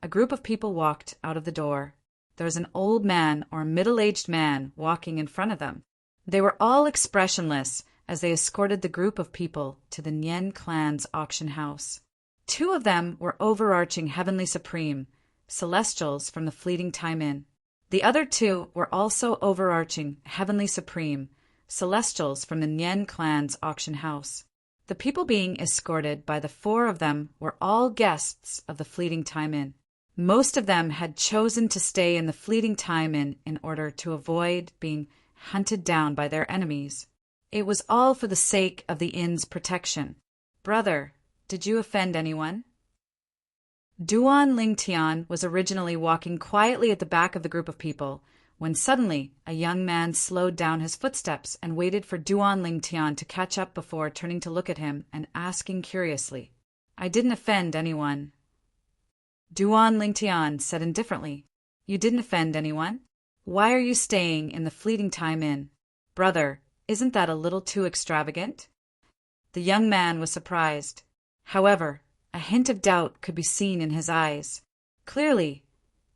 a group of people walked out of the door. There was an old man or middle-aged man walking in front of them. They were all expressionless as they escorted the group of people to the Nian clan's auction house. 2 of them were overarching Heavenly Supreme, Celestials from the Fleeting Time Inn. The other 2 were also overarching Heavenly Supreme, Celestials from the Nian clan's auction house. The people being escorted by the 4 of them were all guests of the Fleeting Time Inn. Most of them had chosen to stay in the Fleeting Time Inn in order to avoid being hunted down by their enemies. It was all for the sake of the inn's protection. "Brother, did you offend anyone?" Duan Lingtian was originally walking quietly at the back of the group of people, when suddenly a young man slowed down his footsteps and waited for Duan Lingtian to catch up before turning to look at him and asking curiously, "I didn't offend anyone." Duan Lingtian said indifferently, "You didn't offend anyone? Why are you staying in the Fleeting Time Inn? Brother, isn't that a little too extravagant?" The young man was surprised. However, a hint of doubt could be seen in his eyes. Clearly,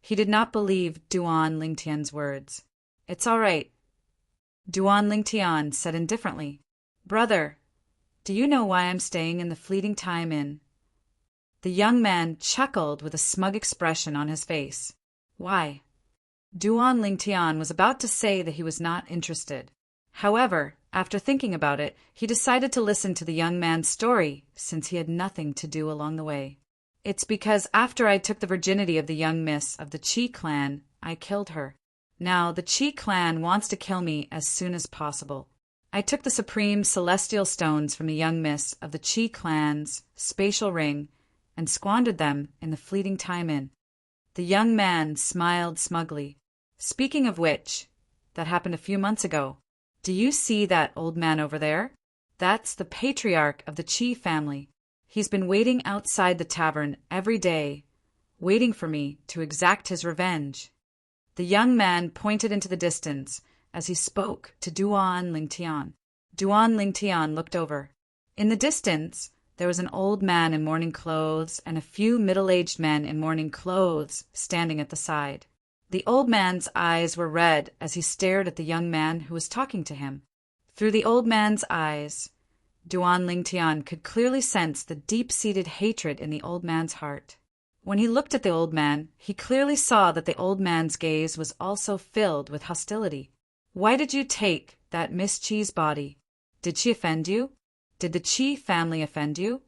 he did not believe Duan Lingtian's words. "It's all right." Duan Lingtian said indifferently, "Brother, do you know why I'm staying in the Fleeting Time Inn?" The young man chuckled with a smug expression on his face. "Why?" Duan Lingtian was about to say that he was not interested. However, after thinking about it, he decided to listen to the young man's story, since he had nothing to do along the way. "It's because after I took the virginity of the young miss of the Qi clan, I killed her. Now the Qi clan wants to kill me as soon as possible. I took the supreme celestial stones from the young miss of the Qi clan's spatial ring and squandered them in the Fleeting Time Inn." The young man smiled smugly. "Speaking of which, that happened a few months ago. Do you see that old man over there? That's the patriarch of the Qi family. He's been waiting outside the tavern every day, waiting for me to exact his revenge." The young man pointed into the distance as he spoke to Duan Lingtian. Duan Lingtian looked over. In the distance, there was an old man in mourning clothes and a few middle-aged men in mourning clothes standing at the side. The old man's eyes were red as he stared at the young man who was talking to him. Through the old man's eyes, Duan Lingtian could clearly sense the deep-seated hatred in the old man's heart. When he looked at the old man, he clearly saw that the old man's gaze was also filled with hostility. "Why did you take that Miss Qi's body? Did she offend you? Did the Qi family offend you?"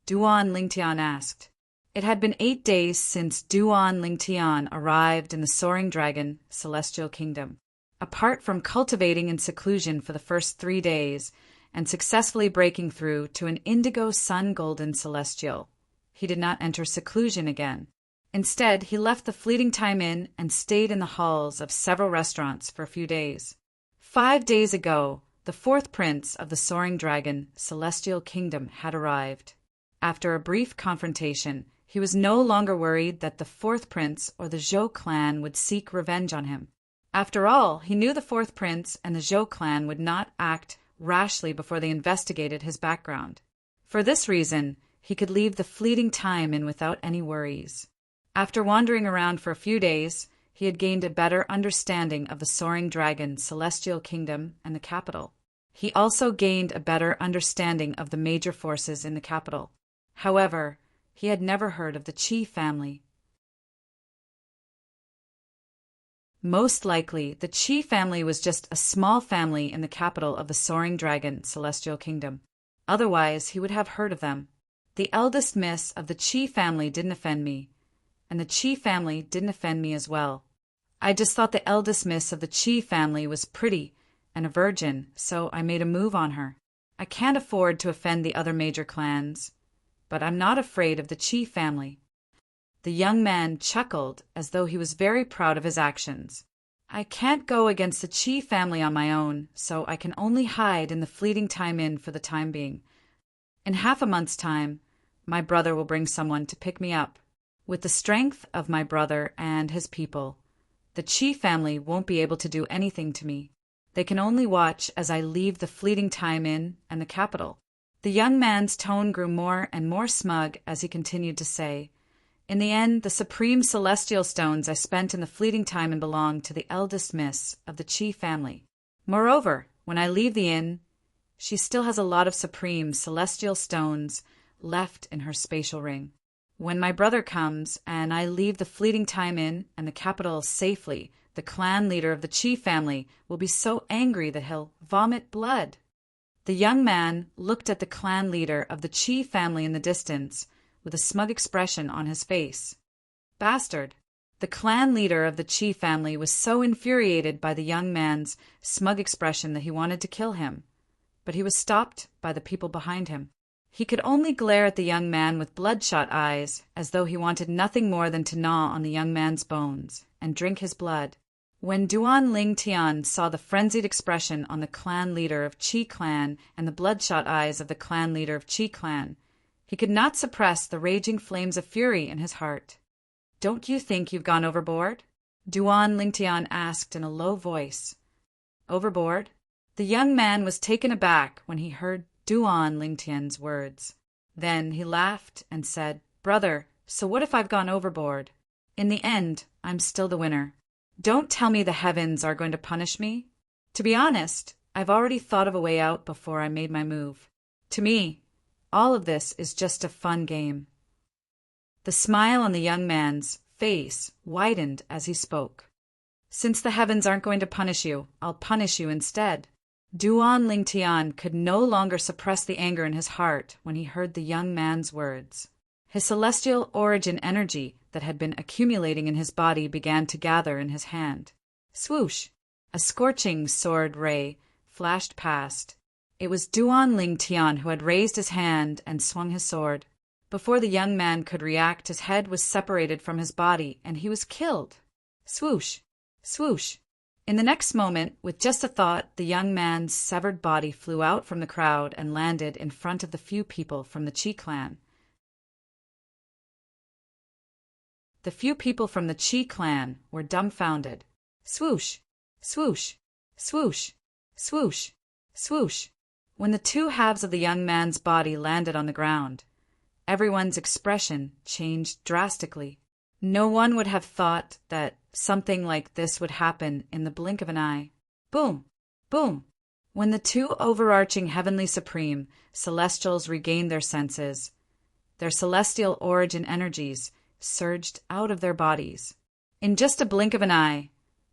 Duan Lingtian asked. It had been 8 days since Duan Lingtian arrived in the Soaring Dragon Celestial Kingdom. Apart from cultivating in seclusion for the first 3 days and successfully breaking through to an indigo sun golden celestial, he did not enter seclusion again. Instead, he left the Fleeting Time Inn and stayed in the halls of several restaurants for a few days. 5 days ago, the 4th prince of the Soaring Dragon Celestial Kingdom had arrived. After a brief confrontation, he was no longer worried that the 4th prince or the Zhou clan would seek revenge on him. After all, he knew the 4th prince and the Zhou clan would not act rashly before they investigated his background. For this reason, he could leave the Fleeting Time Inn without any worries. After wandering around for a few days, He had gained a better understanding of the soaring dragon, celestial kingdom, and the capital. He also gained a better understanding of the major forces in the capital. However, he had never heard of the Qi family. Most likely, the Qi family was just a small family in the capital of the soaring dragon, celestial kingdom. Otherwise, he would have heard of them. The eldest miss of the Qi family didn't offend me, and the Qi family didn't offend me as well. I just thought the eldest miss of the Qi family was pretty and a virgin, so I made a move on her. I can't afford to offend the other major clans, but I'm not afraid of the Qi family. The young man chuckled as though he was very proud of his actions. I can't go against the Qi family on my own, so I can only hide in the Fleeting Time Inn for the time being. In half a month's time, my brother will bring someone to pick me up. With the strength of my brother and his people, the Qi family won't be able to do anything to me. They can only watch as I leave the Fleeting Time Inn and the capital. The young man's tone grew more and more smug as he continued to say, "In the end, the supreme celestial stones I spent in the Fleeting Time Inn belong to the eldest miss of the Qi family. Moreover, when I leave the inn, she still has a lot of supreme celestial stones left in her spatial ring. When my brother comes and I leave the Fleeting Time Inn and the capital safely, the clan leader of the Qi family will be so angry that he'll vomit blood." The young man looked at the clan leader of the Qi family in the distance with a smug expression on his face. Bastard! The clan leader of the Qi family was so infuriated by the young man's smug expression that he wanted to kill him, but he was stopped by the people behind him. He could only glare at the young man with bloodshot eyes, as though he wanted nothing more than to gnaw on the young man's bones and drink his blood. When Duan Ling Tian saw the frenzied expression on the clan leader of Qi clan and the bloodshot eyes of the clan leader of Qi clan, he could not suppress the raging flames of fury in his heart. "Don't you think you've gone overboard?" Duan Ling Tian asked in a low voice. Overboard? The young man was taken aback when he heard Duan Ling Tian's words. Then he laughed and said, "Brother, so what if I've gone overboard? In the end, I'm still the winner. Don't tell me the heavens are going to punish me. To be honest, I've already thought of a way out before I made my move. To me, all of this is just a fun game." The smile on the young man's face widened as he spoke. "Since the heavens aren't going to punish you, I'll punish you instead." Duan Ling Tian could no longer suppress the anger in his heart when he heard the young man's words. His celestial origin energy that had been accumulating in his body began to gather in his hand. Swoosh! A scorching sword ray flashed past. It was Duan Ling Tian who had raised his hand and swung his sword. Before the young man could react, his head was separated from his body, and he was killed. Swoosh! Swoosh! In the next moment, with just a thought, the young man's severed body flew out from the crowd and landed in front of the few people from the Qi clan. The few people from the Qi clan were dumbfounded. Swoosh! Swoosh! Swoosh! Swoosh! Swoosh! When the two halves of the young man's body landed on the ground, everyone's expression changed drastically. No one would have thought that something like this would happen in the blink of an eye. Boom! Boom! When the two overarching heavenly supreme celestials regained their senses, their celestial origin energies surged out of their bodies. In just a blink of an eye,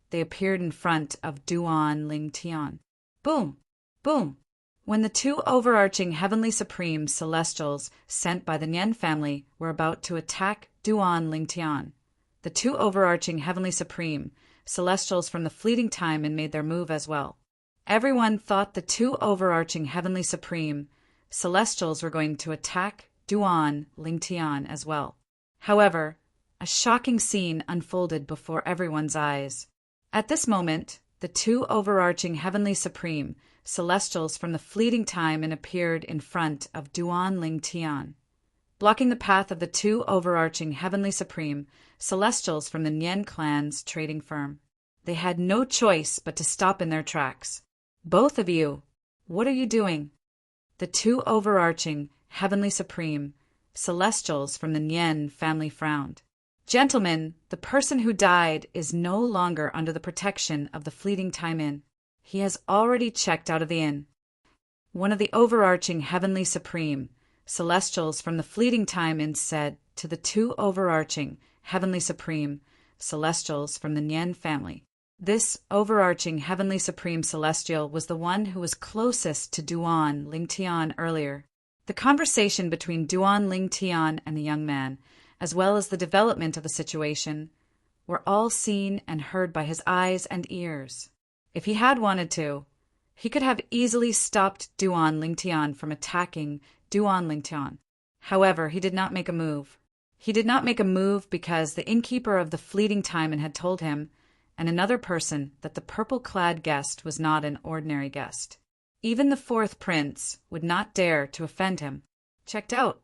they appeared in front of Duan Ling Tian. Boom! Boom! When the two overarching heavenly supreme celestials sent by the Nian family were about to attack Duan Ling Tian, the two overarching heavenly supreme celestials from the Fleeting Time and made their move as well. Everyone thought the two overarching heavenly supreme celestials were going to attack Duan Ling Tian as well. However, a shocking scene unfolded before everyone's eyes. At this moment, the two overarching heavenly supreme celestials from the Fleeting Time and appeared in front of Duan Ling Tian, blocking the path of the two overarching heavenly supreme celestials from the Nian clan's trading firm. They had no choice but to stop in their tracks. "Both of you, what are you doing?" The two overarching heavenly supreme celestials from the Nian family frowned. Gentlemen, the person who died is no longer under the protection of the Fleeting Time Inn. He has already checked out of the inn. One of the overarching Heavenly Supreme Celestials from the Fleeting Time Inn said to the two overarching Heavenly Supreme Celestials from the Nien family. This overarching Heavenly Supreme Celestial was the one who was closest to Duan Lingtian earlier. The conversation between Duan Lingtian and the young man, as well as the development of the situation, were all seen and heard by his eyes and ears. If he had wanted to, he could have easily stopped Duan Lingtian from attacking Duan Lingtian. However, he did not make a move. He did not make a move because the innkeeper of the Fleeting Time Inn had told him, and another person, that the purple-clad guest was not an ordinary guest. Even the fourth prince would not dare to offend him. Checked out.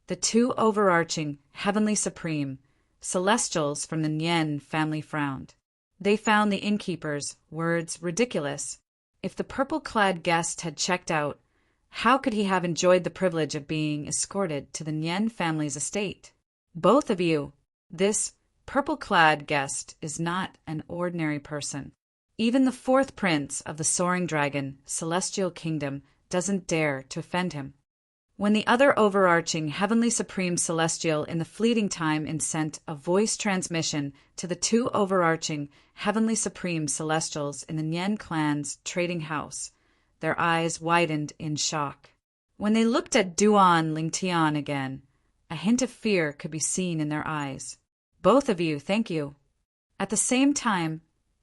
The two overarching Heavenly Supreme Celestials from the Nien family frowned. They found the innkeeper's words ridiculous. If the purple-clad guest had checked out, how could he have enjoyed the privilege of being escorted to the Nien family's estate? Both of you, this purple-clad guest is not an ordinary person. Even the fourth prince of the Soaring Dragon Celestial Kingdom doesn't dare to offend him. When the other overarching Heavenly Supreme Celestial in the Fleeting Time Inn sent a voice transmission to the two overarching Heavenly Supreme Celestials in the Nien clan's trading house, their eyes widened in shock. When they looked at Duan Lingtian again, a hint of fear could be seen in their eyes. Both of you, thank you. At the same time,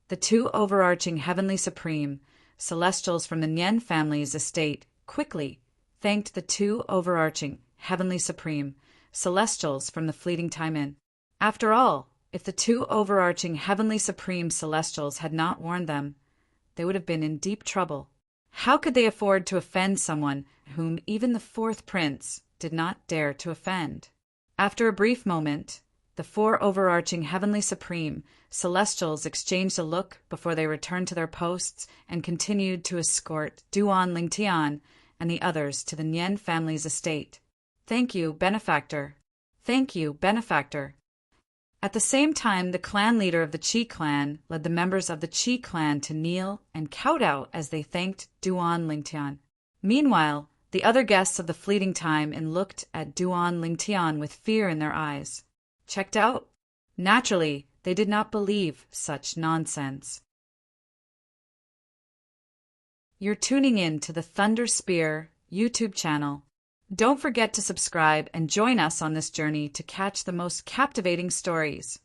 the two overarching Heavenly Supreme Celestials from the Nien family's estate quickly thanked the two overarching Heavenly Supreme Celestials from the Fleeting Time Inn. After all, if the two overarching Heavenly Supreme Celestials had not warned them, they would have been in deep trouble. How could they afford to offend someone whom even the fourth prince did not dare to offend? After a brief moment, the four overarching Heavenly Supreme Celestials exchanged a look before they returned to their posts and continued to escort Duan Lingtian and the others to the Nien family's estate. Thank you, benefactor. Thank you, benefactor. At the same time, the clan leader of the Qi clan led the members of the Qi clan to kneel and kowtow as they thanked Duan Lingtian. Meanwhile, the other guests of the Fleeting Time Inn looked at Duan Lingtian with fear in their eyes. Checked out? Naturally, they did not believe such nonsense. You're tuning in to the Thunder Spear YouTube channel. Don't forget to subscribe and join us on this journey to catch the most captivating stories.